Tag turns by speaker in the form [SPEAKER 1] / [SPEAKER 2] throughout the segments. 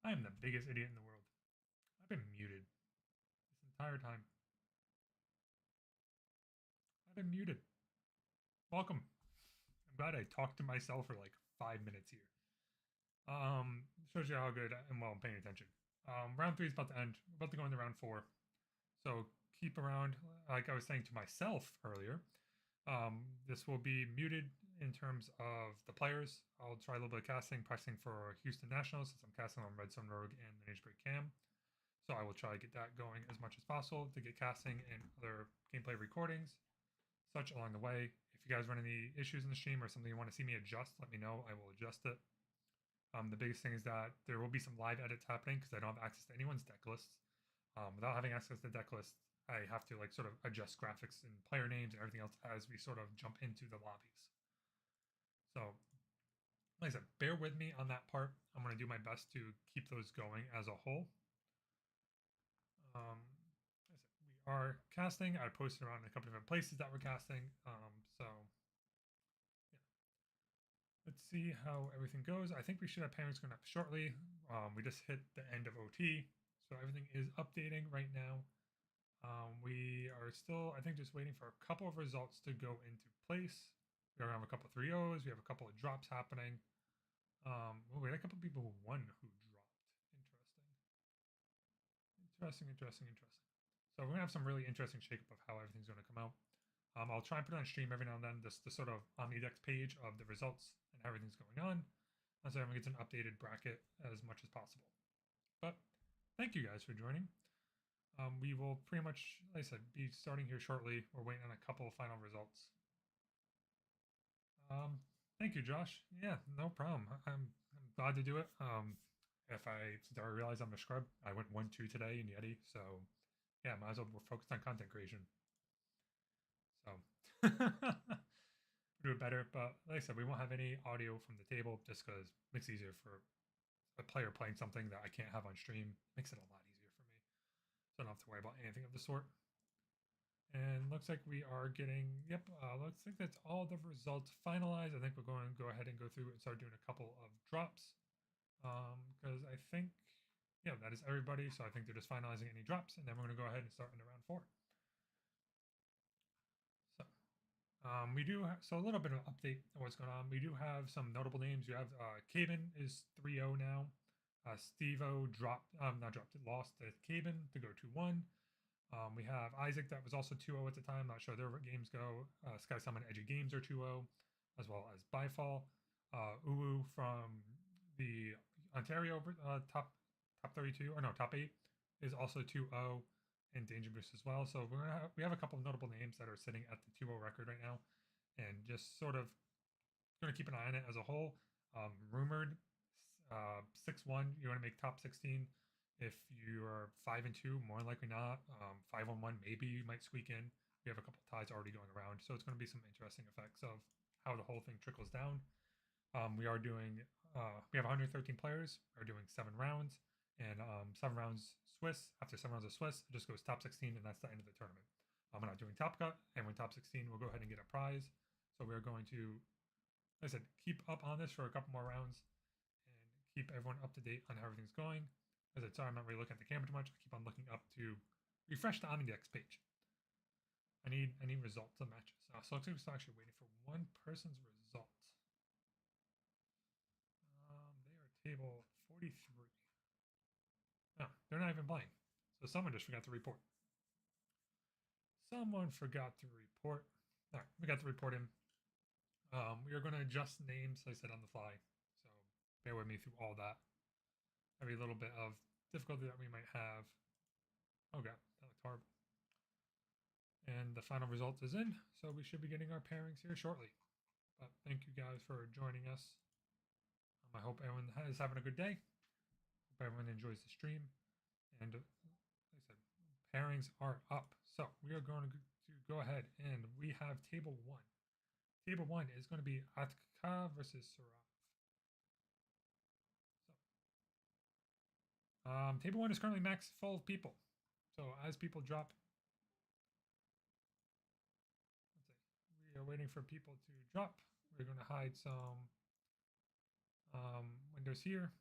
[SPEAKER 1] I am the biggest idiot in the world. I've been muted this entire time. I've been muted. Welcome. I'm glad I talked to myself for like 5 minutes here. Shows you how good and well I'm paying attention. Round three is about to end. We're about to go into round four. So keep around. Like I was saying to myself earlier, this will be muted in terms of the players. I'll try a little bit of casting, pressing for Houston Nationals since I'm casting on Redstone Rogue and Lineage Break Cam. So I will try to get that going as much as possible to get casting and other gameplay recordings, such along the way. If you guys run any issues in the stream or something you want to see me adjust, let me know. I will adjust it. The biggest thing is that there will be some live edits happening because I don't have access to anyone's deck lists. Without having access to deck lists, I have to like sort of adjust graphics and player names and everything else as we sort of jump into the lobbies. So, like I said, bear with me on that part. I'm going to do my best to keep those going as a whole. We are casting. I posted around in a couple different places that we're casting. So let's see how everything goes. I think we should have pairings going up shortly. We just hit the end of OT, so everything is updating right now. We are still, I think, just waiting for a couple of results to go into place. We have a couple of 3-0s. We have a couple of drops happening. We had a couple of people who won who dropped. Interesting. So we're going to have some really interesting shakeup of how everything's going to come out. I'll try and put it on stream every now and then, just the sort of Omnidex page of the results and how everything's going on, so everyone gets an updated bracket as much as possible. But thank you guys for joining. We will pretty much, like I said, be starting here shortly. We're waiting on a couple of final results. Thank you, Josh. Yeah, no problem. I'm glad to do it. Since I realized I'm a scrub, I went 1-2 today in Yeti, so yeah, might as well we're focused on content creation. So do it better. But like I said, we won't have any audio from the table just because it makes it easier for a player playing something that I can't have on stream. It makes it a lot easier for me. So I don't have to worry about anything of the sort. And looks like we are getting, looks like that's all the results finalized. I think we're going to go ahead and go through and start doing a couple of drops. Because I think, that is everybody. So I think they're just finalizing any drops. And then we're going to go ahead and start into round 4. We do so a little bit of an update on what's going on. We do have some notable names. You have Caben is 3-0 now. Steve-O lost to Caben to go 2-1. We have Isaac that was also 2-0 at the time. Not sure their games go. Sky Summon Edgy Games are 2-0, as well as Byfall. Uwu from the Ontario top 32 or no top 8 is also 2-0. And Danger Boost as well. So we have a couple of notable names that are sitting at the 2-0 record right now, and just sort of going to keep an eye on it as a whole. Rumored 6-1, you want to make top 16. If you are 5-2, more likely not. 5-1, maybe you might squeak in. We have a couple of ties already going around, so it's going to be some interesting effects of how the whole thing trickles down. We are doing. We have 113 players. We're doing 7 rounds. And 7 rounds Swiss. After 7 rounds of Swiss, it just goes top 16, and that's the end of the tournament. We're not doing top cut, and when top 16, we'll go ahead and get a prize. So we're going to, like I said, keep up on this for a couple more rounds and keep everyone up to date on how everything's going. As I said, sorry, I'm not really looking at the camera too much. I keep on looking up to refresh the Omnidex page. I need results of matches. So it looks like we're still actually waiting for one person's result. They are table 43. No, they're not even playing. So someone just forgot to report. Someone forgot to report. All right, we got to report him. We are going to adjust names, like I said, on the fly. So bear with me through all that. Every little bit of difficulty that we might have. Oh god, that looked horrible. And the final result is in, so we should be getting our pairings here shortly. But thank you guys for joining us. I hope everyone is having a good day. Hope everyone enjoys the stream. And like I said, pairings are up. So we are going to go ahead and we have table 1. Table 1 is going to be Atka versus Saraf. So, table 1 is currently max full of people. So as people drop, we are waiting for people to drop. We're going to hide some windows here.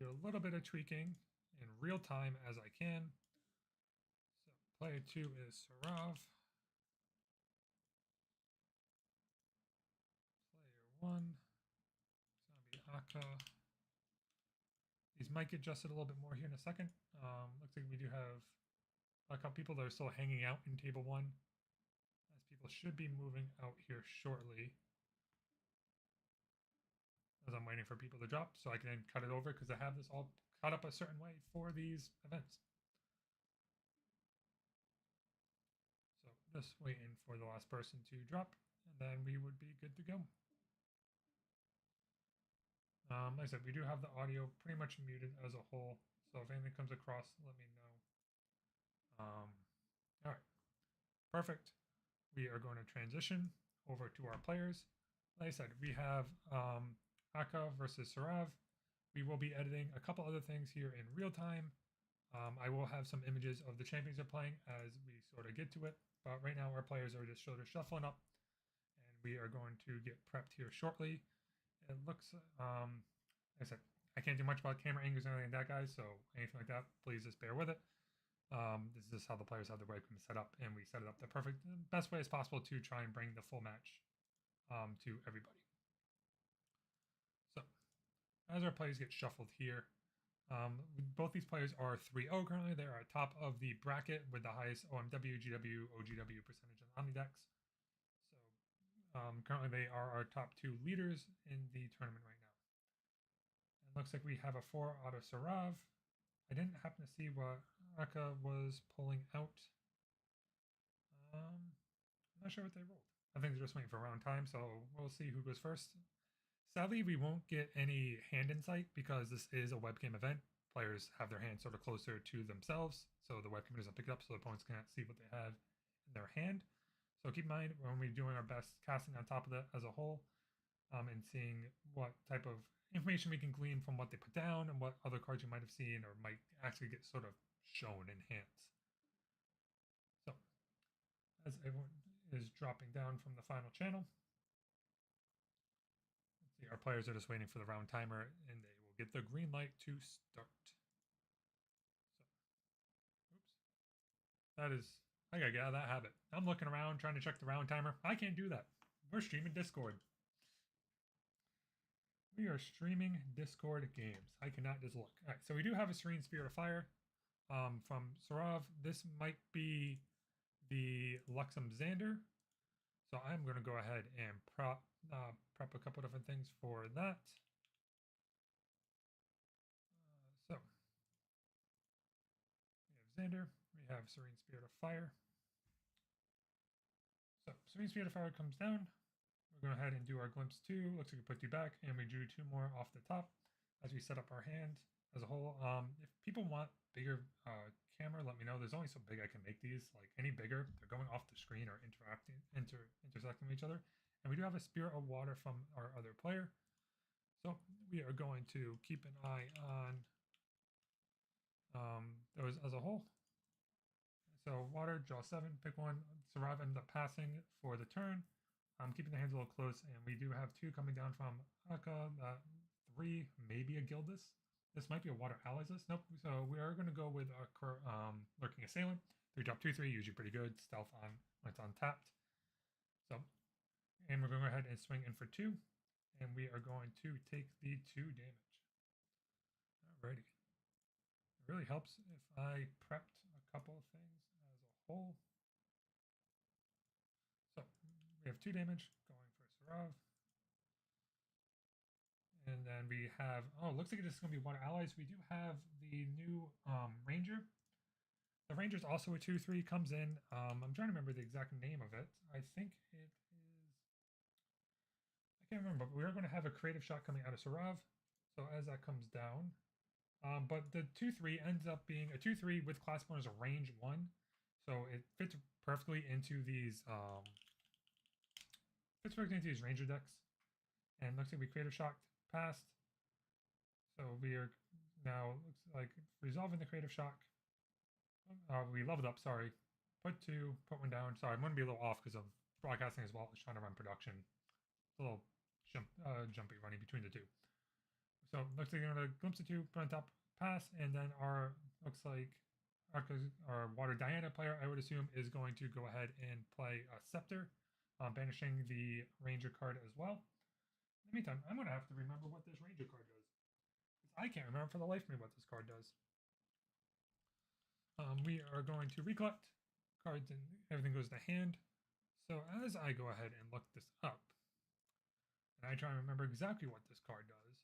[SPEAKER 1] do a little bit of tweaking in real time as I can. So player 2 is Sarav. Player 1 is going to be Aka. These might get adjusted a little bit more here in a second. Looks like we do have a couple people that are still hanging out in table 1, as people should be moving out here shortly. As I'm waiting for people to drop so I can then cut it over because I have this all cut up a certain way for these events. So just waiting for the last person to drop, and then we would be good to go. Like I said, we do have the audio pretty much muted as a whole, so if anything comes across, let me know. All right, perfect. We are going to transition over to our players. Like I said, we have Aka versus Sarav. We will be editing a couple other things here in real time. I will have some images of the champions are playing as we sort of get to it. But right now our players are just sort of shuffling up, and we are going to get prepped here shortly. It looks, like I said, I can't do much about camera angles or anything like that, guys. So anything like that, please just bear with it. This is how the players have the webcam set up, and we set it up the best way as possible to try and bring the full match to everybody. So as our players get shuffled here, both these players are 3-0 currently. They are at top of the bracket with the highest OMW, GW, OGW percentage on Omnidex. So currently they are our top 2 leaders in the tournament right now. It looks like we have a 4 out of Sarav. I didn't happen to see what Aka was pulling out. I'm not sure what they rolled. I think they're just waiting for round time, so we'll see who goes first. Sadly, we won't get any hand insight because this is a webcam event. Players have their hands sort of closer to themselves, so the webcam doesn't pick it up, so the opponents can't see what they have in their hand. So keep in mind when we're doing our best casting on top of that as a whole, and seeing what type of information we can glean from what they put down and what other cards you might have seen or might actually get sort of shown in hands. So as everyone is dropping down from the final channel, our players are just waiting for the round timer, and they will get the green light to start. So, oops. That is, I gotta get out of that habit. I'm looking around trying to check the round timer. I can't do that. We're streaming Discord. We are streaming Discord games. I cannot just look. All right, so we do have a Serene Spirit of Fire from Sarav. This might be the Luxem Xander. So I'm going to go ahead and prep a couple different things for that. So we have Xander. We have Serene Spirit of Fire. So Serene Spirit of Fire comes down. We're going to go ahead and do our Glimpse 2. Looks like we put 2 back, and we drew 2 more off the top as we set up our hand as a whole. If people want bigger camera, let me know. There's only so big I can make these. Like any bigger, they're going off the screen or intersecting with each other. And we do have a Spirit of Water from our other player. So we are going to keep an eye on those as a whole. So water, draw 7, pick 1. Sarav ended up passing for the turn. I'm keeping the hands a little close, and we do have 2 coming down from Aka, 3, maybe a Gildas. This might be a Water Allies list. Nope. So we are going to go with our Lurking Assailant. 3 drop 2/3, usually pretty good. Stealth on when it's untapped. So, and we're going to go ahead and swing in for 2, and we are going to take the 2 damage. Alrighty. It really helps if I prepped a couple of things as a whole. So we have 2 damage going for Sarav. And then we have, looks like it's going to be Water Allies. We do have the new Ranger. The Ranger's also a 2/3, comes in. I'm trying to remember the exact name of it. I think it is, I can't remember, but we are going to have a Creative Shot coming out of Sarav. So as that comes down, but the 2/3 ends up being a 2/3 with class bonus range 1. So it fits perfectly into these Ranger decks. And looks like we Creative Shocked past. So we are now, looks like, resolving the Creative Shock. We leveled up, sorry. Put 2, put 1 down. Sorry, I'm going to be a little off because of broadcasting as well as trying to run production. It's a little jumpy running between the 2. So looks like you're gonna glimpse the two, put on top, pass, and then our looks like our Water Diana player, I would assume, is going to go ahead and play a Scepter, banishing the Ranger card as well. In the meantime, I'm gonna have to remember what this Ranger card does. I can't remember for the life of me what this card does. We are going to recollect cards and everything goes to hand. So as I go ahead and look this up, and I try and remember exactly what this card does,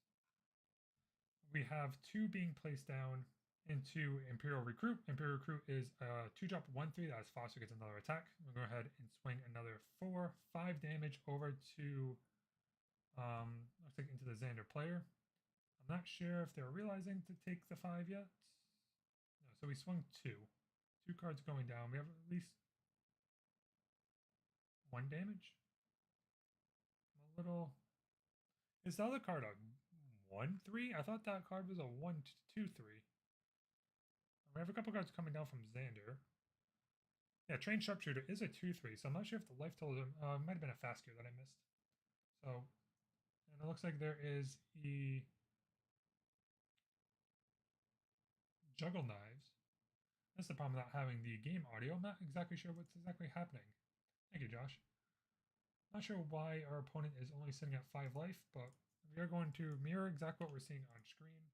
[SPEAKER 1] we have two being placed down into Imperial Recruit. Imperial Recruit is a 2-drop 1/3 that has foster, gets another attack. We'll go ahead and swing another 4/5 damage over to looks like into the Xander player. I'm not sure if they're realizing to take the 5 yet. No, so we swung 2. 2 cards going down. We have at least 1 damage. A little. Is the other card a 1/3? I thought that card was a 1/2/3. We have a couple cards coming down from Xander. Yeah, Trained Sharpshooter is a 2/3, so I'm not sure if the life total might have been a fast gear that I missed. So, and it looks like there is a Juggle Knives. That's the problem with not having the game audio. I'm not exactly sure what's exactly happening. Thank you, Josh. Not sure why our opponent is only sitting at 5 life, but we are going to mirror exactly what we're seeing on screen,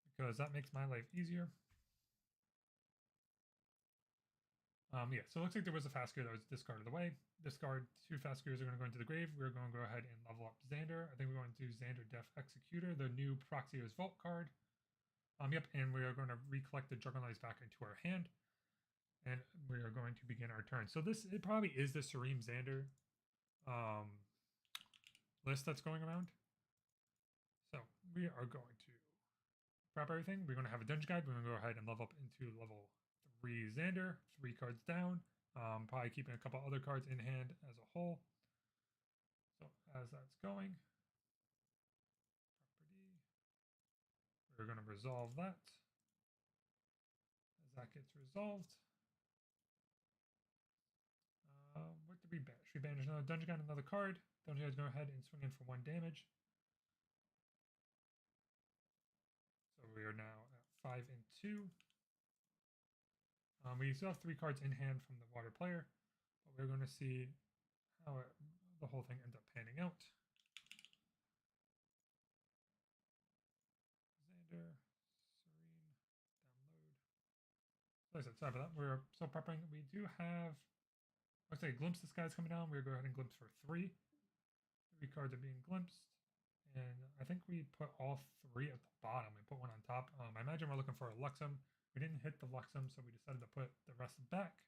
[SPEAKER 1] because that makes my life easier. Yeah, so it looks like there was a fast gear that was discarded away. Discard 2 fast gears are going to go into the grave. We're going to go ahead and level up Xander. I think we're going to do Xander Death Executor, the new Proxios Vault card. Yep, and we are going to recollect the Juggernauts back into our hand. And we are going to begin our turn. So it probably is the Serene Xander list that's going around. So we are going to prep everything. We're going to have a dungeon guide. We're going to go ahead and level up into level 3 Xander, 3 cards down. Probably keeping a couple other cards in hand as a whole. So as that's going, property, we're going to resolve that. As that gets resolved, what did we banish? We banished another dungeon guide, another card. Dungeon guide's go ahead and swing in for 1 damage. So we are now at 5 and 2. We still have 3 cards in hand from the water player, but we're going to see how the whole thing ends up panning out. Xander, Serene, download. Like I said, sorry about that. We're still prepping. We do have, let's say, Glimpse the Sky's coming down. We're going to go ahead and Glimpse for 3. 3 cards are being glimpsed. And I think we put all 3 at the bottom and put 1 on top. I imagine we're looking for a Luxem. We didn't hit the Luxem, so we decided to put the rest back.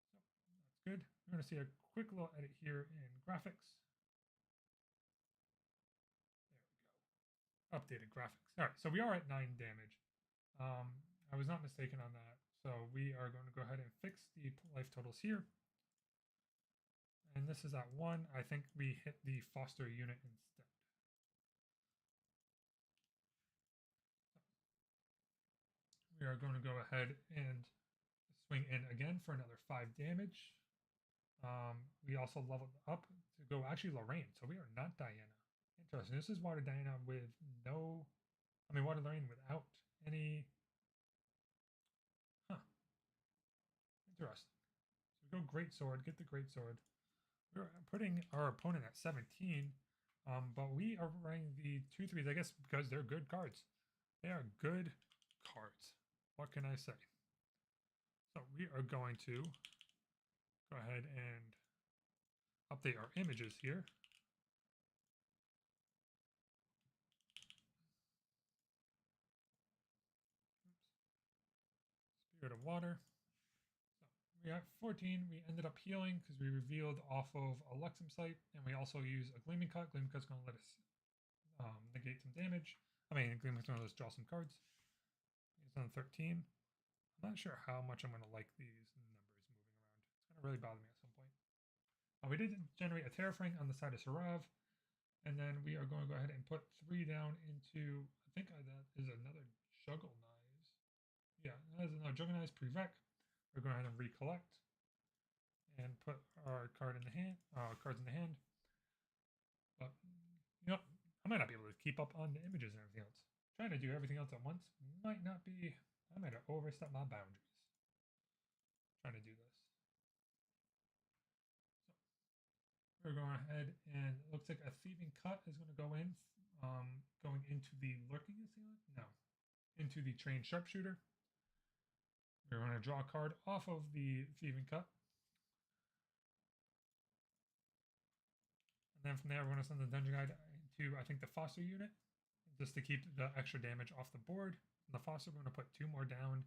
[SPEAKER 1] So that's good. We're going to see a quick little edit here in graphics. There we go. Updated graphics. All right, so we are at 9 damage. I was not mistaken on that. So we are going to go ahead and fix the life totals here. And this is at 1. I think we hit the foster unit instead. We are going to go ahead and swing in again for another 5 damage. We also leveled up to go actually Lorraine, so we are not Diana. Interesting. This is Water Diana with no, Water Lorraine without any. Huh. Interesting. So we go Great Sword, get the Great Sword. We're putting our opponent at 17, but we are running the 2/3s, I guess, because they're good cards. They are good cards. What can I say? So we are going to go ahead and update our images here. Oops. Spirit of Water. So we got 14. We ended up healing because we revealed off of a Luxem site, and we also use a Gleaming Cut. Gleaming Cut's going to let us negate some damage. Gleaming Cut's going to let us draw some cards. It's on 13. I'm not sure how much I'm going to like these numbers moving around. It's going to really bother me at some point. We did generate a Terrafang on the side of Sarav, and then we are going to go ahead and put 3 down into, I think that is another Juggle Knives. Yeah, that is another Juggle Knives Prevec. We're going to go ahead and recollect and put our card in the hand, cards in the hand. But I might not be able to keep up on the images and everything else. Trying to do everything else at once might not be. I might have overstepped my boundaries trying to do this. So we're going ahead and it looks like a thieving cut is going to go in, going into the lurking assailant. No, into the trained sharpshooter. We're going to draw a card off of the thieving cut. And then from there, we're going to send the dungeon guide into, I think, the foster unit, just to keep the extra damage off the board. And the foster, we're going to put 2 more down.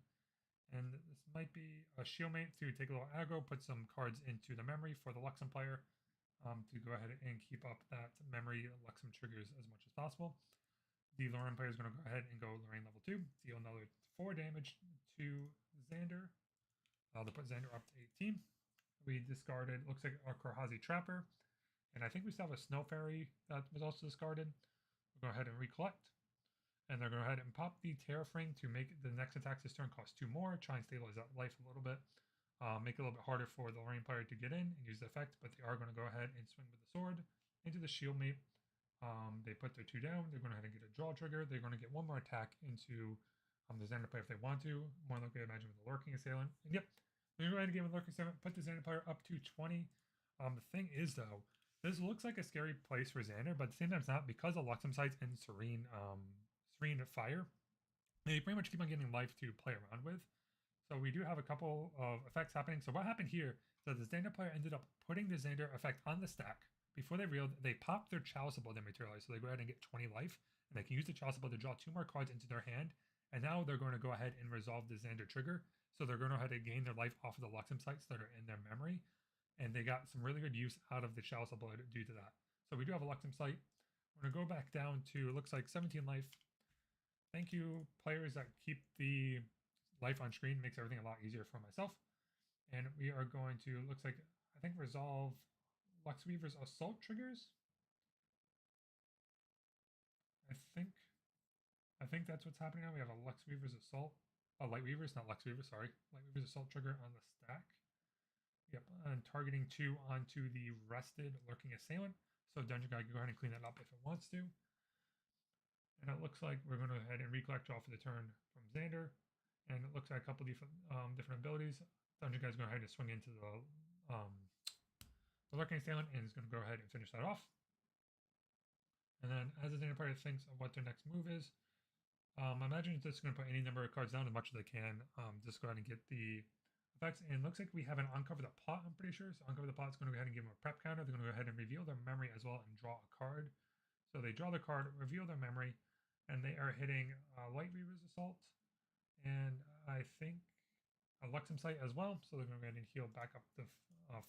[SPEAKER 1] And this might be a shieldmate to take a little aggro, put some cards into the memory for the Luxem player to go ahead and keep up that memory Luxem triggers as much as possible. The Lorraine player is going to go ahead and go Lorraine level 2, deal another 4 damage to Xander. To put Xander up to 18. We discarded, looks like our Korhazi Trapper. And I think we still have a Snow Fairy that was also discarded. We'll go ahead and recollect. And they're going to go ahead and pop the Terrafring to make the next attack this turn cost 2 more. Try and stabilize that life a little bit. Make it a little bit harder for the Lorraine player to get in and use the effect. But they are going to go ahead and swing with the sword into the shieldmate. They put their 2 down. They're going to go ahead and get a draw trigger. They're going to get 1 more attack into the Xander player if they want to. More likely, I imagine, with the Lurking Assailant. And yep, they're going to go ahead and get with Lurking Assailant. Put the Xander player up to 20. The thing is, though, this looks like a scary place for Xander, but at the same time, it's not because of Luxem Sights and Serene Fire. They pretty much keep on getting life to play around with. So we do have a couple of effects happening. So what happened here is that the Xander player ended up putting the Xander effect on the stack. Before they reeled, they popped their Chalice Bolt materialize, so they go ahead and get 20 life, and they can use the Chalice Bolt to draw 2 more cards into their hand. And now they're going to go ahead and resolve the Xander trigger. So they're going to go ahead and gain their life off of the Luxem Sights that are in their memory. And they got some really good use out of the Chalice of Blood due to that. So we do have a Luxem Sight. We're going to go back down to, looks like 17 life. Thank you, players that keep the life on screen. Makes everything a lot easier for myself. And we are going to, looks like, I think, resolve Luxweaver's Assault triggers. I think that's what's happening now. We have a Luxweaver's Assault. Lightweaver's, not Luxweaver, sorry. Lightweaver's Assault trigger on the stack. Yep, and targeting 2 onto the rested Lurking Assailant. So Dungeon Guy can go ahead and clean that up if it wants to. And it looks like we're going to go ahead and recollect draw for the turn from Xander. And it looks like a couple different abilities. Dungeon Guy's going to go ahead and swing into the Lurking Assailant and is going to go ahead and finish that off. And then as the Xander player thinks of what their next move is, I imagine it's just going to put any number of cards down as much as they can. Just go ahead and get the effects. And it looks like we haven't uncovered the plot, I'm pretty sure. So uncover the plot is going to go ahead and give them a prep counter. They're going to go ahead and reveal their memory as well and draw a card. So they draw the card, reveal their memory, and they are hitting Lightweaver's Assault. And I think a Luxem Sight as well. So they're going to go ahead and heal back up to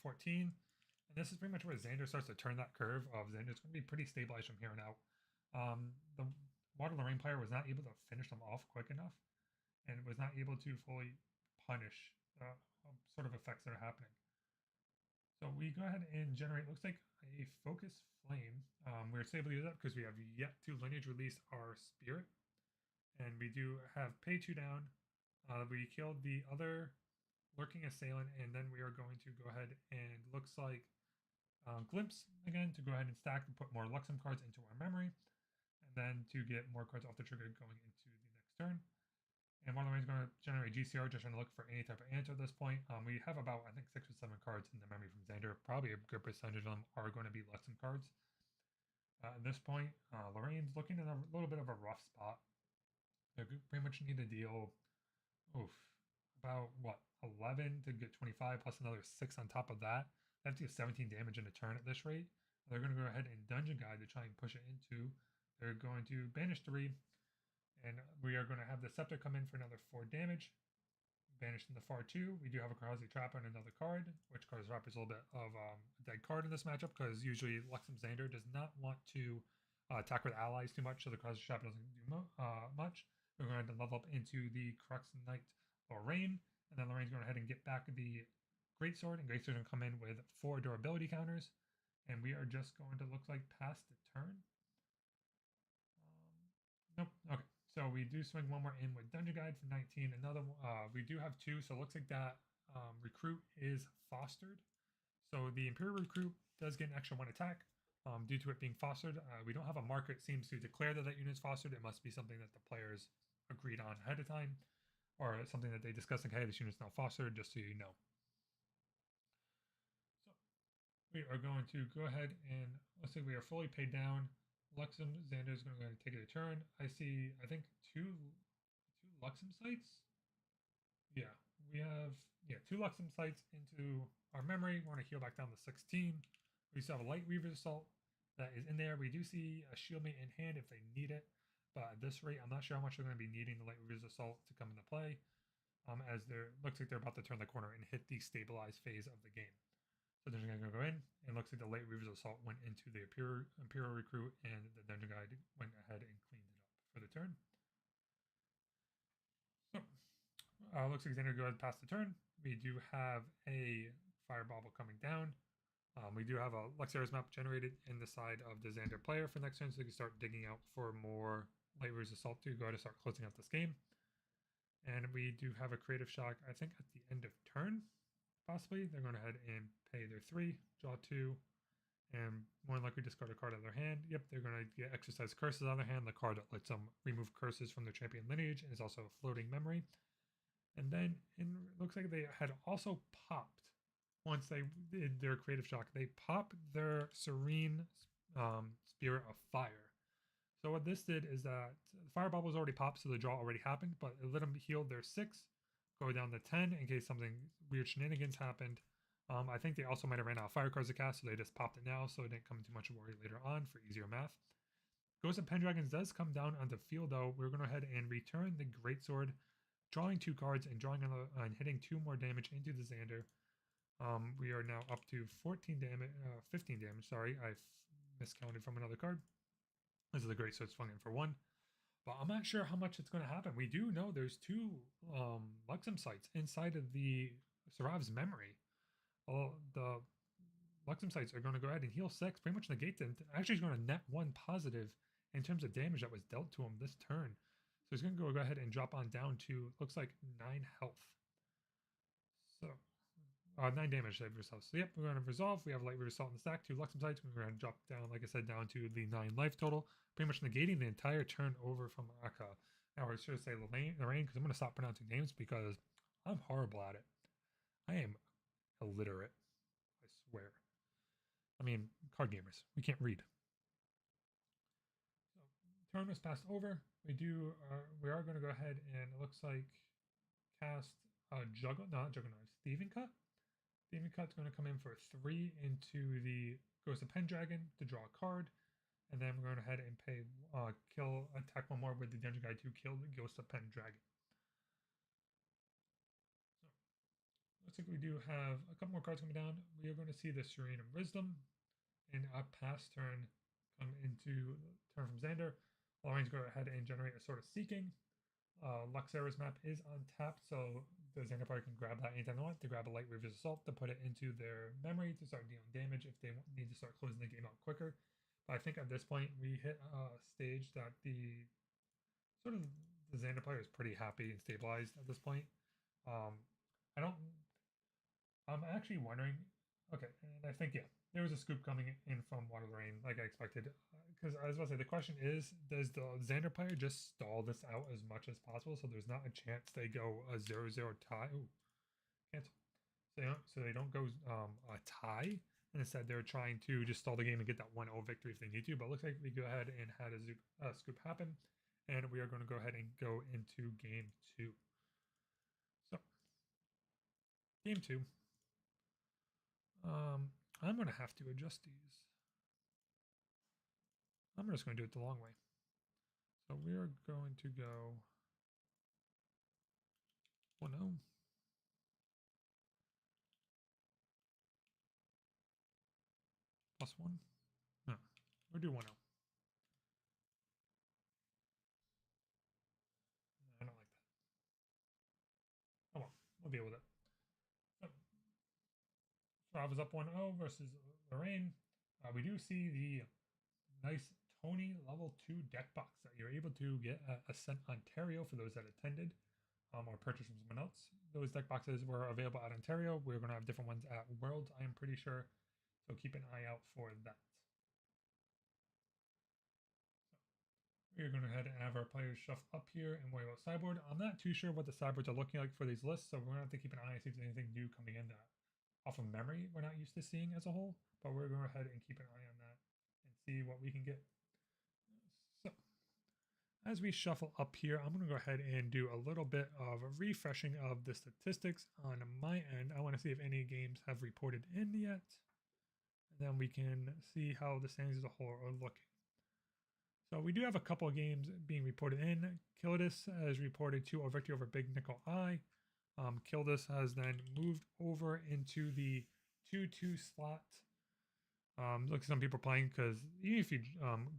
[SPEAKER 1] 14. And this is pretty much where Xander starts to turn that curve of Xander's going to be pretty stabilized from here on out. The Water Lorraine player was not able to finish them off quick enough and was not able to fully punish the sort of effects that are happening. So we go ahead and generate, looks like a Focus Flame. We're able to do that because we have yet to lineage release our Spirit. And we do have pay 2 down. We killed the other Lurking Assailant, and then we are going to go ahead and looks like Glimpse again to go ahead and stack and put more Luxem cards into our memory. And then to get more cards off the trigger going into the next turn. And one of the ways going to generate GCR, just trying to look for any type of answer at this point. We have about, I think, 6 or 7 cards in the memory from Xander. Probably a good percentage of them are going to be Luxem cards. At this point, Lorraine's looking in a little bit of a rough spot. They pretty much need to deal, about, 11 to get 25, plus another 6 on top of that. They have to get 17 damage in a turn at this rate. They're going to go ahead and Dungeon Guide to try and push it into. They're going to banish 3, and we are going to have the Scepter come in for another 4 damage. Banished in the far 2. We do have a Korhazi Trapper and another card, which Korhazi Trapper is a little bit of a dead card in this matchup because usually Luxem Xander does not want to attack with allies too much, so the Korhazi Trapper doesn't do much. We're going to level up into the Crux Knight Lorraine, and then Lorraine's going to go ahead and get back the Greatsword, and Greatsword's going to come in with 4 durability counters, and we are just going to look like past the turn. Nope. Okay. So we do swing 1 more in with Dungeon Guide for 19. Another we do have 2, so it looks like that recruit is fostered. So the Imperial recruit does get an extra 1 attack. Due to it being fostered, we don't have a marker. It seems to declare that that unit's fostered. It must be something that the players agreed on ahead of time, or something that they discussed, like, hey, this unit's now fostered, just so you know. So we are going to go ahead and let's say we are fully paid down. Luxem Xander is going to go ahead and take a turn. I see, I think, two Luxem sites. Yeah, we have two Luxem sites into our memory. We're going to heal back down to 16. We still have a light Reaver's Assault that is in there. We do see a shieldmate in hand if they need it, but at this rate, I'm not sure how much they're going to be needing the light Reaver's Assault to come into play. As they're looks like they're about to turn the corner and hit the stabilized phase of the game. So they're going to go in, and looks like the light Reaver's Assault went into the Imperial Recruit, and the Dungeon Guide went ahead and cleaned it up for the turn. So looks like Xander go ahead and pass the turn. We do have a fire bauble coming down. We do have a Luxeris map generated in the side of the Xander player for next turn, so we can start digging out for more Light Reaver's Assault to go ahead and start closing out this game. And we do have a Creative Shock, I think, at the end of turn, possibly. They're going ahead and pay their 3, draw 2, and more than likely discard a card out of their hand. Yep, they're going to get Exercise Curses out of their hand, the card that lets them remove curses from their champion lineage, and is also a floating memory. And then it looks like they had also popped, once they did their Creative Shock, they popped their Serene Spirit of Fire. So what this did is that the fire bubbles already popped, so the draw already happened, but it let them heal their 6, go down to 10 in case something weird shenanigans happened. I think they also might have ran out of fire cards to cast, so they just popped it now, so it didn't come into much worry later on for easier math. Ghost of Pendragons does come down on the field, though. We're going to go ahead and return the Greatsword, drawing 2 cards and drawing and hitting 2 more damage into the Xander. We are now up to 14 damage, 15 damage. Sorry, I miscounted from another card. This is a great sword swung in for 1. But I'm not sure how much it's going to happen. We do know there's 2 Luxem sites inside of the Sarav's memory. The Luxem sites are going to go ahead and heal 6, pretty much negate them. Actually, he's going to net 1 positive in terms of damage that was dealt to him this turn. So he's going to go ahead and drop on down to, looks like, 9 health. So 9 damage to every self. So yep, we're going to resolve. We have Light Reaver Assault in the stack, 2 Luxem sites. We're going to drop down, like I said, down to the 9 life total, pretty much negating the entire turn over from Aka. Now I should say Lorraine, because I'm going to stop pronouncing names because I'm horrible at it. I am illiterate, I swear. I mean, card gamers, we can't read. So turn was passed over. We are going to go ahead and it looks like cast Thieving Cut. Thieving Cut's going to come in for 3 into the Ghost of Pendragon to draw a card. And then we're going to go ahead and pay, attack 1 more with the Dungeon Guide to kill the Ghost of Pendragon. So, looks like we do have a couple more cards coming down. We are going to see the Serene of Wisdom and a past turn come into turn from Xander. Lorraine's go ahead and generate a Sword of Seeking. Luxera's map is untapped, so the Xander player can grab that anytime they want to grab a Light Reaver's Assault to put it into their memory to start dealing damage if they need to start closing the game out quicker. But I think at this point we hit a stage that the Xander player is pretty happy and stabilized at this point. I'm actually wondering. Okay, and I think there was a scoop coming in from Water Lorraine like I expected. Because I was about to say, the question is, does the Xander player just stall this out as much as possible so there's not a chance they go a 0-0 tie? Ooh, cancel. So they don't go a tie. And instead, they're trying to just stall the game and get that 1-0 victory if they need to. But it looks like we go ahead and had a scoop happen. And we are going to go ahead and go into game 2. So, game 2. I'm going to have to adjust these. I'm just going to do it the long way. So we are going to go 1-0. +1. No, we'll do 1-0. I don't like that. Oh well, we'll deal with it. So I was up 1-0 versus Lorraine. We do see the nice Tony level 2 deck box that you're able to get at Ascent Ontario for those that attended or purchased from someone else. Those deck boxes were available at Ontario. We're going to have different ones at Worlds, I am pretty sure. So keep an eye out for that. We're going to go ahead and have our players shuffle up here and worry about sideboard. I'm not too sure what the sideboards are looking like for these lists, so we're going to have to keep an eye and see if there's anything new coming in that off of memory we're not used to seeing as a whole. But we're going to go ahead and keep an eye on that and see what we can get. So as we shuffle up here, I'm going to go ahead and do a little bit of a refreshing of the statistics on my end. I want to see if any games have reported in yet. And then we can see how the standings as a whole are looking. So we do have a couple of games being reported in. Kildus has reported 2-0 victory over Big Nickel Eye. Kildus has then moved over into the 2-2 slot. Look, some people playing because even if you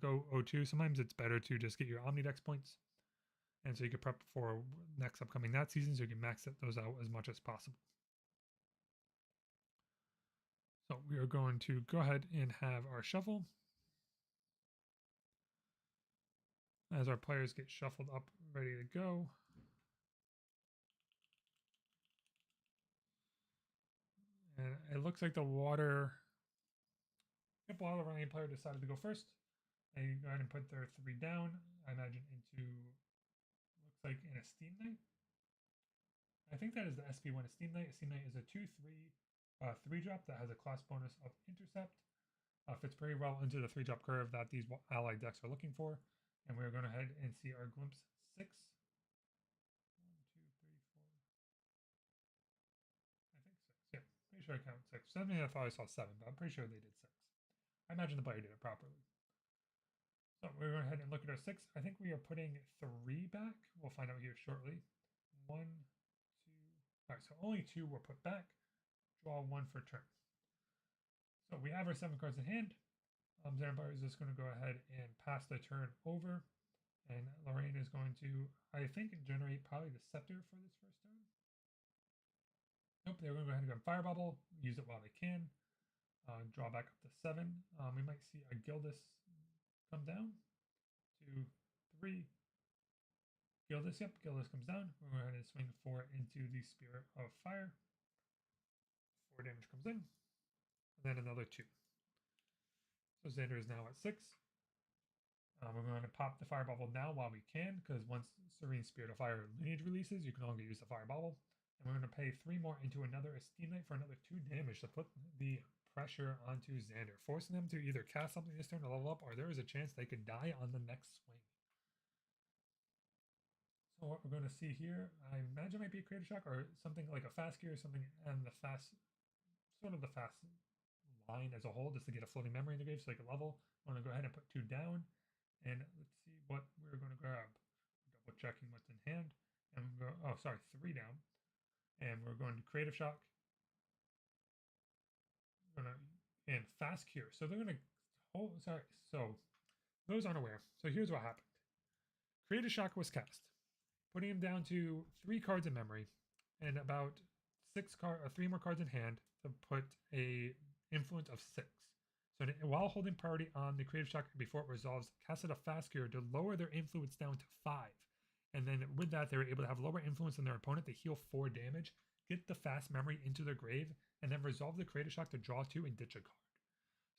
[SPEAKER 1] go 0-2, sometimes it's better to just get your Omnidex points. And so you can prep for next upcoming that season so you can max those out as much as possible. So we are going to go ahead and have our shuffle. As our players get shuffled up, ready to go. And it looks like the water running player decided to go first. They go ahead and put their 3 down, I imagine, into, looks like in a Steam Knight. I think that is the SP1 a Steam Knight. A Steam Knight is a 2-3 3-drop that has a class bonus of Intercept. Fits pretty well into the 3-drop curve that these allied decks are looking for. And we're going to head and see our glimpse 6. 1, 2, 3, 4. I think 6. Yeah, pretty sure I count 6. Something I thought I saw 7, but I'm pretty sure they did 6. I imagine the player did it properly. So we're going to go ahead and look at our 6. I think we are putting 3 back. We'll find out here shortly. 1, 2. All right, so only 2 were put back. Draw 1 for turn. So we have our 7 cards in hand. Xanabar is just going to go ahead and pass the turn over. And Lorraine is going to, I think, generate probably the Scepter for this first turn. Nope, they're going to go ahead and grab Fire Bubble, use it while they can. Draw back up to 7. We might see a Gildus come down. 2, 3. Gildus, yep, Gildus comes down. We're going to go ahead and swing 4 into the Spirit of Fire. 4 damage comes in. And then another 2. So Xander is now at 6. We're going to pop the Fire Bubble now while we can, because once Serene Spirit of Fire Lineage releases, you can only use the Fire Bubble. And we're going to pay 3 more into another Esteem Knight for another 2 damage to put the pressure onto Xander, forcing them to either cast something this turn to level up, or there is a chance they could die on the next swing. So what we're going to see here, I imagine might be a Creative Shock or something like a fast gear or something, and the fast, sort of the fast line as a whole, just to get a floating memory in the grave so they can level. I'm going to go ahead and put 2 down, and let's see what we're going to grab. Double checking what's in hand, and we're going, oh sorry, 3 down, and we're going to Creative Shock. We're going to, and fast cure. So they're going to, oh sorry, so those unaware. So here's what happened. Creative Shock was cast, putting him down to 3 cards in memory, and about 3 more cards in hand to put a influence of 6. So while holding priority on the Creative Shock before it resolves, casted a fast cure to lower their influence down to 5. And then with that, they were able to have lower influence than their opponent to heal 4 damage, get the fast memory into their grave, and then resolve the Creative Shock to draw 2 and ditch a card.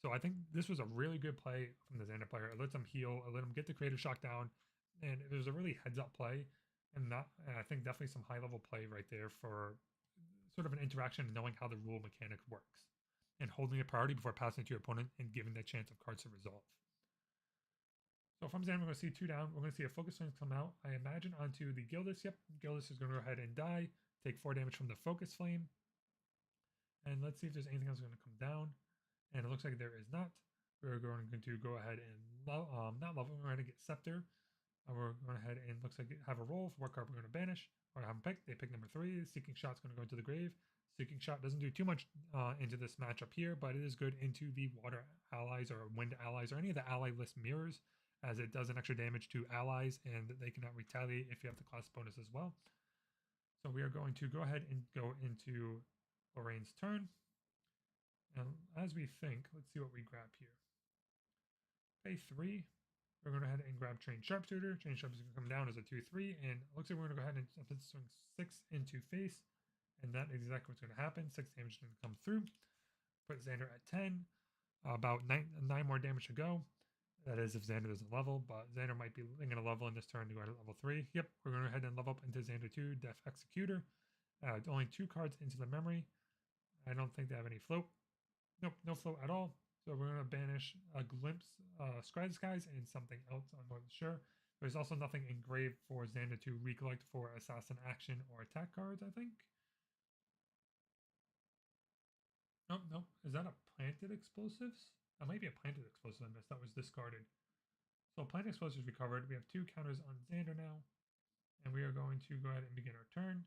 [SPEAKER 1] So I think this was a really good play from the Xander player. It lets them heal, it let them get the Creative Shock down, and it was a really heads-up play. And I think definitely some high-level play right there for sort of an interaction and knowing how the rule mechanic works. And holding a priority before passing it to your opponent and giving the chance of cards to resolve. So from Xander, we're going to see 2 down. We're going to see a Focus Flame come out. I imagine onto the Gildus. Yep, Gildus is going to go ahead and die. Take 4 damage from the Focus Flame. And let's see if there's anything else going to come down. And it looks like there is not. We're going to go ahead and not level. We're going to get Scepter. We're going to head and looks like have a roll for what card we're going to banish. Or have them pick. They pick number 3. Seeking Shot's going to go into the grave. Seeking Shot doesn't do too much into this matchup here, but it is good into the water allies or wind allies or any of the ally list mirrors, as it does an extra damage to allies and they cannot retaliate if you have the class bonus as well. So we are going to go ahead and go into Lorraine's turn. And as we think, let's see what we grab here. Pay 3. We're going to go ahead and grab Trained Sharpshooter. Trained Sharpshooter is going to come down as a 2-3, and it looks like we're going to go ahead and swing 6 into face. And that is exactly what's going to happen. 6 damage is going to come through. Put Xander at 10. About 9 more damage to go. That is if Xander doesn't level, but Xander might be going to level in this turn to go to level 3. Yep, we're going to go ahead and level up into Xander 2, Def Executor. Only 2 cards into the memory. I don't think they have any float. Nope, no float at all. So we're going to banish a Glimpse, Scry Skies, and something else. I'm not sure. There's also nothing engraved for Xander to recollect for assassin action or attack cards, I think. Nope, nope. Is that a planted explosives? That might be a planted explosive I missed. That was discarded. So planted explosives recovered. We have 2 counters on Xander now. And we are going to go ahead and begin our turn.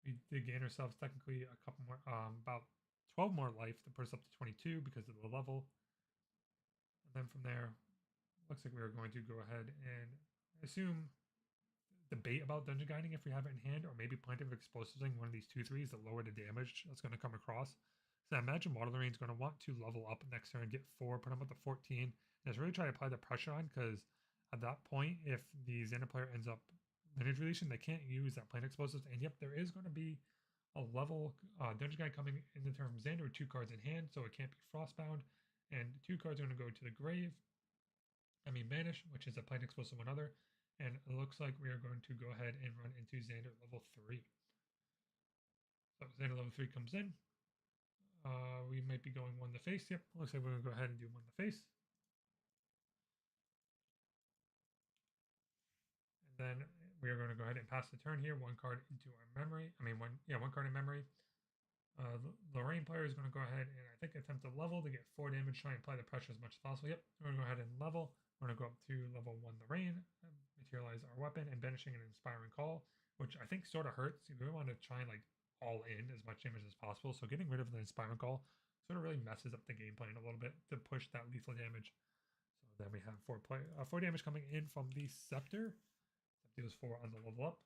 [SPEAKER 1] We did gain ourselves technically a couple more, about 12 more life to put us up to 22 because of the level. And then from there, looks like we are going to go ahead and assume debate about dungeon guiding if we have it in hand, or maybe planting of explosives one of these 2/3s to lower the damage that's going to come across. So I imagine Water Marine is going to want to level up next turn, get 4, put them up to 14, and just really try to apply the pressure on, because at that point, if the Xander player ends up lineage releasing, they can't use that plant explosives. And yep, there is going to be a level dungeon guide coming in the turn from Xander with 2 cards in hand, so it can't be frostbound. And 2 cards are going to go to the grave. I mean, Banish, which is a plant explosive one other. And it looks like we are going to go ahead and run into Xander level 3. So Xander level 3 comes in. We might be going 1 to face. Yep, looks like we're going to go ahead and do 1 to face. And then we are going to go ahead and pass the turn here. 1 card into our memory. I mean, 1 card in memory. Lorraine player is going to go ahead and I think attempt to level to get 4 damage, try and apply the pressure as much as possible. Yep, we're going to go ahead and level. We're going to go up to level 1 Lorraine, materialize our weapon, and banishing an inspiring call, which I think sort of hurts. We really want to try and like all in as much damage as possible. So getting rid of the inspiring call sort of really messes up the game plan a little bit to push that lethal damage. So then we have 4 damage coming in from the Scepter. That deals 4 on the level up.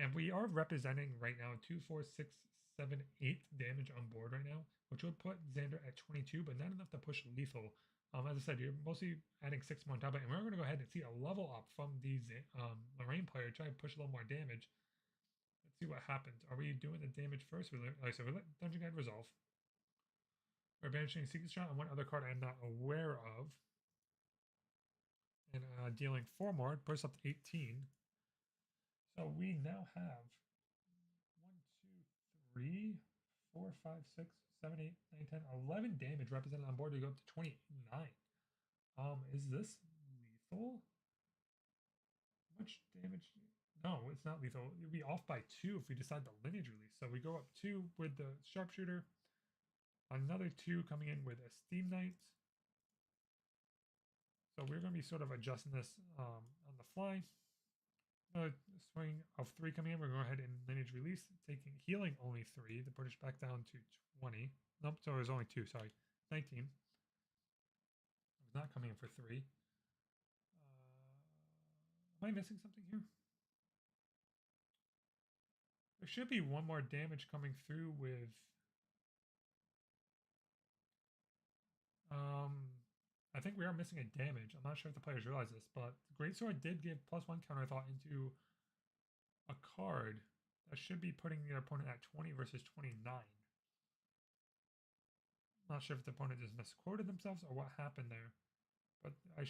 [SPEAKER 1] And we are representing right now 2, 4, 6, 7, 8 damage on board right now, which would put Xander at 22, but not enough to push lethal. As I said, you're mostly adding 6 more on top of it, and we're going to go ahead and see a level up from the Lorraine player, try and push a little more damage. Let's see what happens. Are we doing the damage first? So we let Dungeon Guide resolve. We're banishing Secret Shot on 1 other card I'm not aware of. And dealing 4 more, puts up to 18. So we now have 1, 2, 3, 4, 5, 6, 7, 8, 9, 10, 11 damage represented on board to go up to 29. Is this lethal? How much damage? No, it's not lethal. It would be off by 2 if we decide the lineage release. So we go up 2 with the sharpshooter. Another 2 coming in with a Steam Knight. So we're going to be sort of adjusting this on the fly. Another swing of 3 coming in. We're going to go ahead and lineage release, taking healing only 3 to push back down to 20. Nope, so it was only 2, sorry. 19. I was not coming in for 3. Am I missing something here? There should be 1 more damage coming through with... I think we are missing a damage. I'm not sure if the players realize this, but Greatsword did give +1 counter thought into a card that should be putting your opponent at 20 versus 29. Not sure if the opponent just misquoted themselves or what happened there, but I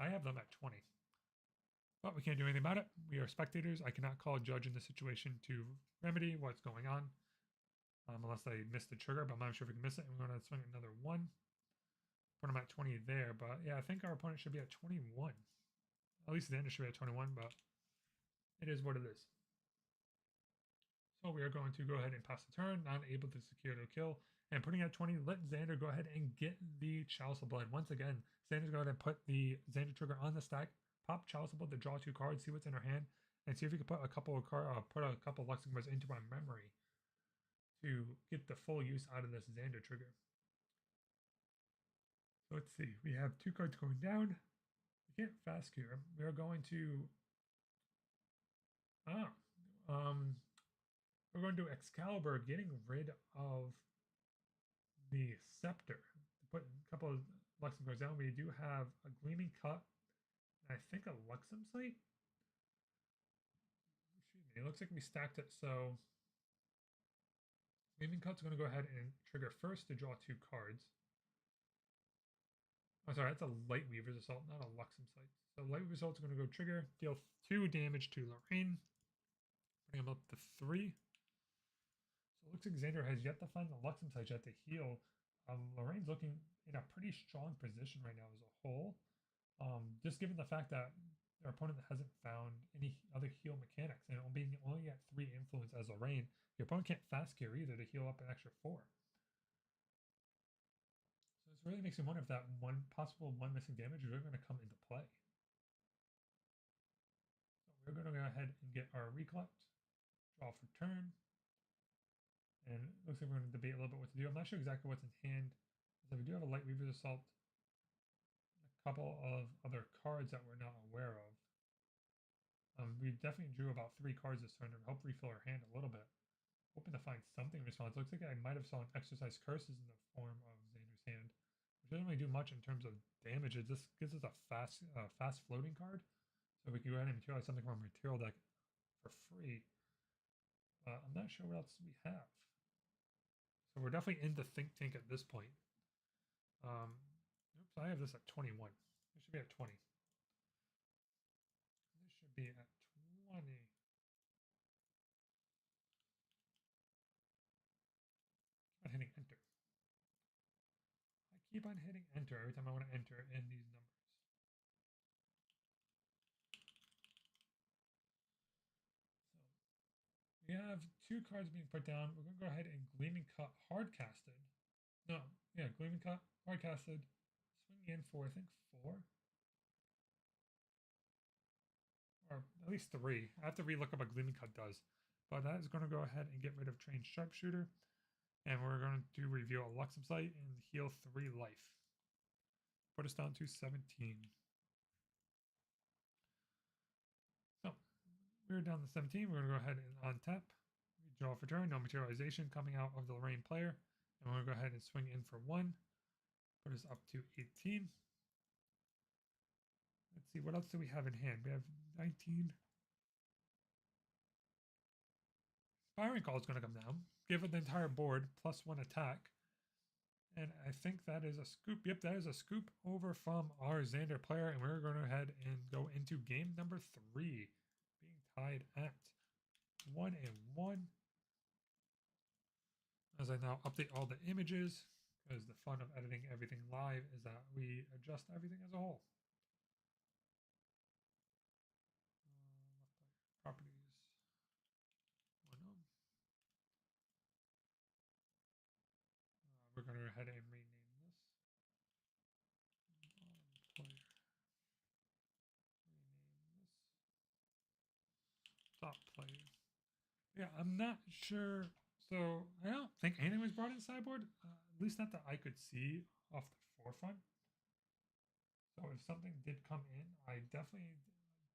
[SPEAKER 1] have them at 20. But we can't do anything about it. We are spectators. I cannot call a judge in this situation to remedy what's going on, unless I missed the trigger, but I'm not sure if we can miss it. And we're going to swing another 1. Put him at 20 there, but yeah, I think our opponent should be at 21. At least Xander should be at 21, but it is what it is. So we are going to go ahead and pass the turn, not able to secure the kill. And putting at 20, let Xander go ahead and get the Chalice of Blood. Once again, Xander's go ahead and put the Xander trigger on the stack, pop Chalice of Blood to draw 2 cards, see what's in her hand, and see if we can put a couple of Luxing cards into our memory to get the full use out of this Xander trigger. So let's see. We have 2 cards going down. We can't fast cure. We are going to... we're going to Excalibur, getting rid of the Scepter. To put a couple of Luxem cards down, we do have a Gleaming Cut, and I think a Luxem Sight. Excuse me. It looks like we stacked it, so Gleaming Cut's going to go ahead and trigger first to draw 2 cards. Oh, sorry, that's a light weaver's assault, not a Luxem sight. So light weaver's assault is going to go trigger, deal 2 damage to Lorraine, bring him up to 3. So it looks like Xander has yet to find the Luxem sight yet to heal. Lorraine's looking in a pretty strong position right now as a whole. Just given the fact that their opponent hasn't found any other heal mechanics, and being only at 3 influence as Lorraine, your opponent can't fast gear either to heal up an extra 4. So this really makes me wonder if that one possible missing damage is really going to come into play. So we're going to go ahead and get our recollect, draw for turn, and it looks like we're going to debate a little bit what to do. I'm not sure exactly what's in hand. So we do have a light weaver's assault, a couple of other cards that we're not aware of. We definitely drew about 3 cards this turn to help refill our hand a little bit. Hoping to find something in response. Looks like I might have saw an exercise curses in the form of Xander's hand, which doesn't really do much in terms of damage. It just gives us a fast floating card, so we can go ahead and materialize something from our material deck for free. I'm not sure what else we have. So we're definitely in the think tank at this point. Oops, I have this at 21. It should be at 20. This should be at 20. Keep on hitting enter. I keep on hitting enter every time I want to enter in these numbers. So we have 2 cards being put down. We're going to go ahead and Gleaming Cut hardcasted. No, yeah, Gleaming Cut hardcasted. Swinging in for, I think, 4. Or at least 3. I have to relook up what Gleaming Cut does. But that is going to go ahead and get rid of Trained Sharpshooter. And we're going to reveal a Luxem sight and heal 3 life. Put us down to 17. So we're down to 17. We're going to go ahead and untap. Draw for turn. No materialization coming out of the Lorraine player. And we're going to go ahead and swing in for 1. Put us up to 18. Let's see, what else do we have in hand? We have 19. Firing Call is going to come down. Give it the entire board plus 1 attack. And I think that is a scoop. Yep, that is a scoop over from our Xander player. And we're going to go ahead and go into game number 3. Being tied at 1-1. As I now update all the images. Because the fun of editing everything live is that we adjust everything as a whole. Properties. We're going to go ahead and rename this. Player. Rename this. Top player. Yeah, I'm not sure. So I don't think anything was brought in sideboard. At least not that I could see off the forefront. So if something did come in, I definitely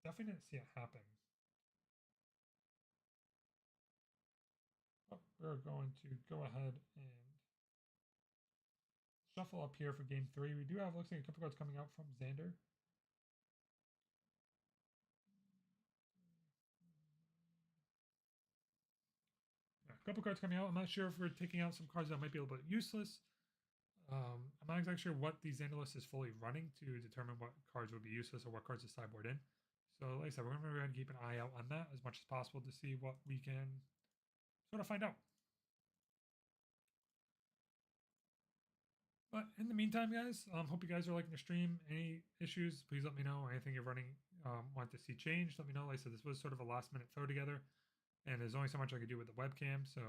[SPEAKER 1] didn't see it happen. But we're going to go ahead and shuffle up here for game 3. We do have, looks like, a couple cards coming out from Xander. Yeah, a couple cards coming out. I'm not sure if we're taking out some cards that might be a little bit useless. I'm not exactly sure what the Xander list is fully running to determine what cards would be useless or what cards to sideboard in. So like I said, we're going to go ahead and keep an eye out on that as much as possible to see what we can sort of find out. But in the meantime, guys, hope you guys are liking the stream. Any issues, please let me know. Anything you're running, want to see changed, let me know. Like I said, this was sort of a last minute throw together, and there's only so much I could do with the webcam, so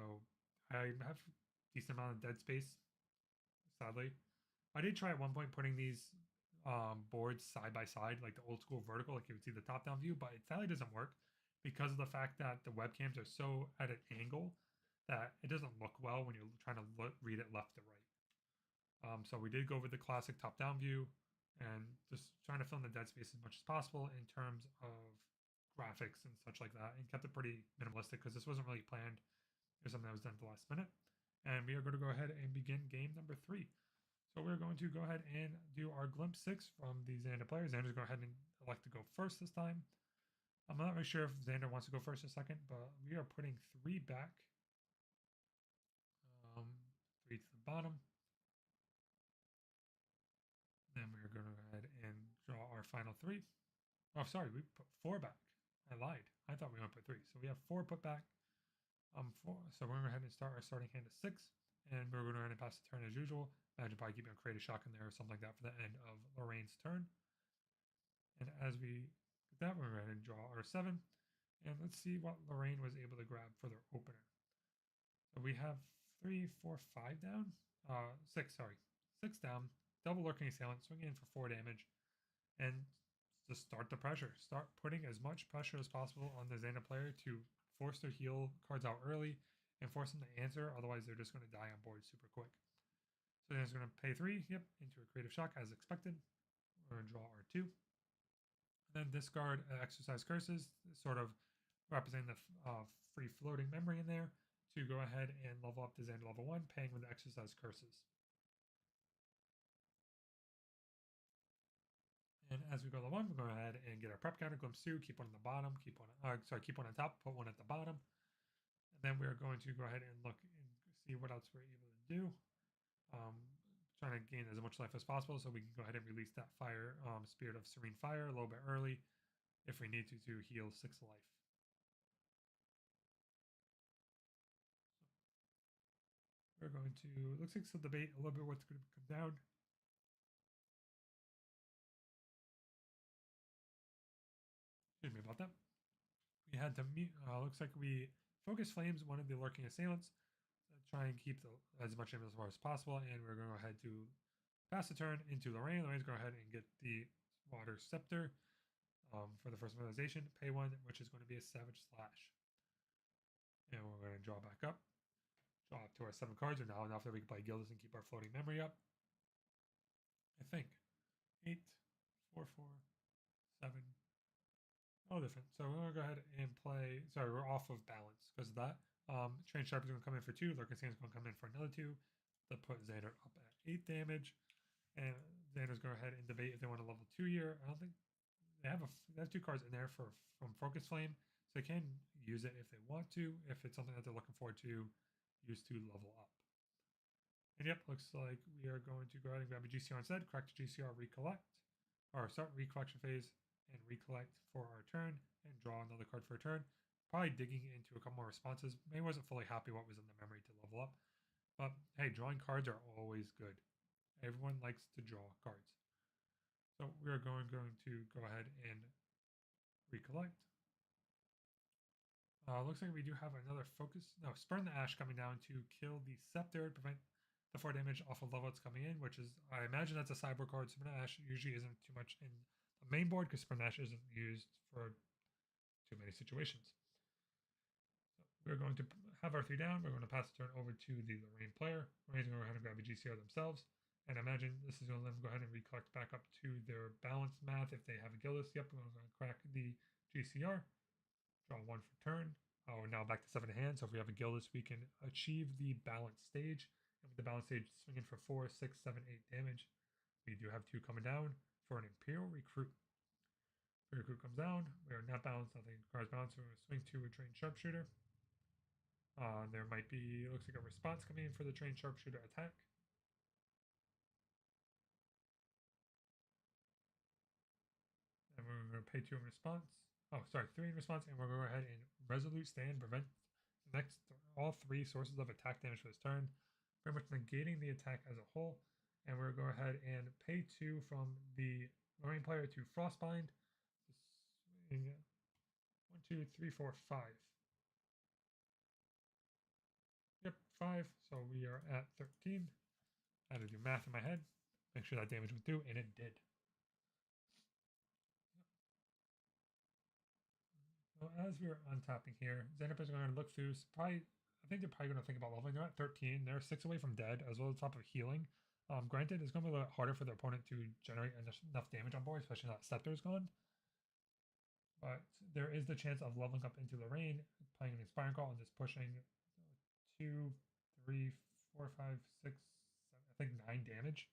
[SPEAKER 1] I have a decent amount of dead space, sadly. I did try at one point putting these boards side by side, like the old school vertical, like you would see the top down view, but it sadly doesn't work because of the fact that the webcams are so at an angle that it doesn't look well when you're trying to read it left to right. So we did go with the classic top-down view and just trying to fill in the dead space as much as possible in terms of graphics and such like that, and kept it pretty minimalistic because this wasn't really planned. It was something that was done at the last minute. And we are going to go ahead and begin game number 3. So we're going to go ahead and do our Glimpse 6 from the Xander players. Xander's go ahead and elect to go first this time. I'm not really sure if Xander wants to go first or second, but we are putting 3 back. 3 to the bottom. Then we're going final 3. Oh, sorry, we put 4 back. I lied. I thought we only put 3. So we have 4 put back. 4. So we're going to go ahead and start our starting hand at 6. And we're going to go ahead and pass the turn as usual. Imagine probably keeping a creative shock in there or something like that for the end of Lorraine's turn. And as we get that, we're going to go ahead and draw our 7. And let's see what Lorraine was able to grab for their opener. So we have 3, 4, 5 down. 6, sorry. 6 down. Double Lurking Assailant, swinging in for 4 damage. And just start the pressure. Start putting as much pressure as possible on the Xander player to force their heal cards out early and force them to answer. Otherwise, they're just going to die on board super quick. So then it's going to pay 3, into a creative shock as expected. We're going to draw our 2. And then discard Exercise Curses, sort of representing the free floating memory in there, to go ahead and level up to Xander level 1, paying with the Exercise Curses. And as we go to 1, we'll go ahead and get our prep counter, Glimpse 2, keep one on the bottom, keep one on top, put one at the bottom. And then we're going to go ahead and look and see what else we're able to do. Trying to gain as much life as possible so we can go ahead and release that fire, Spirit of Serene Fire a little bit early if we need to heal 6 life. We're going to, looks like still debate a little bit what's going to come down. Excuse me about that. We had to mute, looks like we Focus Flames, one of the Lurking Assailants, try and keep as much damage as possible, and we're going to go ahead to pass the turn into Lorraine. Lorraine's going to go ahead and get the Water Scepter for the first mobilization. Pay 1, which is going to be a Savage Slash. And we're going to draw back up. Draw up to our 7 cards, and now enough that we can play Gildas and keep our floating memory up. I think. 8, 4, 4, 7. Oh, different. So we're going to go ahead and play. Sorry, we're off of balance because of that. Train Sharp is going to come in for 2. Lurking Sand is going to come in for another 2. That put Xander up at 8 damage. And Xander's going to go ahead and debate if they want a level 2 here. I don't think they have 2 cards in there from Focus Flame, so they can use it if they want to. If it's something that they're looking forward to use to level up. And yep, looks like we are going to go ahead and grab a GCR instead. Crack the GCR, recollect, or start recollection phase and recollect for our turn, and draw another card for a turn. Probably digging into a couple more responses. Maybe wasn't fully happy what was in the memory to level up. But hey, drawing cards are always good. Everyone likes to draw cards. So we're going to go ahead and recollect. Looks like we do have another focus. No, Spurn the Ash coming down to kill the Scepter, prevent the 4 damage off of level it's coming in, which is, I imagine that's a sideboard card. Spurn the Ash usually isn't too much in the main board because Spurn the Ash isn't used for too many situations. So we're going to have our 3 down. We're going to pass the turn over to the Lorraine player. Lorraine's going to go ahead and grab a GCR themselves. And imagine this is going to let them go ahead and recollect back up to their balanced math if they have a Gildas. Yep, we're going to crack the GCR. Draw 1 for turn. We're now back to 7 hands. So if we have a Gildas, we can achieve the balanced stage. And with the balanced stage, swinging for 4, 6, 7, 8 damage. We do have 2 coming down for an Imperial Recruit. Recruit comes down. We are not balanced. Nothing requires balance. So we're going to swing to a Trained Sharpshooter. There might be, looks like a response coming in for the Trained Sharpshooter attack. And we're going to pay 2 in response. Oh, sorry, 3 in response, and we're going to go ahead and Resolute Stand, prevent all 3 sources of attack damage for this turn, pretty much negating the attack as a whole. And we're going to go ahead and pay 2 from the Lorraine player to Frostbind. 1, 2, 3, 4, 5. Yep, 5. So we are at 13. I had to do math in my head, make sure that damage went through, and it did. So as we're untapping here, Xander's going to look through. I think they're probably going to think about leveling. They're at 13. They're 6 away from dead, as well as top of healing. Granted, it's going to be a little harder for their opponent to generate enough damage on board, especially now that Scepter's gone. But there is the chance of leveling up into Lorraine, playing an Inspiring Call, and just pushing 2, 3, 4, 5, 6, 7, I think 9 damage.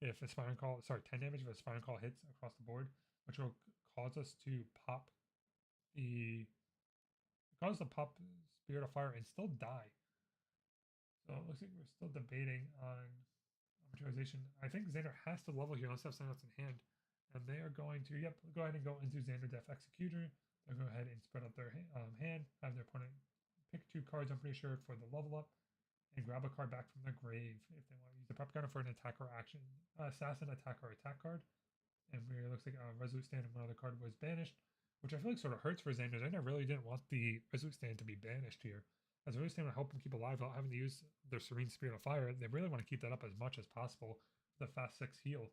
[SPEAKER 1] If Inspiring Call, sorry, 10 damage if Inspiring Call hits across the board, which will cause us to pop Spirit of Fire and still die. So it looks like we're still debating on materialization. I think Xander has to level here unless they have something else in hand. And they are going to, yep, go ahead and go into Xander Death Executor. They'll go ahead and spread out their hand, have their opponent pick 2 cards, I'm pretty sure, for the level up, and grab a card back from their grave if they want to use the prep counter for an attack or action, assassin attack or attack card. And it looks like a Resolute Stand and one other card was banished, which I feel like sort of hurts for Xander. Xander really didn't want the Resolute Stand to be banished here. As Resolute Stand would help them keep alive without having to use their Serene Spirit of Fire. They really want to keep that up as much as possible with a fast 6 heal.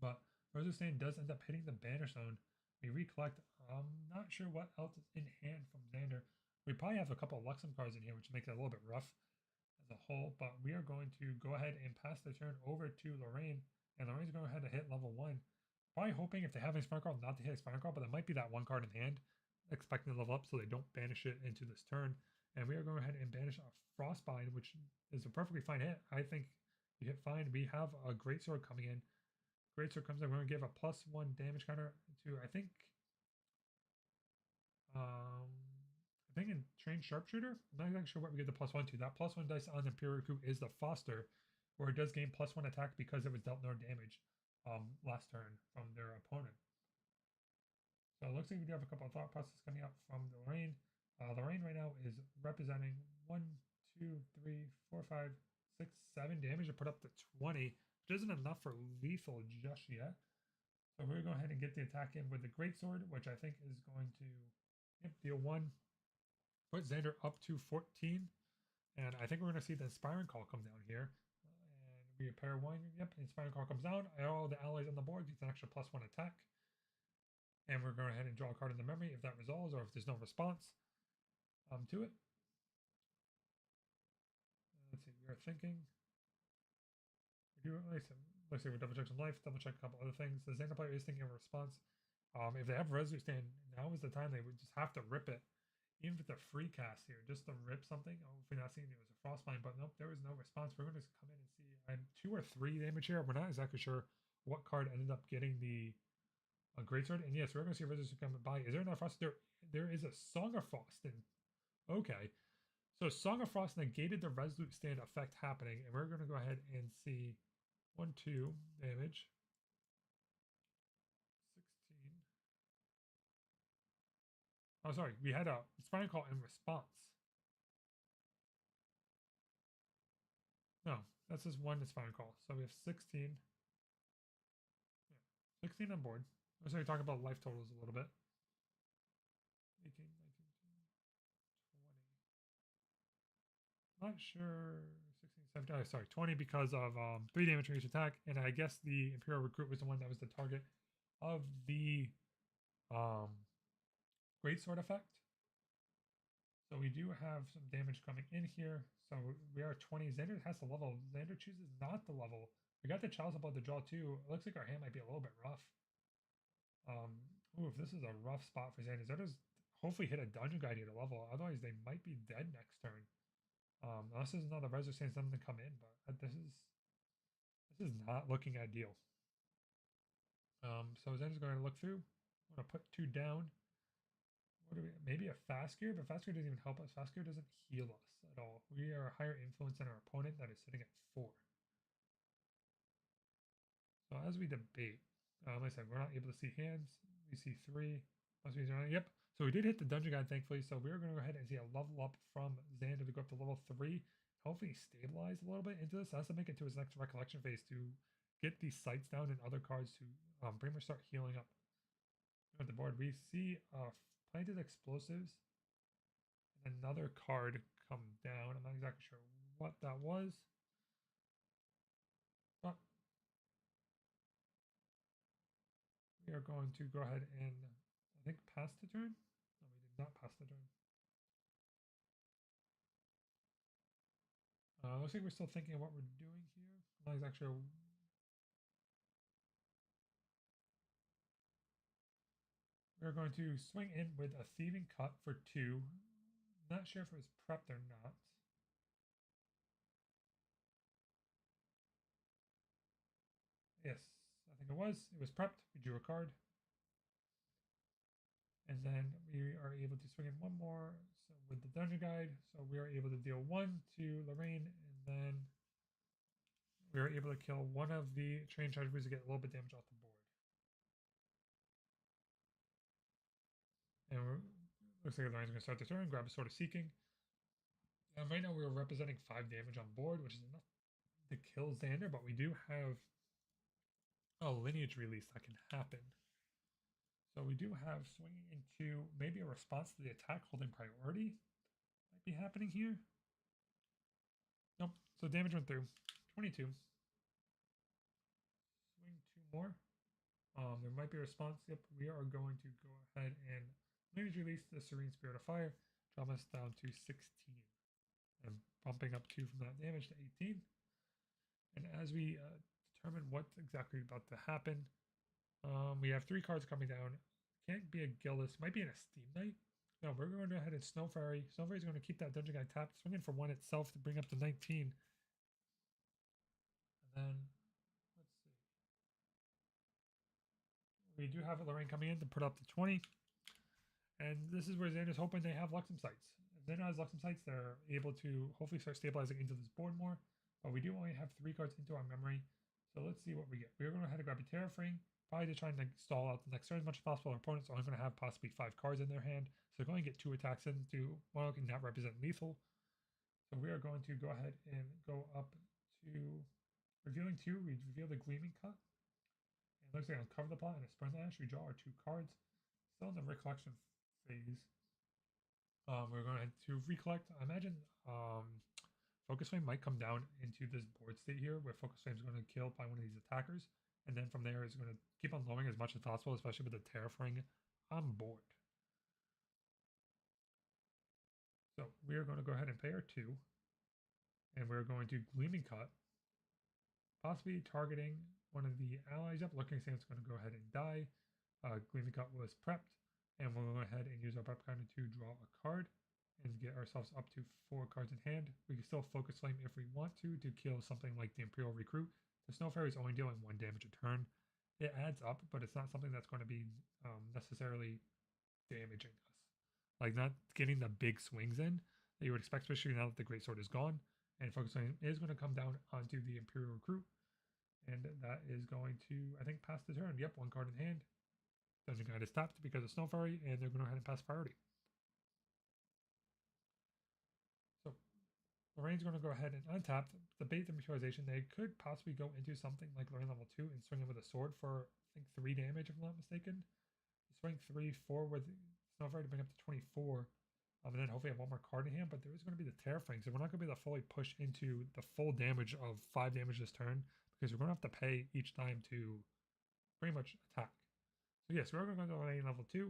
[SPEAKER 1] But Resolute Stand does end up hitting the banish zone. We recollect. I'm not sure what else is in hand from Xander. We probably have a couple of Luxem cards in here, which makes it a little bit rough as a whole. But we are going to go ahead and pass the turn over to Lorraine. And Lorraine's going to go ahead and hit level 1. Probably hoping if they have a Spinal Call not to hit a Spinal Call, but there might be that 1 card in hand, expecting to level up so they don't banish it into this turn. And we are going ahead and banish a Frostbind, which is a perfectly fine hit. I think you hit fine. We have a Greatsword coming in. Greatsword comes in. We're going to give a +1 damage counter to, I think in Trained Sharpshooter. I'm not exactly sure what we get the +1 to. That +1 dice on Imperial Recruit is the Foster, where it does gain +1 attack because it was dealt no damage last turn from their opponent. So it looks like we do have a couple of thought processes coming out from Lorraine. Lorraine right now is representing 1, 2, 3, 4, 5, 6, 7 damage to put up to 20, which isn't enough for lethal just yet. So we're going to go ahead and get the attack in with the Greatsword, which I think is going to deal 1, put Xander up to 14. And I think we're going to see the Inspiring Call come down here. And we repair 1. Yep, Inspiring Call comes down. All the allies on the board get an extra +1 attack. And we're going ahead and draw a card in the memory if that resolves or if there's no response to it. Let's see, we are thinking. We do, let's see, we double check some life, double check a couple other things. The Xander player is thinking of a response. If they have Resolute Stand, now is the time they would just have to rip it. Even if it's a free cast here, just to rip something. Hopefully not seeing it was a Frostbind, but nope, there was no response. We're going to come in and see. I'm 2 or 3 damage here. We're not exactly sure what card ended up getting the Greatsword. And yes, we're going to see Resolute come by. Is there enough Frost? There is a Song of Frost. Okay. So Song of Frost negated the Resolute Stand effect happening. And we're going to go ahead and see 1, 2 damage. 16. Oh, sorry. We had a Spinal Call in response. No, that's just 1 Spinal Call. So we have 16. Yeah, 16 on board. Let's talk about life totals a little bit. 18, 19, 20. Not sure. 16, 17. Oh, sorry, 20 because of 3 damage from each attack. And I guess the Imperial Recruit was the one that was the target of the Greatsword effect. So we do have some damage coming in here. So we are 20. Xander has to level. Xander chooses not to level. We got the Chalice about to draw too. It looks like our hand might be a little bit rough. Ooh, if this is a rough spot for Xander, Xander's hopefully hit a Dungeon Guide here to level. Otherwise, they might be dead next turn. Unless there's another Resolute Stand something to come in, but this is not looking ideal. So Xander's going to look through. I'm going to put 2 down. What do we? Maybe a Fast Gear, but Fast Gear doesn't even help us. Fast Gear doesn't heal us at all. We are a higher influence than our opponent that is sitting at 4. So as we debate, like I said, we're not able to see hands. We see 3. Must be around. Yep. So we did hit the Dungeon Guide, thankfully. So we're going to go ahead and see a level up from Xander to go up to level 3. Hopefully stabilize a little bit into this. That's to make it to his next Recollection phase to get these sights down and other cards to pretty much start healing up. On the board, we see Planted Explosives and another card come down. I'm not exactly sure what that was. But we are going to go ahead and, I think, pass the turn. No, we did not pass the turn. Looks like we're still thinking of what we're doing here. I'm not exactly sure. We're going to swing in with a Thieving Cut for 2. Not sure if it was prepped or not. Yes, I think it was. It was prepped. We drew a card. And then we are able to swing in 1 more. So with the Dungeon Guide, so we are able to deal 1 to Lorraine, and then we are able to kill 1 of the trained chargers to get a little bit of damage off the board. And looks like Lorraine's going to start the turn, grab a Sword of Seeking. And right now we're representing 5 damage on board, which is enough to kill Xander, but we do have a lineage release that can happen. So we do have swinging into maybe a response to the attack holding priority might be happening here. Nope. So damage went through. 22. Swing 2 more. There might be a response. Yep, we are going to go ahead and lineage release the Serene Spirit of Fire. Drop us down to 16. And bumping up 2 from that damage to 18. And as we determine what's exactly about to happen, we have 3 cards coming down. Can't be a Gillis. Might be in a Steam Knight. No, we're going to go ahead and Snow Fairy. Snow Fairy is going to keep that Dungeon Guide tapped, swinging for 1 itself to bring up to 19. And then, let's see. We do have Lorraine coming in to put up to 20. And this is where Xander's hoping they have Luxem Sights. If Xander has Luxem Sights, they're able to hopefully start stabilizing into this board more. But we do only have 3 cards into our memory. So let's see what we get. We're going to go ahead and grab a Terrafring, probably to try and stall out the next turn as much as possible. Our opponent's only going to have possibly 5 cards in their hand. So they're going to get 2 attacks into one can not represent lethal. So we are going to go ahead and go up to revealing 2. We reveal the Gleaming Cut. And it looks like I'll cover the plot and a Sprint Ash. We draw our 2 cards. Still in the recollection phase. We're going to recollect. I imagine Focus Flame might come down into this board state here, where Focus Flame is going to kill by one of these attackers, and then from there it's going to keep on lowering as much as possible, especially with the Terrafring on board. So we are going to go ahead and pay our 2, and we're going to Gleaming Cut, possibly targeting one of the allies. Yep, looking saying it's going to go ahead and die. Gleaming Cut was prepped, and we'll go ahead and use our prep counter to draw a card and get ourselves up to 4 cards in hand. We can still Focus Flame if we want to kill something like the Imperial Recruit. The Snow Fairy is only dealing 1 damage a turn. It adds up, but it's not something that's going to be necessarily damaging us. Like, not getting the big swings in that you would expect, especially now that the Great Sword is gone. And Focus Flame is going to come down onto the Imperial Recruit. And that is going to, I think, pass the turn. Yep, 1 card in hand. Dungeon Guide is tapped because of Snow Fairy, and they're going to go ahead and pass priority. So Lorraine's going to go ahead and untap the bait the materialization. They could possibly go into something like Lorraine level 2 and swing it with a sword for, I think, 3 damage, if I'm not mistaken. Swing 3, 4 with Snow Fairy to bring up to 24. And then hopefully have 1 more card in hand, but there is going to be the Terrafring, so we're not going to be able to fully push into the full damage of 5 damage this turn, because we're going to have to pay each time to pretty much attack. So yes, we're going to go to Lane level 2.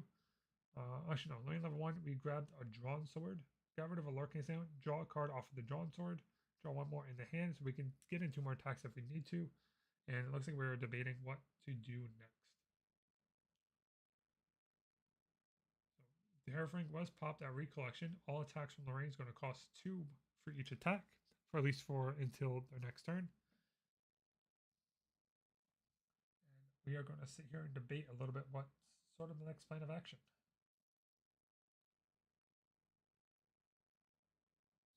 [SPEAKER 1] Actually, no, Lane level 1, we grabbed a Drawn Sword, got rid of a Lurking Sound, draw a card off of the Drawn Sword, draw 1 more in the hand, so we can get into more attacks if we need to. And it looks like we're debating what to do next. The Terrafring was popped at Recollection. All attacks from Lorraine is going to cost 2 for each attack, for at least until their next turn. And we are going to sit here and debate a little bit what's sort of the next plan of action.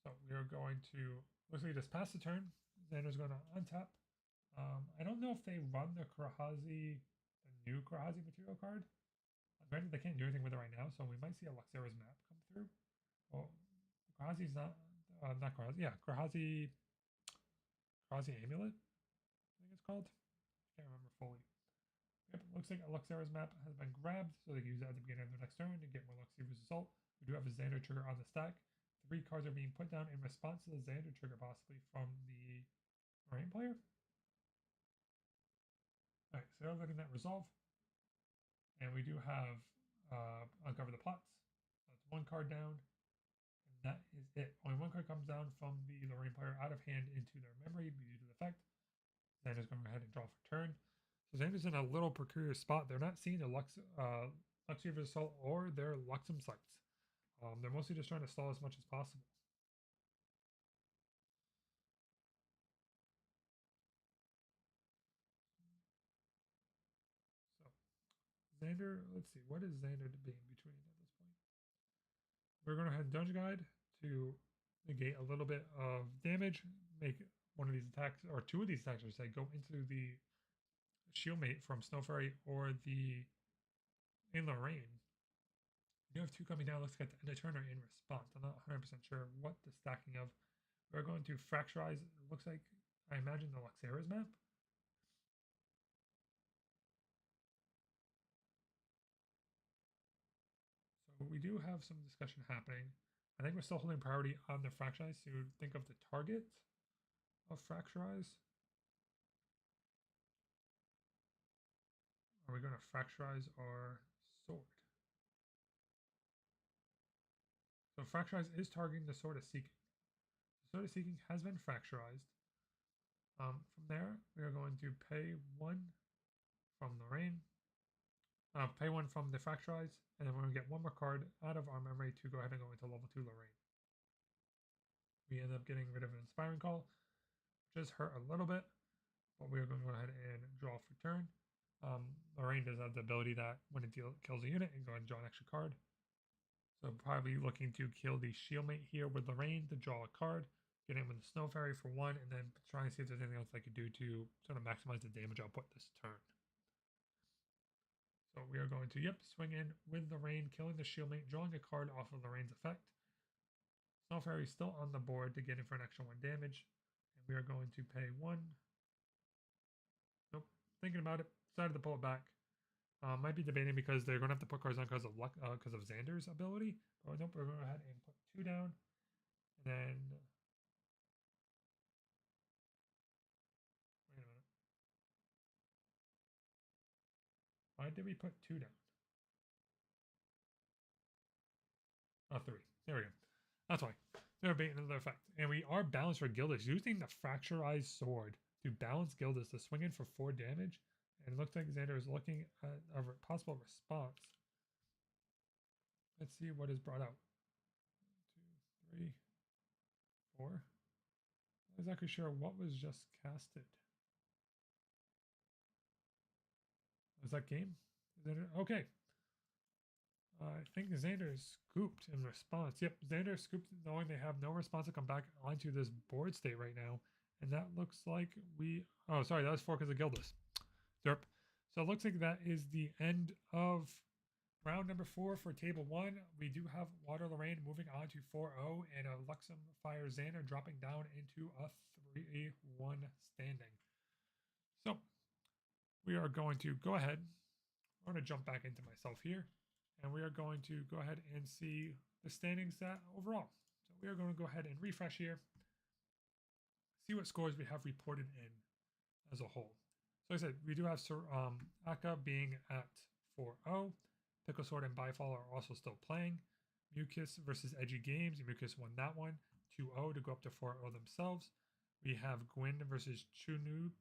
[SPEAKER 1] So we are going to, looks like just pass the turn. Xander's going to untap. I don't know if they run the Krahazi, the new Krahazi material card. Granted, they can't do anything with it right now, so we might see a Luxera's map come through. Well, Krahazi's not Krahazi. Yeah, Krahazi Amulet, I think it's called. Can't remember fully. Yep, it looks like a Luxera's map has been grabbed, so they can use that at the beginning of their next turn to get more Luxera's Assault. We do have a Xander trigger on the stack. 3 cards are being put down in response to the Xander trigger, possibly from the Lorraine player. Alright, so they're letting that resolve. And we do have Uncover the Plots. That's 1 card down. And that is it. Only 1 card comes down from the Lorraine player out of hand into their memory due to the effect. Xander's going to go ahead and draw for turn. So Xander's in a little precarious spot. They're not seeing the Luxera's Assault or their Luxem Sights. They're mostly just trying to stall as much as possible. Xander, let's see, what is Xander debating between at this point? We're going to head Dungeon Guide to negate a little bit of damage, make one of these attacks, or 2 of these attacks, I should say, go into the Shieldmate from Snow Fairy or the in Lorraine. You have two coming down. Looks like at the end of turn or in response. I'm not 100% sure what the stacking of. We're going to fracturize. It looks like, I imagine, the Luxera's map. So we do have some discussion happening. I think we're still holding priority on the fracturize to think of the target of fracturize. Are we going to fracturize our sword? So fracturize is targeting the Sword of Seeking. The Sword of Seeking has been fracturized. From there, we are going to pay one from the rain, pay one from the fracturize, and then we're going to get one more card out of our memory to go ahead and go into level 2 Lorraine. We end up getting rid of an Inspiring Call, which just hurt a little bit, but we are going to go ahead and draw for turn. Lorraine does have the ability that when it kills a unit, and go ahead and draw an extra card. So probably looking to kill the Shieldmate here with Lorraine to draw a card, get in with the Snow Fairy for one, and then try and see if there's anything else I could do to sort of maximize the damage output this turn. So we are going to, swing in with the rain, killing the Shieldmate, drawing a card off of the rain's effect. Snow Fairy is still on the board to get in for an extra 1 damage. And we are going to pay 1. Nope. Thinking about it, decided to pull it back. Might be debating because they're going to have to put cards on because of luck, because of Xander's ability. But nope, we're going to go ahead and put 2 down. And then, wait a minute. Why did we put 2 down? Oh, 3. There we go. That's why. They're beating another effect. And we are balanced for Gildas, using the Fracturized Sword to balance Gildas to swing in for 4 damage. And it looks like Xander is looking at a possible response. Let's see what is brought out. 1, 2, 3, 4. Not exactly sure what was just casted. Was that game? Okay. I think Xander scooped in response. Yep, Xander scooped knowing they have no response to come back onto this board state right now. And that looks like we... Oh, sorry, that was 4 because of Gildas. Derp. So it looks like that is the end of round number 4 for table 1. We do have Water Lorraine moving on to 4-0 and a Luxem Fire Xander dropping down into a 3-1 standing. So we are going to go ahead. I'm going to jump back into myself here. And we are going to go ahead and see the standings that overall. So we are going to go ahead and refresh here. See what scores we have reported in as a whole. So like I said, we do have Akka being at 4-0. Pickle Sword and Bifall are also still playing. Mucus versus Edgy Games. Mucus won that one 2-0 to go up to 4-0 themselves. We have Gwyn versus Chun.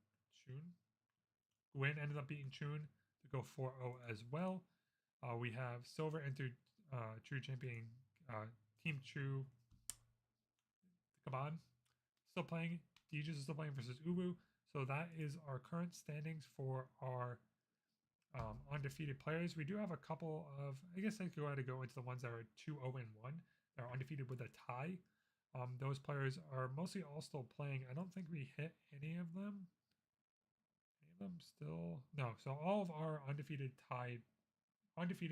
[SPEAKER 1] Gwyn ended up beating Chun to go 4-0 as well. We have Silver entered True Champion Team True Kaban still playing. Deejus is still playing versus Ubu. So that is our current standings for our undefeated players. We do have a couple of, I guess I could go ahead and go into the ones that are 2-0-1. They're undefeated with a tie. Those players are mostly all still playing. I don't think we hit any of them. Any of them still? No. So all of our undefeated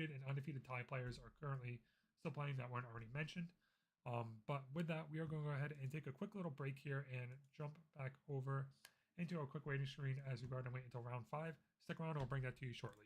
[SPEAKER 1] and undefeated tie players are currently still playing that weren't already mentioned. But with that, we are going to go ahead and take a quick little break here and jump back over into a quick waiting screen as we go ahead and wait until round 5. Stick around, I'll bring that to you shortly.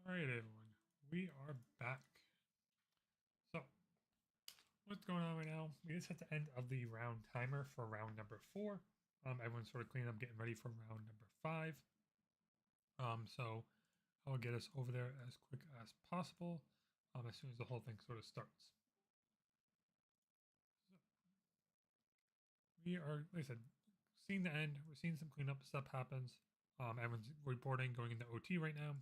[SPEAKER 1] Alright, everyone. We are back. So, what's going on right now? We just hit the end of the round timer for round number 4. Everyone's sort of cleaning up, getting ready for round number 5. So I'll get us over there as quick as possible, as soon as the whole thing sort of starts. So, we are, like I said, seeing the end. We're seeing some cleanup stuff happens. Everyone's reporting, going into OT right now.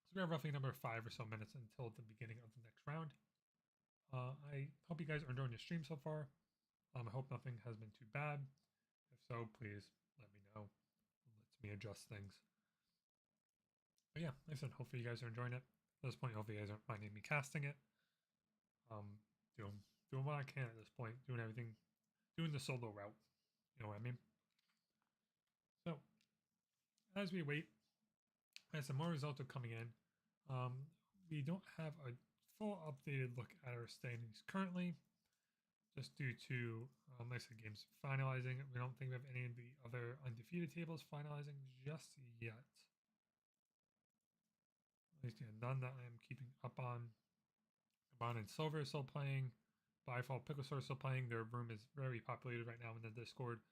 [SPEAKER 1] So we have roughly another 5 or so minutes until the beginning of the next round. I hope you guys are enjoying the stream so far. I hope nothing has been too bad. If so, please let me know. Let me adjust things. But yeah, like I said, hopefully you guys are enjoying it. At this point, hopefully you guys aren't minding me casting it. Doing what I can at this point, doing everything, doing the solo route. You know what I mean? So, as we wait, as some more results are coming in, we don't have a full updated look at our standings currently, just due to, like I said, games finalizing. We don't think we have any of the other undefeated tables finalizing just yet. At least none that I'm keeping up on. Bond and Silver is still playing. By default, Picklesaur is still playing. Their room is very populated right now in the Discord.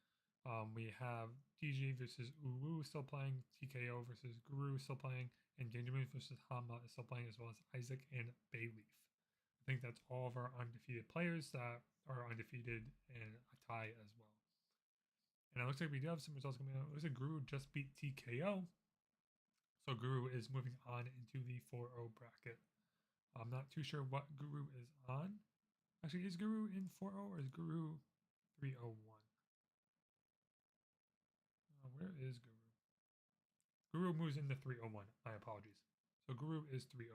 [SPEAKER 1] We have DG versus Uwu still playing. TKO versus Guru still playing. And Dangermoon versus Hama is still playing, as well as Isaac and Bayleaf. I think that's all of our undefeated players that are undefeated and a tie as well. And it looks like we do have some results coming out. It looks like Guru just beat TKO. So Guru is moving on into the 4-0 bracket. I'm not too sure what Guru is on. Actually, is Guru in 4-0 or is Guru 3-0-1? Where is Guru? Guru moves into 3-0-1. My apologies. So Guru is 3-0-1.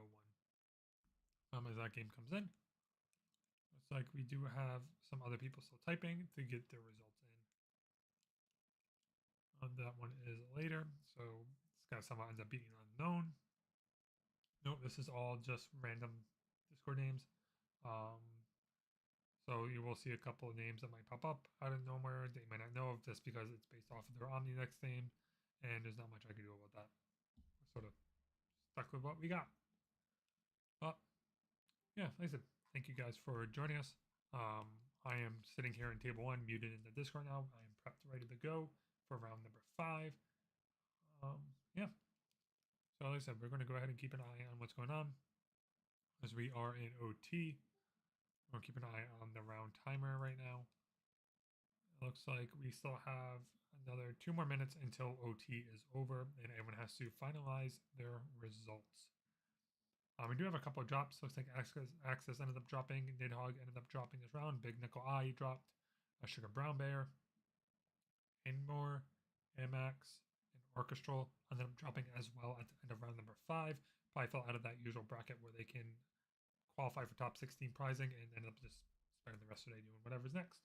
[SPEAKER 1] As that game comes in, looks like we do have some other people still typing to get their results in. That one is later, so this guy somehow ends up beating unknown. Nope, this is all just random Discord names. So you will see a couple of names that might pop up out of nowhere that you might not know of, just because it's based off of their Omninex name, and there's not much I can do about that. We're sort of stuck with what we got. But yeah, like I said, thank you guys for joining us. I am sitting here in table 1, muted in the Discord now. I am prepped, ready to go for round number 5. Yeah. So like I said, we're going to go ahead and keep an eye on what's going on as we are in OT. We'll keep an eye on the round timer right now. It looks like we still have another 2 more minutes until OT is over, and everyone has to finalize their results. We do have a couple of drops. Looks like Access ended up dropping. Nidhogg ended up dropping this round. Big Nickel Eye dropped. Sugar Brown Bear. Inmore, Amax, and Orchestral ended up dropping as well at the end of round number 5. Probably fell out of that usual bracket where they can qualify for top 16 prizing and end up just spending the rest of the day doing whatever's next.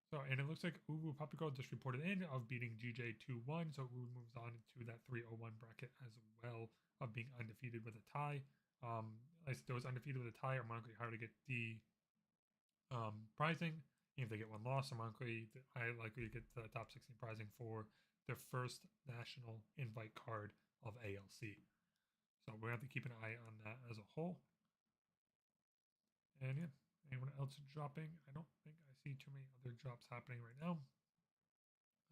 [SPEAKER 1] So, and it looks like Uwu Papico just reported in of beating GJ 2-1. So Uwu moves on to that 3-0-1 bracket as well, of being undefeated with a tie. Those undefeated with a tie are more likely harder to get the prizing. If they get one loss, I'm likely to get the top 16 prizing for their first national invite card of ALC. So we have to keep an eye on that as a whole. And yeah, anyone else dropping? I don't think I see too many other drops happening right now.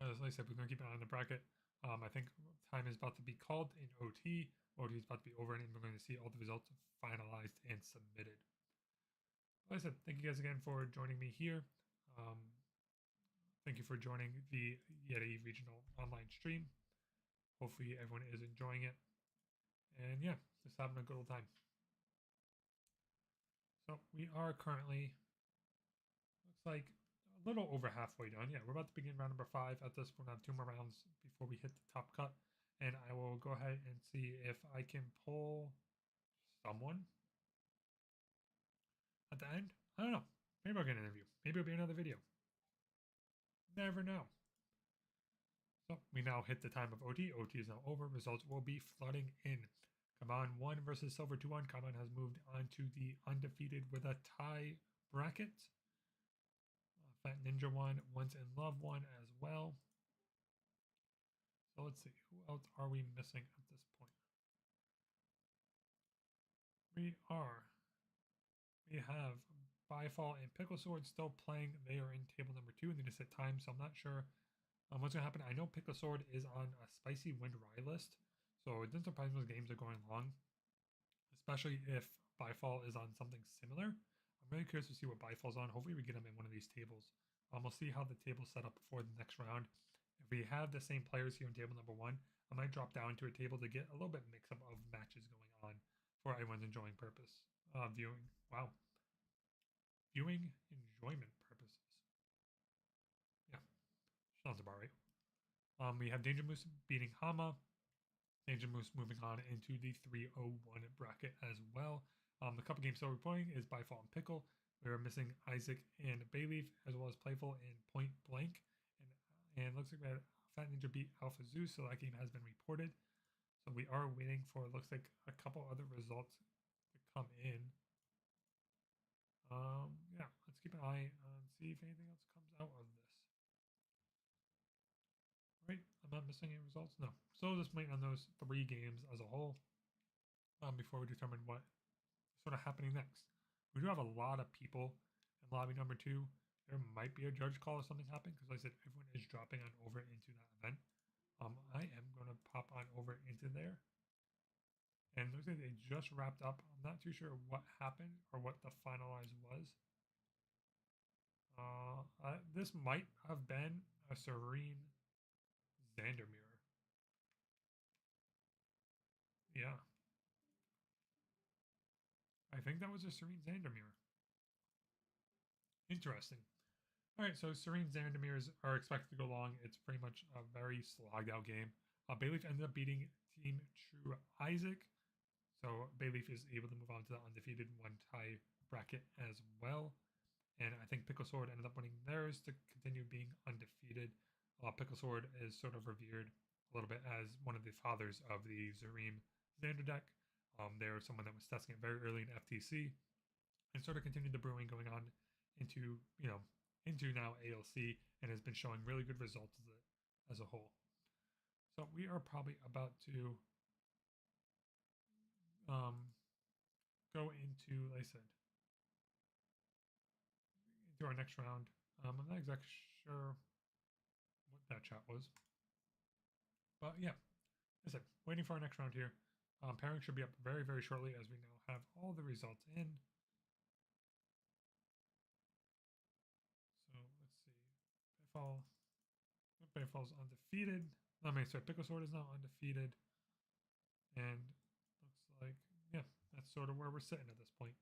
[SPEAKER 1] As I said, we're going to keep an eye on the bracket. I think time is about to be called in OT. OT is about to be over, and we're going to see all the results finalized and submitted. Like I said, thank you guys again for joining me here. Thank you for joining the Yeti Regional online stream. Hopefully everyone is enjoying it. And yeah, just having a good old time. So we are currently, looks like a little over halfway done. Yeah, we're about to begin round number 5. At this point, I have 2 more rounds before we hit the top cut. And I will go ahead and see if I can pull someone at the end. I don't know. Maybe I'll get an interview. Maybe it'll be another video. Never know. So we now hit the time of OT. OT is now over. Results will be flooding in. Kaman 1 versus Silver 2-1. Kaman has moved on to the undefeated with a tie bracket. Fat Ninja 1, Once in Love 1 as well. So let's see. Who else are we missing at this point? We have Byfall and Pickle Sword still playing. They are in table number 2 and they just hit time, so I'm not sure what's going to happen. I know Pickle Sword is on a Spicy Wind Rye list, so it doesn't surprise me those games are going long, especially if Byfall is on something similar. I'm really curious to see what Byfall's on. Hopefully we get him in one of these tables. We'll see how the table's set up before the next round. If we have the same players here in table number 1, I might drop down to a table to get a little bit mix up of matches going on for everyone's enjoying purpose. Viewing. Wow. Viewing enjoyment purposes. Yeah, sounds about right. We have Danger Moose beating Hama. Danger Moose moving on into the 301 bracket as well. The couple games still we're playing is Byfall and Pickle. We are missing Isaac and Bayleaf, as well as Playful and Point Blank. And looks like we had Fat Ninja beat Alpha Zeus, so that game has been reported. So we are waiting for, it looks like, a couple other results to come in. Yeah, let's keep an eye on, see if anything else comes out of this. Right, I'm not missing any results? No. So just waiting on those 3 games as a whole before we determine what sort of happening next. We do have a lot of people in lobby number 2. There might be a judge call if something happened, because like I said, everyone is dropping on over into that event. I am going to pop on over into there. And looks like they just wrapped up. I'm not too sure what happened or what the finalized was. This might have been a Serene Xandermere. Yeah. I think that was a Serene Xandermere. Interesting. All right, so Serene Xandermeres are expected to go long. It's pretty much a very slogged out game. Bayleaf ended up beating Team True Isaac. So Bayleaf is able to move on to the undefeated 1-tie bracket as well. And I think Pickle Sword ended up winning theirs to continue being undefeated. Pickle Sword is sort of revered a little bit as one of the fathers of the Zareem Xander deck. They're someone that was testing it very early in FTC and sort of continued the brewing going on into, into now ALC, and has been showing really good results as a whole. So we are probably about to go into, like I said, into our next round. I'm not exactly sure what that chat was, but yeah, like I said, waiting for our next round here. Pairing should be up very, very shortly, as we now have all the results in. So let's see. Bayfall's undefeated. I mean, sorry, Pickle Sword is now undefeated. And looks like, yeah, that's sort of where we're sitting at this point.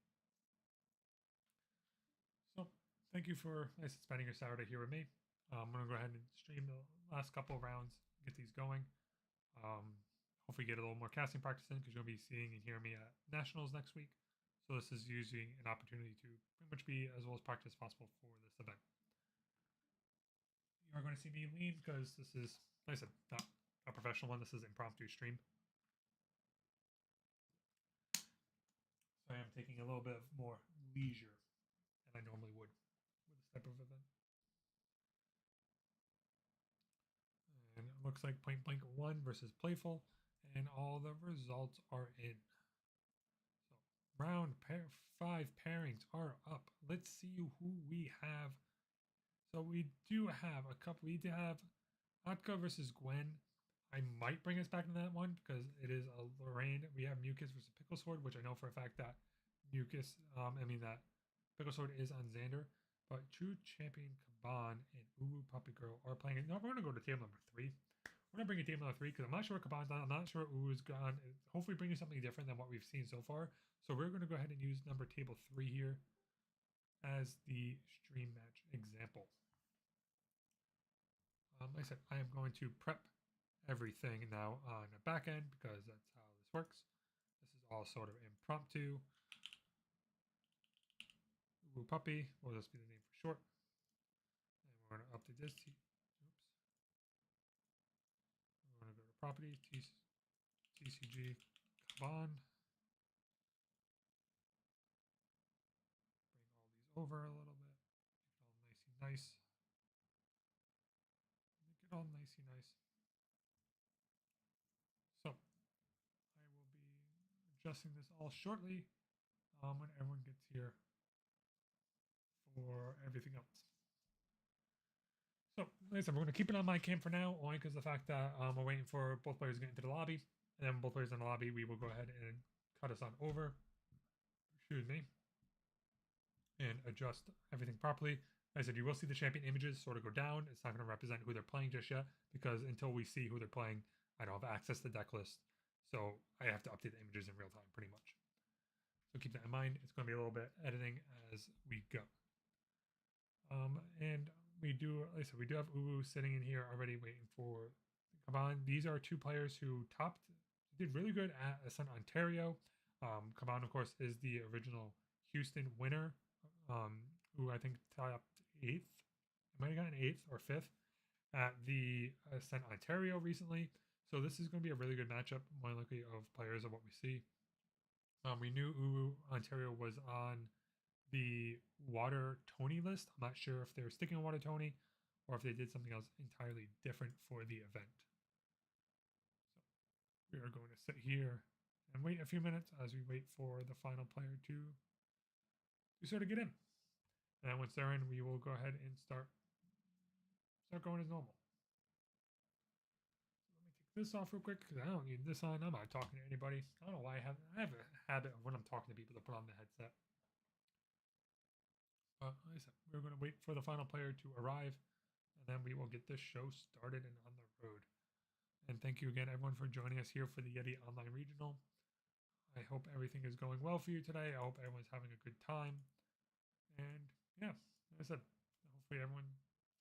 [SPEAKER 1] So thank you for spending your Saturday here with me. I'm going to go ahead and stream the last couple of rounds, get these going. Hopefully get a little more casting practice in, because you'll be seeing and hearing me at Nationals next week. So this is using an opportunity to pretty much be as well as practice as possible for this event. You are going to see me lean, because this is, like I said, not a professional one. This is impromptu stream. So I am taking a little bit of more leisure than I normally would with this type of event. And it looks like Point Blank 1 versus Playful, and all the results are in. So round 5 pairings are up. Let's see who we have. So we do have a couple. We do have Atka versus Gwen. I might bring us back to that one, because it is a Lorraine. We have Mucus versus Pickle Sword, which I know for a fact that that Pickle Sword is on Xander. But True Champion Kaban and Uwu Puppy Girl are playing it. No, we're going to go to table number 3. We're going to bring in table number 3, because I'm not sure what Kaban's on. I'm not sure what Uwu's gone. Hopefully bringing something different than what we've seen so far. So we're going to go ahead and use number table 3 here as the stream match example. Like I said, I am going to prep everything now on the back end, because that's how this works. This is all sort of impromptu. Woo Puppy will just be the name for short. And we're going to update this. Oops. We're going to go to properties, TCG Kaban. Bring all these over a little bit. Make it all nicey nice. Make it all nicey nice. adjusting this all shortly when everyone gets here for everything else. So, like I said, we're going to keep it on my cam for now, only because the fact that we're waiting for both players to get into the lobby. And then both players in the lobby, we will go ahead and cut us on over. Excuse me. And adjust everything properly. Like I said, you will see the champion images sort of go down. It's not going to represent who they're playing just yet, because until we see who they're playing, I don't have access to the deck list. So I have to update the images in real time, pretty much. So keep that in mind. It's going to be a little bit editing as we go. And we do, like I said, we do have Uwu sitting in here already waiting for Kaban. These are two players who did really good at Ascent Ontario. Kaban, of course, is the original Houston winner, who I think topped 8th. It might have gotten 8th or 5th at the Ascent Ontario recently. So this is going to be a really good matchup, more likely, of players of what we see. We knew Uwu Ontario was on the Water Tony list. I'm not sure if they're sticking on Water Tony or if they did something else entirely different for the event. So we are going to sit here and wait a few minutes as we wait for the final player to sort of get in. And then once they're in, we will go ahead and start going as normal. So let me take this off real quick because I don't need this on. I'm not talking to anybody. I don't know why I have a habit of when I'm talking to people to put on the headset. Like I said, we're going to wait for the final player to arrive, and then we will get this show started and on the road. And thank you again, everyone, for joining us here for the Yeti Online Regional. I hope everything is going well for you today. I hope everyone's having a good time. And yeah, like I said, hopefully everyone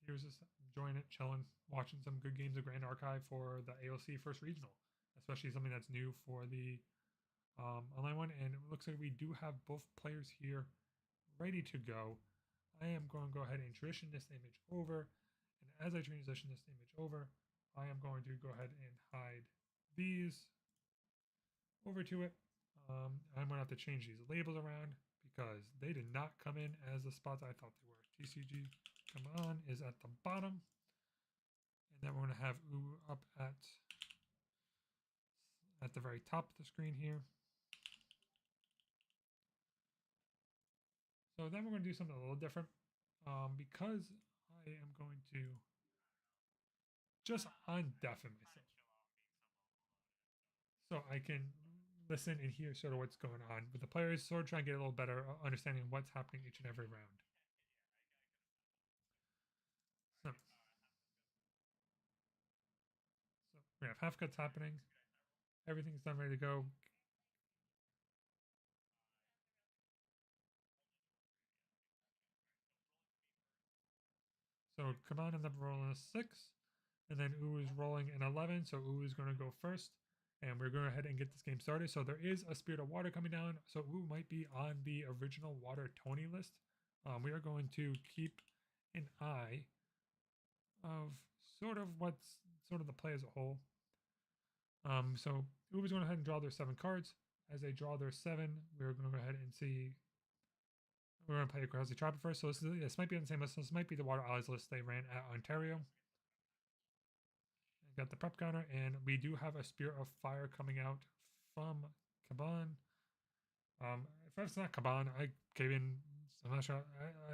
[SPEAKER 1] hears us enjoying it, chilling, watching some good games of Grand Archive for the AOC First Regional, especially something that's new for the online one. And it looks like we do have both players here ready to go. I am going to go ahead and transition this image over. And as I transition this image over, I am going to go ahead and hide these over to it. I'm going to have to change these labels around because they did not come in as the spots I thought they were. GCG come on is at the bottom. And then we're going to have Uwu up at the very top of the screen here. So then we're going to do something a little different, because I am going to just undeafen myself so I can listen and hear sort of what's going on with the players, sort of trying to get a little better understanding of what's happening each and every round. So we have half cuts happening. Everything's done, ready to go. So Kaban ended up rolling a 6, and then Uwu is rolling an 11. So Uwu is going to go first, and we're going to go ahead and get this game started. So there is a Spirit of Water coming down. So Uwu might be on the original Water Tony list. We are going to keep an eye of sort of what's sort of the play as a whole. So Uwu is going to go ahead and draw their 7 cards. As they draw their 7, we're going to go ahead and see. We're going to play across the Trapper first. So this might be on the same list. This might be the Water Allies list they ran at Ontario. Got the prep counter, and we do have a Spirit of Fire coming out from Kaban. If it's not Kaban, I gave in. I'm not sure.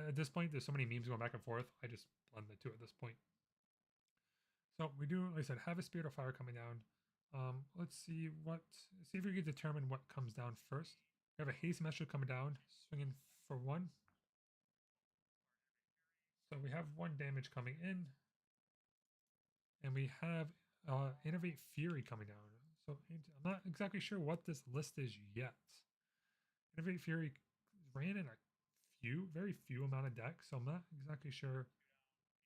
[SPEAKER 1] At this point, there's so many memes going back and forth. I just blend the two at this point. So we do, like I said, have a Spirit of Fire coming down. Let's see if we can determine what comes down first. We have a Haste Mesher coming down, swinging for 1. So we have 1 damage coming in. And we have Innervate Fury coming down. So I'm not exactly sure what this list is yet. Innervate Fury ran in very few amount of decks, so I'm not exactly sure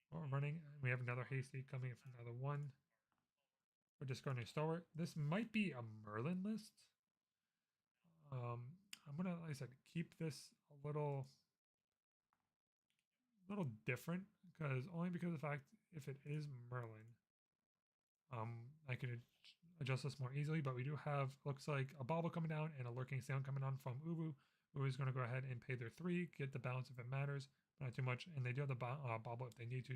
[SPEAKER 1] what we're running. We have another Hasty coming in from another one. We're discarding a Stalwart. This might be a Merlin list. I'm gonna, like I said, keep this a little different only because of the fact if it is Merlin, I can adjust this more easily. But we do have, looks like, a Bauble coming down and a Lurking Sound coming on from Uwu. Uwu is going to go ahead and pay their 3, get the balance if it matters, but not too much. And they do have the Bauble if they need to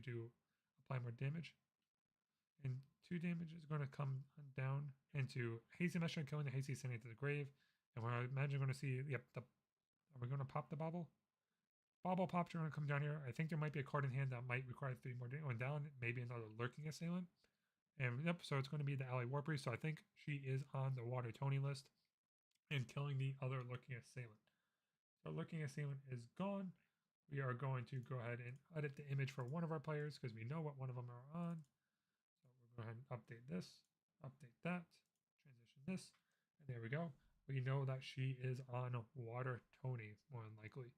[SPEAKER 1] apply more damage. And 2 damage is going to come down into Hasty Mesher, killing the Hasty, sending it to the grave. And we're imagining going to see, yep, are we going to pop the bobble? Bobble pops are going to come down here. I think there might be a card in hand that might require 3 more going down. Maybe another lurking assailant. And yep, so it's going to be the Ally War Priest. So I think she is on the Water Tony list and killing the other lurking assailant. So lurking assailant is gone. We are going to go ahead and edit the image for one of our players because we know what one of them are on. So we'll go ahead and update this, update that, transition this, and there we go. We know that she is on Water Tony, more than likely.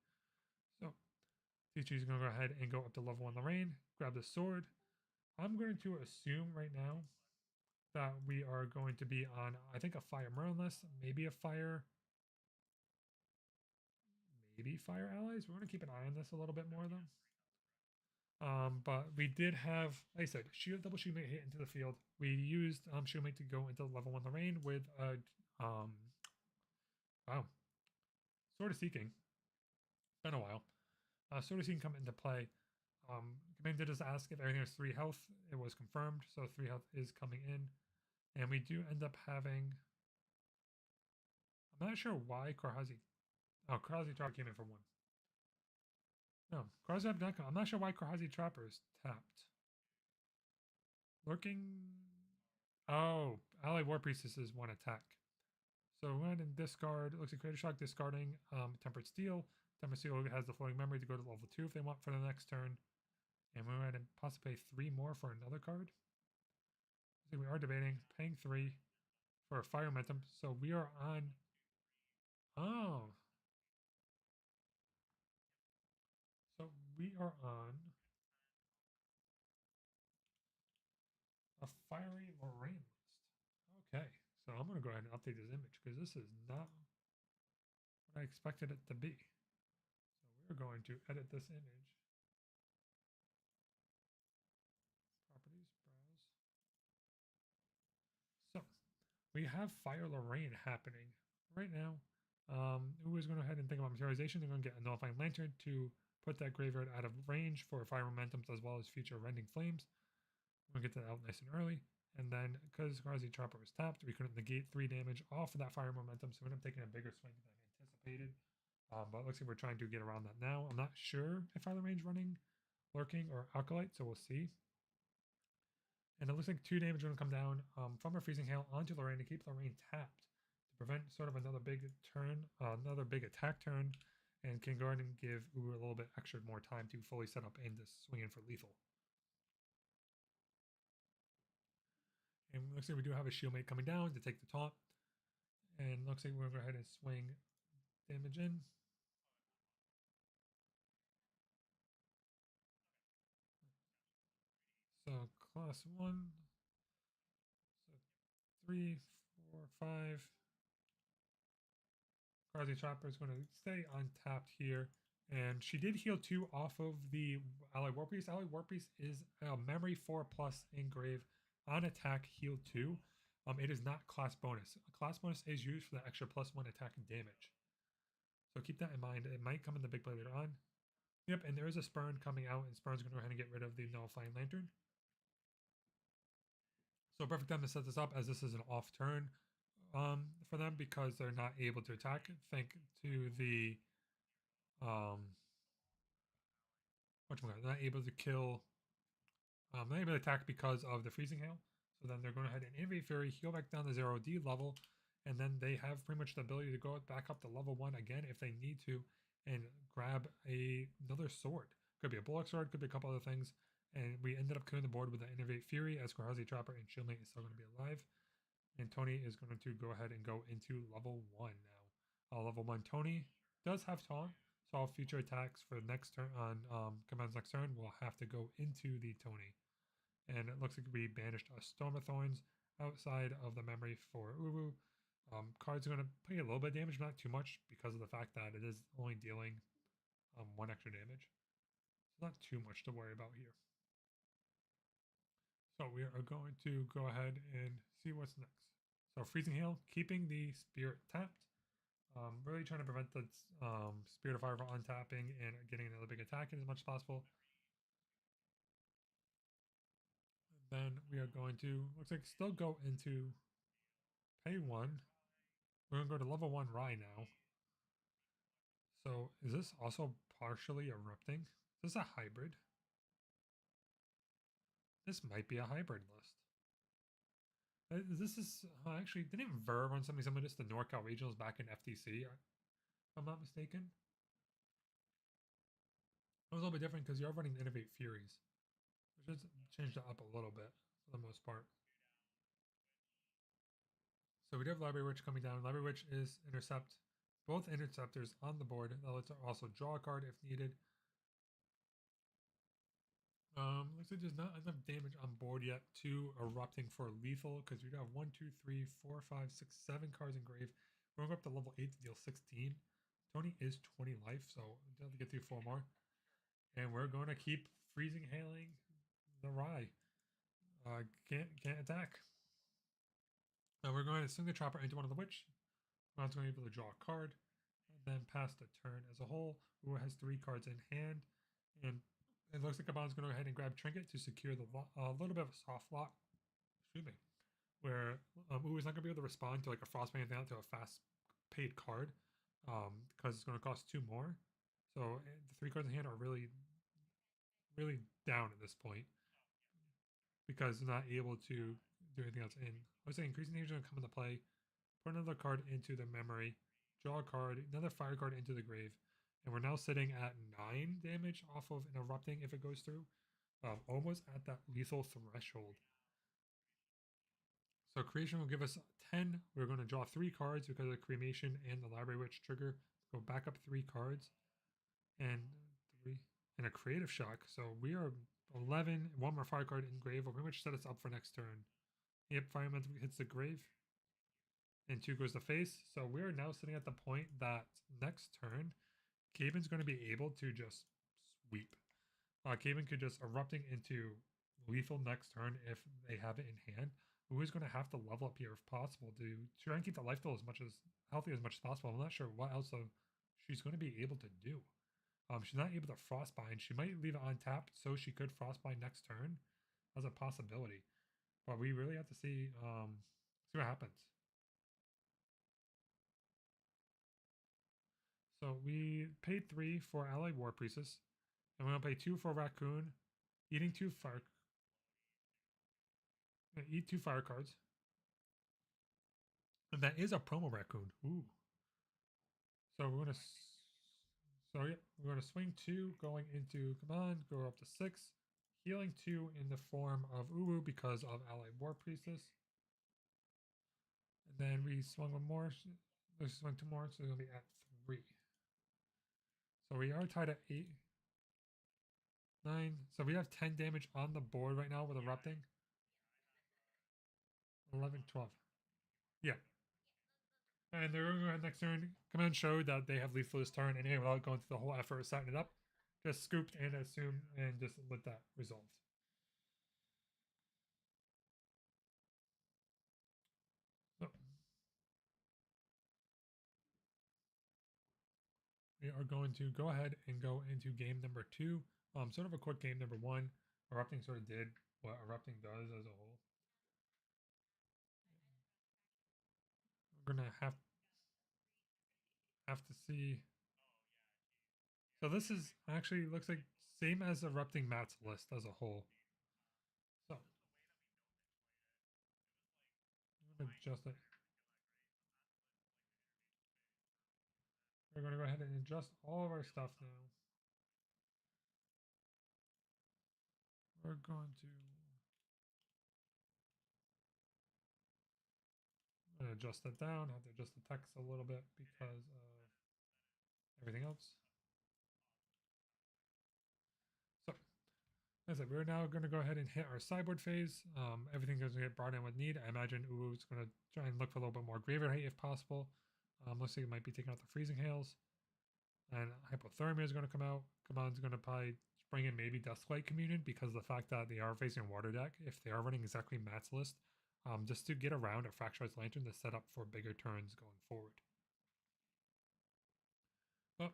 [SPEAKER 1] So Teacher's going to go ahead and go up to level 1 Lorraine, grab the sword. I'm going to assume right now that we are going to be on, I think, a Fire Merlin list, maybe a Fire, maybe Fire Allies. We're going to keep an eye on this a little bit more, though. But we did have, like I said, double shield mate hit into the field. We used shield mate to go into level 1 Lorraine with a wow, Sword of Seeking. Been a while. Sword of Seeking come into play. Command did just ask if everything was 3 health. It was confirmed, so 3 health is coming in. And we do end up having, I'm not sure why Karhazi. Oh, Karhazi Trapper came in for 1. No, Karhazi Trapper, I'm not sure why Karhazi Trapper is tapped. Lurking. Oh, Ally War Priestess is 1 attack. So go ahead and discard. It looks like Creator Shock discarding Tempered Steel. Tempered Steel has the floating memory to go to level 2 if they want for the next turn. And we go ahead and possibly pay 3 more for another card. So we are debating paying 3 for a Fire Momentum. So we are on. Oh. So we are on a Fiery Lorraine list. Okay. So I'm going to go ahead and update this image because this is not what I expected it to be. So we're going to edit this image. Properties, browse. So we have Fire Lorraine happening right now. Who is going to go ahead and think about materialization? They're going to get a Nullifying Lantern to put that graveyard out of range for Fire Momentums as well as future Rending Flames. We'll get that out nice and early. And then, because Karhazi Trapper was tapped, we couldn't negate 3 damage off of that Fire Momentum, so we ended up taking a bigger swing than anticipated. But it looks like we're trying to get around that now. I'm not sure if Fire Lorraine's running Lurking or Alkalite, so we'll see. And it looks like 2 damage going to come down from our Freezing Hail onto Lorraine to keep Lorraine tapped to prevent sort of another big turn, another big attack turn, and can go ahead and give Uber a little bit extra more time to fully set up and to swing in for lethal. And looks like we do have a Shield Mate coming down to take the taunt. And looks like we're going to go ahead and swing damage in. So class 1. So 3, 4, 5. Karhazi Trapper is going to stay untapped here. And she did heal 2 off of the Ally War Priest. Ally War Priest is a memory 4+ engrave on attack, heal 2. It is not class bonus. A class bonus is used for the extra +1 attack and damage. So keep that in mind. It might come in the big play later on. Yep, and there is a Spurn coming out, and Spurn's going to go ahead and get rid of the Nullifying Lantern. So perfect time to set this up as this is an off turn for them because they're not able to attack. Thank to the they're not able to kill. Not able to attack because of the Freezing Hail. So then they're going to head and Innervate Fury, heal back down to 0D level, and then they have pretty much the ability to go back up to level 1 again if they need to, and grab another sword. Could be a Bullock Sword, could be a couple other things. And we ended up clearing the board with the Innervate Fury as Karhazi Trapper and Shieldmate is still going to be alive. And Tony is going to go ahead and go into level 1 now. Level 1 Tony does have Taunt, so all future attacks for next turn on Command's next turn will have to go into the Tony. And it looks like we banished a Storm of Thorns outside of the memory for Uwu. Cards are going to pay a little bit of damage, not too much, because of the fact that it is only dealing 1 extra damage. So not too much to worry about here. So we are going to go ahead and see what's next. So Freezing Hail, keeping the Spirit tapped. Really trying to prevent the Spirit of Fire from untapping and getting another big attack in as much as possible. Then we are going to, looks like, still go into pay 1. We're gonna go to level 1 Rye now. So is this also partially erupting? Is this a hybrid? This might be a hybrid list. This is actually, didn't Ver run something similar to this, the NorCal Regionals back in FTC, if I'm not mistaken? It was a little bit different because you're running Innovate Furies, which has changed it up a little bit for the most part. So we do have Library Witch coming down. Library Witch is intercept both interceptors on the board. That lets also draw a card if needed. Looks like there's not enough damage on board yet to erupting for lethal because we do have 1, 2, 3, 4, 5, 6, 7 cards in grave. We're going up to level 8 to deal 16. Tony is 20 life, so we'll have to get through 4 more. And we're going to keep freezing hailing the Rye. Can't attack. We're going to swing the chopper into one of the witch. We're going to be able to draw a card and then pass the turn as a whole. Who has 3 cards in hand, and it looks like Kaban's going to go ahead and grab Trinket to secure the little bit of a soft lock. Excuse me. Where Ooh is not going to be able to respond to like a Frostbite down to a fast paid card because it's going to cost 2 more. So the 3 cards in hand are really down at this point because they're not able to do anything else. And I was saying increasing danger going to come into play. Put another card into the memory. Draw a card, another fire card into the grave. And we're now sitting at 9 damage off of an erupting if it goes through. Almost at that lethal threshold. So creation will give us 10. We're going to draw 3 cards because of cremation and the library witch trigger. Go back up 3 cards. And 3. And a creative shock. So we are 11. 1 more fire card in grave will pretty much set us up for next turn. Yep, fire elemental hits the grave. And 2 goes to face. So we're now sitting at the point that next turn, Caven's going to be able to just sweep. Caven could just erupting into lethal next turn if they have it in hand. Who is going to have to level up here if possible to try and keep the life total as much as healthy as much as possible. I'm not sure what else she's going to be able to do. She's not able to frostbind. She might leave it untapped so she could frostbind next turn as a possibility. But we really have to see what happens. So we paid 3 for Allied War Priestess, and we're gonna pay 2 for Raccoon, eating 2 fire. Eat 2 fire cards, and that is a promo Raccoon. Ooh. So we're gonna. So yeah, we're gonna swing 2, going into command, go up to 6, healing 2 in the form of Uwu because of Allied War Priestess, and then we swung 1 more. Let's swing 2 more, so we're gonna be at 3. So we are tied at 8, 9. So we have 10 damage on the board right now with erupting. 11, 12. Yeah. And they're going to go ahead next turn. Command showed that they have lethal this turn anyway without going through the whole effort of setting it up. Just scooped and assumed and just let that resolve. So we are going to go ahead and go into game number 2. Sort of a quick game number 1. Erupting sort of did what Erupting does as a whole. We're gonna have to see. So this is actually looks like same as Erupting Matt's list as a whole. So I'm gonna adjust it. We're gonna go ahead and adjust all of our stuff now. We're going to adjust that down. Have to adjust the text a little bit because of everything else. So, as I said, we're now going to go ahead and hit our sideboard phase. Everything is going to get brought in with need. I imagine Uwu's going to try and look for a little bit more graveyard height if possible. Looks like it might be taking out the freezing hails. And hypothermia is going to come out. Command's going to probably bring in maybe Dusklight Communion because of the fact that they are facing a water deck. If they are running exactly Matt's list, just to get around a Fracturized Lantern to set up for bigger turns going forward. But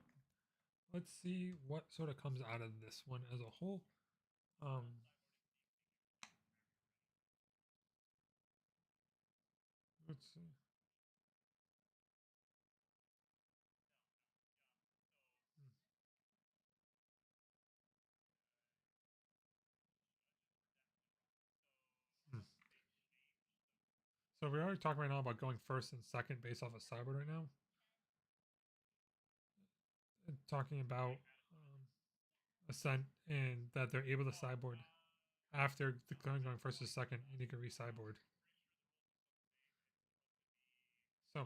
[SPEAKER 1] let's see what sort of comes out of this one as a whole. Let's see. So we are talking right now about going first and second based off of sideboard right now. And talking about Ascent and that they're able to sideboard after the going first or second, and you can re-sideboard. So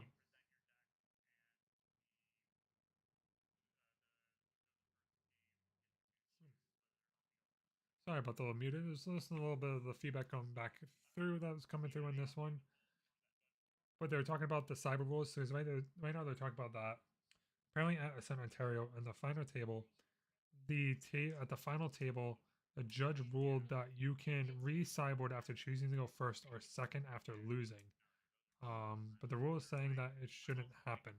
[SPEAKER 1] sorry about the little muted. Just listen to a little bit of the feedback coming back through that was coming through in this one. But they were talking about the cyber rules. So right now they're talking about that. Apparently at Ascent Ontario in the final table, at the final table, the judge ruled that you can re-sideboard after choosing to go first or second after losing. But the rule is saying that it shouldn't happen.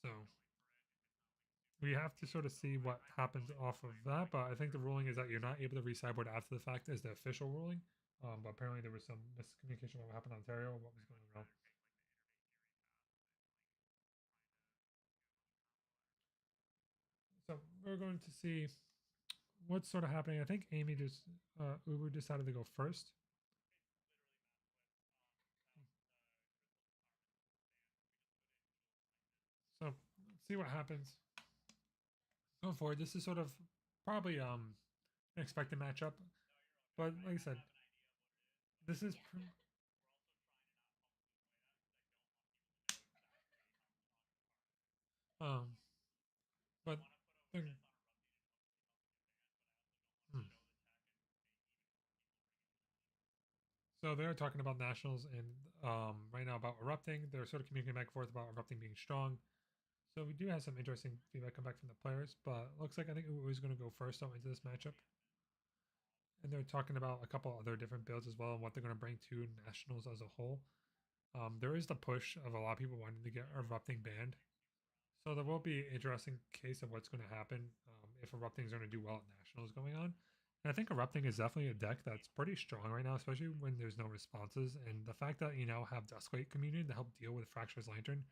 [SPEAKER 1] So we have to sort of see what happens off of that. But I think the ruling is that you're not able to re-sideboard after the fact is the official ruling. But apparently there was some miscommunication what happened in Ontario, what was going on. So we're going to see what's sort of happening. I think Amy just Ubu decided to go first. So let's see what happens going forward. This is sort of probably an expected matchup, but like I said, this is um, but hmm. So they're talking about nationals and right now about erupting. They're sort of communicating back and forth about erupting being strong. So we do have some interesting feedback come back from the players, but looks like I think Uwu is going to go first out into this matchup. And they're talking about a couple other different builds as well and what they're going to bring to nationals as a whole. There is the push of a lot of people wanting to get erupting banned. So there will be an interesting case of what's going to happen if erupting is going to do well at nationals going on. And I think erupting is definitely a deck that's pretty strong right now, especially when there's no responses. And the fact that you now have Duskwake Communion to help deal with Fracture's Lantern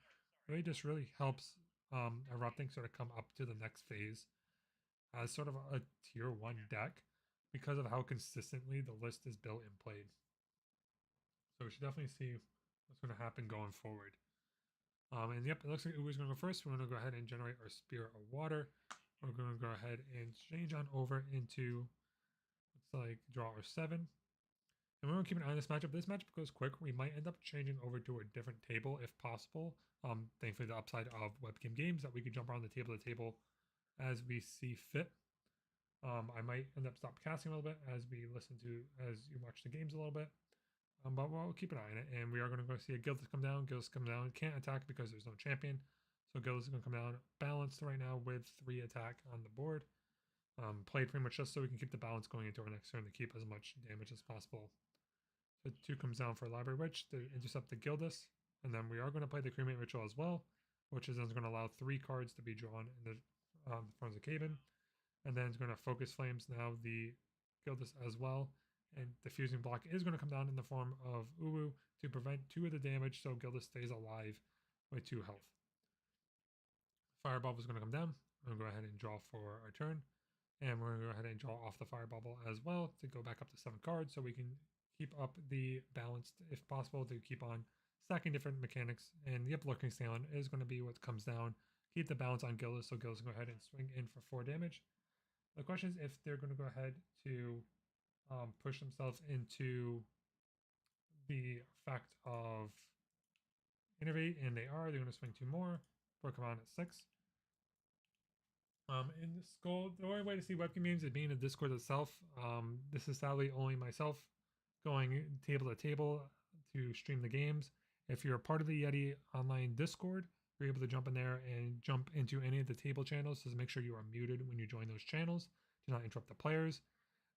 [SPEAKER 1] really helps erupting sort of come up to the next phase as sort of a tier one deck because of how consistently the list is built and played. So we should definitely see what's going to happen going forward. And yep, it looks like Uber's going to go first. We're going to go ahead and generate our Spirit of Water. We're going to go ahead and change on over into, looks like, draw our 7. And we're going to keep an eye on this matchup. This matchup goes quick. We might end up changing over to a different table if possible. Thankfully, the upside of webcam games that we could jump around the table as we see fit. I might end up stop casting a little bit as you watch the games a little bit. But we'll keep an eye on it. And we are going to go see a Gildas come down. Gildas come down. Can't attack because there's no champion. So Gildas is going to come down balanced right now with 3 attack on the board. Played pretty much just so we can keep the balance going into our next turn to keep as much damage as possible. So 2 comes down for Library Witch to intercept the Gildas. And then we are going to play the Cremate Ritual as well, which is then going to allow 3 cards to be drawn in the Fronds of Caven. And then it's going to Focus Flames now the Gildas as well. And the Fusing Block is going to come down in the form of Uwu to prevent 2 of the damage so Gildas stays alive with 2 health. Fire Bubble is going to come down. I'm going to go ahead and draw for our turn. And we're going to go ahead and draw off the Fire Bubble as well to go back up to 7 cards so we can keep up the balance if possible to keep on stacking different mechanics. And the Lurking Stallion is going to be what comes down. Keep the balance on Gildas so Gildas can go ahead and swing in for 4 damage. The question is if they're going to go ahead to push themselves into the effect of Innovate, and they are. They're going to swing 2 more. Come on at 6. In the skull, the only way to see webcam games is being in the Discord itself. This is sadly only myself going table to table to stream the games. If you're a part of the Yeti online Discord, you're able to jump in there and jump into any of the table channels. So make sure you are muted when you join those channels. Do not interrupt the players,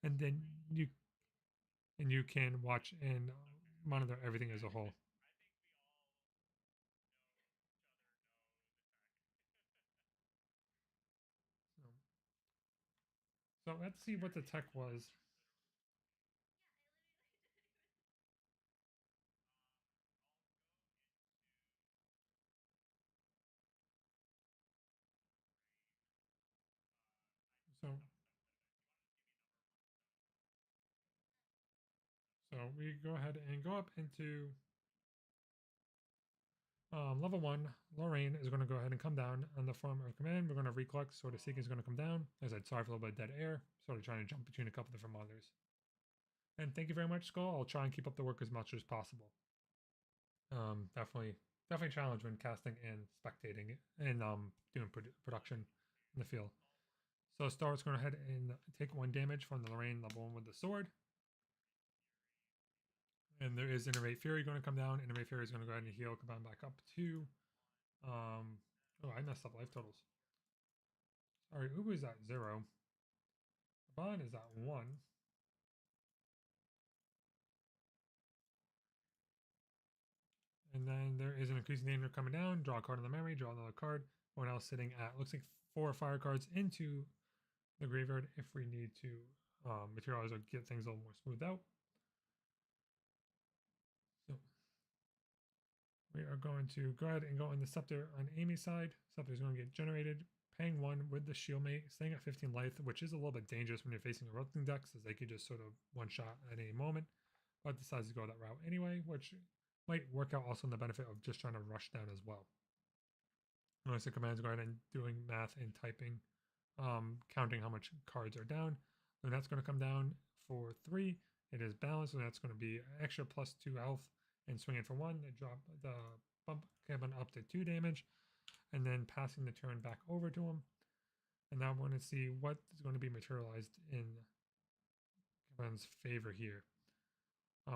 [SPEAKER 1] and then you can watch and monitor everything as a whole. So let's see what the tech was. So we go ahead and go up into level 1. Lorraine is going to go ahead and come down on the form of command. We're going to recollect. Sword of Seeking is going to come down. As I said, sorry for a little bit of dead air. Sort of trying to jump between a couple different monitors. And thank you very much, Skull. I'll try and keep up the work as much as possible. Definitely challenge when casting and spectating and doing production in the field. So Star's going to head and take 1 damage from the Lorraine level 1 with the sword. And there is Innervate Fury going to come down. Innervate Fury is going to go ahead and heal, come on back up to. Oh, I messed up life totals. Sorry, Ubu is at 0. Bond is at 1. And then there is an increasing danger coming down. Draw a card in the memory, draw another card. We're now sitting at, looks like 4 fire cards into the graveyard if we need to materialize or get things a little more smoothed out. So we are going to go ahead and go on the Scepter on Amy's side. Scepter is going to get generated, paying 1 with the Shield Mate, staying at 15 life, which is a little bit dangerous when you're facing erupting decks, as they could just sort of one-shot at any moment, but decides to go that route anyway, which might work out also in the benefit of just trying to rush down as well. Notice the commands go ahead and doing math and typing, counting how much cards are down. And that's going to come down for 3. It is balanced, and that's going to be extra +2 health and swinging for 1. They drop the bump Kevin up to 2 damage, and then passing the turn back over to him. And now we're going to see what is going to be materialized in Kevin's favor here.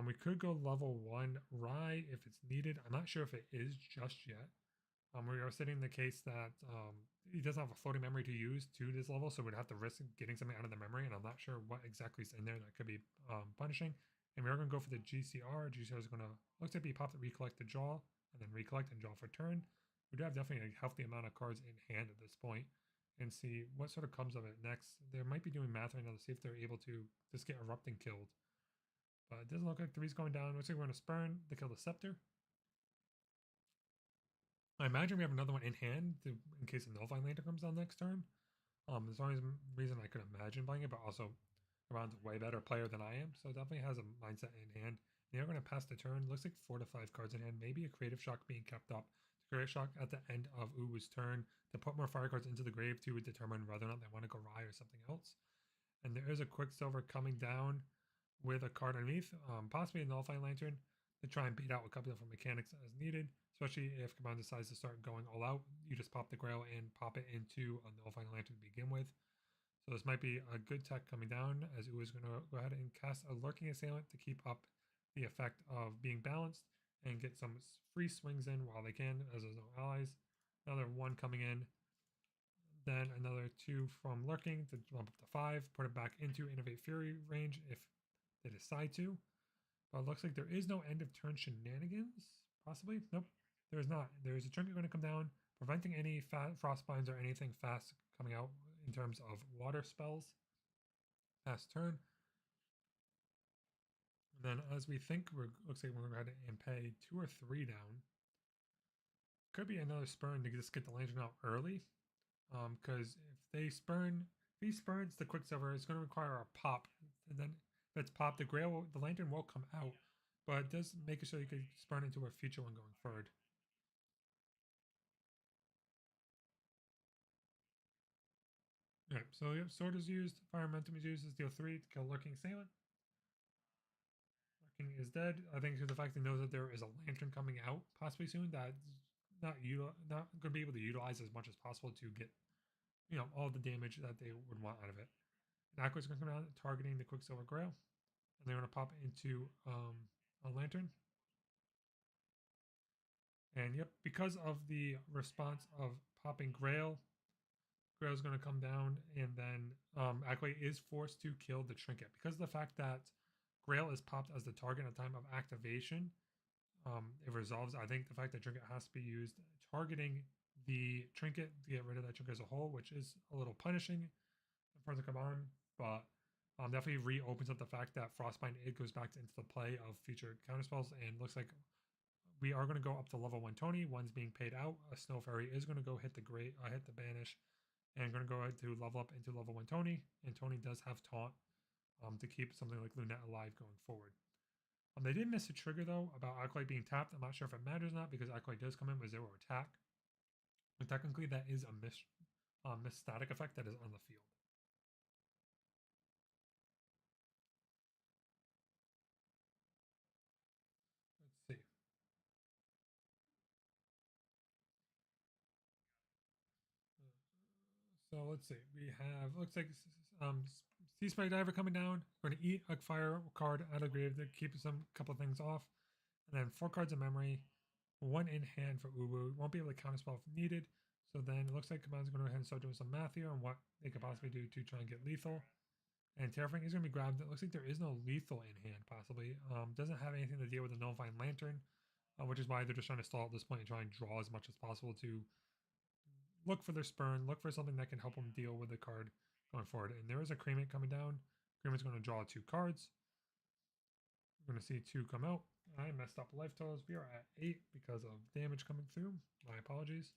[SPEAKER 1] We could go level 1 Rye if it's needed. I'm not sure if it is just yet. We are sitting in the case that he doesn't have a floating memory to use to this level, so we'd have to risk getting something out of the memory, and I'm not sure what exactly is in there that could be punishing. And we are going to go for the GCR. GCR is going to, looks like he popped the recollect to draw, and then recollect and draw for turn. We do have definitely a healthy amount of cards in hand at this point, and see what sort of comes of it next. They might be doing math right now to see if they're able to just get Erupting killed. But it doesn't look like 3's going down. Looks like we're going to Spurn to kill the Scepter. I imagine we have another one in hand in case a Nullifying Lantern comes down next turn. There's the only reason I could imagine playing it, but also Ron's a way better player than I am, so definitely has a mindset in hand. They are going to pass the turn. Looks like 4 to 5 cards in hand. Maybe a Creative Shock being kept up. Creative Shock at the end of Uwu's turn to put more fire cards into the grave to determine whether or not they want to go Rye or something else. And there is a Quicksilver coming down with a card underneath, possibly a Nullifying Lantern, to try and beat out a couple different mechanics as needed, especially if Command decides to start going all out. You just pop the Grail and pop it into a Nullifying Lantern to begin with. So this might be a good tech coming down, as Uwu is going to go ahead and cast a Lurking Assailant to keep up the effect of being balanced and get some free swings in while they can, as there's no allies. Another 1 coming in, then another 2 from Lurking to bump up to 5, put it back into Innervate Fury range if they decide to. But it looks like there is no end of turn shenanigans, possibly. Nope, there is not. There is a trinket going to come down, preventing any frostbinds or anything fast coming out in terms of water spells. Past turn. And then as we think, looks like we're going to go ahead and pay 2 or 3 down. Could be another Spurn to just get the Lantern out early. Because if he spurns the Quicksilver, it's going to require a pop. And then if it's popped, the Lantern will come out. But it does make it so you can spurn into a future one going forward. Alright, so yep, Sword is used, Fire Momentum is used as deal 3 to kill Lurking Assailant. Lurking is dead. I think to the fact that knows that there is a Lantern coming out possibly soon, that's not going to be able to utilize as much as possible to get, all the damage that they would want out of it. And Aqua's going to come out targeting the Quicksilver Grail, and they're going to pop into a Lantern. And yep, because of the response of popping Grail is going to come down, and then Aqua is forced to kill the trinket. Because of the fact that Grail is popped as the target at the time of activation, it resolves. I think the fact that trinket has to be used targeting the trinket to get rid of that trinket as a whole, which is a little punishing for the command, but definitely reopens up the fact that Frostbind, it goes back into the play of future counterspells, and looks like we are going to go up to level 1 Tony. 1's being paid out. A Snow Fairy is going to go hit the Banish, and going to go ahead to level up into level 1 Tony. And Tony does have Taunt to keep something like Lunette alive going forward. They did miss a trigger though about Acolyte being tapped. I'm not sure if it matters or not because Acolyte does come in with 0 attack. But technically, that is a miss static effect that is on the field. Let's see. So let's see. We have looks like Sea Spike Diver coming down. Going to eat a fire card out of the grave to keep some couple things off, and then 4 cards of memory, 1 in hand for Uwu. Won't be able to counterspell if needed. So then it looks like Command's going to go ahead and start doing some math here on what they could possibly do to try and get lethal. And Terraforming is going to be grabbed. It looks like there is no lethal in hand, possibly. Doesn't have anything to deal with the Nullifying Lantern, which is why they're just trying to stall at this point and try and draw as much as possible to look for their Spurn, look for something that can help them deal with the card going forward. And there is a Cremate coming down. Cremate's going to draw 2 cards. We're going to see 2 come out. I messed up life totals. We are at 8 because of damage coming through. My apologies.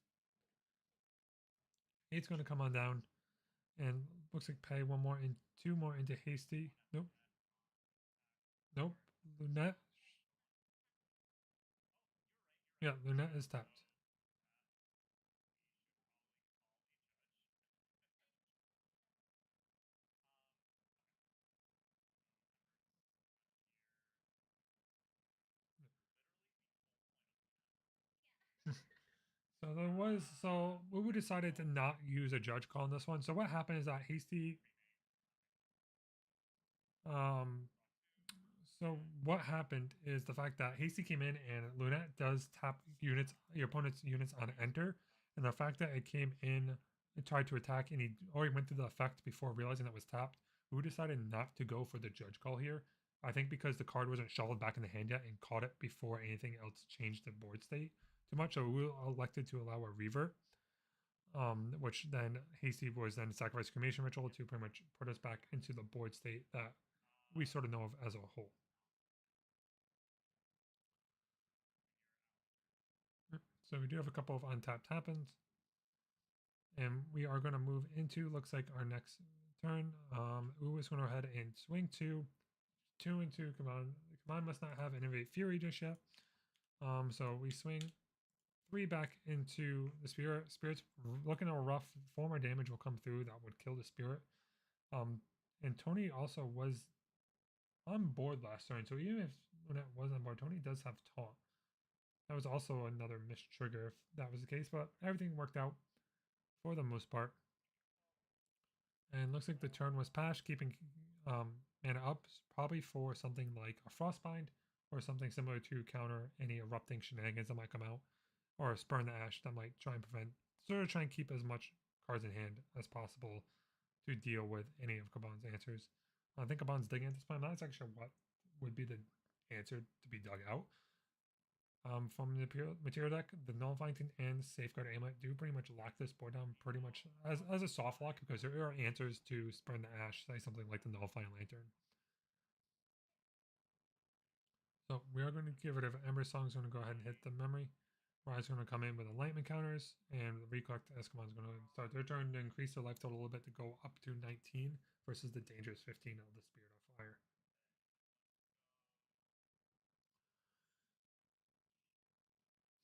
[SPEAKER 1] 8's going to come on down. And looks like pay 1 more and 2 more into Hasty. Nope. Nope. Lunette. Yeah, Lunette is tapped. So there was we decided to not use a judge call on this one. So what happened is that Hasty um so what happened is the fact that Hasty came in and Lunette does tap units, your opponent's units on enter, and the fact that it came in and tried to attack and he already went through the effect before realizing that was tapped, we decided not to go for the judge call here. I think because the card wasn't shuffled back in the hand yet and caught it before anything else changed the board state too much, so we elected to allow a revert. Which then Hasty was then sacrifice cremation ritual to pretty much put us back into the board state that we sort of know of as a whole. So we do have a couple of untapped happens. And we are going to move into, looks like our next turn. Ooh is going to go ahead and swing 2. 2 and 2, come on. Come on, must not have Innovate Fury just yet. So we swing 3 back into the Spirit. Spirit's looking a rough. 4 more damage will come through that would kill the Spirit. And Tony also was on board last turn. So even if when it was on board, Tony does have taunt. That was also another missed trigger if that was the case, but everything worked out for the most part. And looks like the turn was passed, keeping mana up, probably for something like a Frostbind or something similar to counter any erupting shenanigans that might come out, or a Spurn the Ash that might try and prevent, sort of try and keep as much cards in hand as possible to deal with any of Kaban's answers. I think Kaban's digging at this point. I'm not exactly sure what would be the answer to be dug out. From the material deck, the Nullifying and Safeguard Amulet do pretty much lock this board down pretty much as a soft lock because there are answers to Spurn the Ash, say something like the Nullifying Lantern. So we are going to get rid of Ember Song. Is going to go ahead and hit the memory. Rise going to come in with enlightenment counters, and the Recollect Escamon is going to start their turn to increase their life total a little bit to go up to 19 versus the dangerous 15 of the Spirit of Fire.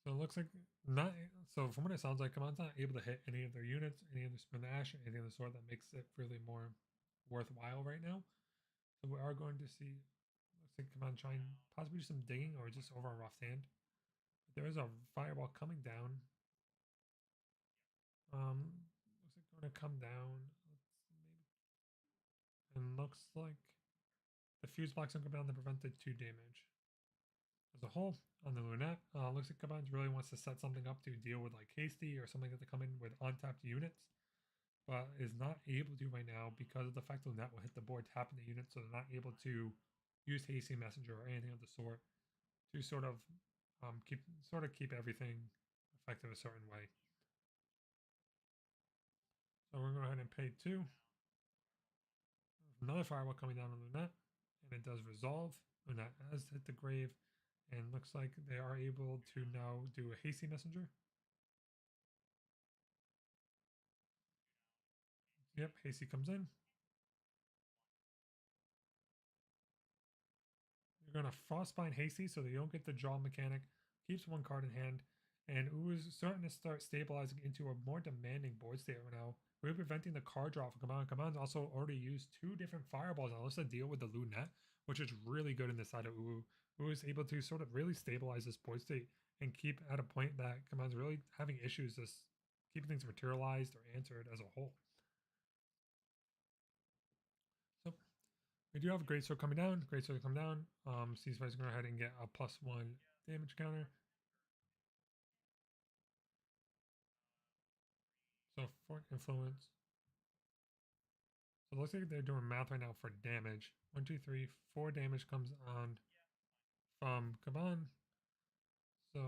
[SPEAKER 1] So it looks like not. So from what it sounds like, Kaman's not able to hit any of their units, any of the Spin Ash, anything of the sort that makes it really more worthwhile right now. So we are going to see. Looks like Kaman try and possibly do some digging or just over a rough hand. But there is a fireball coming down. Looks like going to come down. Maybe, and looks like the fuse box will come down to prevent the 2 damage. As a whole, on the Lunette, looks like Kabans really wants to set something up to deal with like Hasty or something that they come in with untapped units, but is not able to right now because of the fact Lunette will hit the board tapping the unit, so they're not able to use Hasty Messenger or anything of the sort to sort of keep everything effective a certain way. So we're going to go ahead and pay 2. Another fireball coming down on Lunette, and it does resolve. Lunette has hit the grave, and looks like they are able to now do a Hasty Messenger. Yep, Hasty comes in. You're going to Frostbind Hasty so that you don't get the draw mechanic. Keeps one card in hand. And Uwu's starting to start stabilizing into a more demanding board state right now. We're preventing the card draw for Kaban. Kaban's also already used 2 different fireballs now. Let's deal with the Lunette, which is really good in the side of Uwu. Uwu is able to sort of really stabilize this board state and keep at a point that Kaban's really having issues just keeping things materialized or answered as a whole. So we do have a Great Sword coming down. Great Sword coming down. Ceasefire's going to go ahead and get a +1 damage counter. So 4 influence. So it looks like they're doing math right now for damage. 1, 2, 3, 4 damage comes on from Kaban. So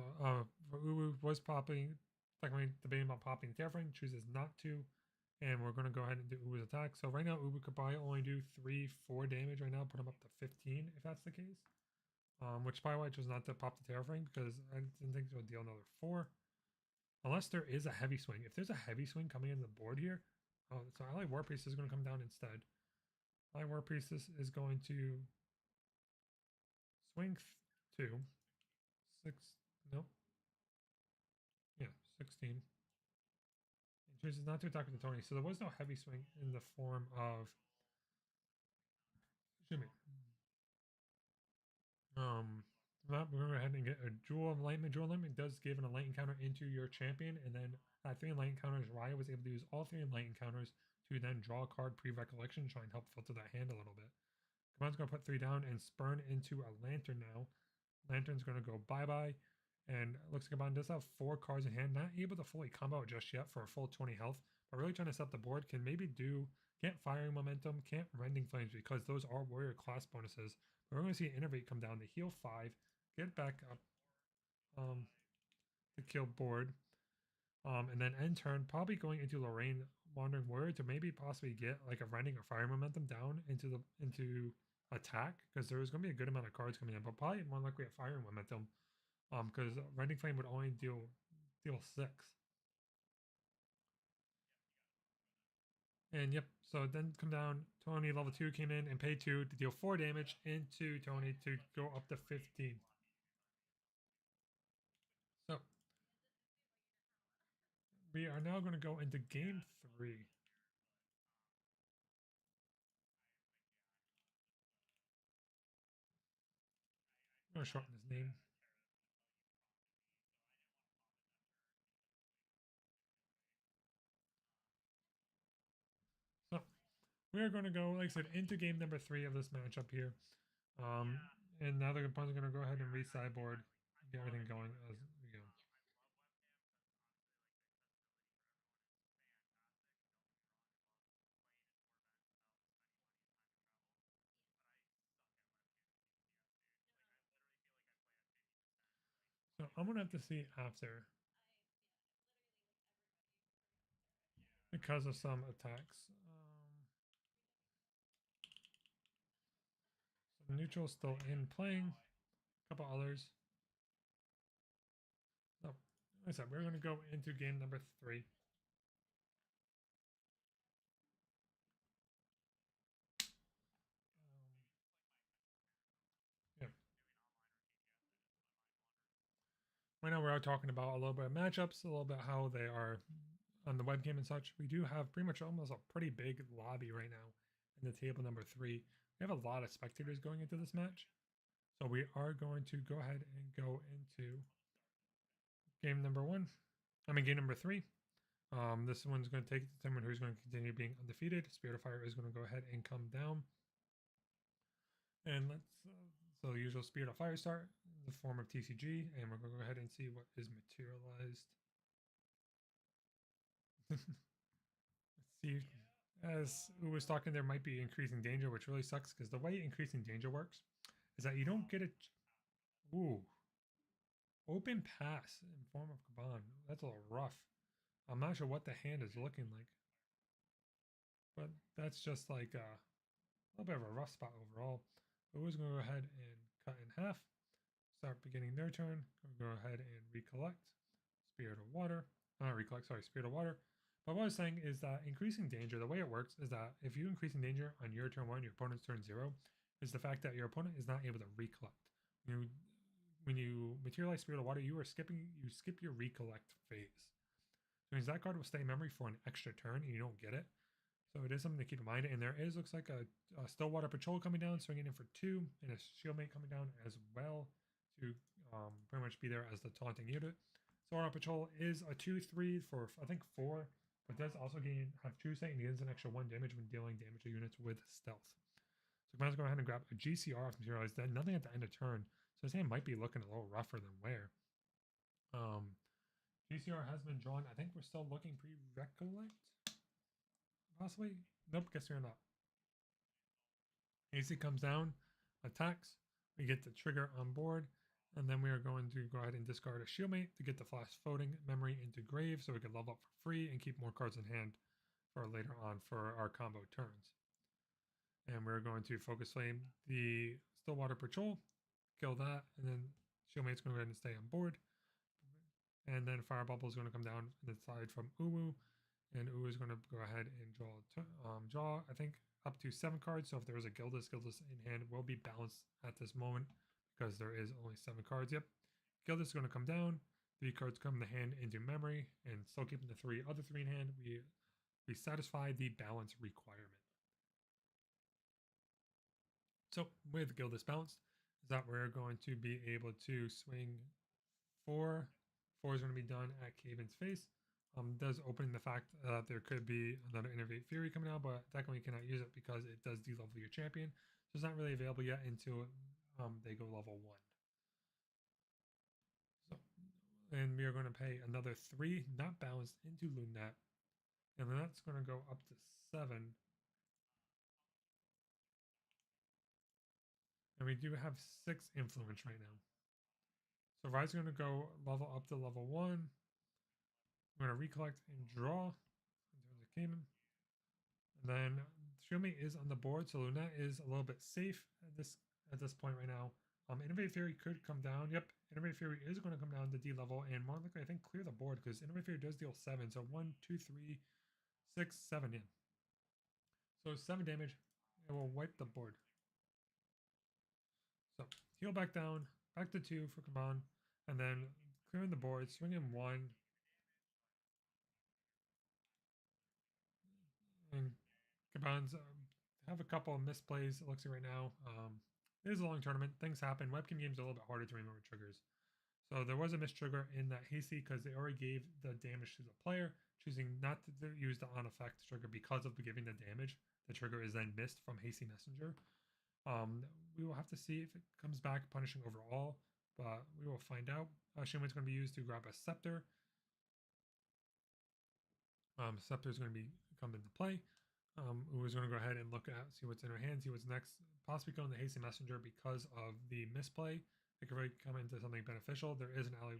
[SPEAKER 1] Uwu was popping, technically debating about popping Terraframe, chooses not to. And we're going to go ahead and do Uwu's attack. So right now, Uwu could probably only do 3, 4 damage right now, put him up to 15 if that's the case. Which probably why I chose not to pop the Terraframe because I didn't think it would deal another 4. Unless there is a heavy swing. If there's a heavy swing coming in the board here, so Ally War Priest is going to come down instead. Ally War Priest is going to swing 2. 6, nope. Yeah, 16. And chooses not to attack with the Tony. So there was no heavy swing in the form of, excuse me. We're going to go ahead and get a Jewel Enlightenment. Jewel Enlightenment does give an Enlightenment counter into your champion, and then at 3 Enlightenment counters, Raya was able to use all 3 Enlightenment counters to then draw a card pre-recollection, try and help filter that hand a little bit. Kaban's going to put 3 down and spurn into a Lantern now. Lantern's going to go bye-bye, and looks like Kaban does have 4 cards in hand, not able to fully combo it just yet for a full 20 health, but really trying to set the board, can maybe do, can't Firing Momentum, can't Rending Flames because those are warrior class bonuses. But we're going to see Innervate come down to heal 5, get back up to kill board, and then end turn, probably going into Lorraine Wandering Warrior to maybe possibly get like a Rending or Fire Momentum down into attack because there was going to be a good amount of cards coming in, but probably more likely a Fire Momentum because Rending Flame would only deal 6. And yep, so then come down, Tony level 2 came in and paid 2 to deal 4 damage into Tony to go up to 15. So we are now going to go into game 3. I'm going to shorten his name. So we are going to go, like I said, into game number 3 of this matchup here. And now the opponent's going to go ahead and re-sideboard, get everything going as we go. So I'm going to have to see after because of some attacks. So neutral still in playing. A couple others. So, like I said, we're going to go into game number 3. Yeah. Right now we're talking about a little bit of matchups, a little bit how they are on the webcam and such. We do have pretty much almost a pretty big lobby right now in the table number 3. We have a lot of spectators going into this match. So we are going to go ahead and go into game number 1. I mean game number 3. This one's going to take determine who's going to continue being undefeated. Spirit of Fire is going to go ahead and come down. And let's so the usual Spirit of Fire start in the form of TCG, and we're going to go ahead and see what is materialized. Let's see. As we was talking, there might be increasing danger, which really sucks because the way increasing danger works is that you don't get it. Ooh, open pass in form of Kaban. That's a little rough. I'm not sure what the hand is looking like, but that's just like a little bit of a rough spot overall. But we're going to go ahead and cut in half. Start beginning their turn. Go ahead and recollect. Spirit of Water. Not recollect, sorry, Spirit of Water. But what I was saying is that increasing danger, the way it works is that if you increase in danger on your turn 1, your opponent's turn 0, is the fact that your opponent is not able to recollect. When you materialize Spirit of Water, you skip your recollect phase. So means that card will stay in memory for an extra turn and you don't get it. So it is something to keep in mind. And there is, looks like a Stillwater Patrol coming down, swinging in for 2, and a Shieldmate coming down as well to pretty much be there as the taunting unit. Stillwater Patrol is a 2/3 for, I think, 4, but does also have true sight and gains an extra 1 damage when dealing damage to units with stealth. So might as well go ahead and grab a GCR if materialized then. Nothing at the end of turn. So this hand might be looking a little rougher than where. GCR has been drawn. I think we're still looking pre-recollect. Possibly. Nope, guess we're not. AC comes down, attacks. We get the trigger on board. And then we are going to go ahead and discard a Shieldmate to get the flash floating memory into grave so we can level up for free and keep more cards in hand for later on for our combo turns. And we're going to focus flame the Stillwater Patrol, kill that, and then Shieldmate's going to go ahead and stay on board. And then Fire Bubble is going to come down and side from Uwu, and Uwu is going to go ahead and draw I think up to 7 cards. So if there is a Gildas in hand, will be balanced at this moment because there is only 7 cards. Yep, Gildas is going to come down. 3 cards come in the hand into memory, and still keeping the other 3 in hand. We satisfy the balance requirement. So with Gildas balanced, is that we're going to be able to swing 4. 4 is going to be done at Caven's face. Does open the fact that there could be another Innervate Fury coming out, but technically you cannot use it because it does de-level your champion. So it's not really available yet until they go level 1. So, and we are going to pay another 3, not balanced, into Lunette. And then that's going to go up to 7. And we do have 6 influence right now. So Rai's going to go level up to level 1. I'm going to recollect and draw in terms of Cayman. And then Shieldmate is on the board, so Lunette is a little bit safe at this point right now. Innervate Fury could come down. Yep, Innervate Fury is going to come down to D level, and more likely I think clear the board because Innervate Fury does deal 7. So 1, 2, 3, 6, 7 in. So 7 damage. It will wipe the board. So heal back down, back to 2 for Kaban, and then clearing the board, swinging 1. And Caban's have a couple of misplays, it looks like right now. It is a long tournament. Things happen. Webcam games are a little bit harder to remember triggers. So there was a miss trigger in that hasty because they already gave the damage to the player, choosing not to use the on effect trigger because of giving the damage. The trigger is then missed from hasty messenger. We will have to see if it comes back punishing overall, but we will find out. Shieldmate's going to be used to grab a scepter. Scepter is going to come into play. Who is going to go ahead and look at, see what's in her hand, see what's next. Possibly go in the hasty messenger because of the misplay. It could really come into something beneficial. There is an ally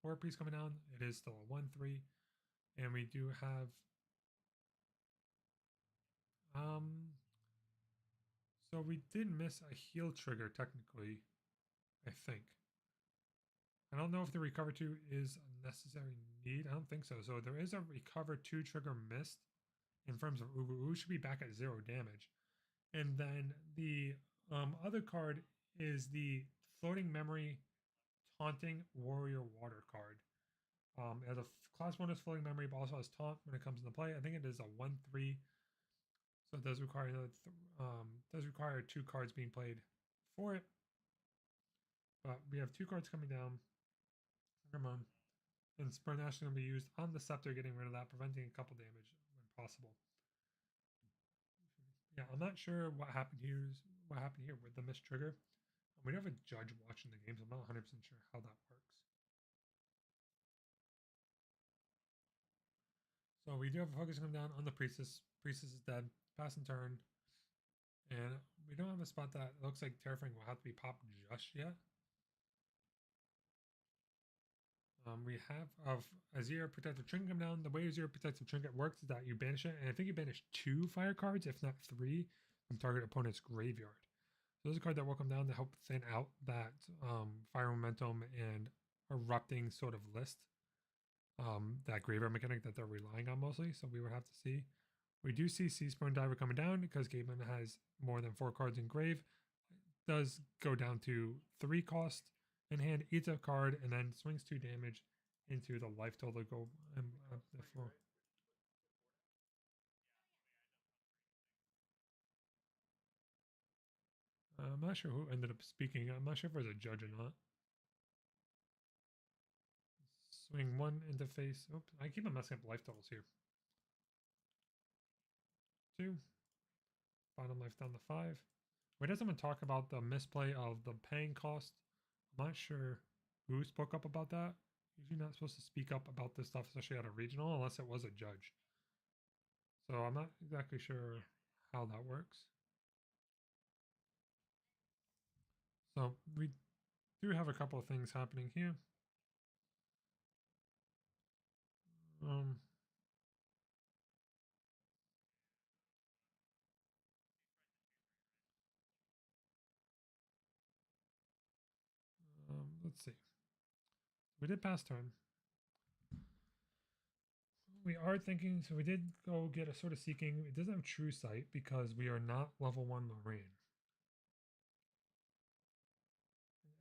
[SPEAKER 1] war piece coming down. It is still a 1/3, and we do have so we did miss a heal trigger technically, I think. I don't know if the recover 2 is a necessary need. I don't think so. So there is a recover 2 trigger missed in terms of Uwu. Should be back at 0 damage. And then the other card is the floating memory taunting warrior water card. It has a class bonus floating memory, but also has taunt when it comes into play. I think it is a 1/3. So it does require does require 2 cards being played for it. But we have 2 cards coming down. Come on. And Spur Nash is going to be used on the scepter, getting rid of that, preventing a couple damage when possible. Yeah, I'm not sure what happened here. With the miss trigger. We do have a judge watching the game, so I'm not 100% sure how that works. So we do have a focus come down on the priestess. Priestess is dead. Pass and turn. And we don't have a spot that looks like Terrifying will have to be popped just yet. We have Azir Protective Trinket come down. The way Azir Protective Trinket works is that you banish it, and I think you banish 2 fire cards, if not 3, from target opponent's graveyard. So there's a card that will come down to help thin out that fire momentum and erupting sort of list. That graveyard mechanic that they're relying on mostly. So we would have to see. We do see Seasprung Diver coming down because Gateman has more than 4 cards in grave. does go down to 3 cost in hand, eats a card, and then swings 2 damage into the life total to go up the floor. I'm not sure who ended up speaking. I'm not sure if it was a judge or not. Swing 1 into face. Oops, I keep on messing up life totals here. 2. Bottom life down to 5. Wait, does someone talk about the misplay of the paying cost? I'm not sure who spoke up about that. Usually not supposed to speak up about this stuff, especially at a regional, unless it was a judge. So I'm not exactly sure how that works. So we do have a couple of things happening here. Um, let's see. We did pass turn. We are thinking, so we did go get a sort of seeking. It doesn't have true sight because we are not level 1 Marine.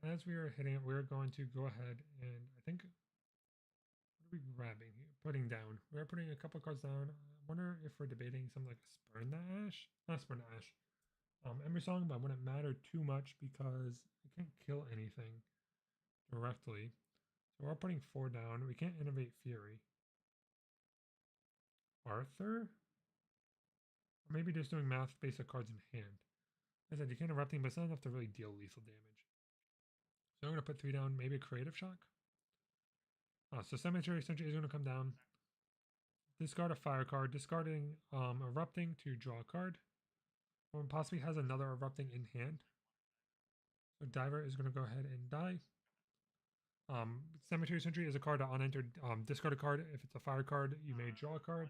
[SPEAKER 1] As we are hitting it, we're going to go ahead and I think, what are we grabbing here? Putting down. We're putting a couple cards down. I wonder if we're debating something like a Spurn the Ash. Not Spurn the Ash. Ember Song, but wouldn't matter too much because it can't kill anything directly. So we're putting 4 down. We can't innovate Fury. Arthur? Or maybe just doing math basic cards in hand. As I said, you can erupting, but it's not enough to really deal lethal damage. So I'm going to put 3 down, maybe a creative shock. So Cemetery Sentry is going to come down. Discard a fire card, discarding erupting to draw a card. One possibly has another erupting in hand. So Diver is going to go ahead and die. Cemetery Sentry is a card to unentered. Discard a card. If it's a fire card, you may draw a card.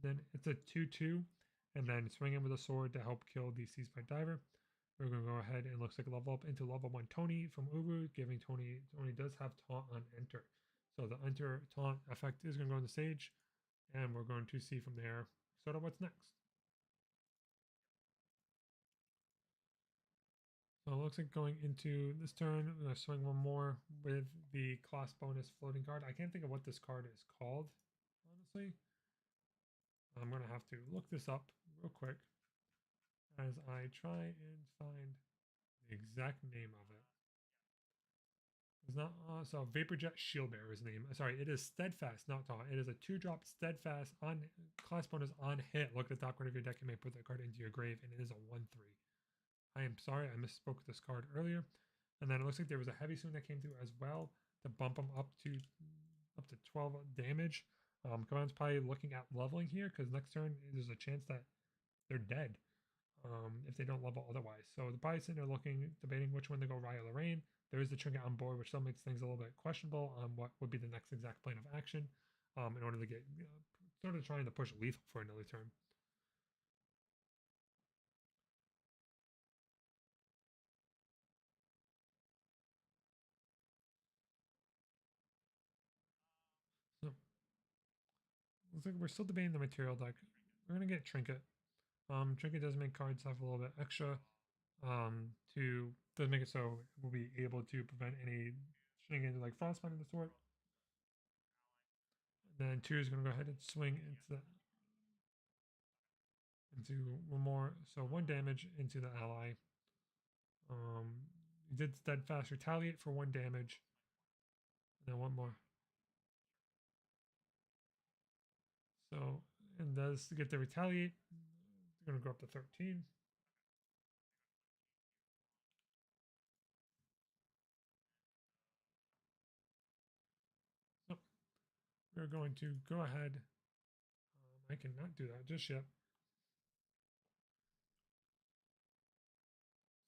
[SPEAKER 1] Then it's a 2/2, and then swing in with a sword to help kill the Seized by Diver. We're going to go ahead and looks like level up into level 1 Tony from Ubu, giving Tony does have taunt on enter. So the enter taunt effect is going to go on the stage, and we're going to see from there sort of what's next. So it looks like going into this turn, I'm going to swing one more with the class bonus floating card. I can't think of what this card is called, honestly. I'm going to have to look this up real quick as I try and find the exact name of it. It's not so Vaporjet Shieldbearer is the name. Sorry, it is Steadfast, not Taunt. It is a 2-drop Steadfast on class bonus on hit. Look at the top corner of your deck. You may put that card into your grave, and it is a 1/3. I am sorry, I misspoke with this card earlier. And then it looks like there was a heavy swing that came through as well to bump them up to 12 damage. Command's probably looking at leveling here because next turn there's a chance that they're dead if they don't level otherwise. So the probably sitting there looking, debating which one to go Raya Lorraine. There is the trinket on board, which still makes things a little bit questionable on what would be the next exact plan of action in order to get sort of trying to push lethal for another turn. So looks like we're still debating the material deck. We're gonna get trinket. Trinket does make cards have a little bit extra. To does make it so we'll be able to prevent any shenanigans like frostbite of the sort. And then 2 is going to go ahead and swing into one more, so 1 damage into the ally. You did steadfast retaliate for 1 damage, and then 1 more. So and does to get the retaliate, it's going to go up to 13. So we're going to go ahead. I cannot do that just yet.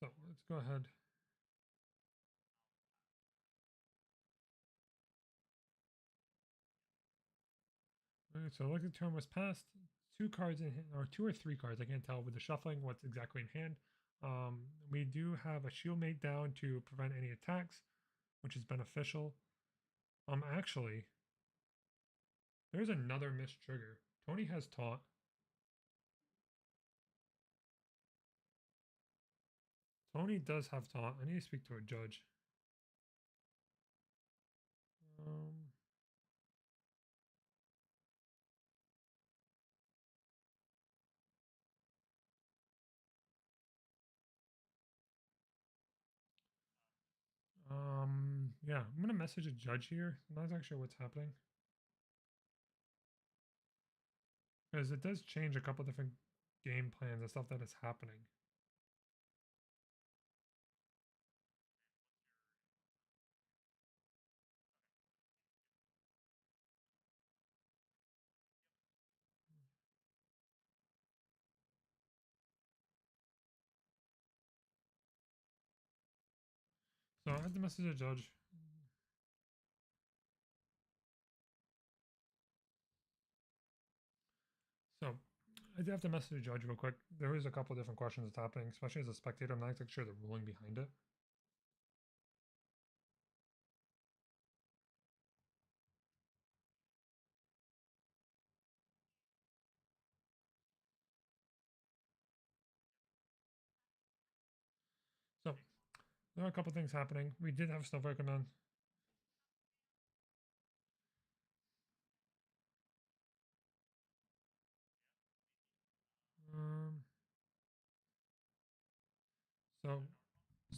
[SPEAKER 1] So let's go ahead. All right, so look, the turn was passed. 2 cards in hand, or 2 or 3 cards. I can't tell with the shuffling what's exactly in hand. We do have a shield mate down to prevent any attacks, which is beneficial. Actually, there's another missed trigger. Tony has taunt. Tony does have taunt. I need to speak to a judge. Um, yeah, I'm gonna message a judge here. I'm not actually sure what's happening. Because it does change a couple different game plans and stuff that is happening. So I have to message a judge. So I do have to message a judge real quick. There is a couple different questions that's happening, especially as a spectator. I'm not exactly sure the ruling behind it. So there are a couple things happening. We did have stuff recommend. Um, so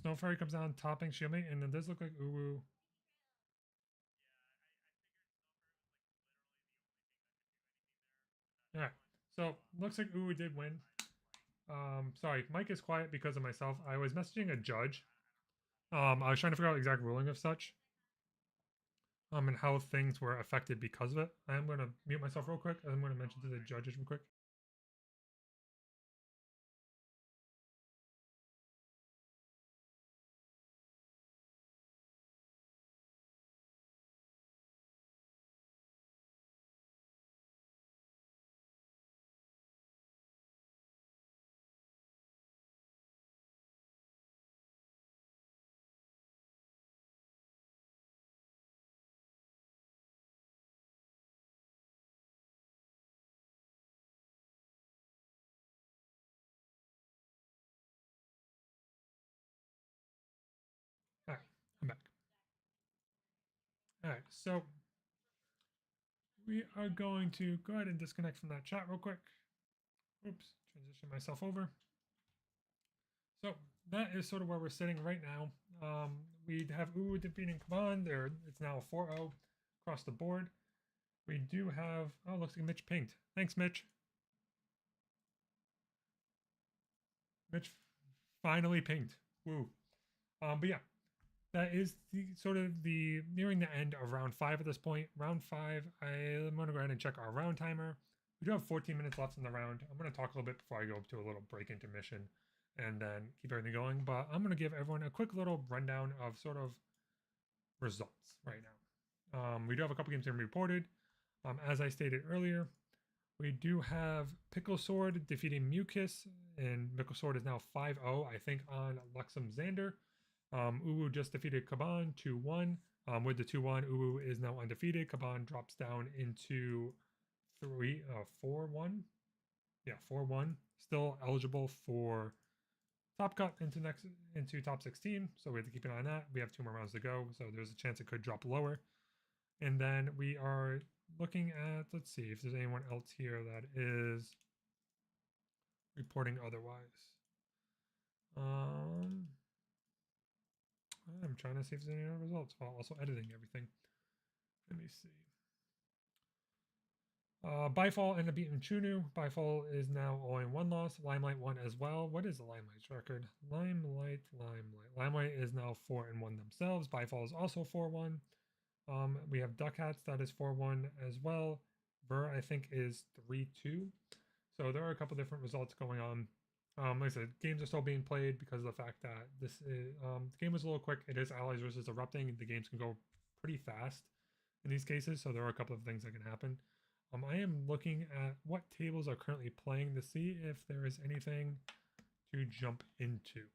[SPEAKER 1] Snow Fairy comes down, topping Shimmy, and it does look like Uwu. Yeah. So looks like Uwu did win. Sorry, Mike is quiet because of myself. I was messaging a judge. I was trying to figure out exact ruling of such. And how things were affected because of it. I am going to mute myself real quick. I'm going to mention to the judges real quick. All right, I'm back. All right, so we are going to go ahead and disconnect from that chat real quick. Oops, transition myself over. So that is sort of where we're sitting right now. We have Uwu defeating Kaban. There, it's now 4-0 across the board. We do have. Oh, looks like Mitch pinged. Thanks, Mitch. Mitch finally pinged. Woo. But yeah, that is the sort of the nearing the end of round 5 at this point. Round 5, I'm going to go ahead and check our round timer. We do have 14 minutes left in the round. I'm going to talk a little bit before I go up to a little break intermission and then keep everything going. But I'm going to give everyone a quick little rundown of sort of results right now. We do have a couple games that are reported. As I stated earlier, we do have Pickle Sword defeating Mucus, and Pickle Sword is now 5-0, I think, on Luxem Xander. Uwu just defeated Kaban 2-1. With the 2-1, Uwu is now undefeated. Kaban drops down into 4-1. Yeah, 4-1. Still eligible for top cut into top 16. So we have to keep an eye on that. We have 2 more rounds to go, so there's a chance it could drop lower. And then we are looking at, let's see if there's anyone else here that is reporting otherwise. I'm trying to see if there's any other results while also editing everything. Let me see. Byfall ended up beating Chunu. Byfall is now 0-1 loss. Limelight won as well. What is the Limelight's record? Limelight. Limelight is now 4-1 themselves. Byfall is also 4-1. We have Duck Hats that is 4-1 as well. Ver, I think, is 3-2. So there are a couple different results going on. Like I said, games are still being played because of the fact that this is, the game was a little quick. It is allies versus erupting. The games can go pretty fast in these cases, so there are a couple of things that can happen. I am looking at what tables are currently playing to see if there is anything to jump into.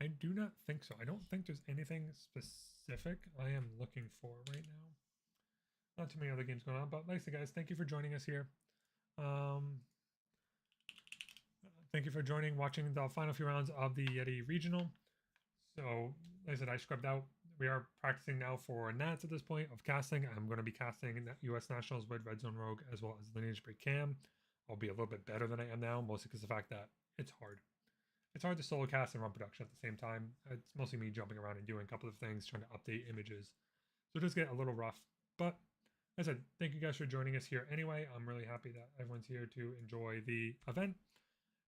[SPEAKER 1] I do not think so. I don't think there's anything specific I am looking for right now. Not too many other games going on, but like I said, guys, thank you for joining us here. thank you for joining, watching the final few rounds of the Yeti Regional. So, like I said, I scrubbed out. We are practicing now for Nats at this point of casting. I'm going to be casting U.S. Nationals with Red Zone Rogue as well as Lineage Break Cam. I'll be a little bit better than I am now, mostly because of the fact that it's hard. It's hard to solo cast and run production at the same time. It's mostly me jumping around and doing a couple of things, trying to update images. So it does get a little rough. But as I said, thank you guys for joining us here anyway. I'm really happy that everyone's here to enjoy the event.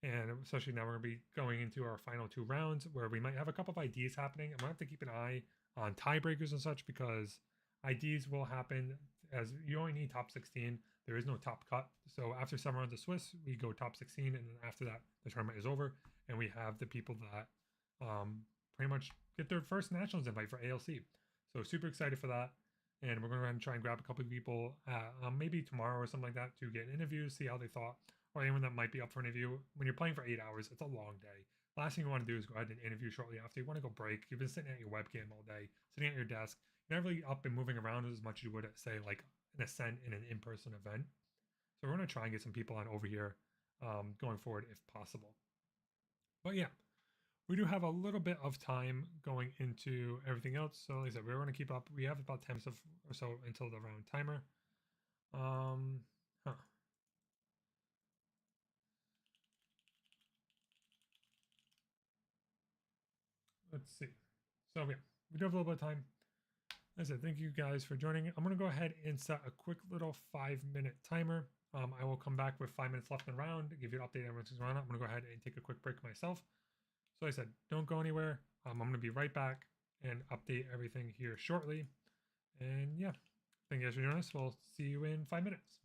[SPEAKER 1] And especially now we're going to be going into our final 2 rounds where we might have a couple of IDs happening. I'm going to have to keep an eye on tiebreakers and such because IDs will happen as you only need top 16. There is no top cut. So after 7 rounds of Swiss, we go top 16. And then after that, the tournament is over. And we have the people that pretty much get their first nationals invite for ALC. So super excited for that. And we're going to try and grab a couple of people maybe tomorrow or something like that to get interviews, see how they thought, or anyone that might be up for an interview. When you're playing for 8 hours, it's a long day. Last thing you want to do is go ahead and interview shortly after. You want to go break. You've been sitting at your webcam all day, sitting at your desk. You're not really up and moving around as much as you would at, say, like an Ascent in an in-person event. So we're going to try and get some people on over here going forward if possible. But yeah, we do have a little bit of time going into everything else. So like I said, we're going to keep up. We have about 10 minutes or so until the round timer. Huh. Let's see. So yeah, we do have a little bit of time. As I said, thank you guys for joining. I'm going to go ahead and set a quick little 5-minute timer. I will come back with 5 minutes left in the round to give you an update on everything's going on. I'm going to go ahead and take a quick break myself. So like I said, don't go anywhere. I'm going to be right back and update everything here shortly. And yeah, thank you guys for joining us. We'll see you in 5 minutes.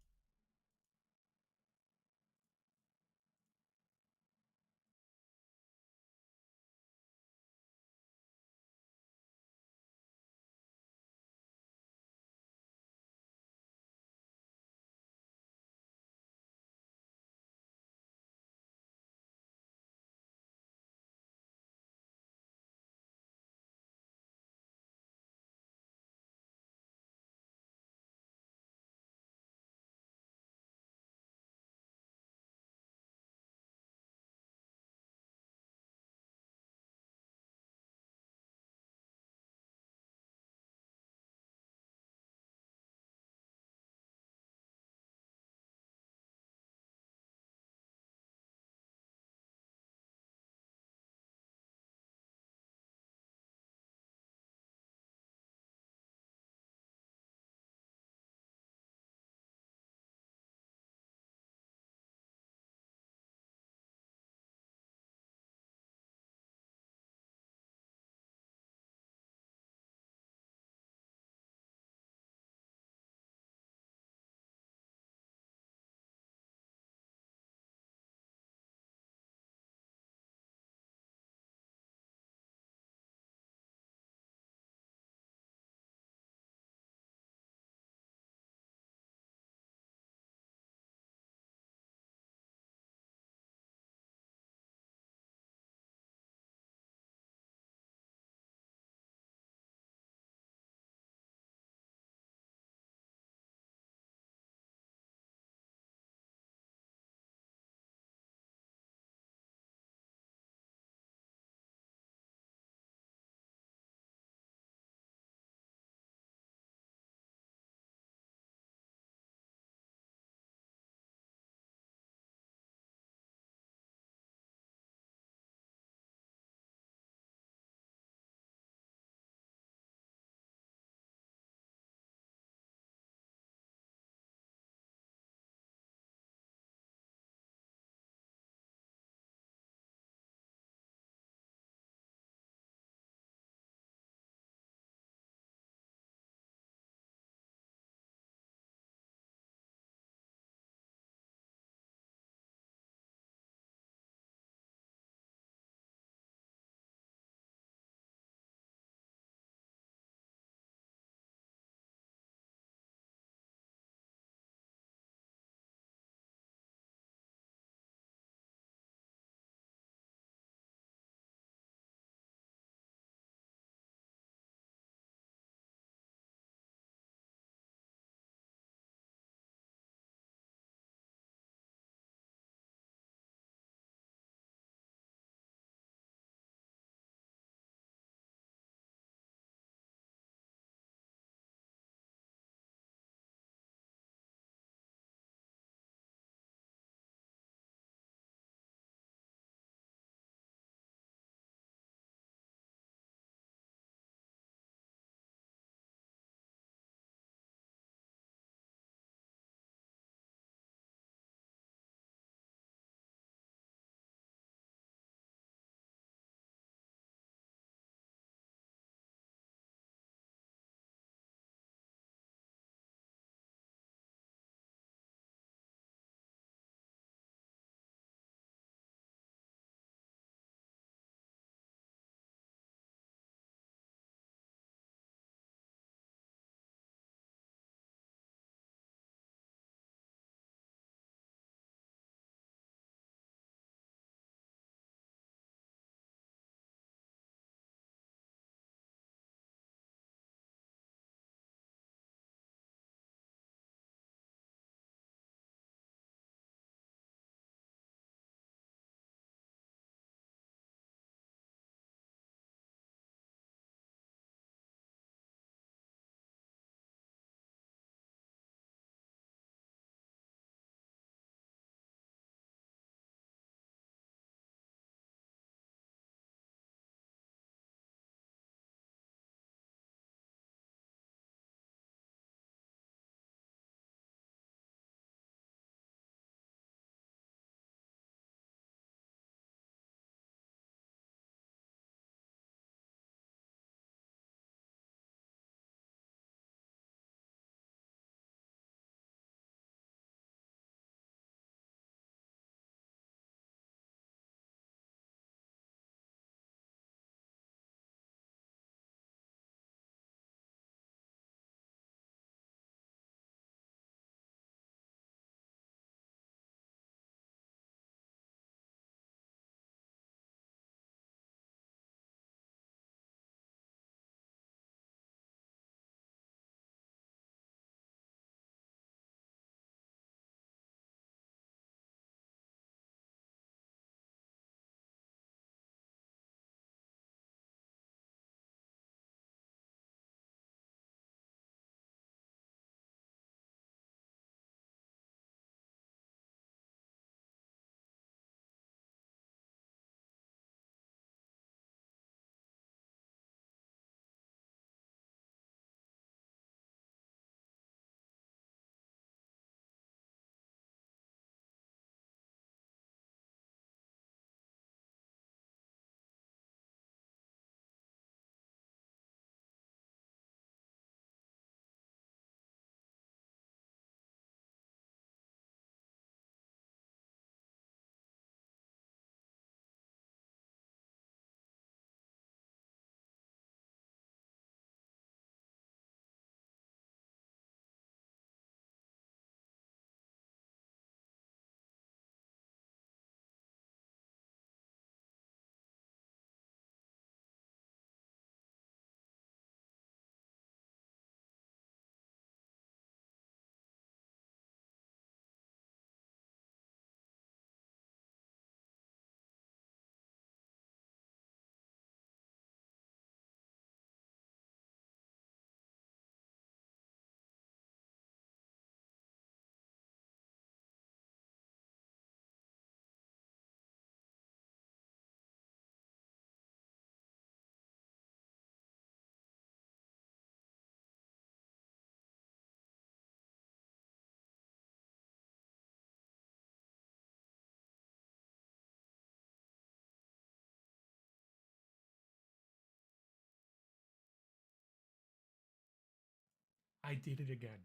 [SPEAKER 1] I did it again.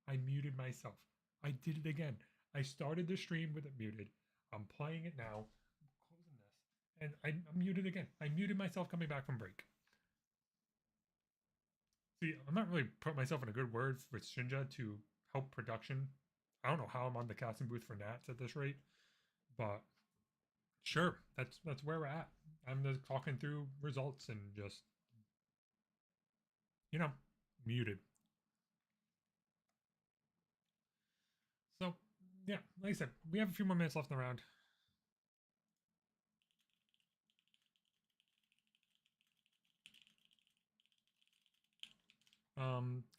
[SPEAKER 1] I muted myself. I did it again. I started the stream with it muted. I'm playing it now. I'm closing this. And I'm muted again. I muted myself coming back from break. See, I'm not really putting myself in a good word with Shinja to help production. I don't know how I'm on the casting booth for Nats at this rate, but sure, that's where we're at. I'm just talking through results and just, you know, muted. So yeah, like I said, we have a few more minutes left in the round.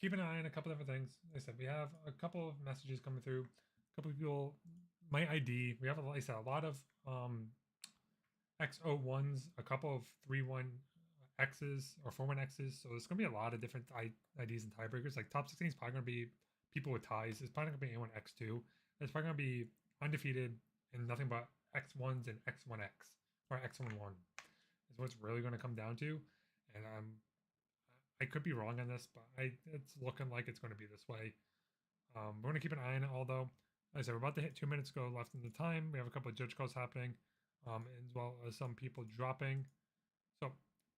[SPEAKER 1] Keep an eye on a couple different things. Like I said, we have a couple of messages coming through. A couple of people, my ID. We have, like I said, a lot of X01s, a couple of 3-1 X's or 4-1 X's. So there's going to be a lot of different IDs and tiebreakers. Like top 16 is probably going to be people with ties. It's probably going to be A1 X2. It's probably going to be undefeated and nothing but X1s and X1X or X11 is what it's really going to come down to. And I could be wrong on this, but it's looking like it's going to be this way. We're going to keep an eye on it, although, as I said, we're about to hit 2 minutes ago left in the time. We have a couple of judge calls happening, as well as some people dropping. So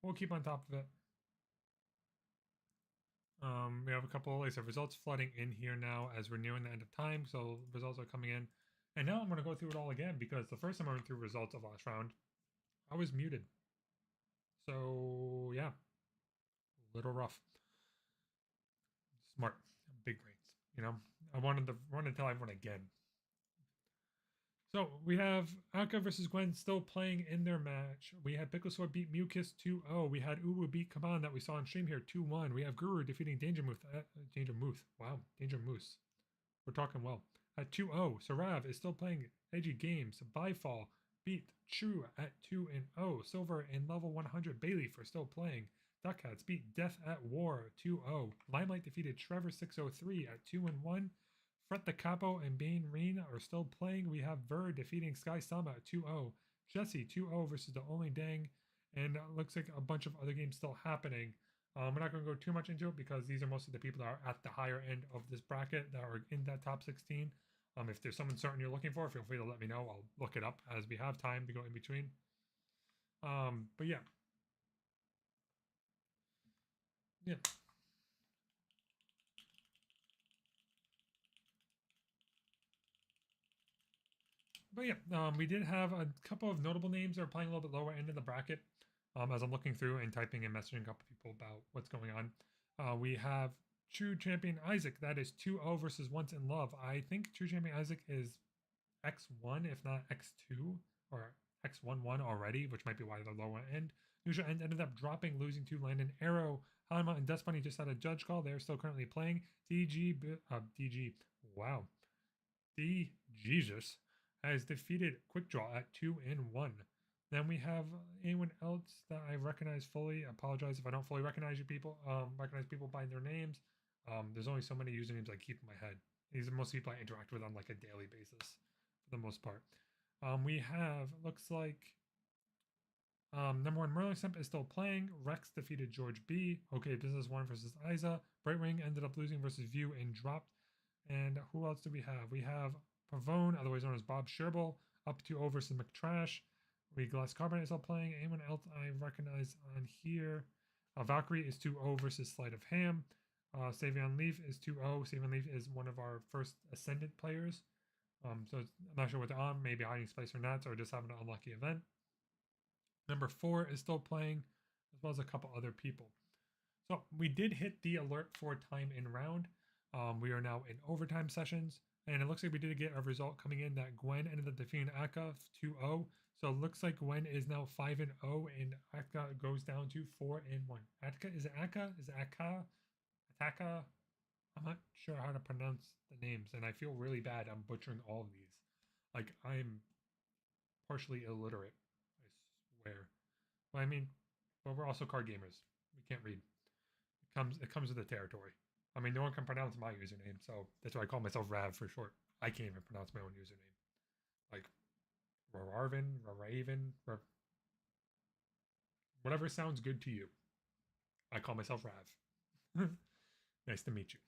[SPEAKER 1] we'll keep on top of it. We have a couple, like I said, results flooding in here now as we're nearing the end of time. So results are coming in. And now I'm going to go through it all again because the first time I went through results of last round, I was muted. So yeah, a little rough. Smart, big brains. You know, I wanted to tell everyone again. So we have Aka versus Gwen still playing in their match. We had Picklesaur beat Mucus 2-0. We had Uwu beat Kaman that we saw on stream here 2-1. We have Guru defeating Danger Moose. Wow, Danger Moose. We're talking well. At 2-0, Sarav is still playing Edgy Games. Byfall beat True at 2-0. Silver in level 100. Bailey for still playing. Duckhats beat Death at War 2-0. Limelight defeated Trevor 603 at 2-1. Fret the Capo and Bane Reen are still playing. We have Ver defeating Sky Sama at 2-0. Jesse 2-0 versus the Only Dang. And looks like a bunch of other games still happening. We're not going to go too much into it because these are mostly the people that are at the higher end of this bracket that are in that top 16. If there's someone certain you're looking for, feel free to let me know. I'll look it up as we have time to go in between. But yeah. Yeah. But yeah, we did have a couple of notable names that are playing a little bit lower end of the bracket. As I'm looking through and typing and messaging a couple people about what's going on. We have True Champion Isaac. That is 2-0 versus Once in Love. I think True Champion Isaac is X1, if not X2, or X11 already, which might be why they're lower end. Neutral End ended up dropping, losing to Landon Arrow. Hanma and Dust Bunny just had a judge call. They're still currently playing. Wow. D Jesus has defeated Quick Draw at 2-1. Then we have anyone else that I recognize fully. I apologize if I don't fully recognize you people. Recognize people by their names. There's only so many usernames I keep in my head. These are most people I interact with on like a daily basis, for the most part. We have looks like number one Merlin Simp is still playing. Rex defeated George B. Okay, Business One versus Isa. Brightwing ended up losing versus View and dropped. And who else do we have? We have Pavone, otherwise known as Bob Sherbel, up 2-0 versus McTrash. We Glass Carbonate is still playing. Anyone else I recognize on here? Valkyrie is 2-0 versus Sleight of Ham. Savion Leaf is 2-0. Savion Leaf is one of our first Ascendant players. So I'm not sure what they're on. Maybe hiding space or not, or just having an unlucky event. Number 4 is still playing, as well as a couple other people. So we did hit the alert for time in round. We are now in overtime sessions, and it looks like we did get a result coming in that Gwen ended up defeating Aka 2-0. So it looks like Gwen is now 5-0, and Aka goes down to 4-1. Is it Aka? Is it Aka? Ataka? I'm not sure how to pronounce the names, and I feel really bad. I'm butchering all of these. Like, I'm partially illiterate, I swear. But I mean, but we're also card gamers. We can't read. It comes with the territory. I mean, no one can pronounce my username, so that's why I call myself Rav for short. I can't even pronounce my own username. Like, Raravin, whatever sounds good to you. I call myself Rav. Nice to meet you.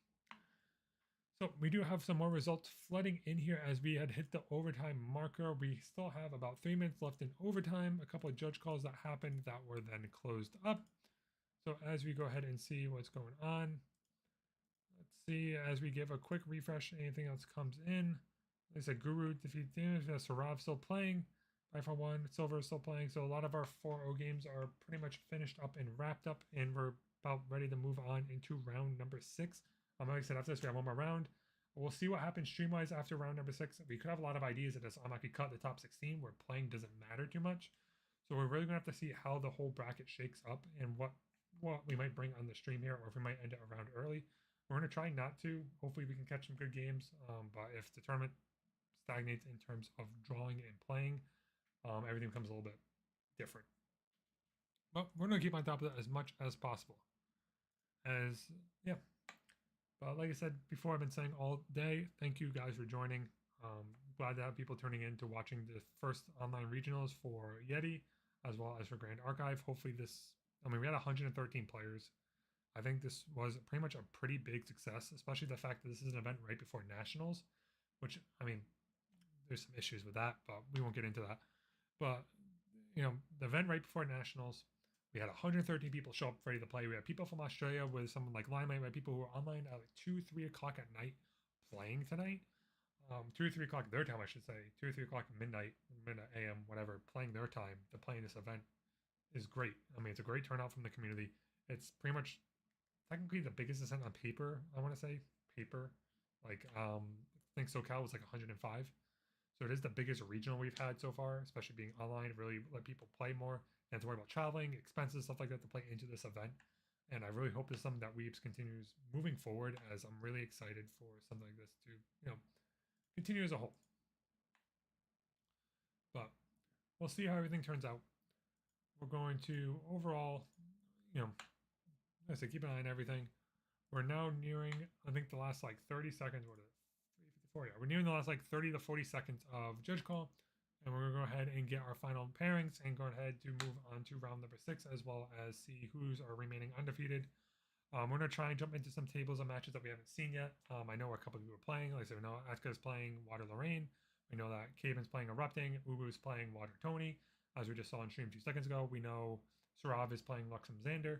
[SPEAKER 1] So we do have some more results flooding in here as we had hit the overtime marker. We still have about 3 minutes left in overtime. A couple of judge calls that happened that were then closed up. So as we go ahead and see what's going on, let's see as we give a quick refresh, anything else comes in. Like I said, Guru defeat damage. Sarav still playing. By for one, Silver is still playing. So a lot of our 4-0 games are pretty much finished up and wrapped up, and we're about ready to move on into round number 6. Like I said, after this, we have one more round. We'll see what happens stream-wise after round number 6. We could have a lot of ideas at this. I could cut the top 16 where playing doesn't matter too much. So we're really gonna have to see how the whole bracket shakes up and what we might bring on the stream here, or if we might end it around early. We're gonna try not to. Hopefully, we can catch some good games. But if the tournament stagnates in terms of drawing and playing, everything becomes a little bit different. But we're gonna keep on top of that as much as possible. Yeah. But like I said before, I've been saying all day, thank you guys for joining. Glad to have people turning in to watching the first online regionals for Yeti, as well as for Grand Archive. Hopefully we had 113 players. I think this was pretty much a pretty big success, especially the fact that this is an event right before Nationals, which, there's some issues with that, but we won't get into that. But, the event right before Nationals, we had 113 people show up ready to play. We had people from Australia with someone like Limelight. We had people who were online at like 2, 3 o'clock at night playing tonight. 2 or 3 o'clock their time, I should say. 2 or 3 o'clock midnight a.m., whatever, playing their time to play in this event is great. It's a great turnout from the community. It's pretty much technically the biggest event on paper, I want to say. Paper. I think SoCal was like 105. So it is the biggest regional we've had so far, especially being online. It really let people play more and to worry about traveling, expenses, stuff like that to play into this event. And I really hope this is something that Weebs continues moving forward, as I'm really excited for something like this to, continue as a whole. But we'll see how everything turns out. We're going to overall, like I said, keep an eye on everything. We're now nearing, I think, the last 30 seconds. What is it? 354. Yeah, we're nearing the last 30 to 40 seconds of judge call. And we're going to go ahead and get our final pairings and go ahead to move on to round number 6, as well as see who's are remaining undefeated. We're going to try and jump into some tables of matches that we haven't seen yet. I know a couple of people are playing. Like I said, we know Atka is playing Water Lorraine. We know that Caven's playing Erupting. Ubu is playing Water Tony, as we just saw on stream 2 seconds ago. We know Sarav is playing Luxem Xander.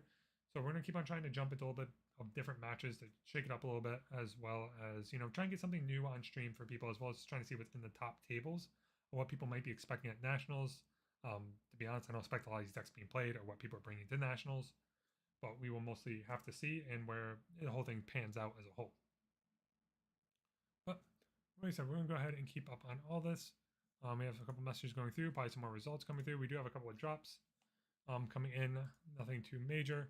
[SPEAKER 1] So we're going to keep on trying to jump into a little bit of different matches to shake it up a little bit, as well as, try and get something new on stream for people, as well as trying to see what's in the top tables, or what people might be expecting at Nationals. To be honest, I don't expect a lot of these decks being played or what people are bringing to Nationals, but we will mostly have to see and where the whole thing pans out as a whole. But like I said, we're going to go ahead and keep up on all this. We have a couple messages going through, probably some more results coming through. We do have a couple of drops coming in, nothing too major.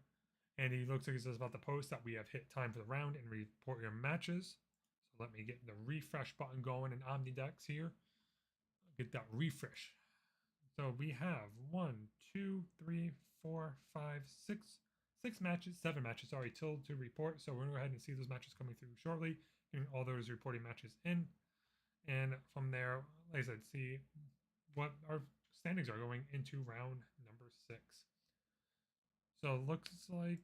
[SPEAKER 1] And he looks like he says about the post that we have hit time for the round and report your matches. So let me get the refresh button going in Omnidex here. Get that refresh. So we have 1, 2, 3, 4, 5, 6 matches, 7 matches, sorry, till to report. So we're going to go ahead and see those matches coming through shortly, getting all those reporting matches in. And from there, like I said, see what our standings are going into round number 6. So it looks like,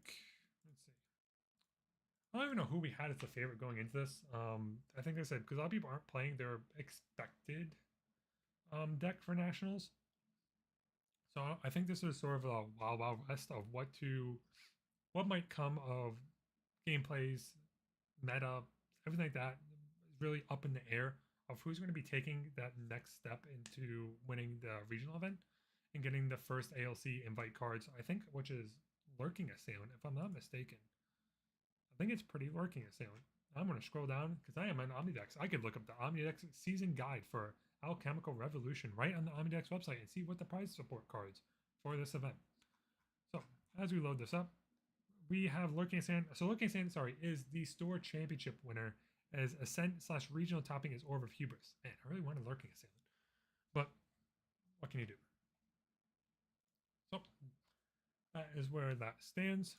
[SPEAKER 1] let's see. I don't even know who we had as a favorite going into this. I think I said, because a lot of people aren't playing their expected deck for Nationals. So I think this is sort of a wild west of what might come of gameplays, meta, everything like that is really up in the air of who's going to be taking that next step into winning the regional event and getting the first ALC invite cards, I think, which is Lurking Assailant, if I'm not mistaken. I think it's pretty Lurking Assailant. I'm going to scroll down because I am on Omnidex. I could look up the Omnidex season guide for Alchemical Revolution right on the Omnidex website and see what the prize support cards for this event. So as we load this up, we have Lurking Assailant. So Lurking Assailant, is the store championship winner, as Ascent/regional topping is Orb of Hubris. Man, I really wanted Lurking Assailant, but what can you do? So that is where that stands.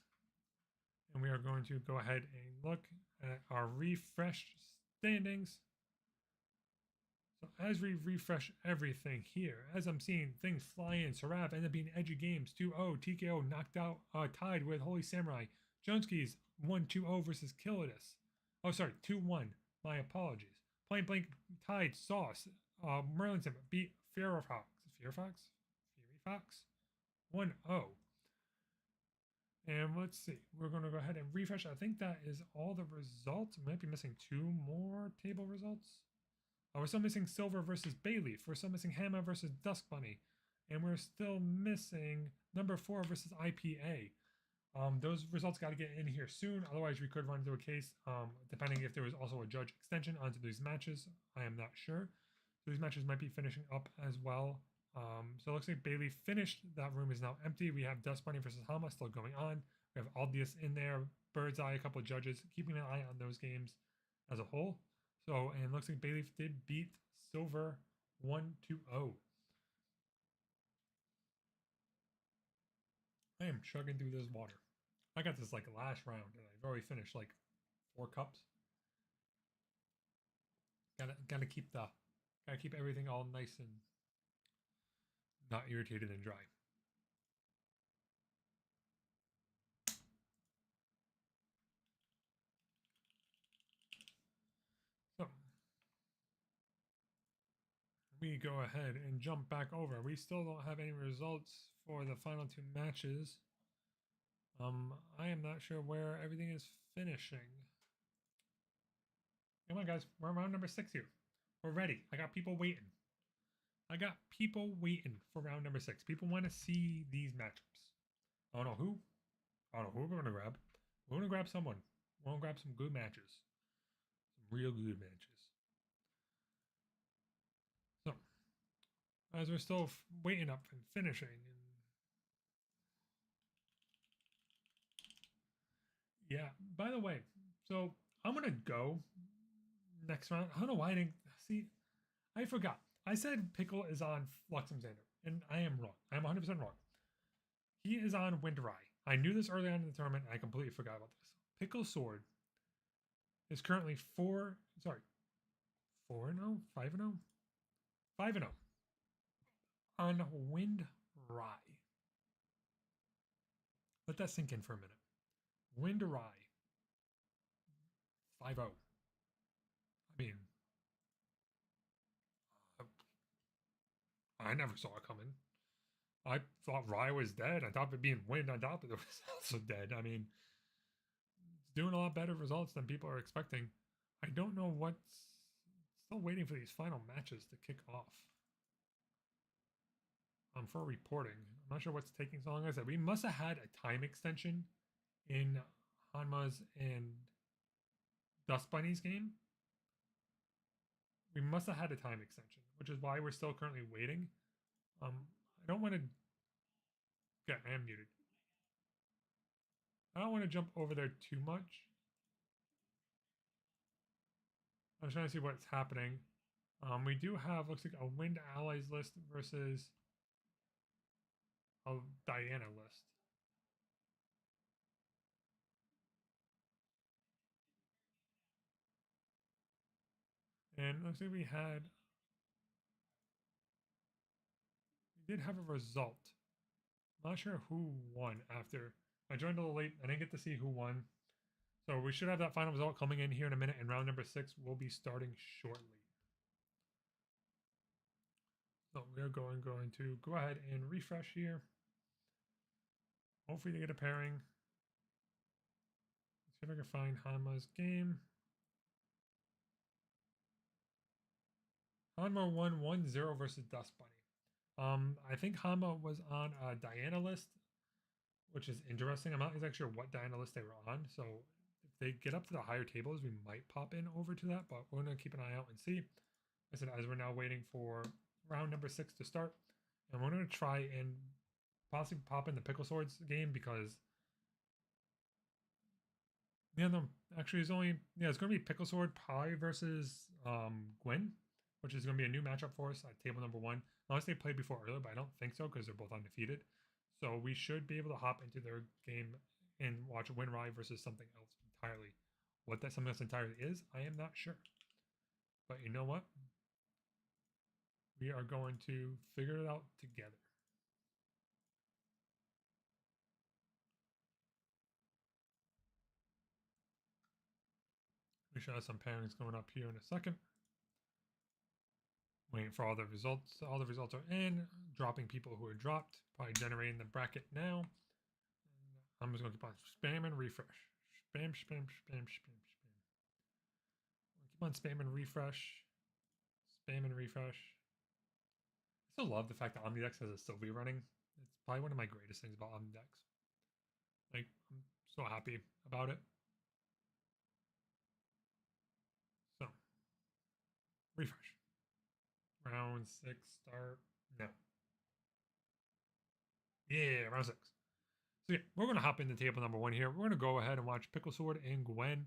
[SPEAKER 1] And we are going to go ahead and look at our refreshed standings. So as we refresh everything here, as I'm seeing things fly in, Sarav ended up being edgy games 2-0, TKO knocked out, tied with Holy Samurai. Joneski's 1-2-0 versus Kilodus. Oh, sorry, 2-1 My apologies. Plain Blank Tide Sauce. Merlinson beat Fear Fox. Fear Fox? Fury Fox? 1-0. And let's see. We're going to go ahead and refresh. I think that is all the results. We might be missing 2 more table results. We're still missing Silver versus Bayleaf. We're still missing Hammer versus Dusk Bunny. And we're still missing number 4 versus IPA. Those results got to get in here soon. Otherwise, we could run into a case, depending if there was also a judge extension onto these matches. I am not sure. So these matches might be finishing up as well. So it looks like Bailey finished. That room is now empty. We have Dust Bunny versus Hama still going on. We have Aldius in there, Bird's Eye, a couple of judges, keeping an eye on those games as a whole. So, and it looks like Bailey did beat Silver 1-0. I am chugging through this water. I got this like last round, and I've already finished like 4 cups. Gotta keep everything all nice and not irritated and dry. So we go ahead and jump back over. We still don't have any results for the final 2 matches. I am not sure where everything is finishing. Come on, guys. We're on round number 6 here. We're ready. I got people waiting. For round number 6. People want to see these matchups. I don't know who. I don't know who we're going to grab. We're going to grab someone. We're going to grab some good matches. Some real good matches. So, as we're still waiting up and finishing. Yeah, by the way, so I'm going to go next round. I don't know why I didn't see. I forgot. I said Pickle is on Fluxum Xander, and I am wrong. I am 100% wrong. He is on Winterai. I knew this early on in the tournament, and I completely forgot about this. Pickle Sword is currently 4-0, 5-0? 5-0 on Winterai. Let that sink in for a minute. Winterai 5-0. I mean, I never saw it coming. I thought Rye was dead. I thought it being Wind, I thought it was also dead. I mean, it's doing a lot better results than people are expecting. I don't know what's still waiting for these final matches to kick off. For reporting. I'm not sure what's taking so long. As I said, we must have had a time extension in Hanma's and Dust Bunny's game. We must have had a time extension, which is why we're still currently waiting. I don't want to. Yeah, I am muted. I don't want to jump over there too much. I was trying to see what's happening. We do have, looks like, a Wind Allies list versus a Diana list. And looks like we did have a result. I'm not sure who won after. I joined a little late. I didn't get to see who won. So we should have that final result coming in here in a minute, and round number 6 will be starting shortly. So we're going to go ahead and refresh here. Hopefully to get a pairing. Let's see if I can find Hanma's game. Hanma won 1-0 versus Dust Bunny. I think Hanma was on a Diana list, which is interesting. I'm not exactly sure what Diana list they were on, so if they get up to the higher tables, we might pop in over to that, but we're going to keep an eye out and see. I said, as we're now waiting for round number 6 to start, and we're going to try and possibly pop in the Pickle Swords game because actually it's only it's going to be Pickle Sword Pie versus Gwen, which is going to be a new matchup for us at table number 1. Unless they played before earlier, but I don't think so because they're both undefeated. So we should be able to hop into their game and watch Winrai versus something else entirely. What that something else entirely is, I am not sure. But you know what? We are going to figure it out together. We should have some pairings going up here in a second. Waiting for all the results. All the results are in. Dropping people who are dropped. Probably generating the bracket now. I'm just going to keep on spamming refresh. Spam, spam, spam, spam, spam. Keep on spamming refresh. Spam and refresh. I still love the fact that Omnidex has a Sylvie running. It's probably one of my greatest things about Omnidex. Like, I'm so happy about it. So, refresh. Round 6 start. No. Yeah, round 6. So yeah, we're going to hop into table number 1 here. We're going to go ahead and watch Pickle Sword and Gwen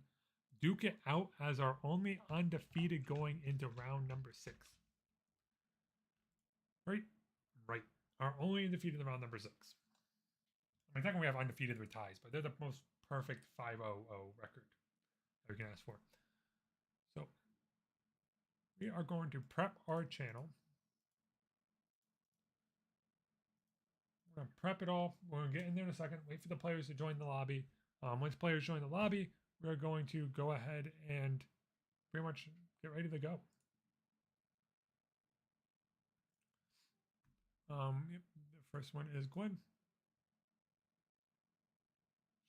[SPEAKER 1] duke it out as our only undefeated going into round number 6. Right? Right. Our only undefeated in round number 6. I mean, technically we have undefeated with ties, but they're the most perfect 5-0-0 record that we can ask for. So we are going to prep our channel. We're going to prep it all. We're going to get in there in a second. Wait for the players to join the lobby. Once players join the lobby, we're going to go ahead and pretty much get ready to go. Yep, the first one is Gwen.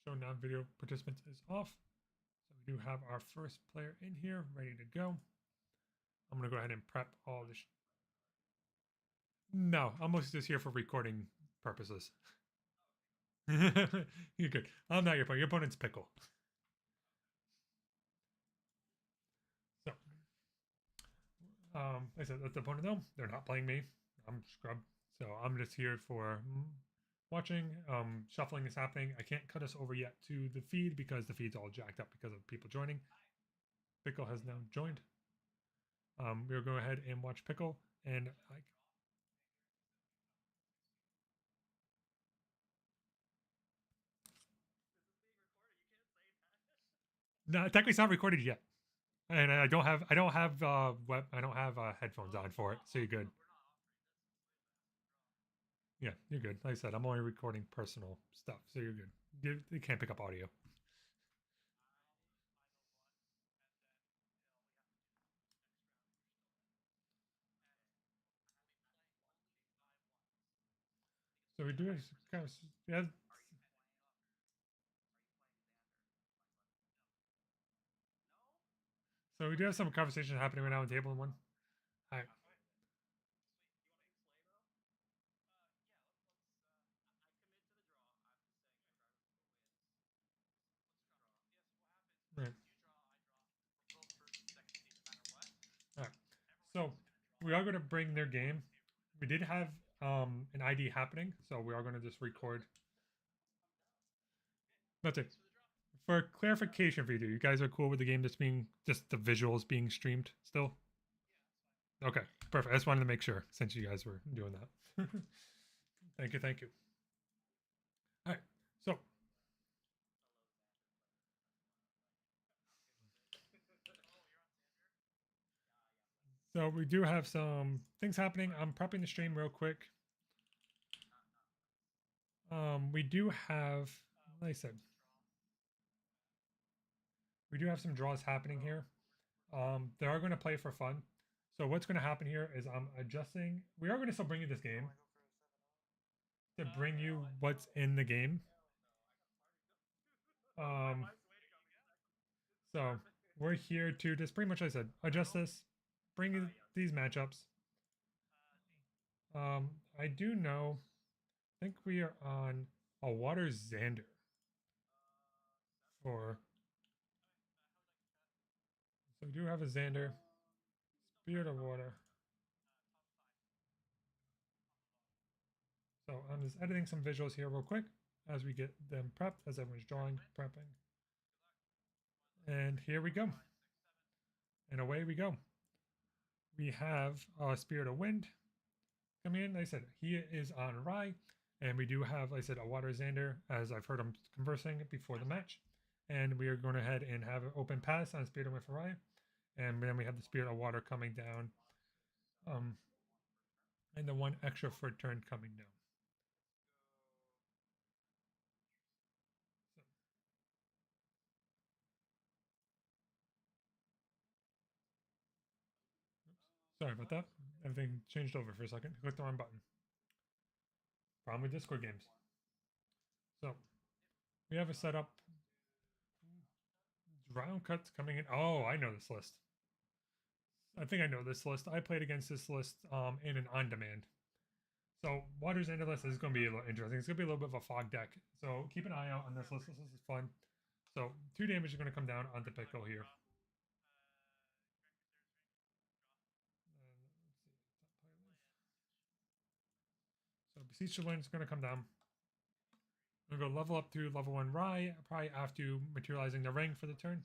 [SPEAKER 1] Show non-video participants is off. So we do have our first player in here ready to go. I'm going to go ahead and prep all this. No, I'm mostly just here for recording purposes. You're good. I'm not your opponent. Your opponent's Pickle. So, like I said, let the opponent know they're not playing me. I'm scrub. So I'm just here for watching. Shuffling is happening. I can't cut us over yet to the feed because the feed's all jacked up because of people joining. Pickle has now joined. We'll go ahead and watch Pickle, and no, technically it's not recorded yet, and I don't have headphones on for it, so you're good. Yeah, you're good. Like I said, I'm only recording personal stuff, so you're good. You can't pick up audio. So we do kind of yeah. So we do have some conversation happening right now on table one. All right. Right. All right. So we are going to bring their game. We did have an ID happening, so we are going to just record. That's it. For clarification for you guys are cool with the game just being just the visuals being streamed still? Okay, perfect. I just wanted to make sure since you guys were doing that. Thank you, thank you. All right, so we do have some things happening. I'm prepping the stream real quick. We do have, like I said, we do have some draws happening here. They are going to play for fun. So what's going to happen here is I'm adjusting. We are going to still bring you this game to bring you what's in the game. So we're here to just pretty much, like I said, adjust this, bring you these matchups. I do know, I think we are on a water Xander for. So we do have a Xander, Spirit of Water. So I'm just editing some visuals here real quick as we get them prepped, as everyone's drawing, prepping. And here we go. And away we go. We have Spirit of Wind coming in. Like I said, he is on Rye. And we do have, like I said, a Water Xander, as I've heard him conversing before the match. And we are going ahead and have an open pass on Spirit of Wind for Rye. And then we have the Spirit of Water coming down. And the one extra for turn coming down. Sorry about that. Everything changed over for a second. Clicked the wrong button. Problem with Discord games. So we have a setup. Round cuts coming in. Oh, I know this list. I think I know this list. I played against this list in an on-demand. So Water's End list is going to be a little interesting. It's going to be a little bit of a fog deck. So keep an eye out on this list. This list is fun. So 2 damage is going to come down onto Pickle here. So Beseech the Wind is going to come down. I'm going to go level up to level 1 Rye, probably after materializing the ring for the turn.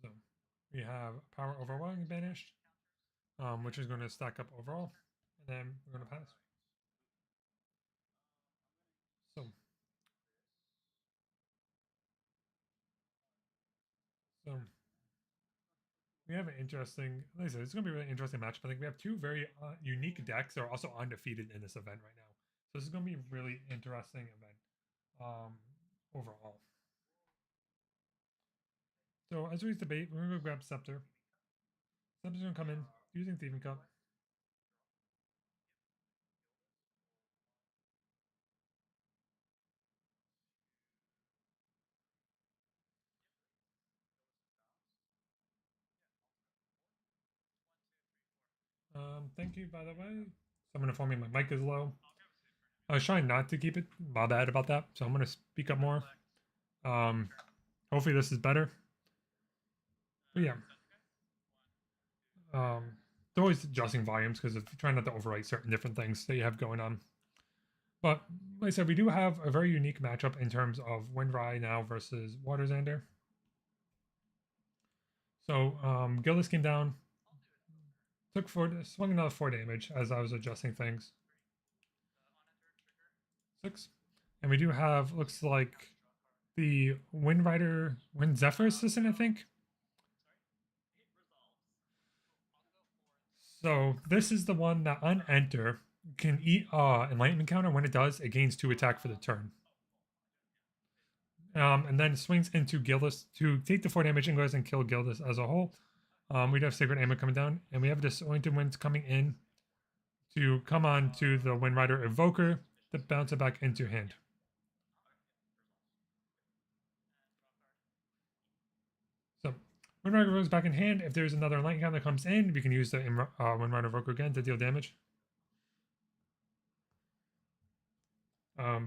[SPEAKER 1] So we have Power Overwhelming banished, which is going to stack up overall. And then we're going to pass. So we have an interesting, like I said, it's going to be a really interesting matchup. I think we have 2 very unique decks that are also undefeated in this event right now. So this is going to be a really interesting event overall. So as we debate, we're going to go grab Scepter. Scepter's going to come in using Thieving Cup. Thank you, by the way. Someone informed me my mic is low. I was trying not to keep it. My bad about that. So I'm going to speak up more. Hopefully this is better. But yeah. It's always adjusting volumes because if you're trying not to overwrite certain different things that you have going on. But like I said, we do have a very unique matchup in terms of Windrye now versus Waterzander. So Gildas came down, swung another 4 damage as I was adjusting things. 6. And we do have, looks like, the Wind Zephyr assistant, I think. So this is the one that on enter can eat enlightenment counter. When it does, it gains 2 attack for the turn. And then swings into Gildas to take the 4 damage and goes and kill Gildas as a whole. We'd have Sacred Amulet coming down, and we have Disoriented Winds coming in to come on to the Wind Rider Evoker to bounce it back into hand. So Wind Rider goes back in hand. If there's another lightning count that comes in, we can use the Wind Rider Evoker again to deal damage.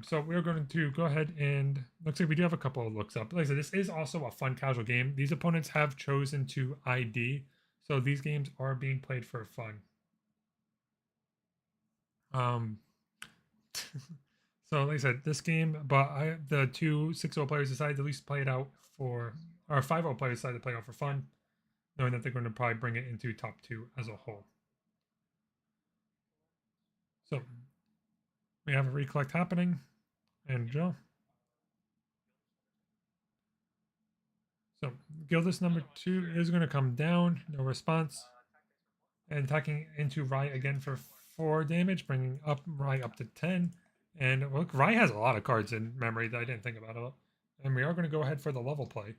[SPEAKER 1] So we're going to go ahead and looks like we do have a couple of looks up. Like I said, this is also a fun casual game. These opponents have chosen to ID, so these games are being played for fun. So like I said, this game, but the 2 6-0 players decided to at least play it out for, or 5-0 players decided to play it out for fun, knowing that they're going to probably bring it into top 2 as a whole. So we have a recollect happening, and Joe. So Gildas number 2 is going to come down, no response, and attacking into Rye again for 4 damage, bringing up Rye up to 10. And look, Rye has a lot of cards in memory that I didn't think about it. And we are going to go ahead for the level play.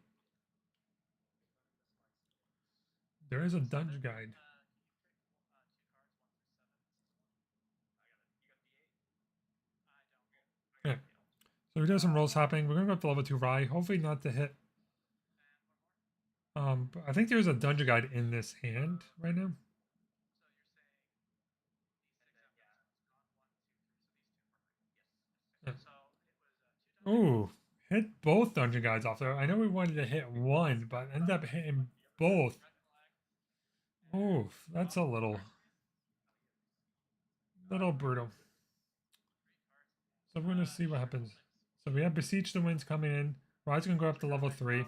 [SPEAKER 1] There is a dungeon guide. Yeah. So we do have some rolls happening. We're going to go up to level 2 Rye. Hopefully not to hit. But I think there's a dungeon guide in this hand right now. Yeah. Ooh, hit both dungeon guides off there. I know we wanted to hit one, but ended up hitting both. Oof, that's a little brutal. So we're going to see what happens. So we have Beseech the Winds coming in. Rye's going to go up to level 3.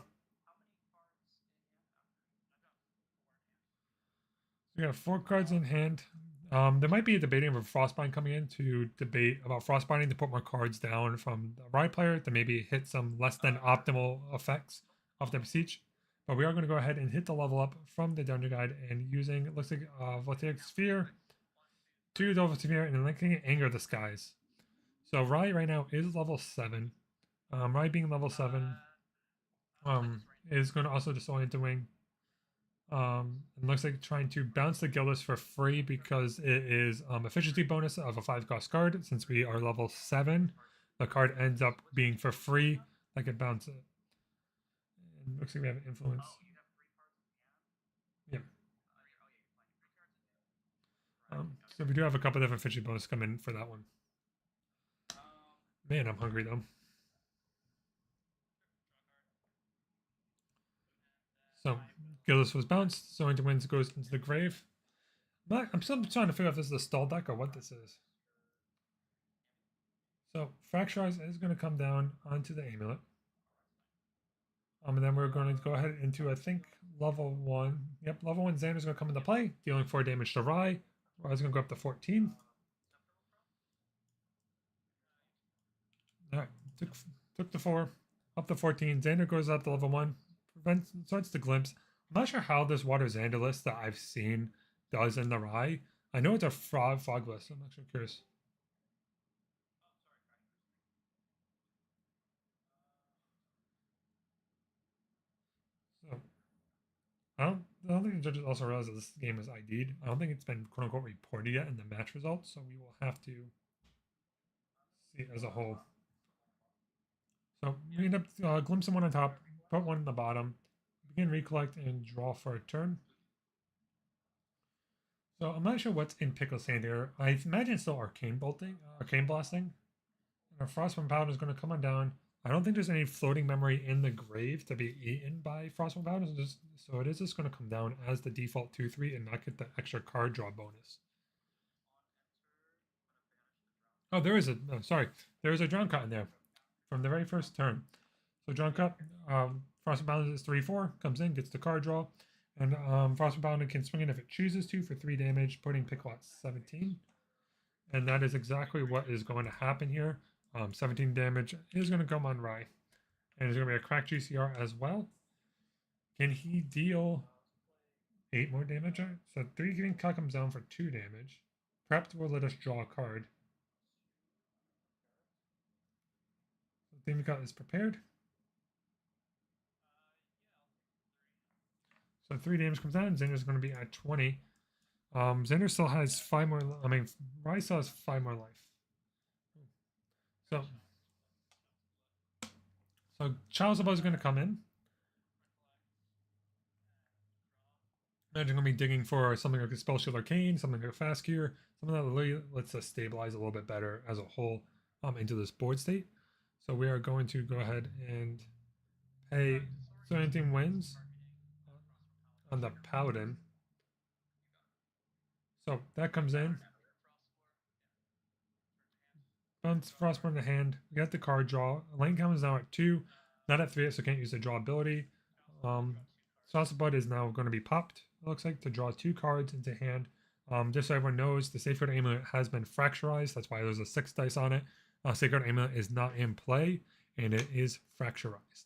[SPEAKER 1] We have 4 cards in hand. There might be a debating of Frostbind coming in to debate about Frostbinding to put more cards down from the Rye player to maybe hit some less than optimal effects of the Beseech. But we are going to go ahead and hit the level up from the Dungeon Guide and using, it looks like, Voltaic Sphere, 2 Voltaic Sphere, and then linking Anger of the Skies. So Rye right now is level 7. Rai being level 7 is going to also disorient the wing. It looks like trying to bounce the Gildas for free because it is efficiency bonus of a 5 cost card. Since we are level 7, the card ends up being for free. I could bounce it. And looks like we have an influence. Yeah. So we do have a couple different efficiency bonus come in for that one. Man, I'm hungry though. So Gildas was bounced. So into wins goes into the grave. I'm still trying to figure out if this is a stall deck or what this is. So Fracturize is going to come down onto the amulet. And then we're going to go ahead into, I think, level 1. Yep, level 1 Xander's going to come into play, dealing 4 damage to Rai. Rai's going to go up to 14. Alright, took the 4, up to 14. Xander goes up to level 1, starts to glimpse. I'm not sure how this Water Xander list that I've seen does in the Rai. I know it's a fog list, so I'm actually curious. So, I don't think the judges also realize that this game is ID'd. I don't think it's been quote unquote reported yet in the match results, so we will have to see it as a whole. So we end up glimpsing one on top, put one in the bottom, begin recollect, and draw for a turn. So I'm not sure what's in Pickle's hand here. I imagine it's still Arcane Bolting, Arcane Blasting. And our Frostborn Paladin is going to come on down. I don't think there's any floating memory in the grave to be eaten by Frostborn Paladin, so it is just going to come down as the default 2/3 and not get the extra card draw bonus. Oh, there is a sorry, there is a Drown Cut in there from the very first turn. So Drown Cut, Frostborn Paladin is 3/4, comes in, gets the card draw, and Frostborn Paladin can swing in if it chooses to for 3 damage, putting Pickle at 17. And that is exactly what is going to happen here. 17 damage is going to come on Rai. And there's going to be a cracked GCR as well. Can he deal 8 more damage? So 3 Green Cut comes down for 2 damage. Prepped will let us draw a card. So Green Cut is prepared. So 3 damage comes down. Xander's going to be at 20. Xander still has 5 more. I mean, Rai still has 5 more life. So Child's Above is going to come in. Imagine going to be digging for something like a Spell Shield Arcane, something like a Fast Cure, something that really lets us stabilize a little bit better as a whole into this board state. So we are going to go ahead and pay. So anything wins on the Paladin. So that comes in. Bounce Frostborn in the hand. We got the card draw. Lane comes now at 2, not at 3, so can't use the draw ability. Sauce Bud is now going to be popped, it looks like, to draw 2 cards into hand. Just so everyone knows, the Sacred Amulet has been fracturized. That's why there's a 6 dice on it. Sacred Amulet is not in play, and it is fracturized.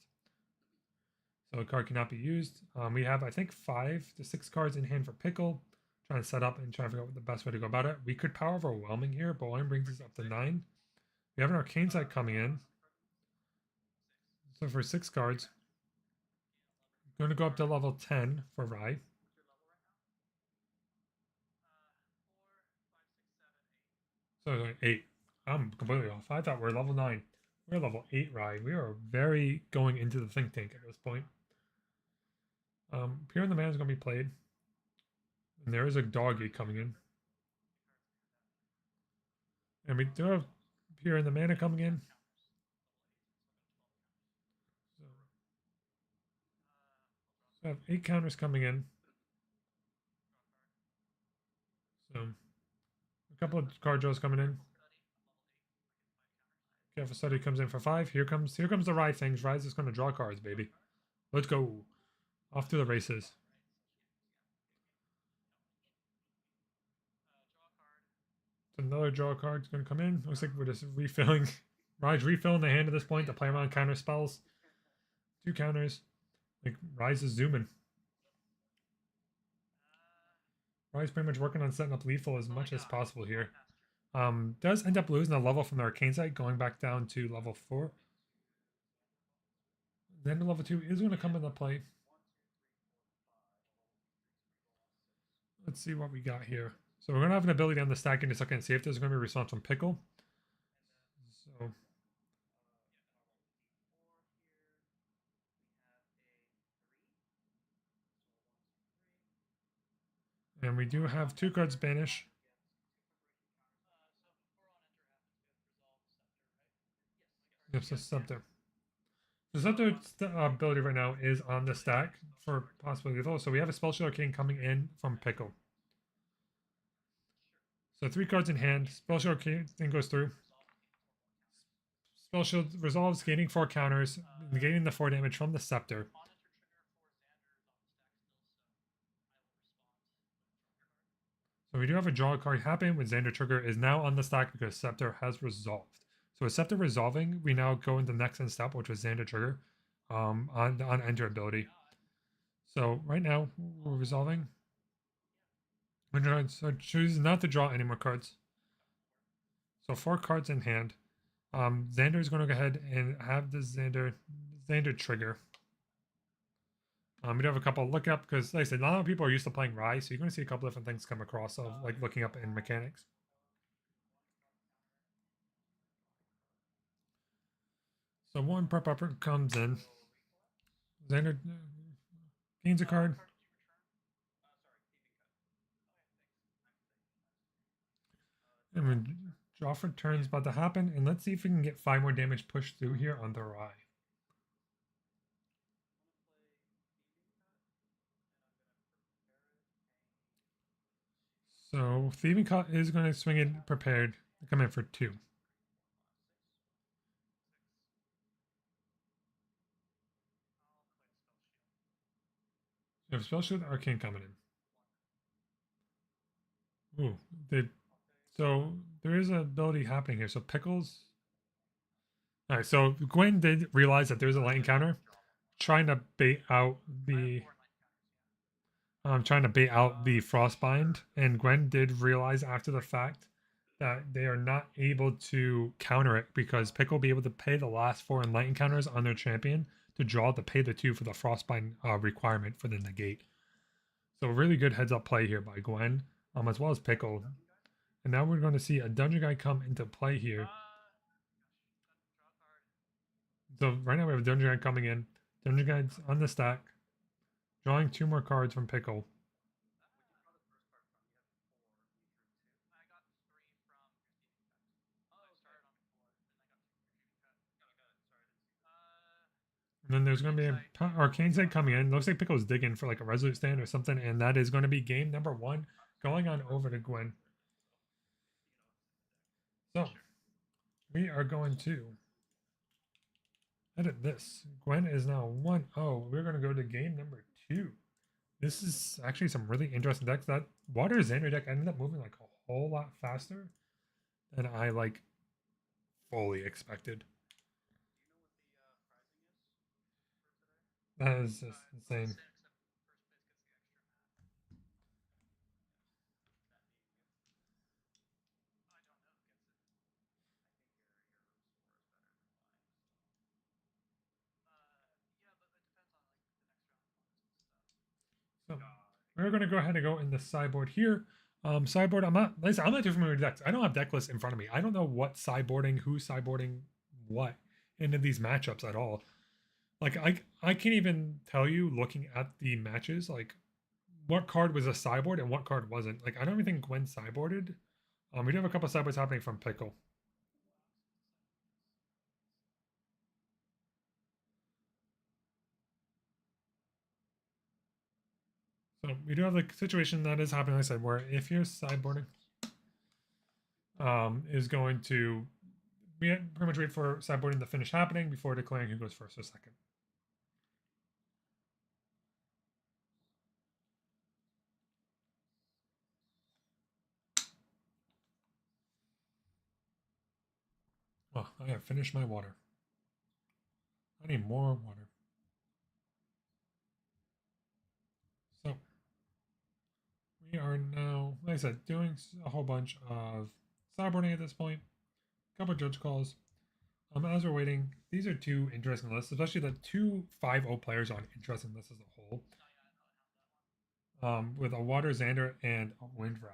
[SPEAKER 1] So a card cannot be used. We have, I think, 5 to 6 cards in hand for Pickle. Trying to set up and try to figure out what the best way to go about it. We could Power Overwhelming here, but one brings us up to 9. We have an Arcane Sight coming in. So for 6 cards, I'm going to go up to level 10 for Rai. So 8. I'm completely off. I thought we are level 9. We're level 8 Rai. We are very going into the think tank at this point. Here in the Man is going to be played. And there is a Dog Gate coming in. And we do have Here in the Mana coming in. So I have 8 counters coming in. So a couple of card draws coming in. Careful Study comes in for 5. Here comes the Rai things. Rai's just going to draw cards, baby. Let's go. Off to the races. Another draw card is going to come in. Looks like we're just refilling. Rai's refilling the hand at this point to play around counter spells. 2 counters. Like Rise is zooming. Rise pretty much working on setting up lethal as much as possible here. Does end up losing a level from the Arcane Sight, going back down to level 4. Xander level 2 is going to come into play. Let's see what we got here. So we're going to have an ability on the stack in a second. See if there's going to be a response from Pickle. So and we do have 2 cards banish. Yes, the Scepter. The Scepter ability right now is on the stack for possibly lethal. So we have a Spell Shield King coming in from Pickle. So 3 cards in hand. Spell Shield King goes through. Spell Shield resolves, gaining 4 counters, negating the 4 damage from the Scepter. So we do have a draw card happen when Xander Trigger is now on the stack because Scepter has resolved. So with Scepter resolving, we now go into the next end step, which was Xander Trigger on enter ability. So right now we're resolving. So choose not to draw any more cards. So 4 cards in hand. Xander is going to go ahead and have the Xander Trigger. We do have a couple look up because, like I said, not a lot of people are used to playing Rye, so you're going to see a couple different things come across of like looking up in mechanics. So one prep upper comes in. Xander gains a card. And we draw for turns about to happen. And let's see if we can get 5 more damage pushed through here on the Rye. So Thieving Cut is going to swing it prepared to come in for 2. You have Spell Shield Arcane coming in. Ooh, so there is an ability happening here. So Pickles. All right, so Gwen did realize that there's a light encounter, trying to bait out the Frostbind, and Gwen did realize after the fact that they are not able to counter it because Pick will be able to pay the last 4 enlighten counters on their champion to draw to pay the 2 for the Frostbind requirement for the negate. So really good heads up play here by Gwen, as well as Pickle. And now we're going to see a Dungeon Guy come into play here. So right now we have a Dungeon Guy coming in. Dungeon Guy's on the stack, drawing 2 more cards from Pickle. And then there's going to be an Arcane Sight coming in. Looks like Pickle's digging for like a Resolute Stand or something. And that is going to be game number 1 going on over to Gwen. So we are going to edit this. Gwen is now 1-0. We're going to go to game number 2. This is actually some really interesting decks. That Water Xander deck ended up moving like a whole lot faster than I like fully expected. That is just insane. So we're going to go ahead and go in the sideboard here. Sideboard, I'm not too familiar with decks. I don't have deck lists in front of me. I don't know what sideboarding, who's sideboarding what into these matchups at all. Like I can't even tell you looking at the matches like what card was a sideboard and what card wasn't. Like I don't even think Gwen sideboarded. We do have a couple sideboards happening from Pickle. So we do have the situation that is happening, like I said, where if you're sideboarding, is going to pretty much wait for sideboarding to finish happening before declaring who goes first or second. Oh, I have finished my water. I need more water. So we are now, like I said, doing a whole bunch of sideboarding at this point. A couple of judge calls. As we're waiting, these are two interesting lists, especially the two 5-0 players on interesting lists as a whole. With a Water Xander and a Windfry.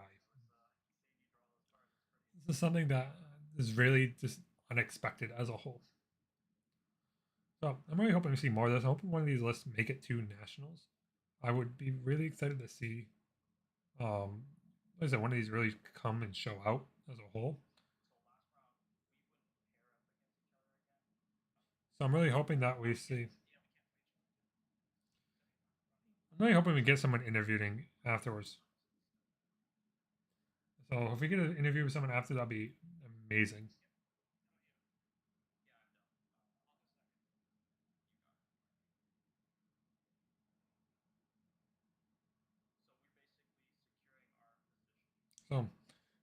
[SPEAKER 1] This is something that is really just unexpected as a whole. So I'm really hoping to see more of this. I'm hoping one of these lists make it to nationals. I would be really excited to see, like I said, one of these really come and show out as a whole. So I'm really hoping that we see. I'm really hoping we get someone interviewing afterwards. So if we get an interview with someone after, that'd be amazing. So,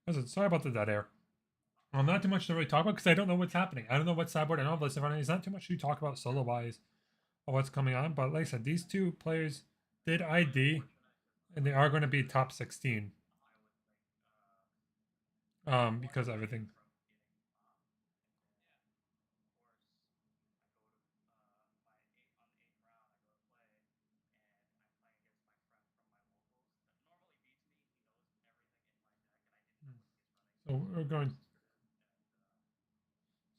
[SPEAKER 1] listen, sorry about the dead air. Not too much to really talk about because I don't know what's happening. I don't know what sideboard. I don't have this in front of me. There's not too much to talk about solo wise of what's coming on. But like I said, these two players did ID, and they are going to be top 16. Because of everything. So we're going.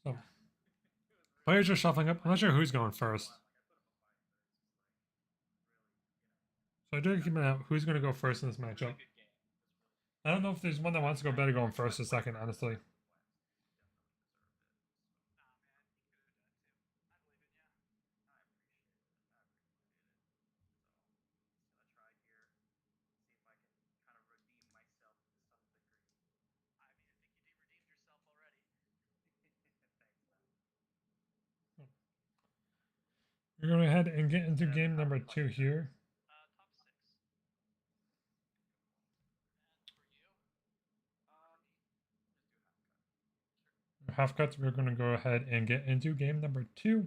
[SPEAKER 1] So players are shuffling up. I'm not sure who's going first. So I do keep an eye out who's going to go first in this matchup. I don't know if there's one that wants to go better going first or second, honestly. We're going ahead and get into game number 2 here. Half cuts, we're going to go ahead and get into game number 2.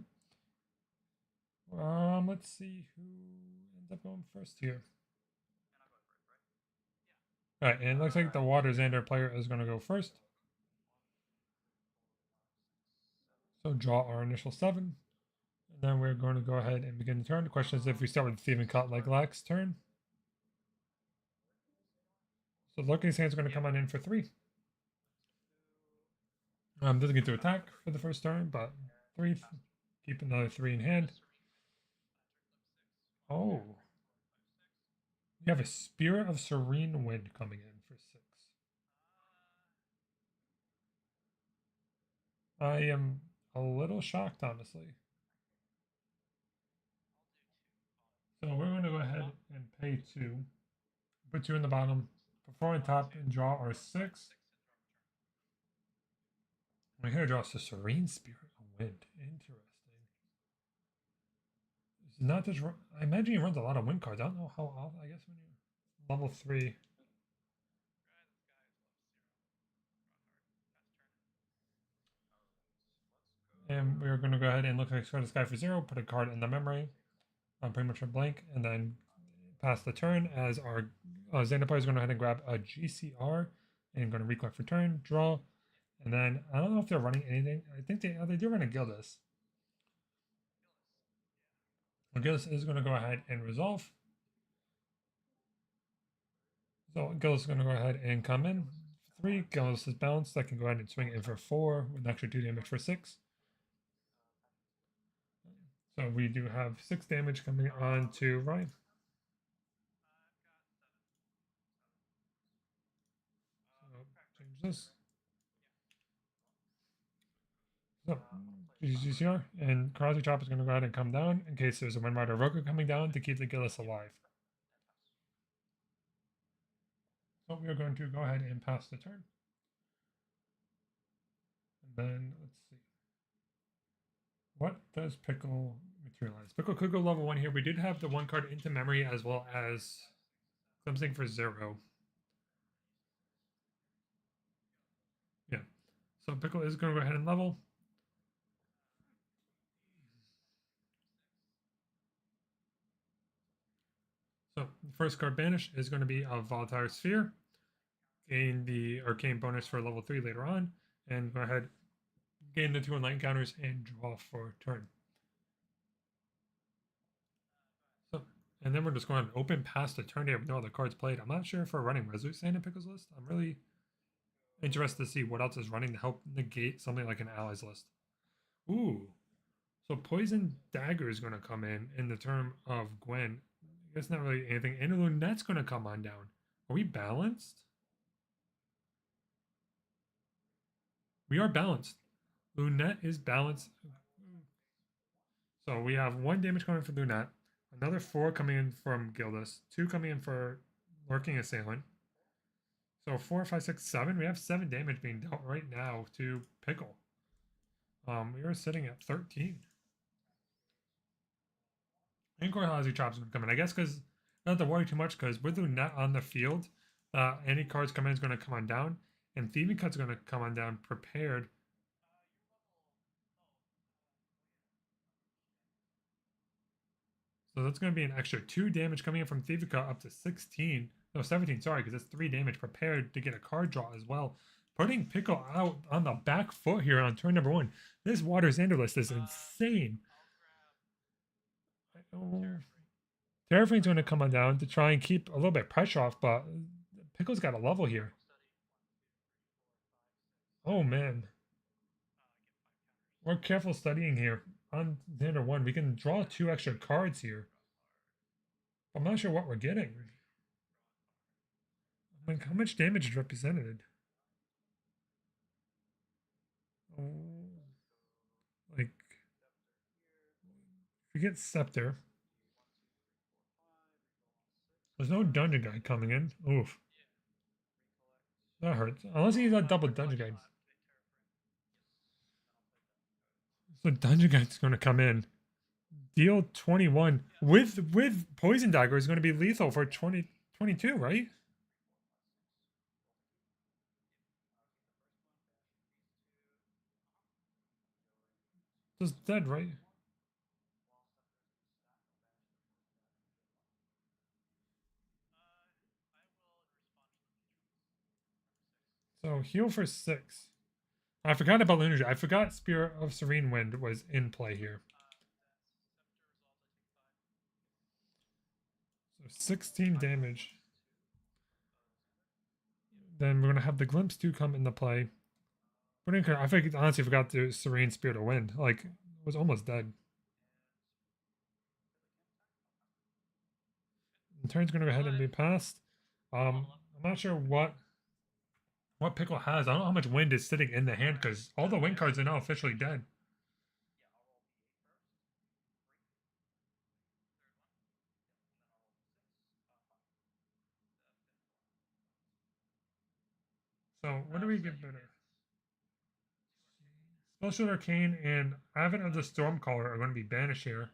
[SPEAKER 1] Let's see who ends up going first here. All right, and it looks like the Water Xander player is going to go first. So draw our initial 7. And then we're going to go ahead and begin the turn. The question is if we start with Thief and Cut like Lax's turn. So Lurking Sand's going to come on in for 3. Doesn't get to attack for the first turn, but 3. Keep another 3 in hand. Oh. We have a Spirit of Serene Wind coming in for 6. I am a little shocked, honestly. So we're going to go ahead and pay 2. Put 2 in the bottom. Put 4 on top and draw our 6. We're going to draw us a Serene Spirit of Wind. Interesting. It's not just. I imagine he runs a lot of wind cards. I don't know how often. I guess when you're level 3. And we're going to go ahead and look at the sky for 0, put a card in the memory, pretty much a blank, and then pass the turn as our Xander player is going to go ahead and grab a GCR and going to recollect for turn, draw, and then I don't know if they're running anything. I think they do run a Gildas. Well, Gildas is going to go ahead and resolve. So Gildas is going to go ahead and come in for 3. Gildas is balanced. I can go ahead and swing in for 4 with an extra 2 damage for 6. So we do have 6 damage coming on to Ryan. So change this. So GCR and Karate Chop is going to go ahead and come down in case there's a Wind Rider Roka coming down to keep the Gillis alive. So we are going to go ahead and pass the turn. And then let's see. What does Pickle materialize? Pickle could go level 1 here. We did have the 1 card into memory as well as something for 0. Yeah. So Pickle is going to go ahead and level. So the first card banished is going to be a Volatile Sphere. Gain the Arcane bonus for level 3 later on. And go ahead, gain the 2 light encounters, and draw for turn. So, and then we're just going to open past the turn here with no other cards played. I'm not sure if we're running Resolute Sand in Pickle's list. I'm really interested to see what else is running to help negate something like an allies list. Ooh. So Poison Dagger is going to come in the term of Gwen. I guess not really anything. And Lunette's going to come on down. Are we balanced? We are balanced. Lunette is balanced. So we have 1 damage coming from Lunette, another 4 coming in from Gildas, 2 coming in for Lurking Assailant. So 4, 5, 6, 7. We have 7 damage being dealt right now to Pickle. We are sitting at 13. And Korhazi Chop's going to come in. I guess because not to worry too much because with Lunette on the field, any cards come in is going to come on down, and Thieving Cut's going to come on down prepared. So that's going to be an extra 2 damage coming in from Thieving Cut up to 16. No, 17, sorry, because it's 3 damage prepared to get a card draw as well. Putting Pickle out on the back foot here on turn number 1. This Water Xander list is insane. Terrafrain's going to come on down to try and keep a little bit of pressure off, but Pickle's got a level here. Oh, man. We're careful studying here. On Xander 1, we can draw 2 extra cards here. I'm not sure what we're getting. Like, how much damage is represented? Oh, like, if we get Scepter, there's no Dungeon Guide coming in. Oof. That hurts. Unless he's a double Dungeon Guide. So Dungeon Guide's going to come in. Deal 21 with Poison Dagger is going to be lethal for 22, right? Just dead, right? So heal for 6. I forgot about Lunar. I forgot Spirit of Serene Wind was in play here. So 16 damage. Then we're gonna have the Glimpse 2 come into play. I think honestly forgot the Serene Spirit of Wind. Like, was almost dead. The turn's gonna go ahead and be passed. I'm not sure what Pickle has. I don't know how much wind is sitting in the hand because all the wind cards are now officially dead. So what do we get better? Spellshield Arcane and Advent of the Stormcaller are going to be banished here.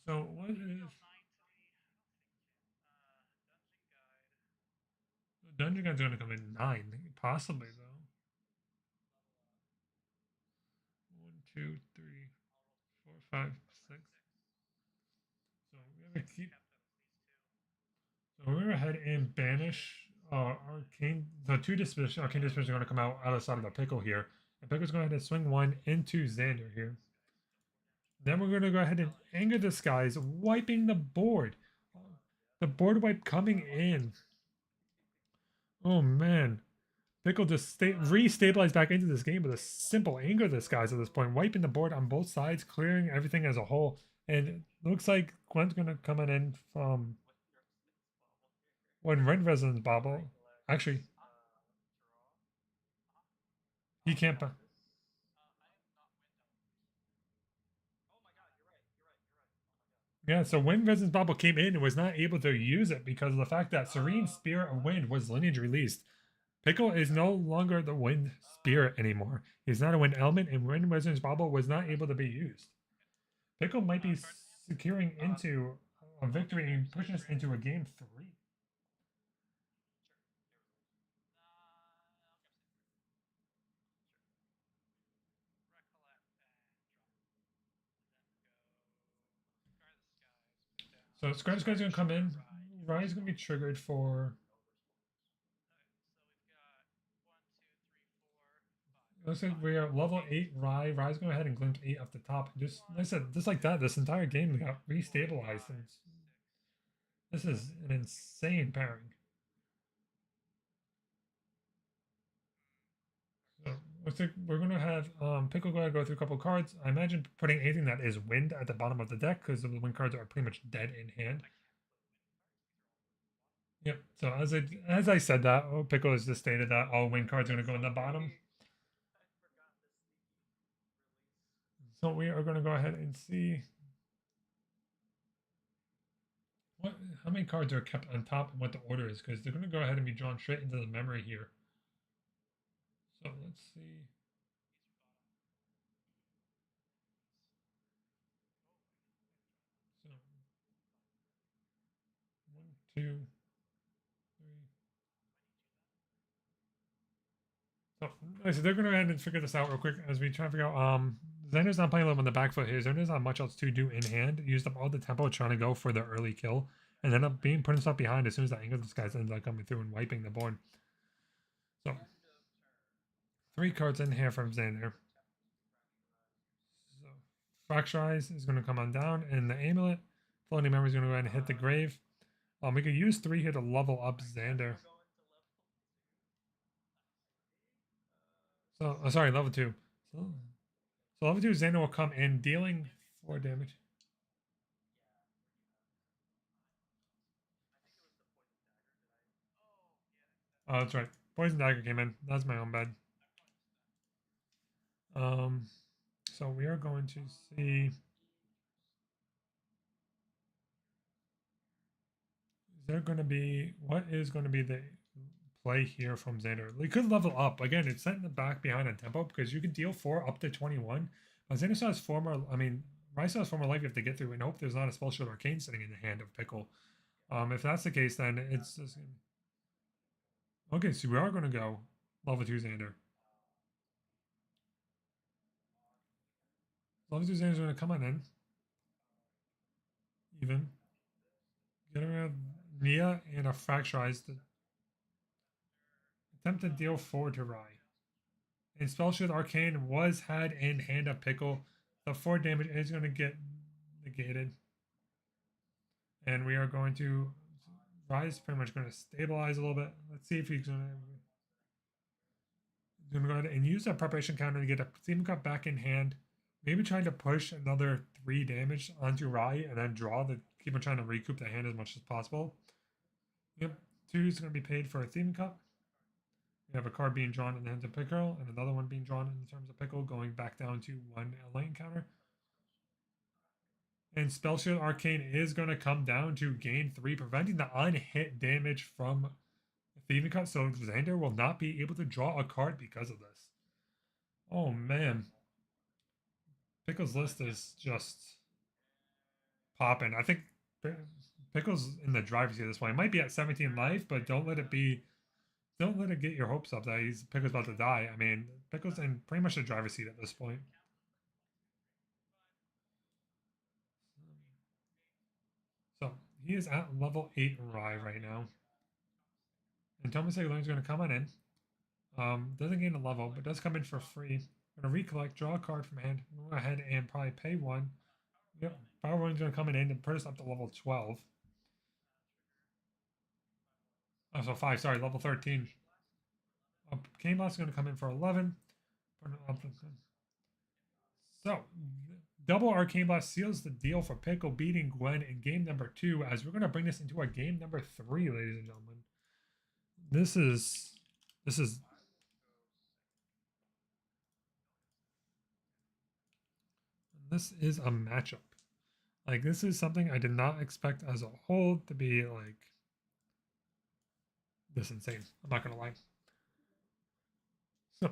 [SPEAKER 1] So what is the Dungeon Guide's going to come in 9, possibly though. 1, 2, 3, 4, 5, 6. So we're gonna keep. So we're gonna go ahead and banish Arcane. The 2 Disposition, Arcane Disposition are going to come out the side of the Pickle here. And Pickle's going to go ahead and swing 1 into Xander here. Then we're going to go ahead and Anger Disguise, wiping the board. The board wipe coming in. Oh man. Pickle just re-stabilized back into this game with a simple Anger Disguise at this point, wiping the board on both sides, clearing everything as a whole. And it looks like Gwen's going to come in from when Red Resonance Bobble. Actually, he can't. Yeah, so when Resonance Bobble came in and was not able to use it because of the fact that Serene Spirit of Wind was lineage released. Pickle is no longer the Wind Spirit anymore. He's not a Wind element, and Wind Resonance Bobble was not able to be used. Pickle might be securing into a victory and pushing us into a game 3. So Scratch Guy's gonna come in. Ryan's gonna be triggered for Looks like we are level 8 Rye. Rye's going ahead and glimpse 8 up the top. Just like I said, just like that, this entire game got restabilized. And this is an insane pairing. So looks like we're going to have Pickle go ahead and go through a couple cards. I imagine putting anything that is wind at the bottom of the deck because the wind cards are pretty much dead in hand. Yep. So as I said that, Pickle has just stated that all wind cards are going to go in the bottom. So we are going to go ahead and see how many cards are kept on top and what the order is, because they're going to go ahead and be drawn straight into the memory here. So let's see. So 1, 2, 3. So they're going to go ahead and figure this out real quick as we try to figure out. Xander's not playing a little on the back foot here. Xander's not much else to do in hand. Used up all the tempo trying to go for the early kill, and then up being putting stuff behind as soon as the angle this guy's ends up coming through and wiping the board. So 3 cards in here from Xander. So Fracturize is going to come on down, and the Amulet, Floating Memory is going to go ahead and hit the grave. We could use 3 here to level up Xander. So, sorry, level 2. So level 2, Xander will come in, dealing 4 damage. Oh, that's right. Poison Dagger came in. That's my own bad. So we are going to see. Is there going to be what is going to be the play here from Xander? He could level up again. It's setting the back behind on tempo because you can deal 4 up to 21. But Xander still has 4 more. I mean, Rice still has 4 more life you have to get through, and hope there's not a Spell Shield Arcane sitting in the hand of Pickle. If that's the case, then it's just okay. So we are going to go level 2 Xander. Level 2 Xander is going to come on in. Even. Get rid of Nia and a Fracturized. Attempt to deal 4 to Rai. And Spell Shield Arcane was had in hand of Pickle. The 4 damage is going to get negated. And we are going to. Rai's pretty much going to stabilize a little bit. Let's see if he's going to go ahead and use that preparation counter to get a Theme Cup back in hand. Maybe trying to push another 3 damage onto Rai and then draw the. Keep on trying to recoup the hand as much as possible. Yep. 2 is going to be paid for a Theme Cup. We have a card being drawn in the hands of Pickle, and another one being drawn in terms of Pickle, going back down to 1 lane counter. And Spell Shield Arcane is going to come down to gain 3, preventing the unhit damage from Thieving Cut, so Xander will not be able to draw a card because of this. Oh man. Pickle's list is just popping. I think Pickle's in the driver's seat at this point. It might be at 17 life, but don't let it get your hopes up that Pickle's about to die. I mean, Pickle's in pretty much the driver's seat at this point. So he is at level 8 Rye right now. And Thomas Aguilar is going to come on in. Doesn't gain a level, but does come in for free. Going to recollect, draw a card from hand. Go ahead and probably pay 1. Yep, Power Run's going to come in and put us up to level 12. Oh, so 5, sorry, level 13. Cane Blast is going to come in for 11. So, double Arcane Blast seals the deal for Pickle beating Gwen in game number 2, as we're going to bring this into a game number 3, ladies and gentlemen. This is a matchup. Like, this is something I did not expect as a whole to be, like, this insane. I'm not going to lie. So,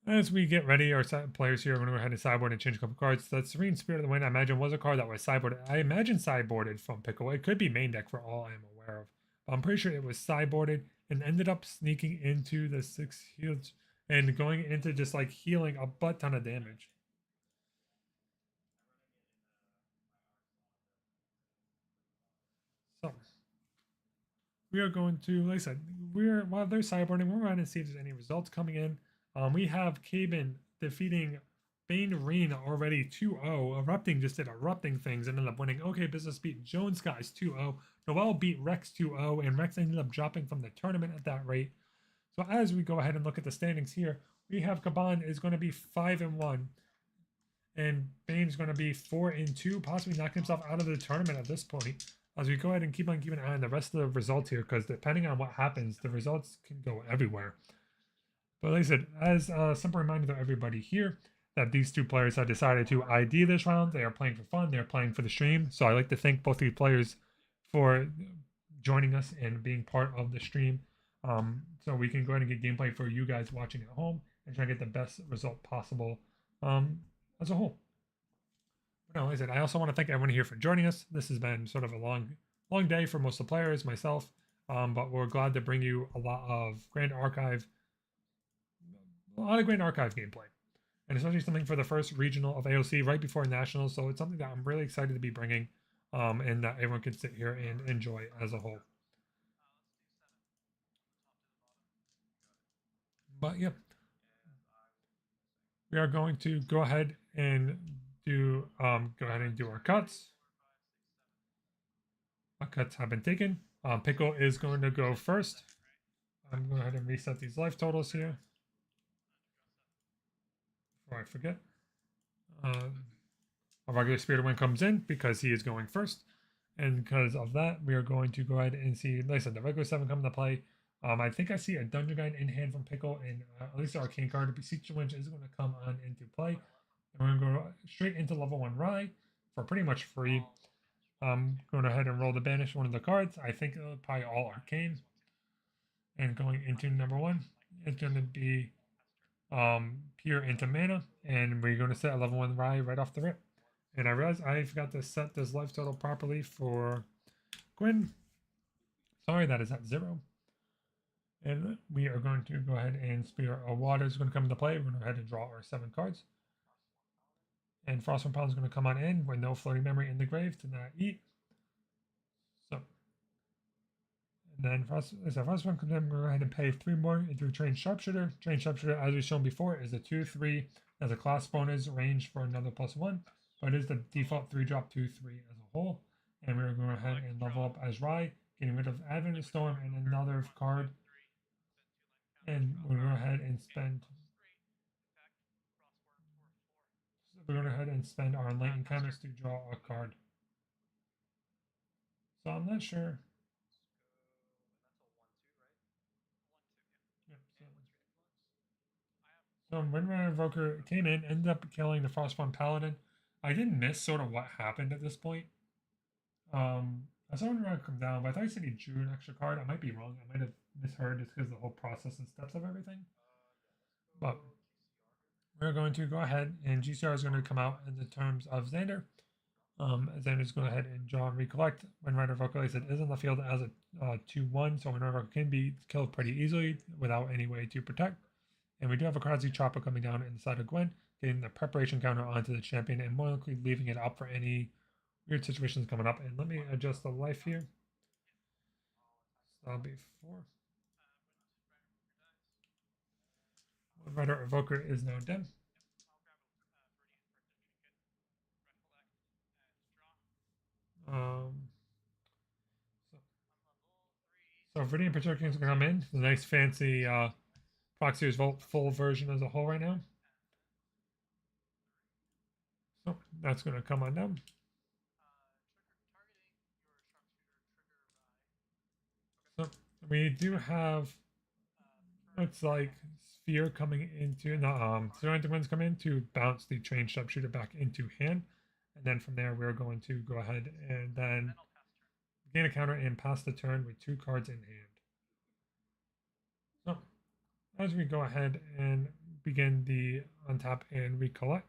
[SPEAKER 1] as we get ready, our players here are going to go ahead and sideboard and change a couple cards. That Serene Spirit of the Wind, I imagine, was a card that was sideboarded. I imagine sideboarded from Pickle. It could be main deck for all I am aware of. But I'm pretty sure it was sideboarded and ended up sneaking into the 6 heals and going into just like healing a butt ton of damage. So, we are going to, like I said, while they're sideboarding, we're going to see if there's any results coming in. We have Caben defeating Bane Reen already 2-0. Erupting just did erupting things and ended up winning. Okay, Business beat Jones Guys 2-0. Noel beat Rex 2-0, and Rex ended up dropping from the tournament at that rate. So as we go ahead and look at the standings here, we have Caban is going to be 5-1, and Bane's going to be 4-2, possibly knocking himself out of the tournament at this point. As we go ahead and keep on keeping an eye on the rest of the results here, because depending on what happens, the results can go everywhere. But like I said, as a simple reminder to everybody here, that these two players have decided to ID this round. They are playing for fun. They're playing for the stream. So I'd like to thank both of these players for joining us and being part of the stream. So we can go ahead and get gameplay for you guys watching at home and try to get the best result possible as a whole. But no, like I said, I also want to thank everyone here for joining us. This has been sort of a long day for most of the players, myself, but we're glad to bring you a lot of Grand Archive gameplay. And especially something for the first regional of AOC right before Nationals. So it's something that I'm really excited to be bringing and that everyone can sit here and enjoy as a whole. But yeah, we are going to go ahead and do our cuts. Our cuts have been taken. Pickle is going to go first. I'm going to go ahead and reset these life totals here before I forget. A regular Spirit Wind comes in because he is going first. And because of that, we are going to go ahead and see, like I said, the regular 7 come into play. I think I see a Dungeon Guide in hand from Pickle, and at least the Arcane card, Beseech Winch, is going to come on into play. And we're going to go straight into level 1 Rye for pretty much free. Going ahead and roll the Banish one of the cards. I think probably all Arcane. And going into number 1, it's going to be Pure into Mana, and we're going to set a level 1 Rye right off the rip. And I realized I forgot to set this life total properly for Gwen. Sorry, that is at 0. And we are going to go ahead and Spirit of Water is going to come into play. We're going to go ahead and draw our 7 cards. And Frostborn Pound is going to come on in with no floating memory in the grave to not eat. So, and then Frostborn comes in, we're going to go ahead and pay 3 more into a Trained Sharpshooter. Trained Sharpshooter, as we've shown before, is a 2/3 as a class bonus range for another +1. But it is the default 3-drop 2/3 as a whole. And we're going to go ahead and level up as Rye, getting rid of Advent Storm and another card. And we're going to go ahead and spend. We're going to go ahead and spend our Enlightened Chemist to draw a card. So I'm not sure. Yep, so Windrunner Invoker came in, ended up killing the Frostborn Paladin. I didn't miss sort of what happened at this point. I saw Windrunner come down, but I thought he said he drew an extra card. I might be wrong. I might have misheard just because of the whole process and steps of everything. But we're going to go ahead, and GCR is going to come out in the terms of Xander. Xander's going to go ahead and draw and recollect. Windrunner Invoker, like I said, is on the field as a 2/1, so Windrunner Invoker can be killed pretty easily without any way to protect. And we do have a Kazi Chopper coming down inside of Gwen, getting the preparation counter onto the champion and more likely leaving it up for any weird situations coming up. And let me adjust the life here. So that'll be 4. Rider Evoker is now dead. So Viridian Patrol is going to come in. The nice fancy Proxy's Vault full version as a whole right now. So that's going to come on down. So we do have, looks like Sphere coming into, Zero Winds come in to bounce the Trained Sharpshooter back into hand. And then from there, we're going to go ahead and then gain a counter and pass the turn with 2 cards in hand. So as we go ahead and begin the untap and recollect.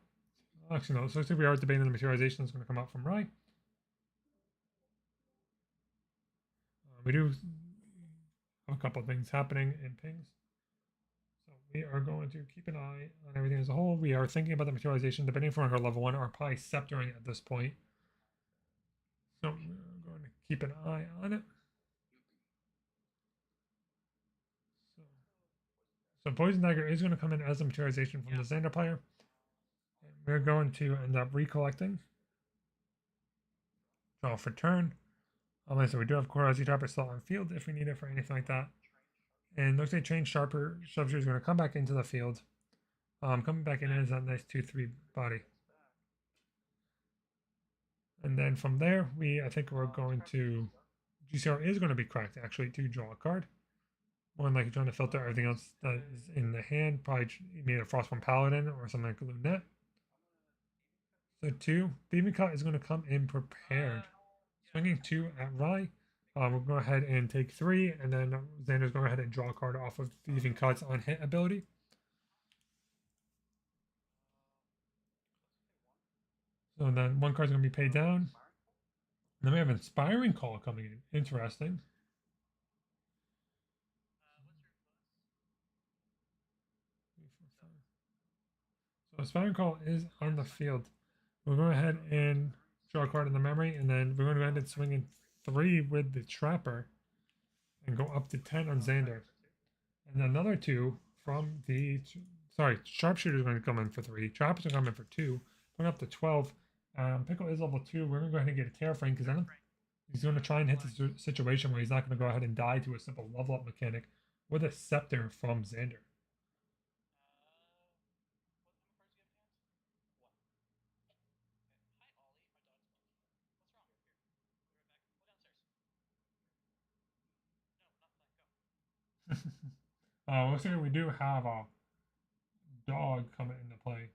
[SPEAKER 1] Actually, no, so looks like we are debating the materialization that's going to come out from Rye. We do have a couple of things happening in pings. So we are going to keep an eye on everything as a whole. We are thinking about the materialization, depending if we're on our level 1 or probably sceptering at this point. So we're going to keep an eye on it. So Poison Dagger is going to come in as a materialization from the Xander player. And we're going to end up recollecting. Draw for turn. Like I said, we do have Korozi Trapper still on field if we need it for anything like that. And looks like Trained Sharpshooter is going to come back into the field. Coming back in as that nice 2/3 body. And then from there, I think we're going to GCR is going to be cracked actually to draw a card. More than likely trying to filter everything else that is in the hand. Probably either Frostborn Paladin or something like Lunette. So 2. Thieving Cut is going to come in prepared. Swinging 2 at Rye. We'll go ahead and take 3, and then Xander's going to go ahead and draw a card off of Thieving Cut's on hit ability. So then one card's going to be paid down. Then we have Inspiring Call coming in. Interesting. So Inspiring Call is on the field. We'll go ahead and draw a card in the memory, and then we're going to go ahead and swing in 3 with the Trapper and go up to 10 on Xander. And another 2 from the... Sorry, Sharpshooter is going to come in for 3. Trapper's going to come in for 2. Going up to 12. Pickle is level 2. We're going to go ahead and get a Terraframe because then he's going to try and hit the situation where he's not going to go ahead and die to a simple level up mechanic with a Scepter from Xander. Looks like we do have a dog coming into play.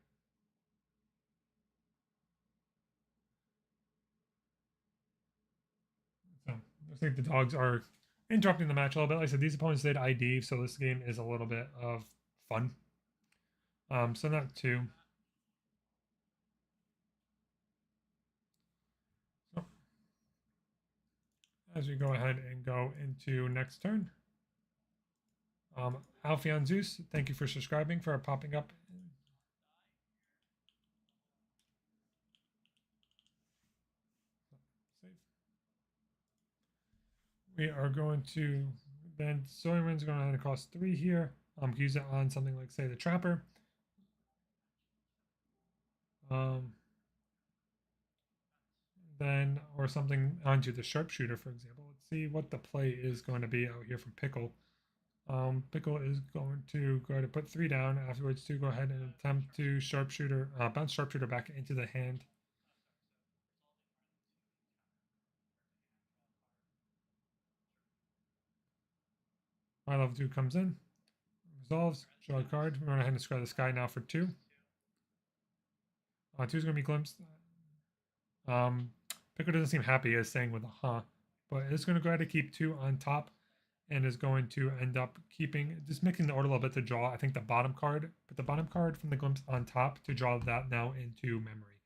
[SPEAKER 1] So looks like the dogs are interrupting the match a little bit. Like I said, these opponents did ID, so this game is a little bit of fun. So not too. So as we go ahead and go into next turn. Alfion Zeus, thank you for subscribing, for popping up. Save. We are going to then Sewing Wind's going to cost 3 here. Use it on something like, say, the Trapper. Then or something onto the Sharpshooter, for example. Let's see what the play is going to be out here from Pickle. Pickle is going to go ahead and put 3 down. Afterwards, to go ahead and attempt to Sharpshooter, bounce Sharpshooter back into the hand. My level 2 comes in, resolves, draw a card. We're going to ahead and scry the sky now for 2. 2 is going to be glimpsed. Pickle doesn't seem happy as saying with a huh, but it's going to go ahead and keep 2 on top and is going to end up keeping, just making the order a little bit to draw, I think, the bottom card, put the bottom card from the glimpse on top to draw that now into memory.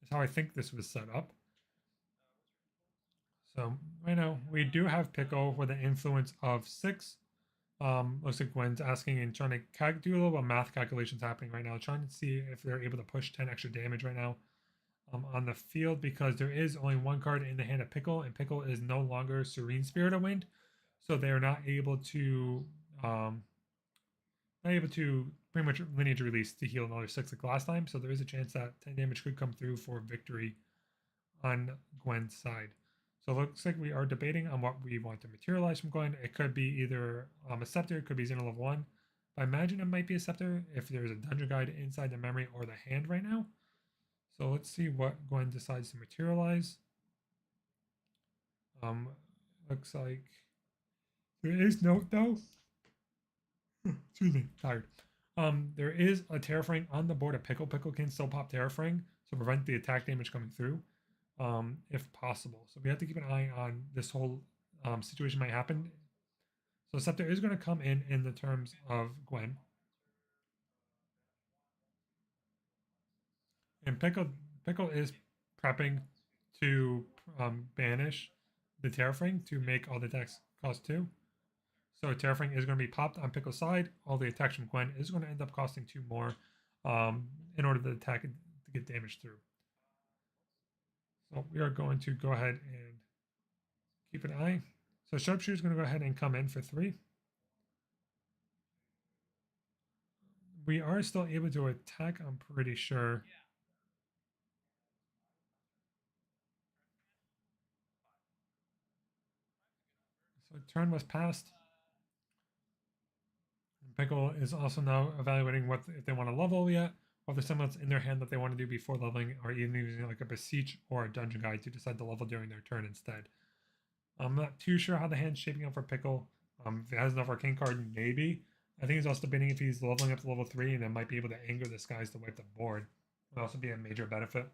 [SPEAKER 1] That's how I think this was set up. So right now we do have Pickle with an influence of 6. Looks like Gwen's asking and trying to do a little bit of math calculations happening right now, trying to see if they're able to push 10 extra damage right now on the field, because there is only 1 card in the hand of Pickle, and Pickle is no longer Serene Spirit of Wind, so they are not able to pretty much lineage release to heal another 6 like last time. So there is a chance that 10 damage could come through for victory on Gwen's side. So it looks like we are debating on what we want to materialize from Gwen. It could be either a Scepter, it could be Xeno level 1. I imagine it might be a Scepter if there's a Dungeon Guide inside the memory or the hand right now. So let's see what Gwen decides to materialize. Looks like there is note though. Excuse me, tired. There is a Terraframe on the board of Pickle. Pickle can still pop Terraframe to prevent the attack damage coming through, if possible. So we have to keep an eye on this whole situation might happen. So Scepter is going to come in the terms of Gwen. And Pickle is prepping to banish the Terraframe to make all the attacks cost 2. So Terraframe is going to be popped on Pickle's side. All the attacks from Gwen is going to end up costing 2 more in order to attack it to get damage through. So we are going to go ahead and keep an eye. So Sharpshooter is going to go ahead and come in for 3. We are still able to attack, I'm pretty sure. So turn was passed. Pickle is also now evaluating what if they want to level yet, or if there's something else in their hand that they want to do before leveling, or even using like a beseech or a dungeon guide to decide to level during their turn instead. I'm not too sure how the hand's shaping up for Pickle. If he has enough arcane card, maybe. I think he's also debating if he's leveling up to level 3 and then might be able to anger the skies to wipe the board. Would also be a major benefit.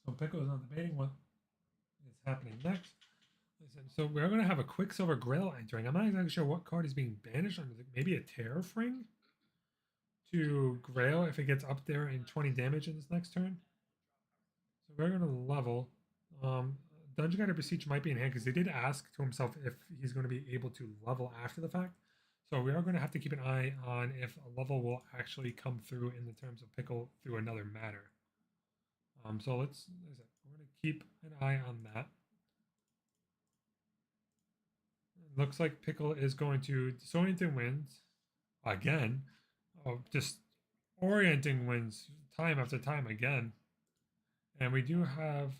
[SPEAKER 1] So Pickle is not debating what is happening next. So we're going to have a Quicksilver Grail entering. I'm not exactly sure what card is being banished. Maybe a Terrafring to Grail if it gets up there in 20 damage in this next turn. So we're going to level. Dungeon Guide or Beseech might be in hand because he did ask to himself if he's going to be able to level after the fact. So we are going to have to keep an eye on if a level will actually come through in the terms of Pickle through another matter. So we're going to keep an eye on that. Looks like Pickle is going to disorienting winds again. Just orienting winds time after time again. And we do have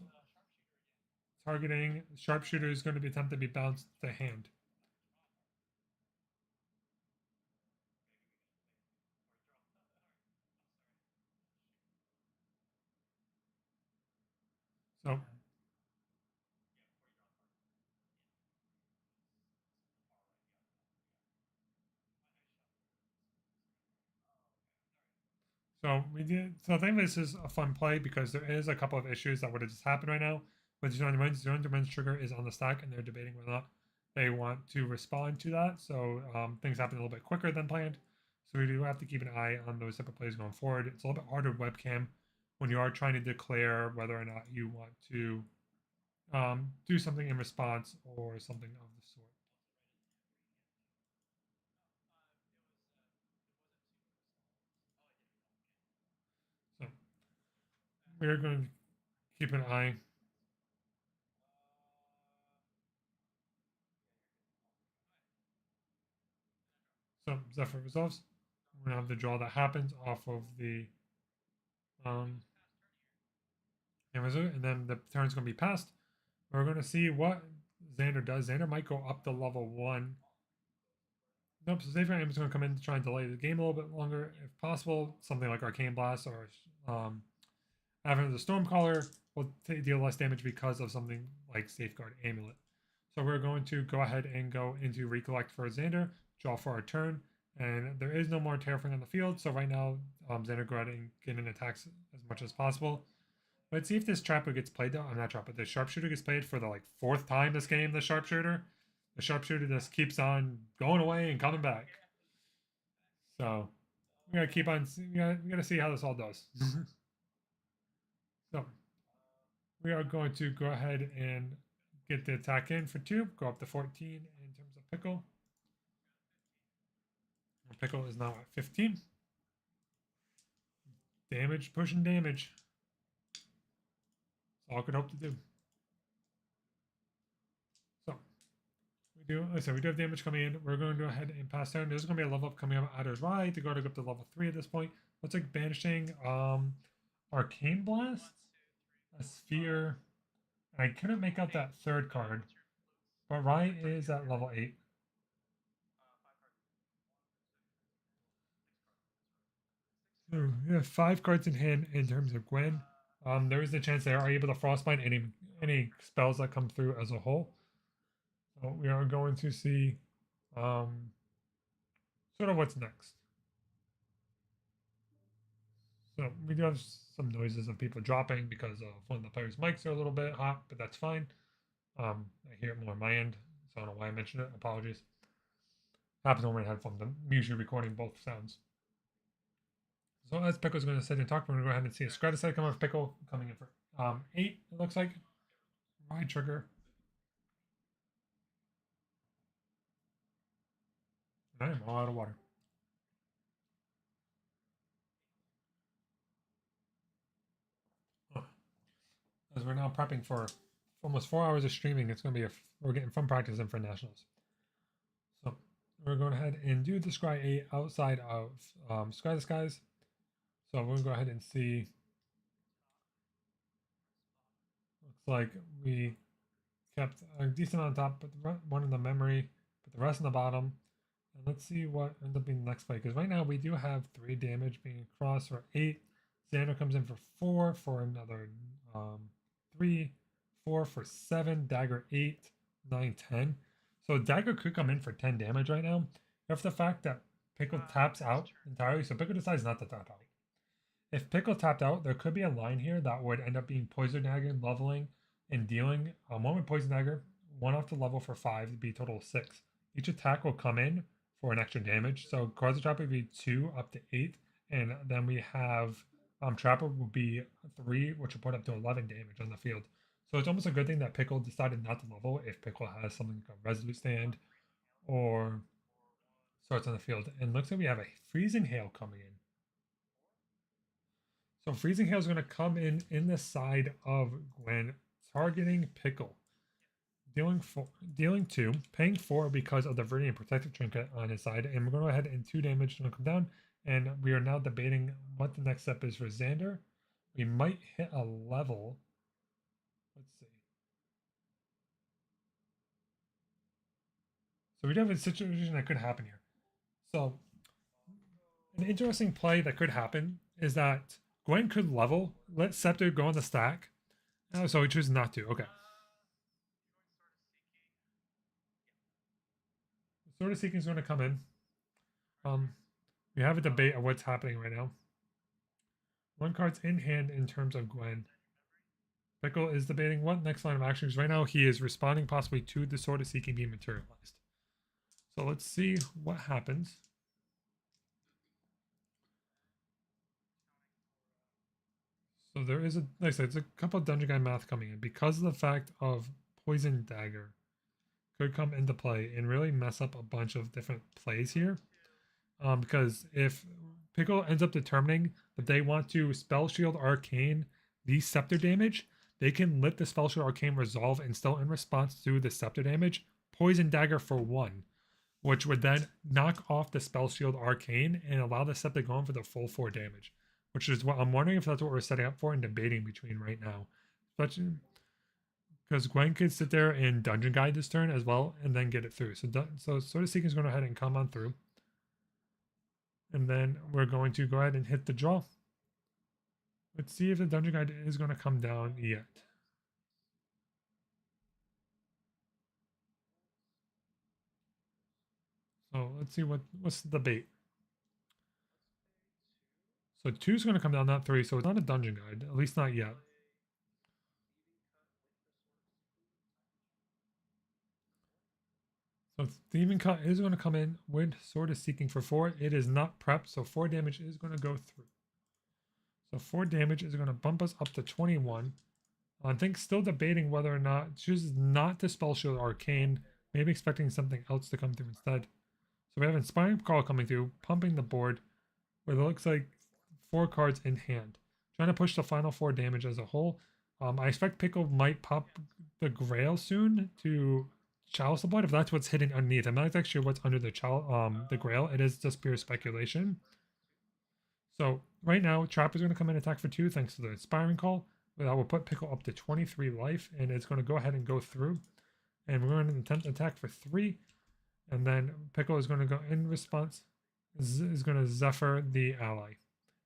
[SPEAKER 1] targeting. Sharpshooter is going to be attempted to be bounced to hand. So So we did. So I think this is a fun play because there is a couple of issues that would have just happened right now. With Zero Wins trigger is on the stack, and they're debating whether or not they want to respond to that. So things happen a little bit quicker than planned. So we do have to keep an eye on those type of plays going forward. It's a little bit harder with webcam when you are trying to declare whether or not you want to do something in response or something of the sort. So we are going to keep an eye. So Zephyr resolves. We're gonna have the draw that happens off of the um, and then the turn's gonna be passed. We're gonna see what Xander does. Xander might go up to level 1. Nope, so Xavier is gonna come in to try and delay the game a little bit longer if possible. Something like Arcane Blast or having the Stormcaller will deal less damage because of something like Safeguard Amulet. So we're going to go ahead and go into Recollect for Xander, draw for our turn, and there is no more Terrafring on the field. So right now, Xander go ahead and get in attacks as much as possible. Let's see if this Trapper gets played though. I'm not Trapper. The Sharpshooter gets played for the like 4th time this game. The Sharpshooter just keeps on going away and coming back. So we gotta keep on. We gotta see how this all does. So we are going to go ahead and get the attack in for 2. Go up to 14 in terms of Pickle. Pickle is now at 15. Damage, pushing damage. That's all I could hope to do. So we do, like I said, we do have damage coming in. We're going to go ahead and pass down. There's going to be a level up coming up at his right to go up to level 3 at this point. Looks like banishing Arcane Blast, a Sphere. I couldn't make out that 3rd card, but Rai is at level 8. So we have 5 cards in hand in terms of Gwen. There is a chance they are able to frostbite any spells that come through as a whole. So we are going to see sort of what's next. So we do have some noises of people dropping because of one of the players' mics are a little bit hot, but that's fine. I hear it more on my end, so I don't know why I mentioned it. Apologies. Happens when we had headphones. I'm usually recording both sounds. So as Pickle's going to sit and talk, we're going to go ahead and see a Scraticide come off Pickle coming in for 8, it looks like. Ride trigger. I am all out of water. as we're now prepping for almost 4 hours of streaming. It's going to be we're getting fun practice in for nationals. So we're going ahead and do the Scry 8 outside of Scry the Skies. So we're going to go ahead and see. Looks like we kept a decent on top, but one in the memory, but the rest in the bottom. And let's see what ends up being the next play. Because right now we do have 3 damage being across for 8. Xander comes in for 4 for another 3, 4 for 7. Dagger 8, 9, 10. So Dagger could come in for 10 damage right now. If the fact that Pickle taps out entirely, so Pickle decides not to tap out. If Pickle tapped out, there could be a line here that would end up being Poison Dagger, leveling, and dealing. One with Poison Dagger, 1 off the level for 5, it'd be a total of 6. Each attack will come in for an extra damage. So Quasi Trapper would be 2 up to 8. And then we have Trapper would be 3, which will put up to 11 damage on the field. So it's almost a good thing that Pickle decided not to level if Pickle has something like a Resolute Stand or starts on the field. And looks like we have a Freezing Hail coming in. So Freezing Hail is going to come in the side of Gwen, targeting Pickle. Dealing 2, paying 4 because of the Viridian Protective Trinket on his side, and we're going to go ahead and 2 damage to come down. And we are now debating what the next step is for Xander. We might hit a level. Let's see. So we do have a situation that could happen here. So an interesting play that could happen is that Gwen could level, let Scepter go on the stack. Oh, so he chooses not to. Okay. Sword of Seeking is going to come in. We have a debate of what's happening right now. 1 card's in hand in terms of Gwen. Pickle is debating what next line of action, because right now he is responding possibly to the Sword of Seeking being materialized. So let's see what happens. So there is like I said, it's a couple of Dungeon Guy math coming in because of the fact of Poison Dagger could come into play and really mess up a bunch of different plays here. Because if Pickle ends up determining that they want to Spell Shield Arcane the Scepter damage, they can let the Spell Shield Arcane resolve and still in response to the Scepter damage, Poison Dagger for 1, which would then knock off the Spell Shield Arcane and allow the Scepter going for the full 4 damage, which is what I'm wondering if that's what we're setting up for and debating between right now. Especially because Gwen could sit there and Dungeon Guide this turn as well and then get it through. So Sword of Seeking is going to go ahead and come on through. And then we're going to go ahead and hit the draw. Let's see if the Dungeon Guide is going to come down yet. So let's see what's the bait. So 2 is going to come down, not 3. So it's not a Dungeon Guide, at least not yet. So Thieving Cut is going to come in with Sword of Seeking for 4. It is not prepped, so 4 damage is going to go through. So 4 damage is going to bump us up to 21. I think still debating whether or not chooses not to Spell Shield Arcane, maybe expecting something else to come through instead. So we have Inspiring Call coming through, pumping the board, where it looks like 4 cards in hand. Trying to push the final 4 damage as a whole. I expect Pickle might pop the Grail soon to Chalice of Blood, if that's what's hidden underneath. I'm not exactly sure what's under the Grail. It is just pure speculation. So right now, Trapper's going to come in and attack for 2 thanks to the Inspiring Call. That will put Pickle up to 23 life, and it's going to go ahead and go through. And we're going to attempt to attack for 3. And then Pickle is going to go in response, is going to Zephyr the ally.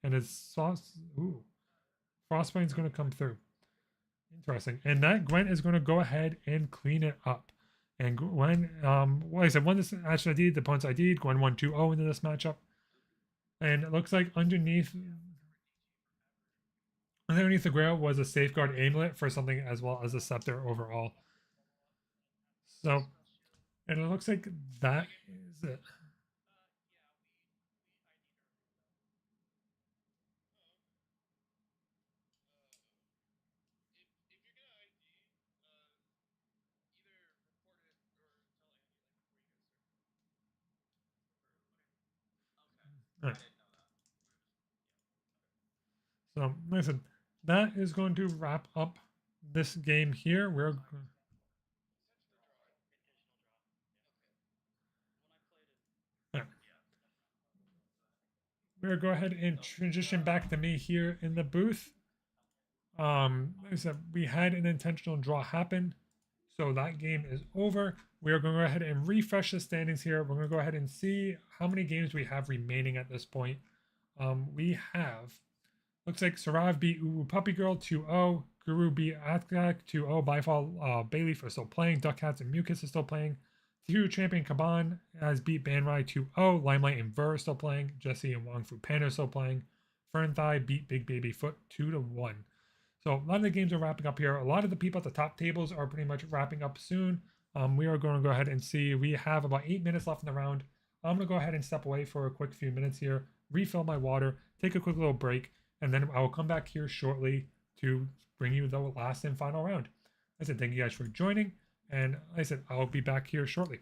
[SPEAKER 1] And his Frostbane is going to come through. Interesting. And that Gwen is going to go ahead and clean it up. And Gwen, like I said, when this match ID'd, the opponent's ID'd, Gwen won 2-0 into this matchup. And it looks like underneath the Grail was a Safeguard Amulet for something as well as a Scepter overall. So, and it looks like that is it. All right. So, like I said, that is going to wrap up this game here, yeah, we're gonna go ahead and transition back to me here in the booth. Like I said, we had an intentional draw happen, so that game is over. We are going to go ahead and refresh the standings here. We're going to go ahead and see how many games we have remaining at this point. We have, looks like Sarav beat Uwu Puppy Girl 2-0. Guru beat Atkak 2-0. Byfall Bailey are still playing. Duck Hats and Mucus is still playing. Two Champion Kaban has beat Banrai 2-0. Limelight and Ver are still playing. Jesse and Wong Fu Panda are still playing. Fern Thigh beat Big Baby Foot 2-1. So a lot of the games are wrapping up here. A lot of the people at the top tables are pretty much wrapping up soon. We are going to go ahead and see. We have about 8 minutes left in the round. I'm going to go ahead and step away for a quick few minutes here, refill my water, take a quick little break, and then I will come back here shortly to bring you the last and final round. I said, thank you guys for joining, and like I said, I'll be back here shortly.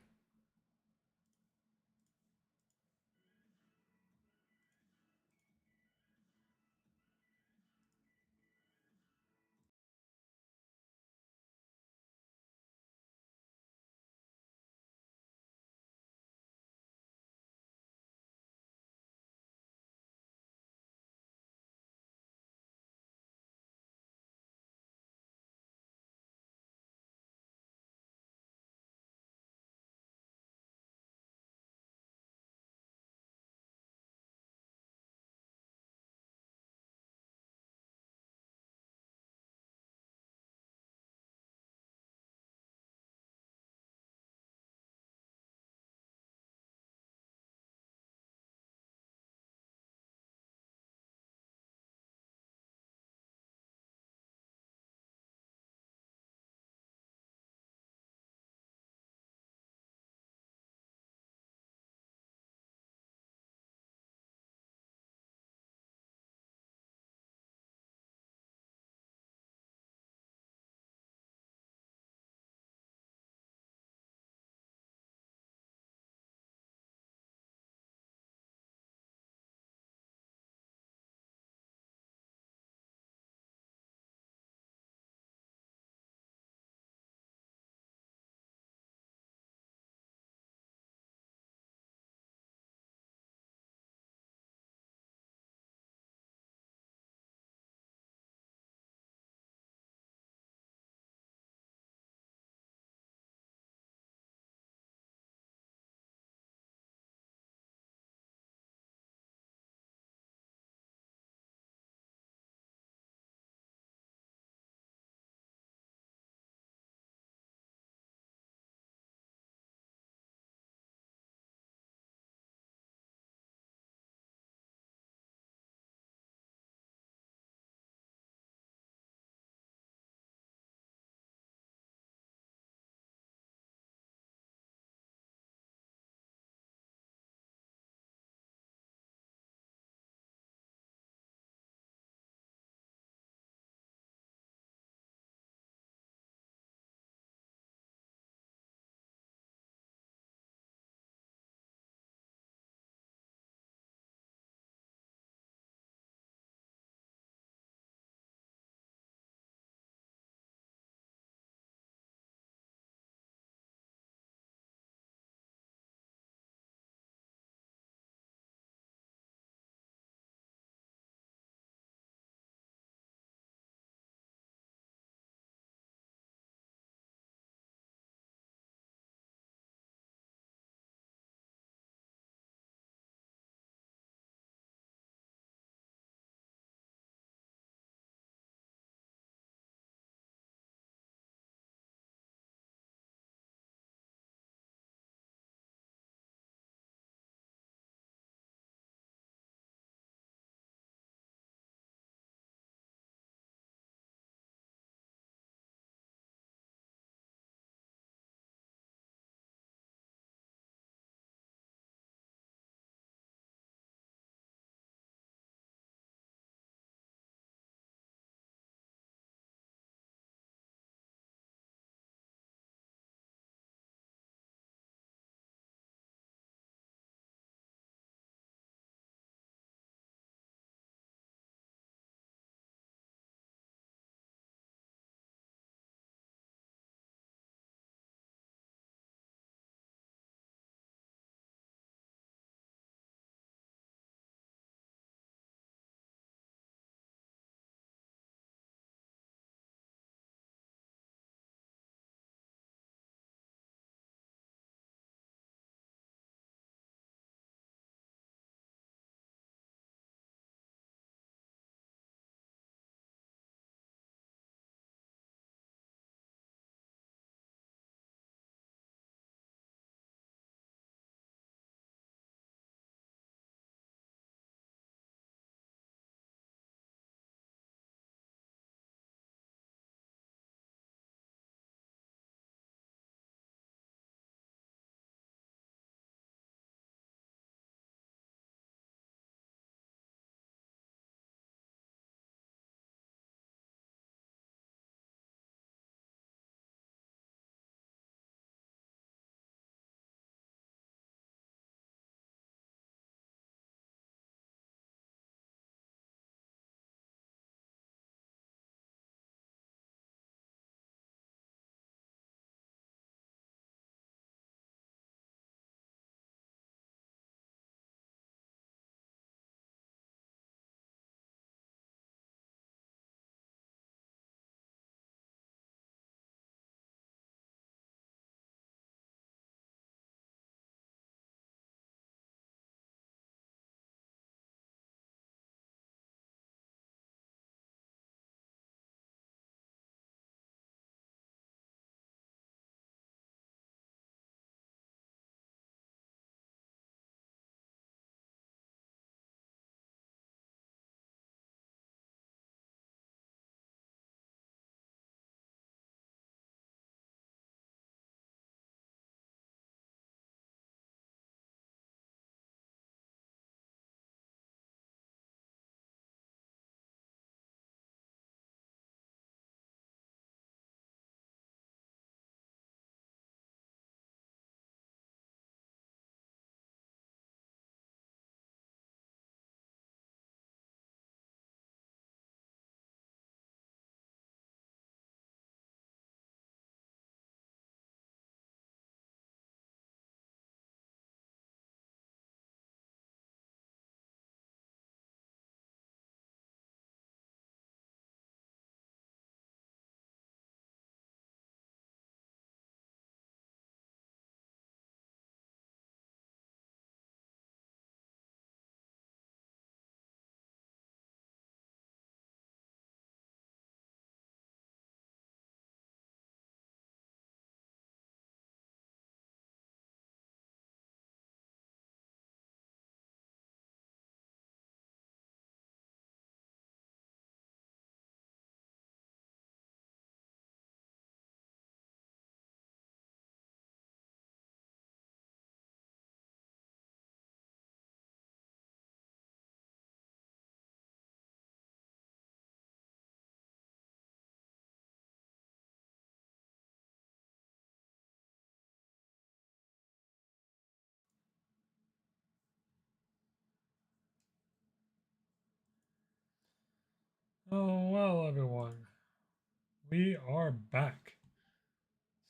[SPEAKER 1] we are back.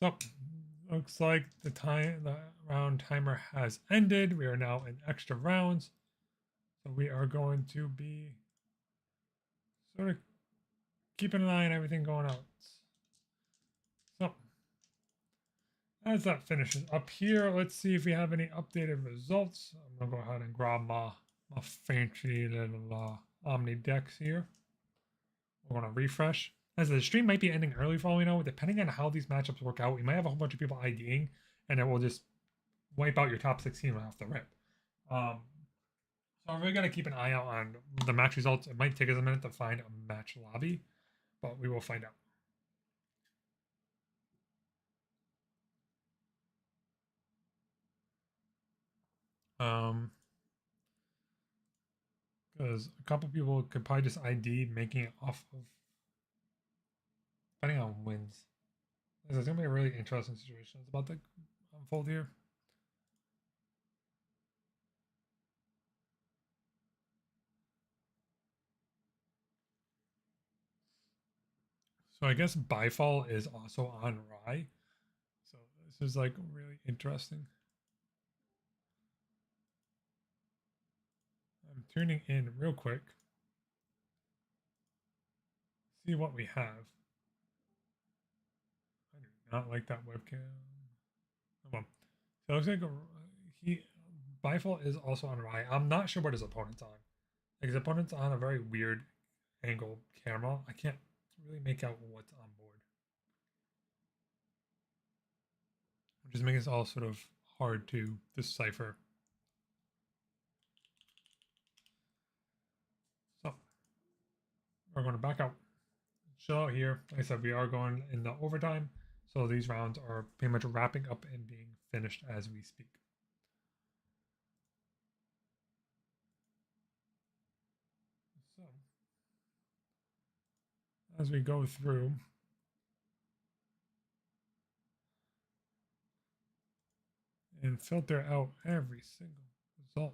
[SPEAKER 1] So, looks like the round timer has ended. We are now in extra rounds. So we are going to be sort of keeping an eye on everything going on. So, as that finishes up here, let's see if we have any updated results. I'm gonna go ahead and grab my fancy little Omni Dex here. We're gonna refresh. As the stream might be ending early for all we know, depending on how these matchups work out, we might have a whole bunch of people IDing, and it will just wipe out your top 16 right off the rip. So I'm really gonna keep an eye out on the match results. It might take us a minute to find a match lobby, but we will find out. Because a couple people could probably just ID making it off of, depending on wins. This is gonna be a really interesting situation. It's about to unfold here. So I guess Byfall is also on Rye. So this is like really interesting. I'm tuning in real quick. See what we have. I do not like that webcam. Come on. So it looks like Byfall is also on Rye. I'm not sure what his opponent's on. Like his opponent's on a very weird angle camera. I can't really make out what's on board. Which is making this all sort of hard to decipher. So we're going to back out. Chill out here. Like I said, we are going in the overtime. So these rounds are pretty much wrapping up and being finished as we speak. So as we go through, and filter out every single result.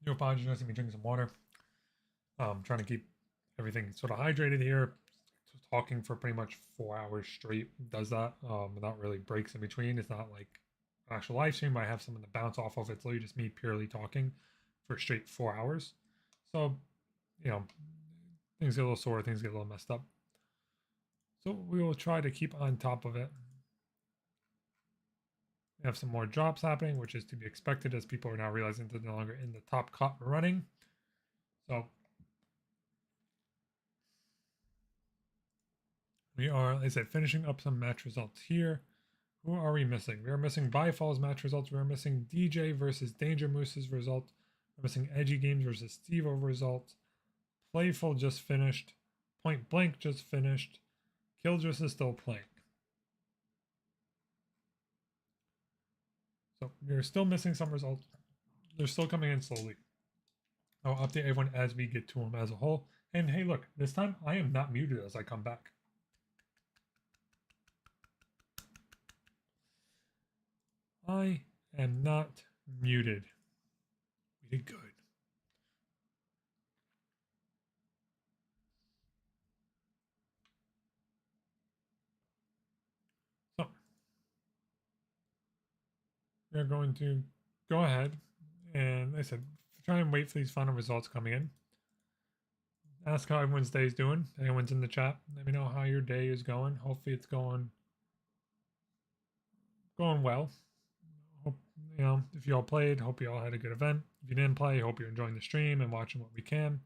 [SPEAKER 1] Do apologize, noticing me drinking some water. Trying to keep everything sort of hydrated here. Talking for pretty much 4 hours straight does that without really breaks in between. It's not like an actual live stream. I have something to bounce off of. It's literally just me purely talking for straight 4 hours. So, you know, things get a little sore, things get a little messed up. So we will try to keep on top of it. We have some more drops happening, which is to be expected as people are now realizing they're no longer in the top cut running. So we are, like I said, finishing up some match results here. Who are we missing? We are missing Byfall's match results. We are missing DJ versus Danger Moose's result. We're missing Edgy Games versus Stevo result. Playful just finished. Point Blank just finished. Killjoy is still playing. So we're still missing some results. They're still coming in slowly. I'll update everyone as we get to them as a whole. And hey, look, this time I am not muted as I come back. I am not muted. We did good. So we're going to go ahead and, like I said, try and wait for these final results coming in. Ask how everyone's day is doing. Anyone's in the chat, let me know how your day is going. Hopefully it's going well. Hope, you know, if you all played, hope you all had a good event. If you didn't play, hope you're enjoying the stream and watching what we can.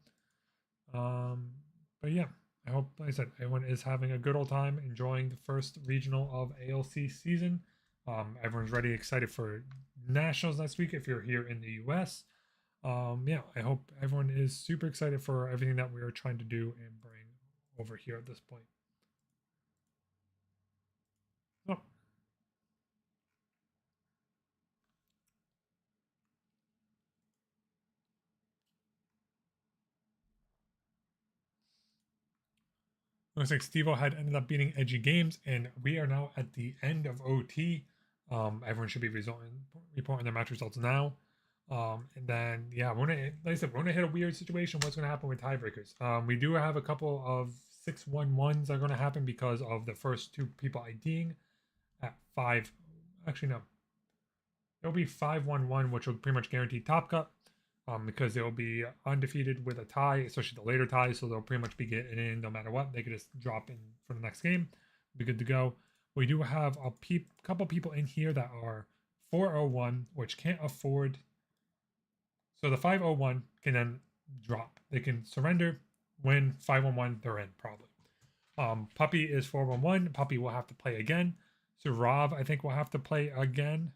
[SPEAKER 1] But yeah, I hope, like I said, everyone is having a good old time enjoying the first regional of ALC season. Everyone's ready, excited for nationals next week if you're here in the US. Yeah, I hope everyone is super excited for everything that we are trying to do and bring over here at this point. So, Looks like Steve had ended up beating Edgy Games, and we are now at the end of OT. Everyone should be reporting their match results now. And then yeah, we're gonna like I said, we're gonna hit a weird situation. What's gonna happen with tiebreakers? We do have a couple of 6-1-1s that are gonna happen because of the first two people IDing at 5. Actually, no, it'll be 5-1-1, which will pretty much guarantee top cut. Because they'll be undefeated with a tie, especially the later ties, so they'll pretty much be getting in no matter what. They could just drop in for the next game, be good to go. We do have a couple people in here that are 401, which can't afford. So the 501 can then drop. They can surrender, win 511, they're in probably. Puppy is 411. Puppy will have to play again. Surav, I think, will have to play again.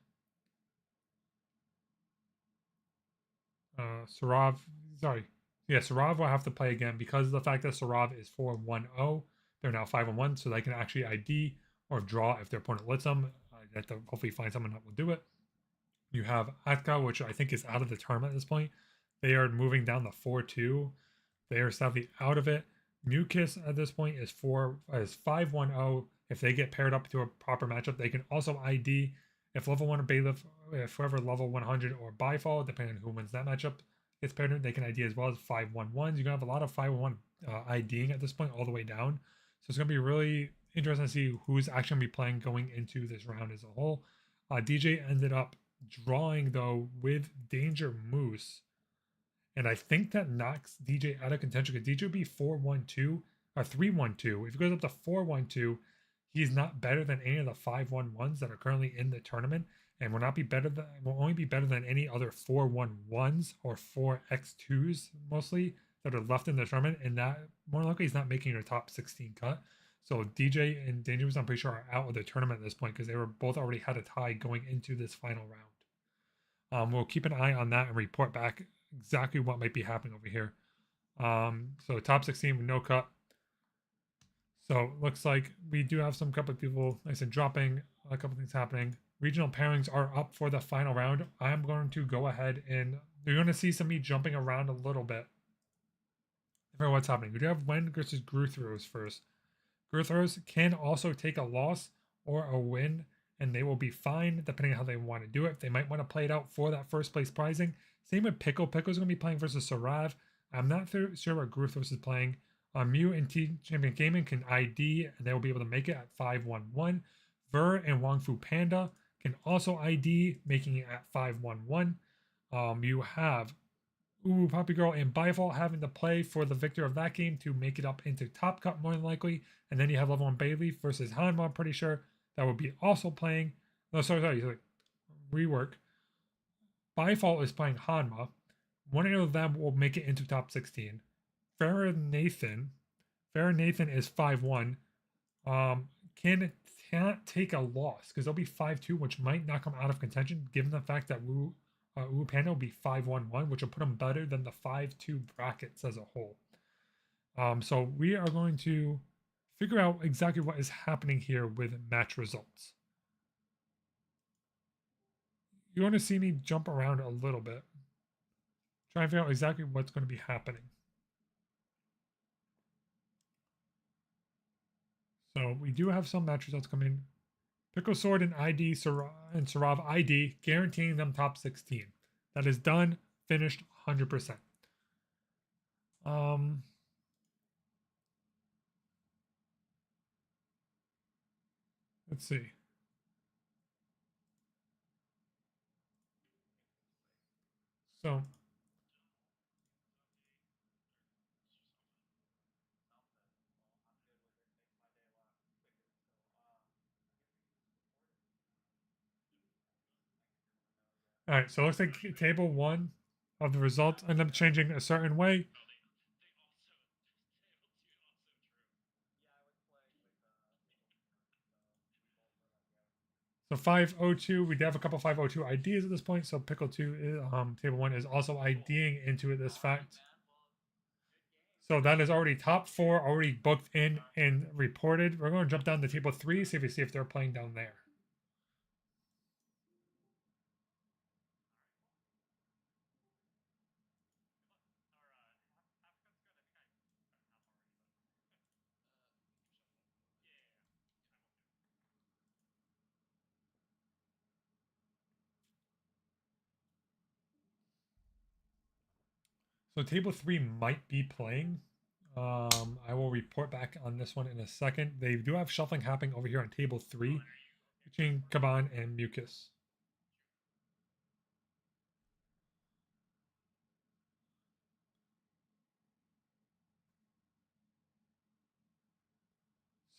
[SPEAKER 1] Sarav, sorry. Yeah, Sarav will have to play again because of the fact that Sarav is 4-1-0. They're now 5-1, so they can actually ID or draw if their opponent lets them. They have to hopefully find someone that will do it. You have Atka, which I think is out of the tournament at this point. They are moving down the 4-2. They are sadly out of it. Mucus at this point is 5-1-0. If they get paired up to a proper matchup, they can also ID. If level 1 or Bailiff, if whoever level 100 or Byfall, depending on who wins that matchup, gets paired in, they can ID as well as 5-1-1s. You're going to have a lot of 5-1 IDing at this point all the way down. So it's going to be really interesting to see who's actually going to be playing going into this round as a whole. DJ ended up drawing, though, with Danger Moose. And I think that knocks DJ out of contention because DJ would be 4-1-2 or 3-1-2. If he goes up to 4-1-2, he's not better than any of the 5-1-1s that are currently in the tournament, and will only be better than any other 4-1-1s or 4x2s mostly that are left in the tournament. And that more likely he's not making your top 16 cut. So DJ and Dangerous, I'm pretty sure, are out of the tournament at this point because they were both already had a tie going into this final round. We'll keep an eye on that and report back exactly what might be happening over here. So top 16 with no cut. So looks like we do have some couple of people, like I said, dropping, a couple things happening. Regional pairings are up for the final round. I'm going to go ahead and you're going to see some of me jumping around a little bit for what's happening. We do have Wen versus Gruthros first. Gruthros can also take a loss or a win, and they will be fine depending on how they want to do it. They might want to play it out for that first place prizing. Same with Pickle. Pickle's going to be playing versus Sarav. I'm not sure what Gruthros is playing. Mew and T Champion Gaming can ID, and they will be able to make it at 5-1-1. Ver and Wong Fu Panda can also ID, making it at 5-1-1. You have Poppy Girl and Bifal having to play for the victor of that game to make it up into Top Cut more than likely. And then you have level 1 Bailey versus Hanma, I'm pretty sure. That would be also playing. No, sorry. Rework. Bifal is playing Hanma. One of them will make it into top 16. Farrah Nathan is 5-1. Cannot take a loss because they'll be 5-2, which might knock them out of contention, given the fact that Wu Panda will be 5-1-1, which will put them better than the 5-2 brackets as a whole. So we are going to figure out exactly what is happening here with match results. You're going to see me jump around a little bit. Try and figure out exactly what's going to be happening. So we do have some match results coming in. Pickle Sword and Sarav ID, guaranteeing them top 16. That is done, finished 100%. Let's see. So all right, so it looks like table 1 of the results end up changing a certain way. So 502, we do have a couple 502 IDs at this point. So Pickle 2 is, table 1 is also IDing into it this fact. So that is already top 4, already booked in and reported. We're going to jump down to table 3, see if they're playing down there. So table 3 might be playing. I will report back on this one in a second. They do have shuffling happening over here on table 3 between Kaban and Mucus.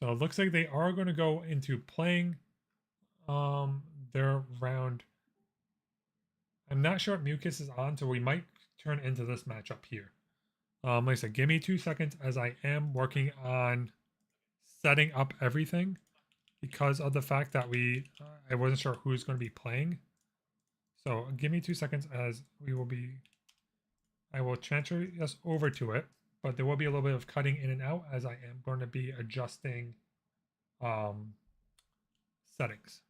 [SPEAKER 1] So it looks like they are going to go into playing their round. I'm not sure what Mucus is on, so we might turn into this matchup here. Like I said, give me 2 seconds as I am working on setting up everything because of the fact that I wasn't sure who's going to be playing. So give me 2 seconds as I will transfer us over to it, but there will be a little bit of cutting in and out as I am going to be adjusting settings.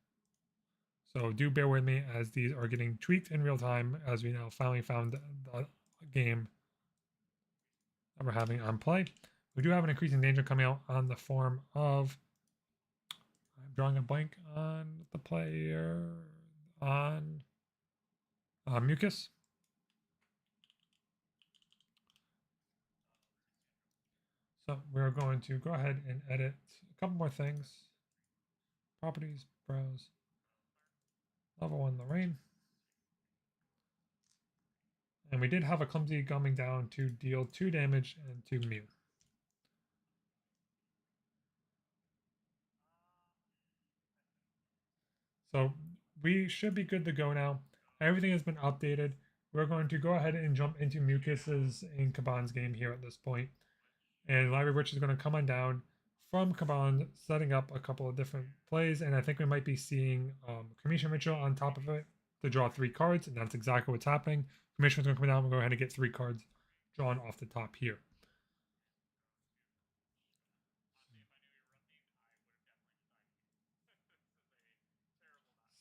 [SPEAKER 1] So do bear with me as these are getting tweaked in real time as we now finally found the game that we're having on play. We do have an increasing danger coming out on the form of, I'm drawing a blank on the player, on Mucus. So we're going to go ahead and edit a couple more things. Properties, browse, level 1 Lorraine. And we did have a clumsy coming down to deal 2 damage and 2 Mew. So we should be good to go now. Everything has been updated. We're going to go ahead and jump into Mucus's in Kaban's game here at this point. And Library Witch is going to come on down from Kaban, setting up a couple of different plays. And I think we might be seeing Commission Ritual on top of it to draw 3 cards. And that's exactly what's happening. Commission is going to come down. We'll go ahead and get 3 cards drawn off the top here.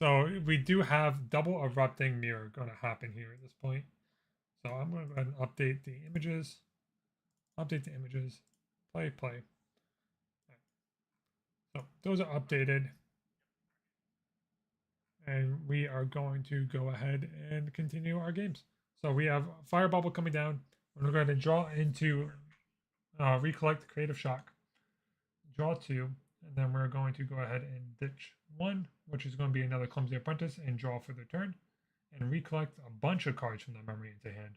[SPEAKER 1] So we do have double erupting mirror going to happen here at this point. So I'm going to go ahead and update the images. Update the images. Play. So those are updated. And we are going to go ahead and continue our games. So we have Fire Bubble coming down. We're going to go ahead and draw into Recollect Creative Shock. Draw 2. And then we're going to go ahead and ditch 1, which is going to be another Clumsy Apprentice, and draw for the turn. And recollect a bunch of cards from the memory into hand.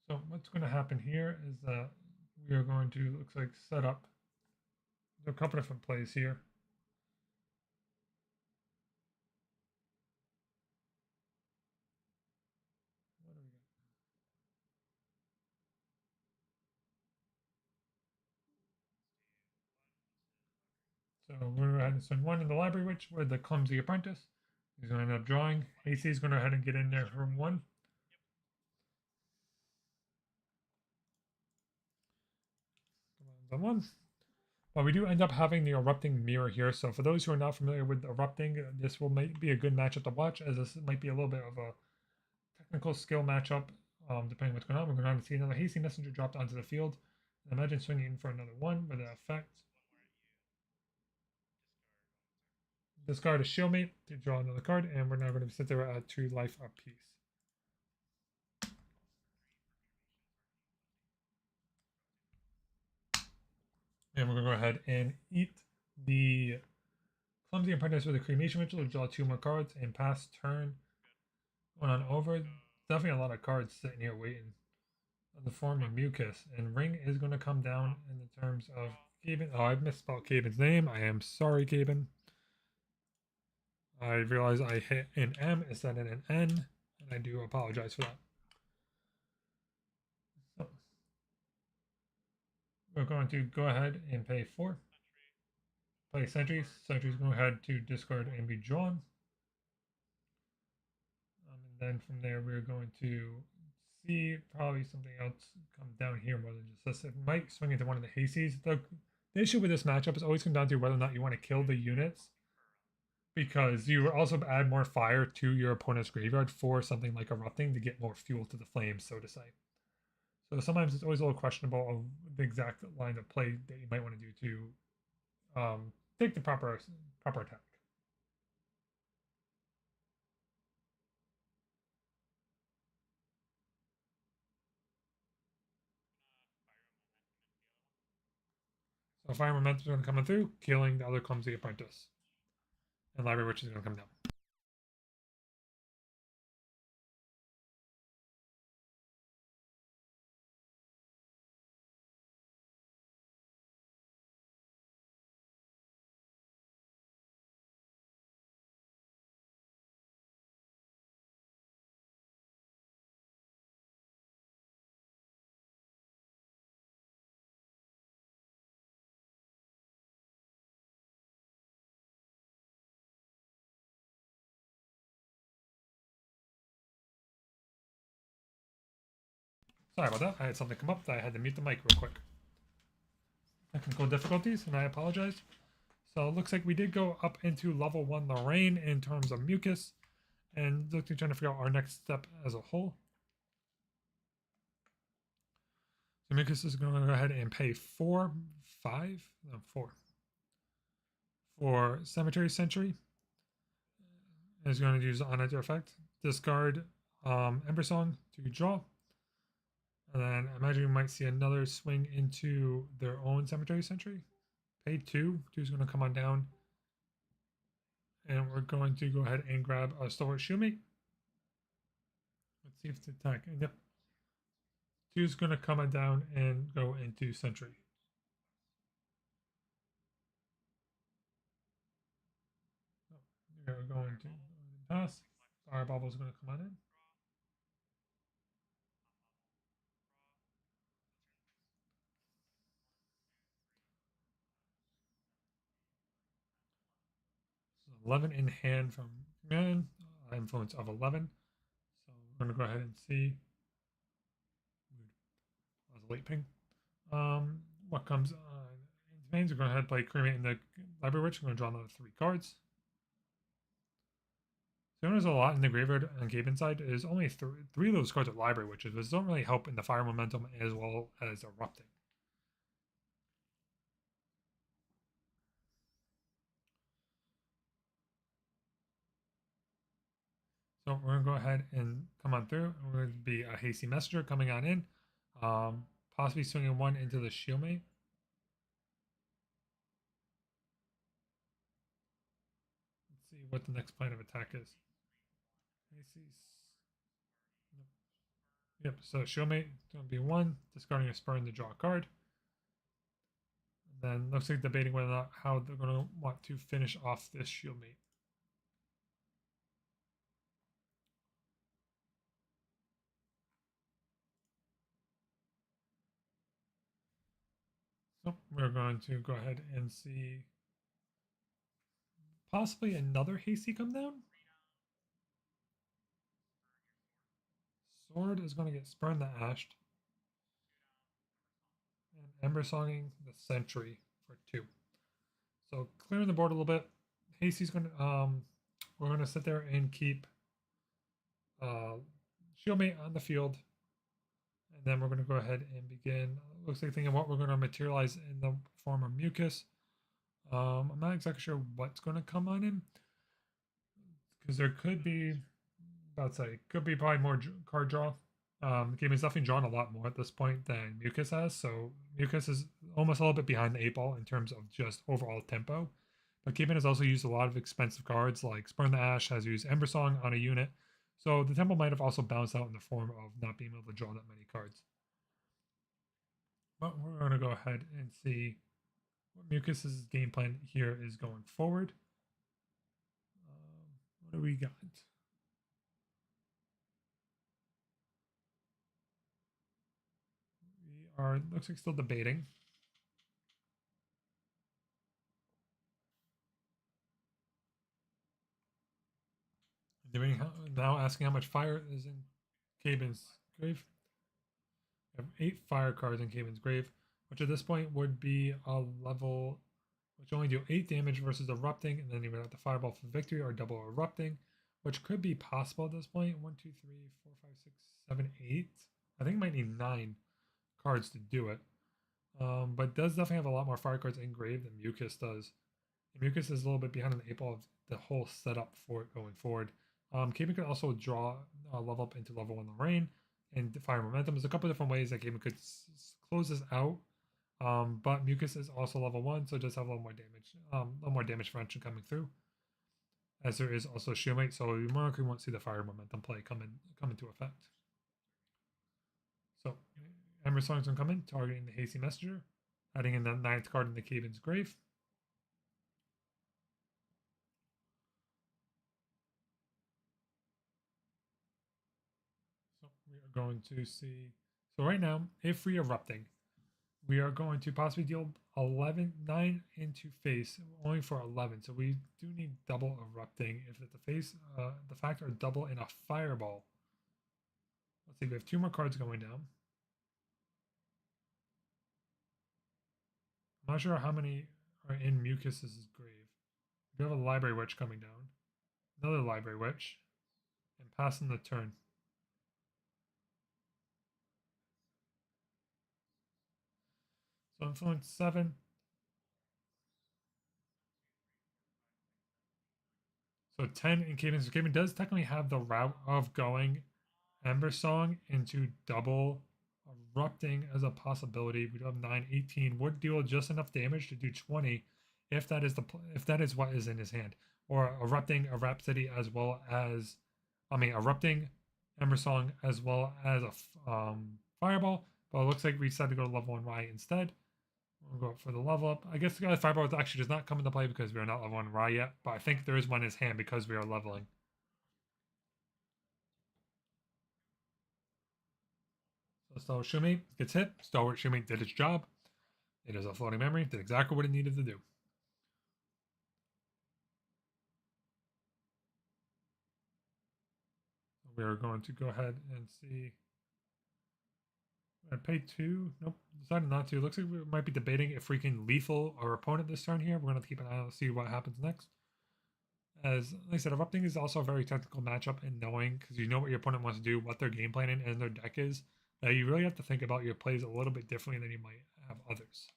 [SPEAKER 1] So what's going to happen here is that we are going to, looks like, set up a couple different plays here. What do we got? So we're going to go ahead and send 1 in the Library Witch with the Clumsy Apprentice. He's going to end up drawing. AC is going to go ahead and get in there from 1. The 1. But we do end up having the Erupting Mirror here. So for those who are not familiar with Erupting, this might be a good matchup to watch, as this might be a little bit of a technical skill matchup, depending what's going on. We're going to see another Hasty Messenger dropped onto the field. And imagine swinging in for another 1 with an effect. Discard a Shieldmate to draw another card, and we're now going to sit there at 2 life apiece. And we're going to go ahead and eat the Clumsy Apprentice with a Cremation Ritual to draw 2 more cards and pass turn. Going on over. Definitely a lot of cards sitting here waiting in the form of Mucus. And Ring is going to come down in the terms of Gaben. Oh, I misspelled Gaben's name. I am sorry, Gaben. I realize I hit an M instead of an N, and I do apologize for that. So we're going to go ahead and pay 4. Play Sentries. Sentries go ahead to discard and be drawn. And then from there, we're going to see probably something else come down here more than just this. It might swing into one of the Hasties. The issue with this matchup is always come down to whether or not you want to kill the units, because you also add more fire to your opponent's graveyard for something like Erupting to get more fuel to the flames, so to say. So sometimes it's always a little questionable of the exact line of play that you might want to do to take the proper attack. So Fire Momentum is going to come through, killing the other Clumsy Apprentice. And Library Witch is going to come down. Sorry about that. I had something come up that I had to mute the mic real quick. Technical difficulties, and I apologize. So it looks like we did go up into level 1 Lorraine in terms of mucus, and looking trying to figure out our next step as a whole. So mucus is going to go ahead and pay 4 for Cemetery Sentry. Is going to use on enter effect. Discard Ember Song to draw. And then I imagine we might see another swing into their own Cemetery Sentry. Pay 2. 2 is going to come on down. And we're going to go ahead and grab a Stalwart Shoemate. Let's see if it's attack. Yep. 2 is going to come on down and go into Sentry. We're going to pass. Fire Bubble is going to come on in. So 11 in hand from command. Influence of 11. So we're going to go ahead and see. That was a late ping. What comes on into mains? We're going to go ahead and play Cremate in the Library Witch. We're going to draw another 3 cards. So there's a lot in the graveyard on Gaben side. There's only 3 of those cards are Library Witches, which don't really help in the fire momentum as well as erupting. So we're going to go ahead and come on through. We're going to be a Hasty Messenger coming on in. Possibly swinging 1 into the Shieldmate. Let's see what the next plan of attack is. Yep, so Shieldmate is going to be 1, discarding a Spurn to draw a card. And then looks like debating whether or not how they're going to want to finish off this Shieldmate. So we're going to go ahead and see possibly another Hasty come down. Sword is going to get Spurn the Ashed. And Ember Songing the Sentry for 2. So clearing the board a little bit. Hasty's going to we're going to sit there and keep Shieldmate on the field. And then we're going to go ahead and begin. Looks like thinking what we're going to materialize in the form of mucus. I'm not exactly sure what's going to come on in. Because there could be, could be probably more card draw. The game is definitely drawn a lot more at this point than Mucus has, so Mucus is almost a little bit behind the 8 ball in terms of just overall tempo. But Gaben has also used a lot of expensive cards, like Spurn the Ash has used Ember Song on a unit, so the tempo might have also bounced out in the form of not being able to draw that many cards. But we're going to go ahead and see what Mucus's game plan here is going forward. What do we got? We are, looks like, still debating. Now asking how much fire is in Gaben's grave. We have 8 fire cards in Gaben's grave, which at this point would be a level which only do 8 damage versus erupting, and then you would have the fireball for victory or double erupting, which could be possible at this point. 1, 2, 3, 4, 5, 6, 7, 8. I think it might need 9 cards to do it. But does definitely have a lot more fire cards in grave than Mucus does. And Mucus is a little bit behind on the 8 ball of the whole setup for it going forward. Gaben could also draw level up into level 1 Lorraine and fire momentum. There's a couple different ways that Gaben could close this out. But Mucus is also level 1, so it does have a little more damage. A little more damage prevention coming through. As there is also Shieldmate, so you more likely won't see the fire momentum play come into effect. So Ember Song's gonna come in, targeting the Hasty Messenger, adding in the 9th card in the Caven's Grave. So we are going to see. So right now, if we erupting, we are going to possibly deal 9 into face, only for 11. So we do need double erupting. If it's the face, the fact are double in a fireball. Let's see, we have 2 more cards going down. I'm not sure how many are in Mucus's grave. We have a Library Witch coming down, another Library Witch, and passing the turn. So influence 7. So 10 in Caven. So Caven does technically have the route of going Ember Song into double erupting as a possibility. We do have 9, 18. Would deal just enough damage to do 20 if that is what is in his hand. Or erupting a Rhapsody as well as erupting Ember Song as well as a fireball. But it looks like we decided to go to level 1 Rai instead. We'll go up for the level up. I guess the guy fireball actually does not come into play because we are not level 1 Rai yet, but I think there is one in his hand because we are leveling. So Stalwart Shumi gets hit. Stalwart Shumi did its job. It is a floating memory. Did exactly what it needed to do. We are going to go ahead and see. I paid 2. Nope. Decided not to. Looks like we might be debating if we can lethal our opponent this turn here. We're going to keep an eye on see what happens next. As like I said, erupting is also a very technical matchup in knowing because you know what your opponent wants to do, what their game plan and their deck is. That you really have to think about your plays a little bit differently than you might have others.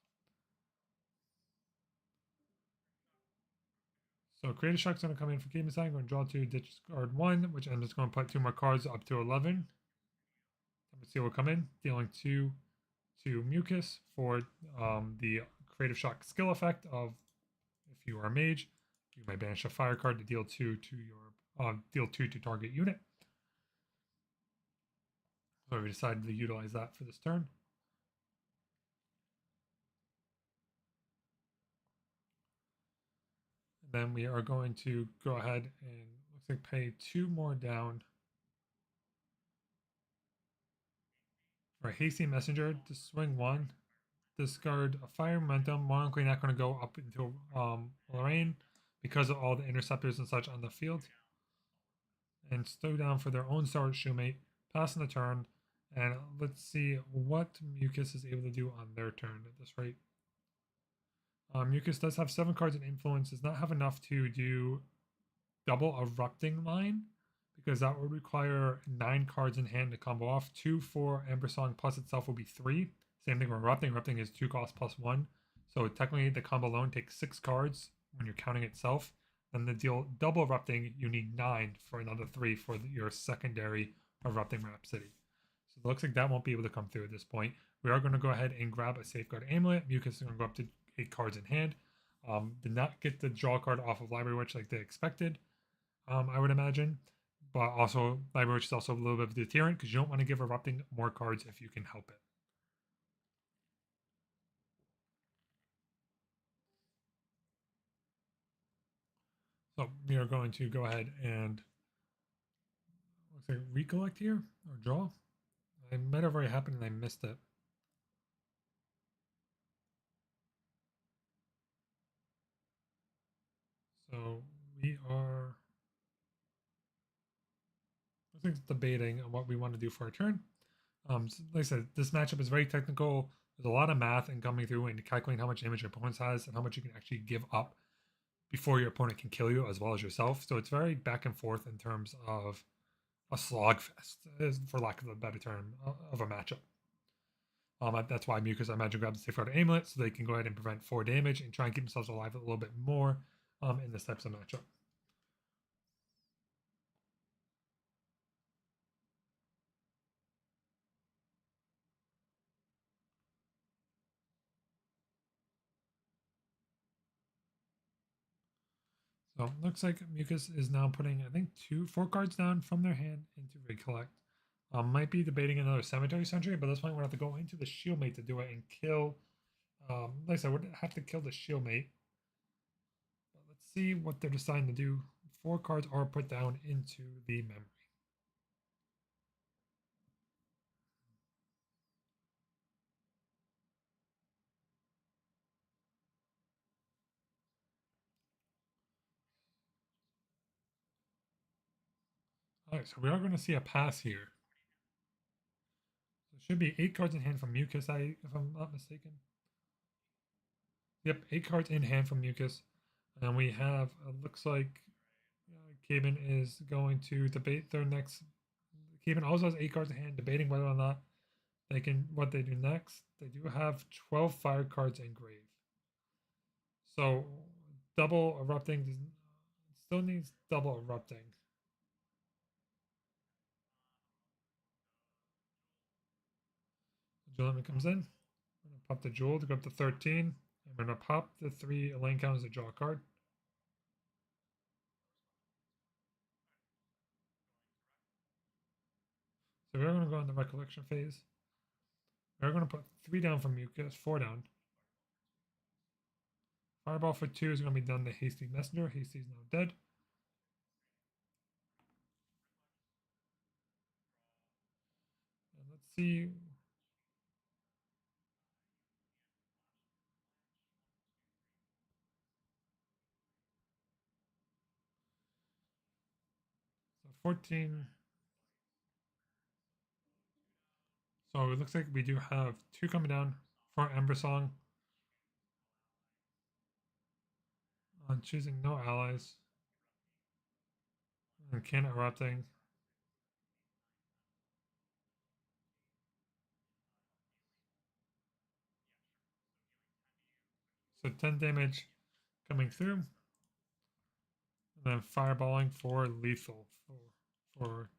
[SPEAKER 1] So Creative Shock's going to come in for game design. I'm going to draw 2, discard 1, which I'm just going to put 2 more cards up to 11. Let's see what will come in, dealing 2 to Mucus for the Creative Shock skill effect of if you are a mage, you may banish a fire card to deal 2 to your deal 2 to target unit. So we decided to utilize that for this turn. And then we are going to go ahead and looks like pay 2 more down for a Hasty Messenger to swing 1. Discard a fire momentum. More likely not going to go up into Lorraine because of all the interceptors and such on the field. And stow down for their own Stalwart Shoemate, passing the turn. And let's see what Mucus is able to do on their turn at this rate. Mucus does have 7 cards in influence, does not have enough to do double erupting line because that would require 9 cards in hand to combo off. 2 for Ember Song plus itself will be 3. Same thing with erupting. Erupting is 2 cost plus 1. So technically the combo alone takes 6 cards when you're counting itself. Then the deal double erupting, you need 9 for another 3 for your secondary erupting Rhapsody. So it looks like that won't be able to come through at this point. We are going to go ahead and grab a Safeguard Amulet. Mucus is going to go up to 8 cards in hand. Did not get the draw card off of Library Witch like they expected, I would imagine. But also, Library Witch is also a little bit of a deterrent because you don't want to give Erupting more cards if you can help it. So we are going to go ahead and looks like recollect here or draw. I might have already happened and I missed it. So we are I think debating on what we want to do for our turn. So like I said, this matchup is very technical. There's a lot of math and coming through and calculating how much damage your opponent has and how much you can actually give up before your opponent can kill you as well as yourself. So it's very back and forth in terms of a slogfest, for lack of a better term, of a matchup. That's why Mucus, I imagine, grabs the Safeguard Amulet so they can go ahead and prevent 4 damage and try and keep themselves alive a little bit more in this types of matchup. So looks like Mucus is now putting, I think, 4 cards down from their hand into recollect. Might be debating another cemetery sentry, but this point we're gonna have to go into the shieldmate to do it and kill. Like I said, would have to kill the shieldmate. But let's see what they're deciding to do. 4 cards are put down into the memory. Alright, so we are going to see a pass here. So it should be 8 cards in hand from Mucus, if I'm not mistaken. Yep, 8 cards in hand from Mucus. And we have, looks like Caben is going to debate their next. Caben also has 8 cards in hand, debating whether or not they can, what they do next. They do have 12 fire cards in grave. So double erupting still needs double erupting. Jewel comes in. I'm going to pop the Jewel to go up to 13. I'm going to pop the 3 lane counters to draw a card. So we're going to go in the recollection phase. We're going to put 3 down from Mucus, 4 down. Fireball for 2 is going to be done to Hasty Messenger. Hasty's now dead. And let's see. So 14. So it looks like we do have 2 coming down for Ember Song. On choosing no allies. And can erupting. So 10 damage coming through. And then fireballing for lethal. For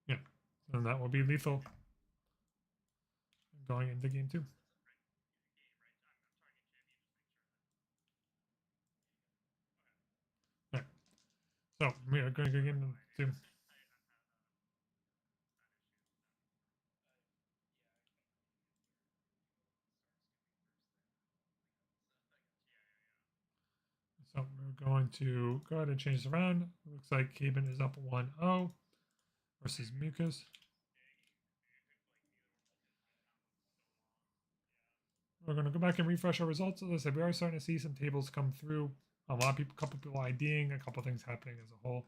[SPEAKER 1] yeah. And that will be lethal going into game 2. Right. So we are going to go game 2. So we're going to go ahead and change this around. It looks like Caben is up 1-0 versus Mucus. We're going to go back and refresh our results. As I said, we are starting to see some tables come through. A lot of people, a couple people IDing, a couple things happening as a whole.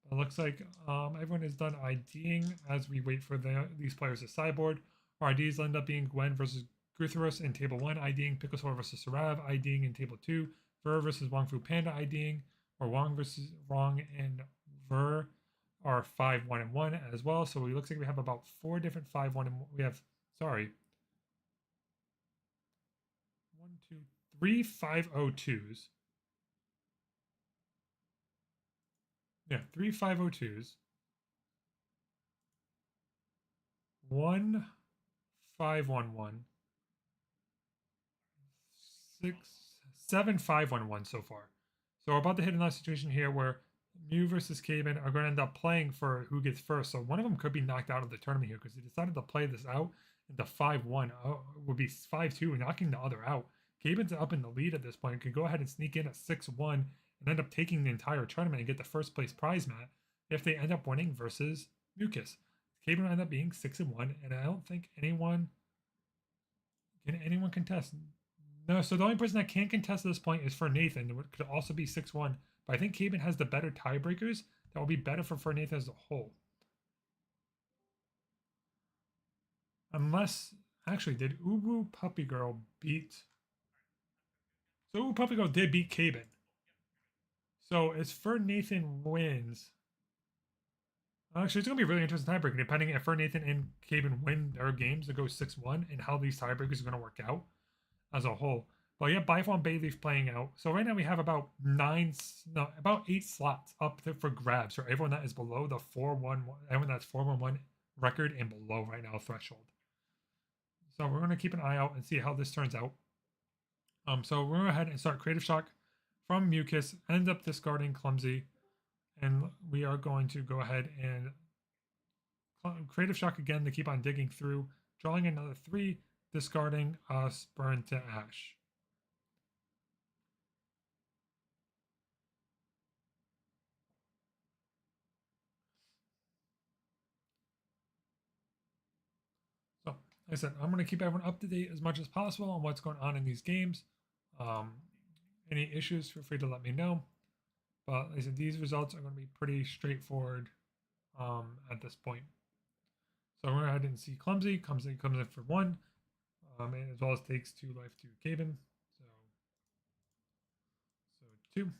[SPEAKER 1] But it looks like everyone is done IDing as we wait for these players to sideboard. Our IDs end up being Gwen versus Gutherus in table 1, IDing Picklesaur versus Sarav, IDing in table 2, Ver versus Wong Fu Panda, IDing, or Wong versus Wong and Ver are 5-1 and 1 as well. So it looks like we have about 4 different 5-1 and we have, sorry, 1, 2, 3 502s. Yeah, 3 502s. 1 511. 6, 7 511 so far. So we're about to hit another situation here where Mew versus Caben are going to end up playing for who gets first. So one of them could be knocked out of the tournament here because he decided to play this out into 5-1. Would be 5-2, knocking the other out. Caben's up in the lead at this point. Could go ahead and sneak in at 6-1 and end up taking the entire tournament and get the first place prize mat if they end up winning versus Mucus. Caben will end up being 6-1, and I don't think anyone contest. No, so the only person that can contest at this point is for Nathan. It could also be 6-1. But I think Caben has the better tiebreakers that will be better for Nathan as a whole. Unless, actually, did Ubu Puppy Girl beat? So Ubu Puppy Girl did beat Caben. So as Fur Nathan wins, actually, it's going to be a really interesting tiebreaker, depending if Fur Nathan and Caben win their games to go 6-1 and how these tiebreakers are going to work out as a whole. But yeah, Bifon Bayleaf playing out. So right now we have about 8 slots up for grabs for everyone that is below the 4-1, everyone that's 4-1 record and below right now threshold. So we're going to keep an eye out and see how this turns out. So we're going to go ahead and start Creative Shock from Mucus, ends up discarding Clumsy, and we are going to go ahead and Creative Shock again to keep on digging through, drawing another 3, discarding us, Burn to Ash. So, like I said, I'm going to keep everyone up to date as much as possible on what's going on in these games. Any issues, feel free to let me know. But like I said, these results are going to be pretty straightforward at this point. So we're going to go ahead and see Clumsy. Clumsy comes in for 1, and as well as takes 2 life to Caven. So 2. 1.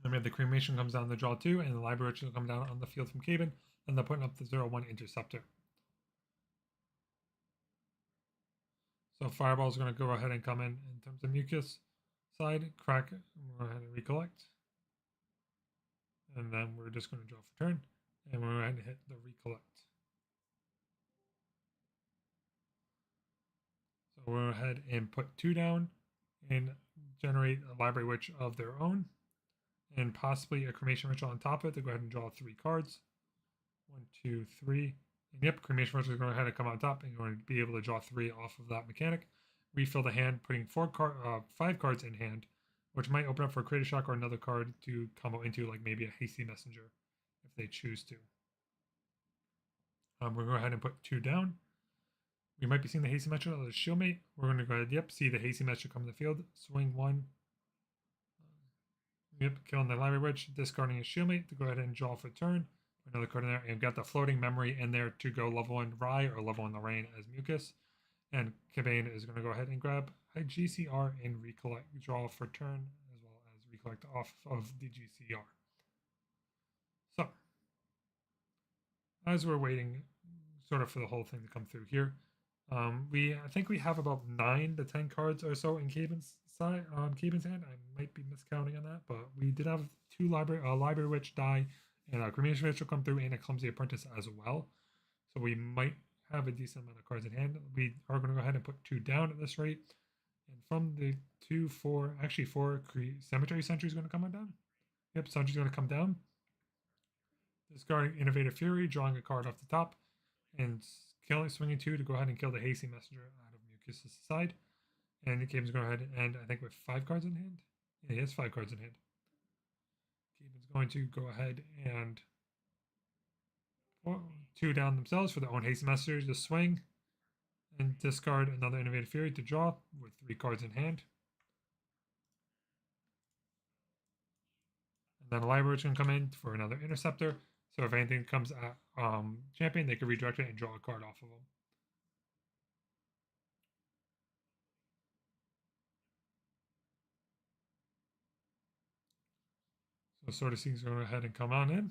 [SPEAKER 1] Then we have the Cremation comes down the draw 2, and the Library will come down on the field from Caven, and they're putting up the 0-1 Interceptor. So Fireball is going to go ahead and come in terms of Mucus side. Crack, we'll go ahead and recollect. And then we're just going to draw for turn, and we're going to hit the recollect. So we'll go ahead and put 2 down and generate a Library Witch of their own, and possibly a Cremation Ritual on top of it to go ahead and draw 3 cards. 1, 2, 3. And yep, Cremation Ritual is going to go ahead and come on top, and you're going to be able to draw 3 off of that mechanic. Refill the hand, putting 5 cards in hand, which might open up for a Creative Shock or another card to combo into, like maybe a Hasty Messenger, if they choose to. We're going to go ahead and put 2 down. We might be seeing the Hasty Messenger or the Shieldmate. We're going to go ahead, yep, see the Hasty Messenger come in the field. Swing 1. Yep, killing the Library Witch, discarding a Shieldmate to go ahead and draw for turn. Another card in there, and got the Floating Memory in there to go level 1 Rye or level 1 Lorraine as Mucus. And Cabane is going to go ahead and grab a GCR and recollect, draw for turn, as well as recollect off of the GCR. So, as we're waiting sort of for the whole thing to come through here, I think we have about 9 to 10 cards or so in Caven's side, Caven's hand. I might be miscounting on that, but we did have 2 Library Witch die, and a Cremation Witch will come through, and a Clumsy Apprentice as well. So we might have a decent amount of cards in hand. We are going to go ahead and put 2 down at this rate. And from the 2, 4, actually 4, Cemetery Sentry is going to come on down. Yep, Sentry is going to come down. Discarding Innovative Fury, drawing a card off the top, and swinging 2 to go ahead and kill the Hasty Messenger out of Mucus' side. And the game's going to go ahead and end, I think, with 5 cards in hand. Yeah, he has 5 cards in hand. Game's going to go ahead and 2 down themselves for their own Hasty Messengers to swing, and discard another Innovative Fury to draw with 3 cards in hand. And then a Library Witch can come in for another Interceptor. So if anything comes at champion, they can redirect it and draw a card off of them. So Sword of Seeing's going to go ahead and come on in.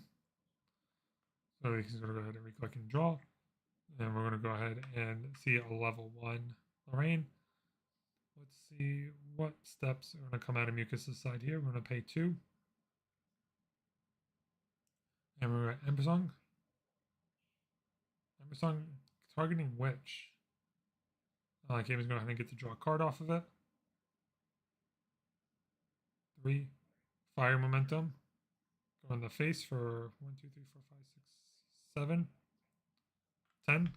[SPEAKER 1] So he's going to go ahead and recollect and draw. And we're going to go ahead and see a level 1 Lorraine. Let's see what steps are going to come out of Mucus' side here. We're going to pay 2. And we're at Embersong. Embersong targeting Witch. Game is going to go ahead and get to draw a card off of it. 3. Fire Momentum. Go in the face for 1, 2, 3, 4, 5, 6, 7, 10.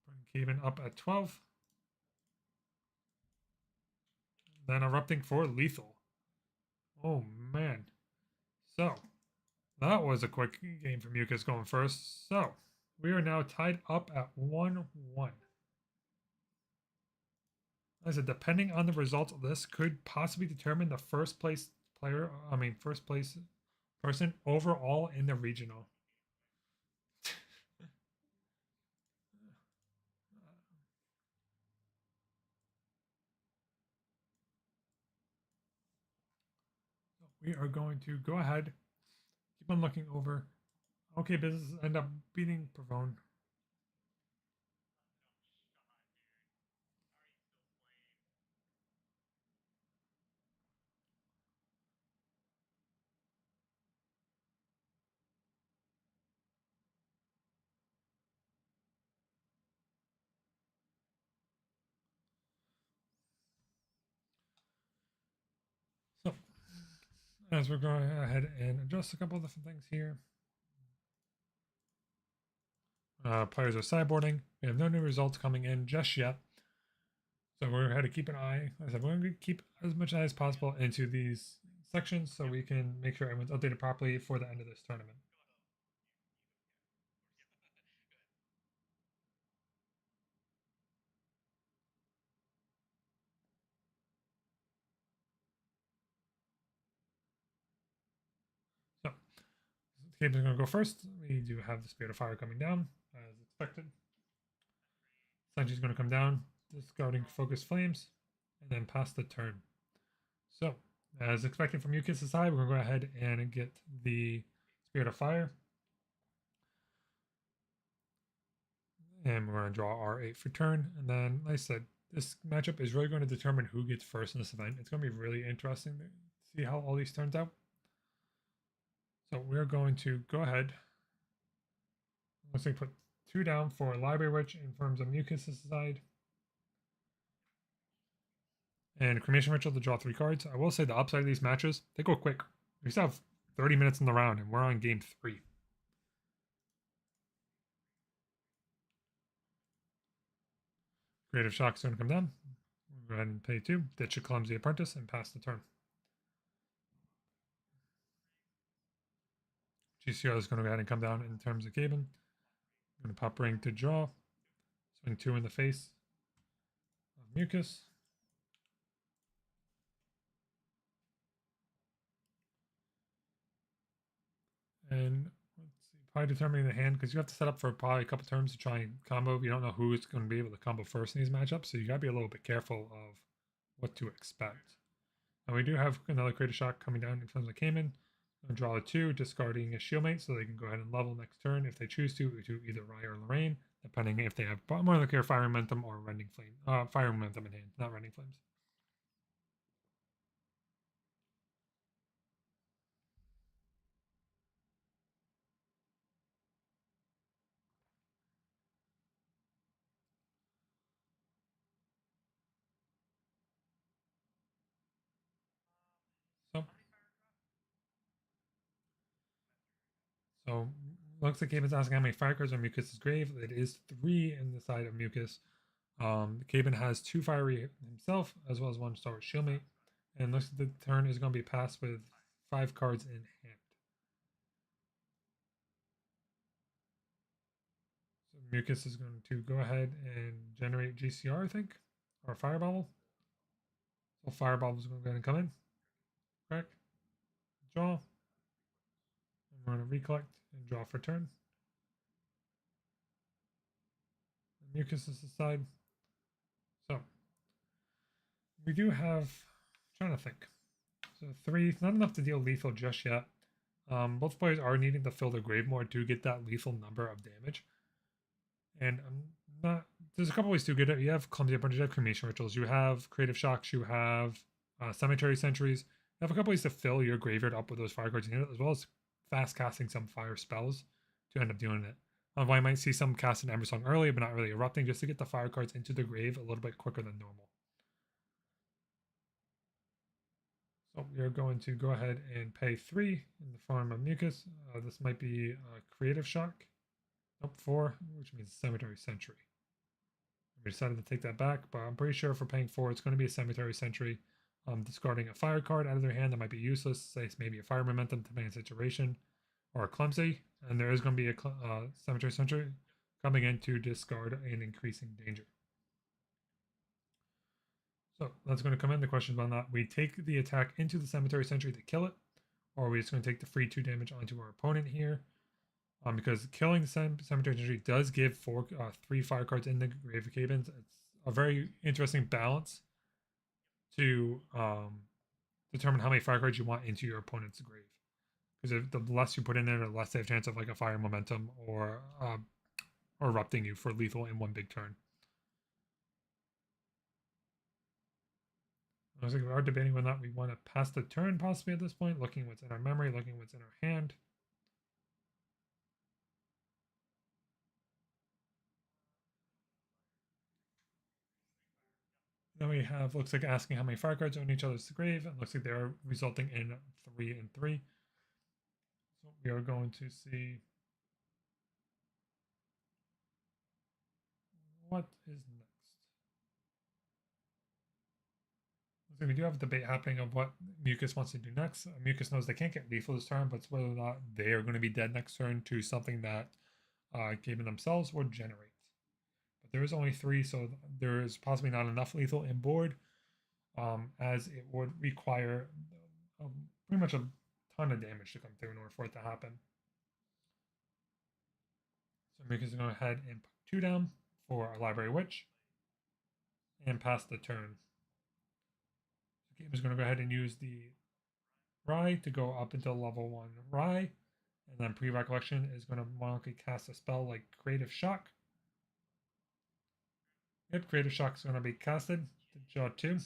[SPEAKER 1] Bring Caven up at 12. Then Erupting for lethal. Oh man. So that was a quick game for Mucus going first. So we are now tied up at 1-1. As I said, depending on the results of this, could possibly determine the first place person overall in the regional. We are going to go ahead, keep on looking over. Okay, business end up beating Pavone. as we're going ahead and adjust a couple of different things here. Players are sideboarding. We have no new results coming in just yet. So we're going to keep an eye. Like I said, we're going to keep as much eye as possible into these sections so we can make sure everyone's updated properly for the end of this tournament. So Gabe's going to go first. We do have the Spirit of Fire coming down as expected. Sanji's going to come down, discarding Focus Flames, and then pass the turn. So, as expected from Yukis' side, we're going to go ahead and get the Spirit of Fire. And we're going to draw our 8 for turn. And then, like I said, this matchup is really going to determine who gets first in this event. It's going to be really interesting to see how all these turns out. So we're going to go ahead. Let's say put 2 down for Library Witch in terms of Mucus' side. And Cremation Ritual to draw 3 cards. I will say the upside of these matches, they go quick. We still have 30 minutes in the round, and we're on game 3. Creative Shock's going to come down. We'll go ahead and pay 2, ditch a Clumsy Apprentice, and pass the turn. GCR is going to go ahead and come down in terms of Gaben. I'm going to pop Ring to draw. Swing 2 in the face of Mucus. And let's see, probably determining the hand because you have to set up for probably a couple turns to try and combo. You don't know who is going to be able to combo first in these matchups, so you got to be a little bit careful of what to expect. And we do have another Creative Shock coming down in terms of Cayman. I'm going to draw a 2, discarding a Shieldmate so they can go ahead and level next turn if they choose to either Rye or Lorraine, depending if they have more like their Fire Momentum or Rending Flame. Fire Momentum in hand, not Rending Flames. So looks like Caben's asking how many fire cards are Mucus's grave. It is 3 in the side of Mucus. Caben has 2 fiery himself, as well as 1 Star Shieldmate. And looks like the turn is going to be passed with 5 cards in hand. So Mucus is going to go ahead and generate GCR, I think, or Fire Bubble. So Fire Bubble is going to go ahead and come in. Correct. Draw. And we're going to recollect and draw for turn. And Mucus is the side. So we do have, I'm trying to think. So 3, not enough to deal lethal just yet. Both players are needing to fill their grave more to get that lethal number of damage. And I'm not. There's a couple ways to get it. You have Clumsy Apprentice, you have Cremation Rituals, you have Creative Shocks, you have Cemetery Sentries. You have a couple ways to fill your graveyard up with those fire cards, as well as fast casting some fire spells to end up doing it. Why you might see some casting Ember Song early, but not really erupting, just to get the fire cards into the grave a little bit quicker than normal. So you're going to go ahead and pay 3 in the form of Mucus. This might be a Creative Shock. Nope, 4, which means Cemetery Sentry. We decided to take that back, but I'm pretty sure for paying 4, it's going to be a Cemetery Sentry. Discarding a fire card out of their hand that might be useless, say it's maybe a Fire Momentum depending on the situation, or a Clumsy, and there is going to be a Cemetery Sentry coming in to discard an increasing danger. So that's going to come in. The question is whether or not we take the attack into the Cemetery Sentry to kill it, or are we just going to take the free 2 damage onto our opponent here. Because killing the Cemetery Sentry does give 3 fire cards in the Grave of Cabins. It's a very interesting balance to determine how many fire cards you want into your opponent's grave. Because the less you put in there, the less they have a chance of like a Fire Momentum or erupting you for lethal in one big turn. I was like, we are debating whether or not we want to pass the turn possibly at this point, looking what's in our memory, looking what's in our hand. No, Then we have looks like asking how many fire cards are in each other's grave. It looks like they are resulting in 3 and 3. So we are going to see what is next. So we do have a debate happening of what Mucus wants to do next. Mucus knows they can't get lethal this turn, but it's whether or not they are going to be dead next turn to something that Gaben themselves would generate. But there is only 3, so there is possibly not enough lethal in board, as it would require pretty much a ton of damage to come through in order for it to happen. So Mucus is going to go ahead and put 2 down for a Library Witch and pass the turn. So Gaben is going to go ahead and use the Rye to go up until level 1 Rye, and then Pre-Recollection is going to monically cast a spell like Creative Shock. Yep, Creative Shock is going to be casted to draw 2. And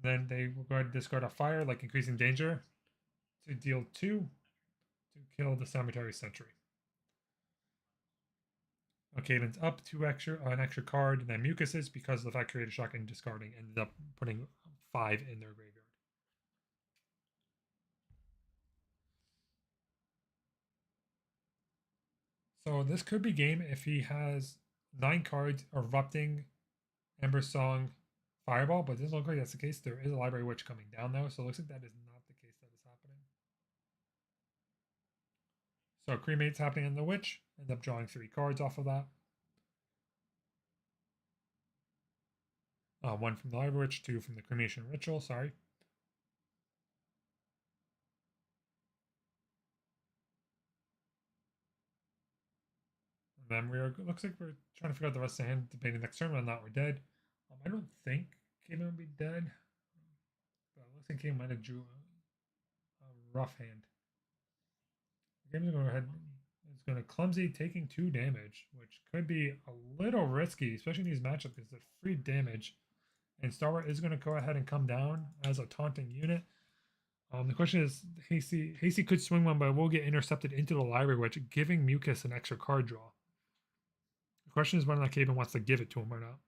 [SPEAKER 1] then they will go ahead and discard a fire like Increasing Danger to deal 2 to kill the Cemetery Sentry. Okay, then it's up an extra card, and then Mucus's, because of the fact Creative Shock and discarding ended up putting 5 in their graveyard. So this could be game if he has 9 cards erupting, Ember Song, Fireball, but it doesn't look like that's the case. There is a Library Witch coming down though, so it looks like that is not the case that is happening. So Cremate's happening in the Witch, end up drawing 3 cards off of that. 1 from the Library Witch, 2 from the Cremation Ritual, sorry. Then looks like we're trying to figure out the rest of the hand, debating next turn whether or not we're dead. I don't think Kamen would be dead, but it looks like Kamen might have drew a rough hand. The game's going to go ahead. It's going to clumsy, taking 2 damage, which could be a little risky, especially in these matchups because it's free damage. And Starward is going to go ahead and come down as a taunting unit. The question is, Hasty could swing one, but will get intercepted into the Library Witch, giving Mucus an extra card draw. The question is whether or not Caven wants to give it to him or not.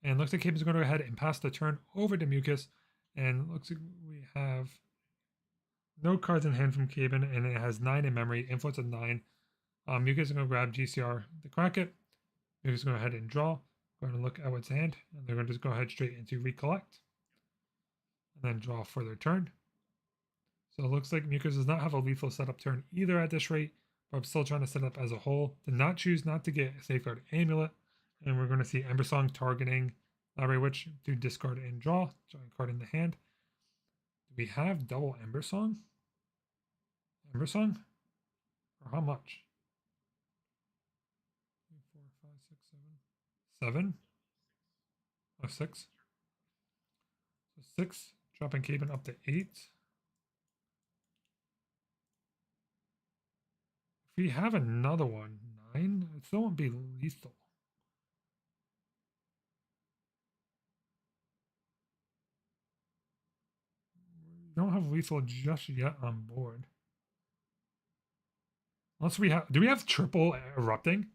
[SPEAKER 1] And looks like Caven's going to go ahead and pass the turn over to Mucus. And looks like we have no cards in hand from Caven, and it has 9 in memory, influence of 9. Mucus is going to grab GCR to crack it. Mucus is going to go ahead and draw. Go ahead and look at what's in hand. And they're going to just go ahead straight into Recollect. And then draw for their turn. So it looks like Mucus does not have a lethal setup turn either at this rate, but I'm still trying to set up as a whole. Did not choose not to get a Safeguard Amulet. And we're going to see Ember Song targeting Library Witch to discard and draw. Drawing a card in the hand. Do we have double Ember Song? Ember Song? Or how much? 3, 4, 5, 6, 7. 7? Oh, 6. So 6, dropping Caven up to 8. If we have another one, 9, it still won't be lethal. We don't have lethal just yet on board. Unless we have, do we have triple erupting?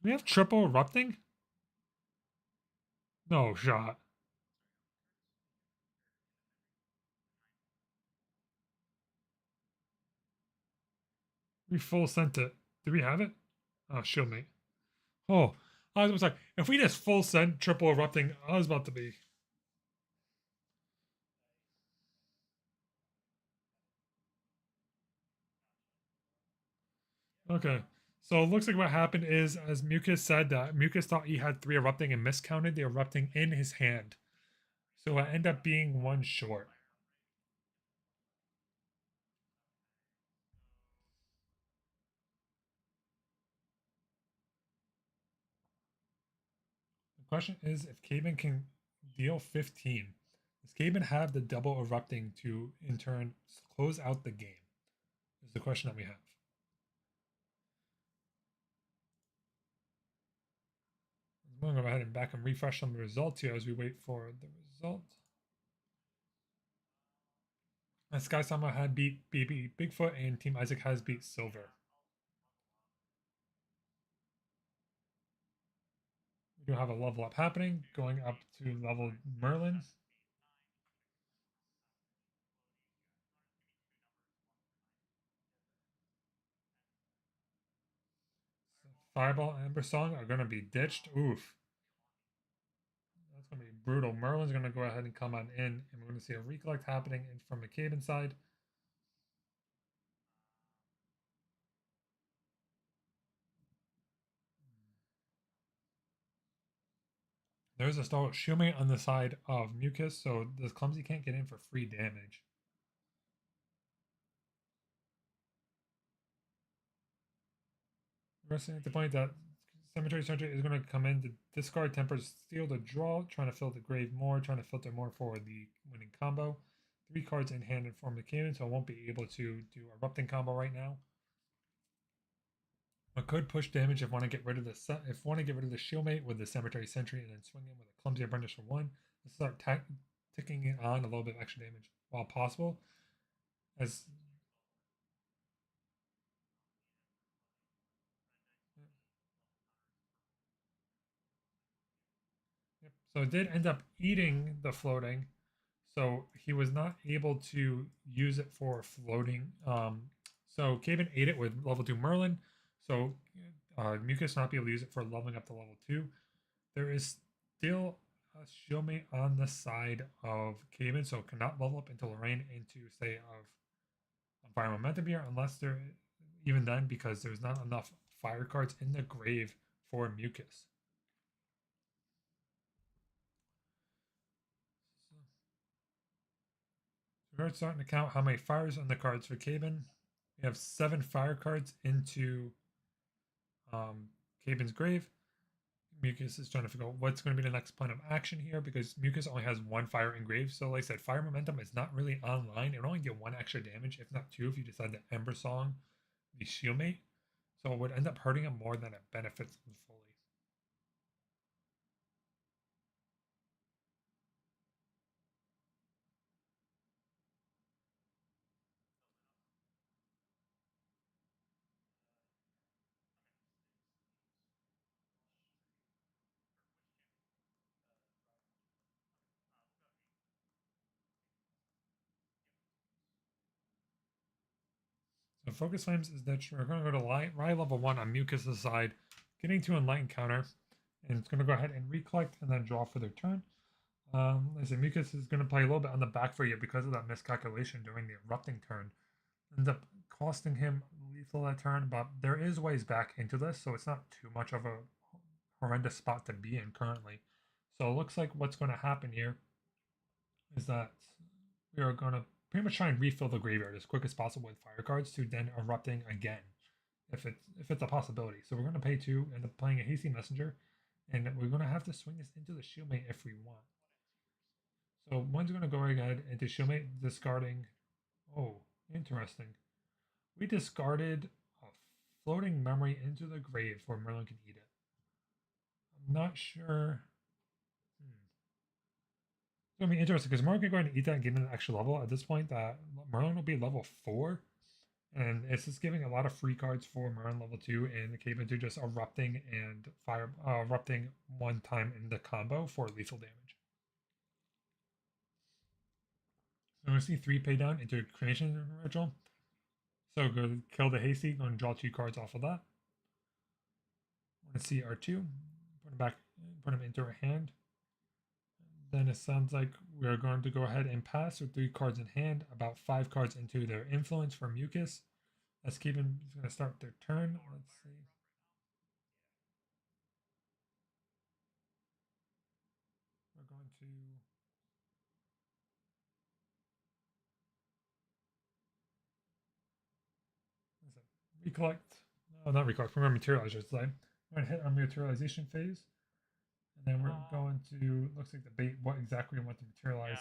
[SPEAKER 1] Do we have triple erupting? No shot. We full sent it. Do we have it? Oh, Shieldmate. Oh, I was like, if we just full sent triple erupting, I was about to be. Okay. So it looks like what happened is, as Mucus said, that Mucus thought he had 3 erupting and miscounted the erupting in his hand. So it ended up being 1 short. The question is if Caven can deal 15. Does Caven have the double erupting to, in turn, close out the game? Is the question that we have. I'm going to go ahead and back and refresh some results here as we wait for the result. Sky Sama had beat BB Bigfoot, and Team Isaac has beat Silver. We do have a level up happening, going up to level Merlin. So Fireball and Ember Song are going to be ditched. Oof. That's going to be brutal. Merlin's going to go ahead and come on in, and we're going to see a recollect happening from the cave inside. There's a stall Shumate on the side of Mucus, so this Clumsy can't get in for free damage. Resting at the point that Cemetery Sentry is going to come in to discard Temper's Steel to draw, trying to fill the grave more, trying to filter more for the winning combo. 3 cards in hand and form the cannon, so I won't be able to do Erupting combo right now. I could push damage if want to get rid of the Shieldmate with the Cemetery Sentry and then swing in with a Clumsy Apprentice for 1. Let's start ticking it on a little bit of extra damage while possible. As Yep. So it did end up eating the floating, so he was not able to use it for floating. So Caven ate it with level 2 Merlin, so Mucus not be able to use it for leveling up to level 2. There is still a Shieldmate on the side of Caven, so cannot level up into Lorraine into say of Fire Momentum here, unless there even then because there's not enough fire cards in the grave for Mucus. So we're starting to count how many fires on the cards for Caben. We have 7 fire cards into Caben's grave. Mucus is trying to figure out what's going to be the next plan of action here because Mucus only has 1 fire engraved. So, like I said, fire momentum is not really online. It would only get 1 extra damage, if not 2, if you decide to Ember Song the Shieldmate. So, it would end up hurting him more than it benefits him fully. So Focus Flames is that we're going to go to Rye level 1 on Mucus' side, getting to Enlighten counter, and it's going to go ahead and recollect and then draw for their turn. Like I said, Mucus is going to play a little bit on the back for you because of that miscalculation during the Erupting turn. Ends up costing him lethal that turn, but there is ways back into this, so it's not too much of a horrendous spot to be in currently. So it looks like what's going to happen here is that we are going to pretty much try and refill the graveyard as quick as possible with fire cards to then Erupting again, if it's a possibility. So we're going to pay 2, end up playing a Hasty Messenger, and we're going to have to swing this into the Shieldmate if we want. So one's going to go ahead into Shieldmate, discarding. Oh, interesting. We discarded a floating memory into the grave where Merlin can eat it. I'm not sure. It's going to be interesting because Merlin can go ahead and eat that and get an extra level. At this point, that Merlin will be level 4. And it's just giving a lot of free cards for Merlin level 2 and the Caven to just Erupting and Erupting 1 time in the combo for lethal damage. So we're going to see 3 pay down into Cremation Ritual. So go to kill the Hasty, go and draw 2 cards off of that. We're going to see R2, put him back, put him into our hand. Then it sounds like we're going to go ahead and pass with 3 cards in hand, about 5 cards into their influence for Mucus. Let's keep him. He's going to start their turn. Let's see. We're going to recollect. No, not recollect. We're going to materialize. We're going to hit our materialization phase, and then we're going to. Looks like debate what exactly we want to materialize.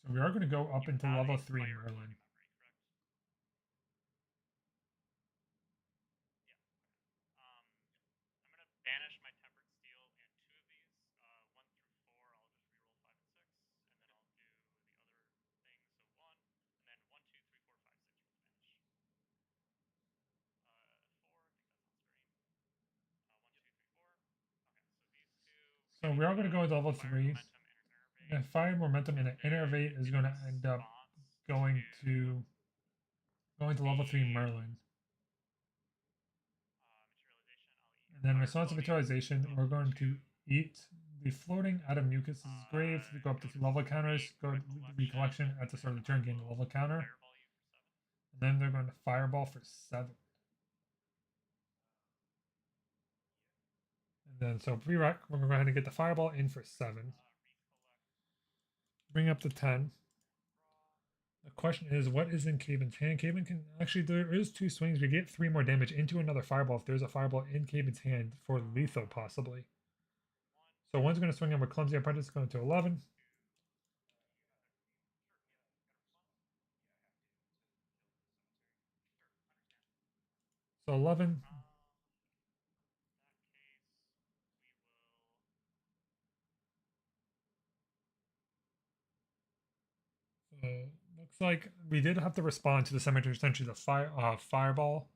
[SPEAKER 1] So we are going to go up into level 3 Merlin. So we are going to go with level 3. And fire momentum and an innervate is going to end up going to level 3 Merlin. And then response to materialization, we're going to eat the floating out of Mucus's grave to go up to level counters, go to the recollection at the start of the turn, gain the level counter. And then they're going to fireball for 7. And then so pre-rec, we're going to go ahead and get the fireball in for 7. Bring up to 10. The question is, what is in Caben's hand? Caben can actually, there is 2 swings. We get 3 more damage into another fireball if there's a fireball in Caben's hand for lethal, possibly. So one's going to swing in with Clumsy Apprentice, going to 11. So 11. Looks like we did have to respond to the Cemetery Sentry, the fireball,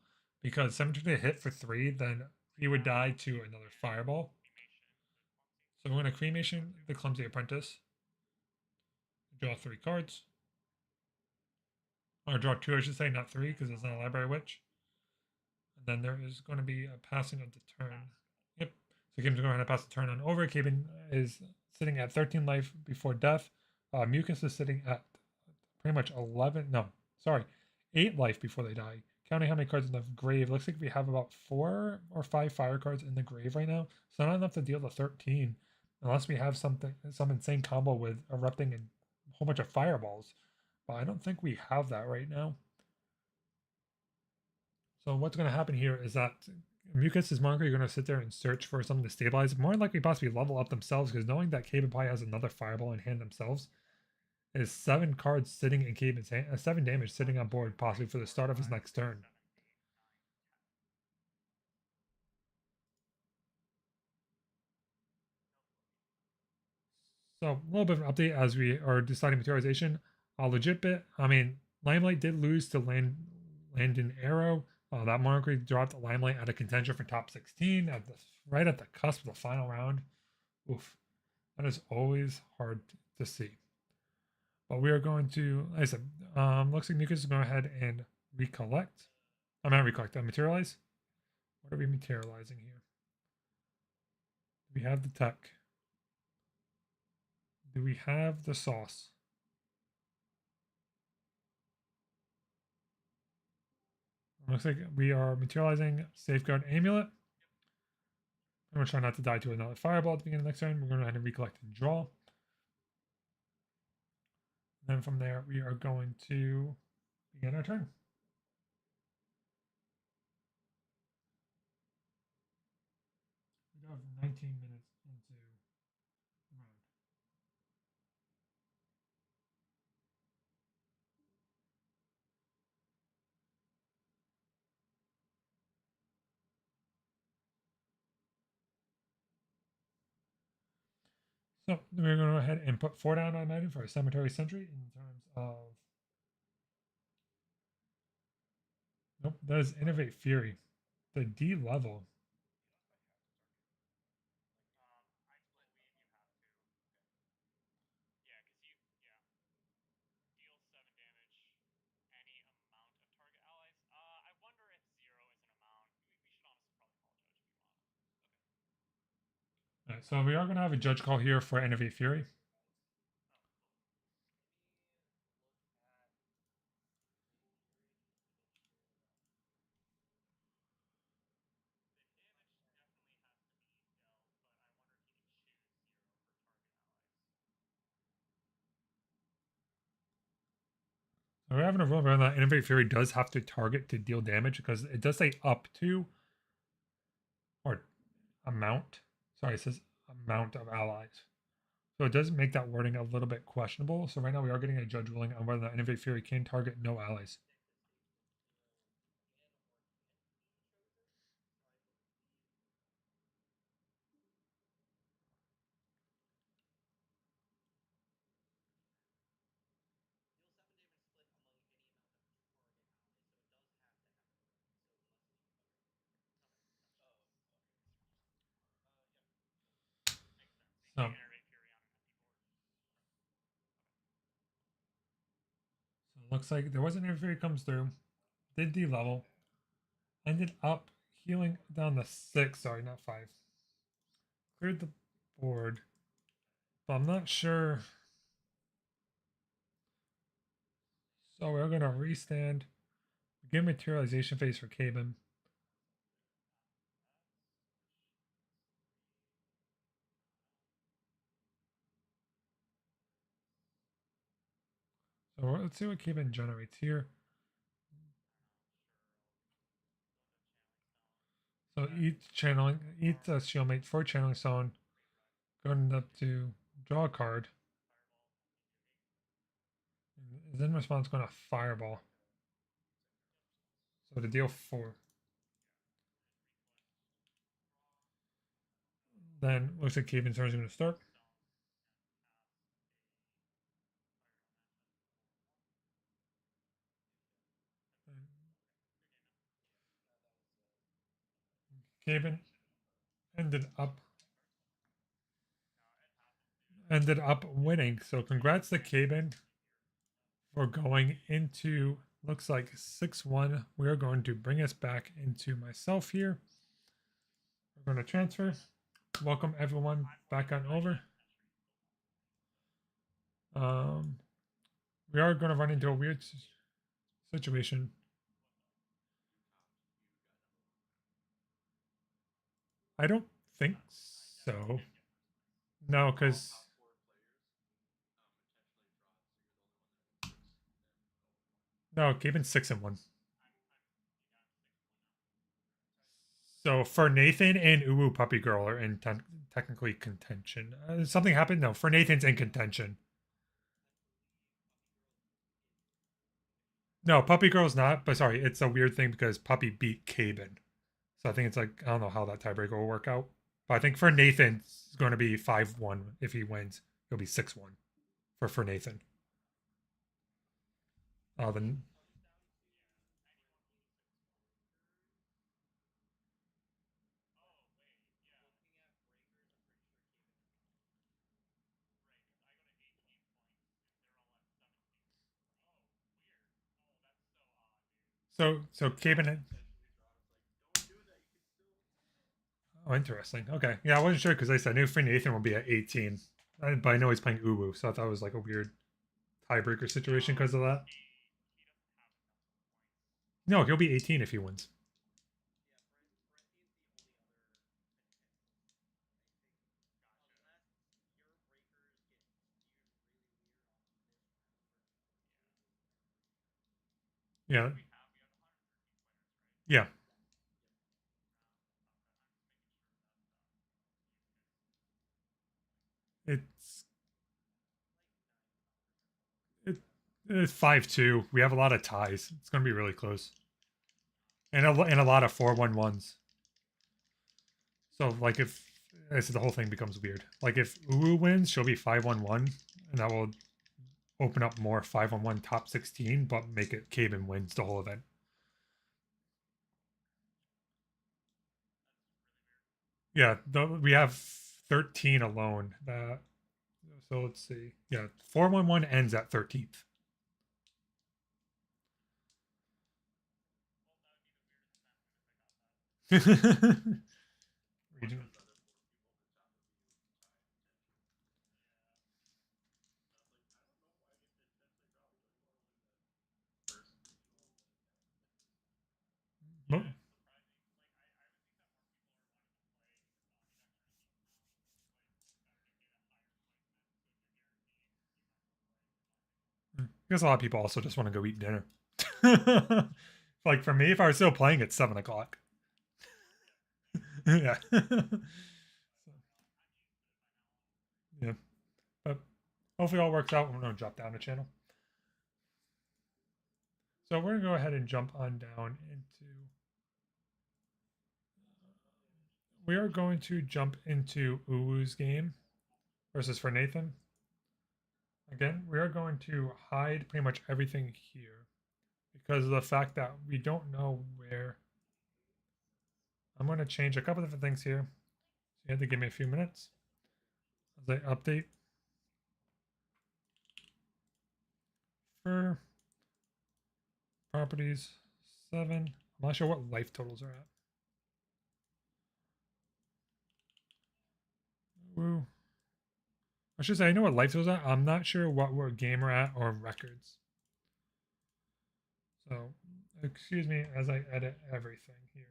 [SPEAKER 1] because Cemetery hit for 3, then he would die to another fireball. So we're going to Cremation the Clumsy Apprentice. Draw 3 cards. Or draw 2, I should say, not 3, because it's not a Library Witch. And then there is going to be a passing of the turn. Yep. So Kim's going to pass the turn on over. Caben is sitting at 13 life before death. Mucus is sitting at pretty much 11. No, sorry, 8 life before they die. Counting how many cards in the grave, looks like we have about 4 or 5 fire cards in the grave right now. So not enough to deal to 13, unless we have some insane combo with erupting and a whole bunch of fireballs. But I don't think we have that right now. So what's going to happen here is that Mucus is Monger going to sit there and search for something to stabilize. More likely possibly level up themselves, because knowing that Caben probably has another fireball in hand themselves, is 7 cards sitting in Caben's hand, 7 damage sitting on board possibly for the start of his next turn. So a little bit of an update as we are deciding materialization. Legit bit. I mean, Limelight did lose to Landon Arrow. That Monarchy dropped Limelight out of contention for top 16 right at the cusp of the final round. Oof, that is always hard to see. But we are going to, like I said, looks like Mucus is going to go ahead and recollect. I'm not recollect. Materialize. What are we materializing here? We have the tech. Do we have the sauce? Looks like we are materializing Safeguard Amulet. I'm going to try not to die to another fireball at the beginning of the next turn. We're going to go ahead and recollect and draw. And then from there, we are going to begin our turn. We have 19 minutes into the round. So we're going to go ahead and put 4 down on item for a Cemetery Sentry in terms of. Nope, that is Innovate Fury. The D level. Right, so we are going to have a judge call here for Innovate Fury. So we're having a rule around that Innovate Fury does have to target to deal damage, because it does say up to, or amount. Sorry, it says amount of allies. So it does make that wording a little bit questionable. So right now we are getting a judge ruling on whether the Innovate Fury can target no allies. So, so it looks like there wasn't interfere comes through. Did D-level. Ended up healing down to 6. Sorry, not 5. Cleared the board. But I'm not sure. So we're going to restand. Begin materialization phase for Caben. So let's see what Caben generates here. So each channeling, each shieldmate for channeling zone, going up to draw a card. Is in response going to fireball. So to deal 4. Then looks like Caben's turn is going to start. Caben ended up winning. So congrats to Caben for going into, looks like 6-1. We are going to bring us back into myself here. We're going to transfer. Welcome everyone back on over. We are going to run into a weird situation. I don't think so. No, because no, Gaben's 6-1. So for Nathan and Uwu Puppy Girl are in technically contention. Something happened? No, for Nathan's in contention. No, Puppy Girl's not, but sorry, it's a weird thing because Puppy beat Caben. So I think it's like, I don't know how that tiebreaker will work out. But I think for Nathan, it's going to be 5-1 if he wins. It'll be 6-1 for Nathan. Then so Caben. Oh, interesting. Okay, yeah, I wasn't sure because I said I knew Free Nathan will be at 18, but I know he's playing Uwu, so I thought it was like a weird tiebreaker situation because of that. No, he'll be 18 if he wins. Yeah. Yeah. It's it, it's 5-2. We have a lot of ties. It's going to be really close. And a lot of 4-1-1s. So like if this is the whole thing becomes weird. Like if Uwu wins, she'll be 5-1-1 and that will open up more 5-on-1 top 16, but make it Caben wins the whole event. Yeah, we have 13 alone. So let's see. Yeah, 4-1-1 ends at 13th. Regional. I guess a lot of people also just want to go eat dinner. Like for me, if I was still playing at 7 o'clock. Yeah. Yeah. But hopefully all works out. We're going to drop down the channel. So we're going to go ahead and jump on down into. We are going to jump into Uwu's game versus for Nathan. Again, we are going to hide pretty much everything here because of the fact that we don't know where. I'm going to change a couple different things here. So you have to give me a few minutes. as I update for properties 7. I'm not sure what life totals are at. Woo. I should say I know what life totals are. I'm not sure what we're gamer at or records. So excuse me as I edit everything here.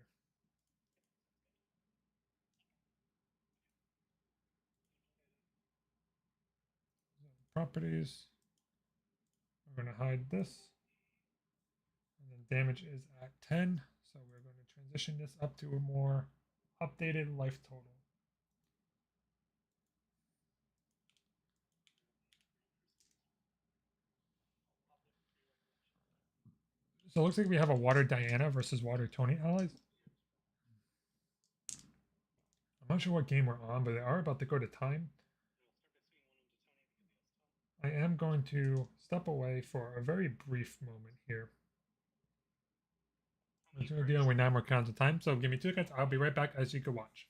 [SPEAKER 1] Properties. We're going to hide this. And then damage is at 10. So we're going to transition this up to a more updated life total. So it looks like we have a Water Diana versus Water Tony allies. I'm not sure what game we're on, but they are about to go to time. I am going to step away for a very brief moment here. I'm just dealing with 9 more counts of time, so give me 2 seconds. I'll be right back as you can watch.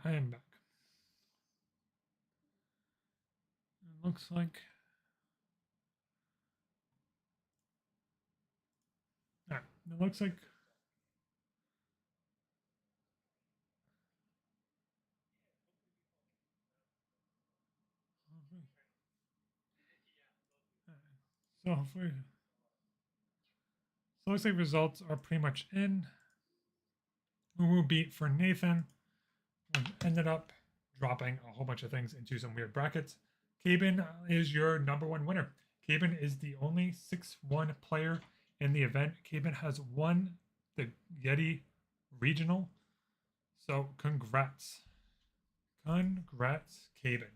[SPEAKER 1] I am back. It looks like. It looks like So hopefully, so looks like results are pretty much in. Woo beat for Nathan. Ended up dropping a whole bunch of things into some weird brackets. Cabin is your #1 winner. Cabin is the only 6-1 player in the event. Cabin has won the Yeti Regional. So congrats. Congrats, Cabin.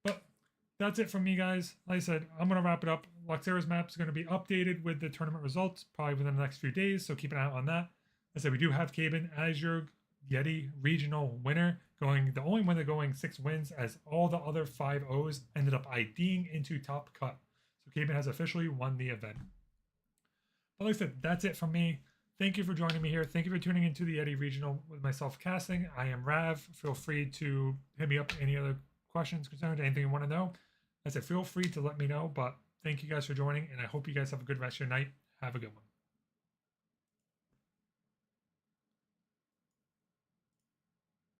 [SPEAKER 1] But that's it from me, guys. Like I said, I'm going to wrap it up. Luxera's map is going to be updated with the tournament results probably within the next few days, so keep an eye out on that. I said we do have Cabin as your Yeti regional winner, going the only winner going 6 wins, as all the other 5 O's ended up IDing into top cut. So Cabin has officially won the event. But like I said, that's it from me. Thank you for joining me here. Thank you for tuning into the Yeti Regional with myself casting. I am Rav. Feel free to hit me up any other questions, concerns, anything you want to know. I said, feel free to let me know. But thank you guys for joining, and I hope you guys have a good rest of your night. Have a good one.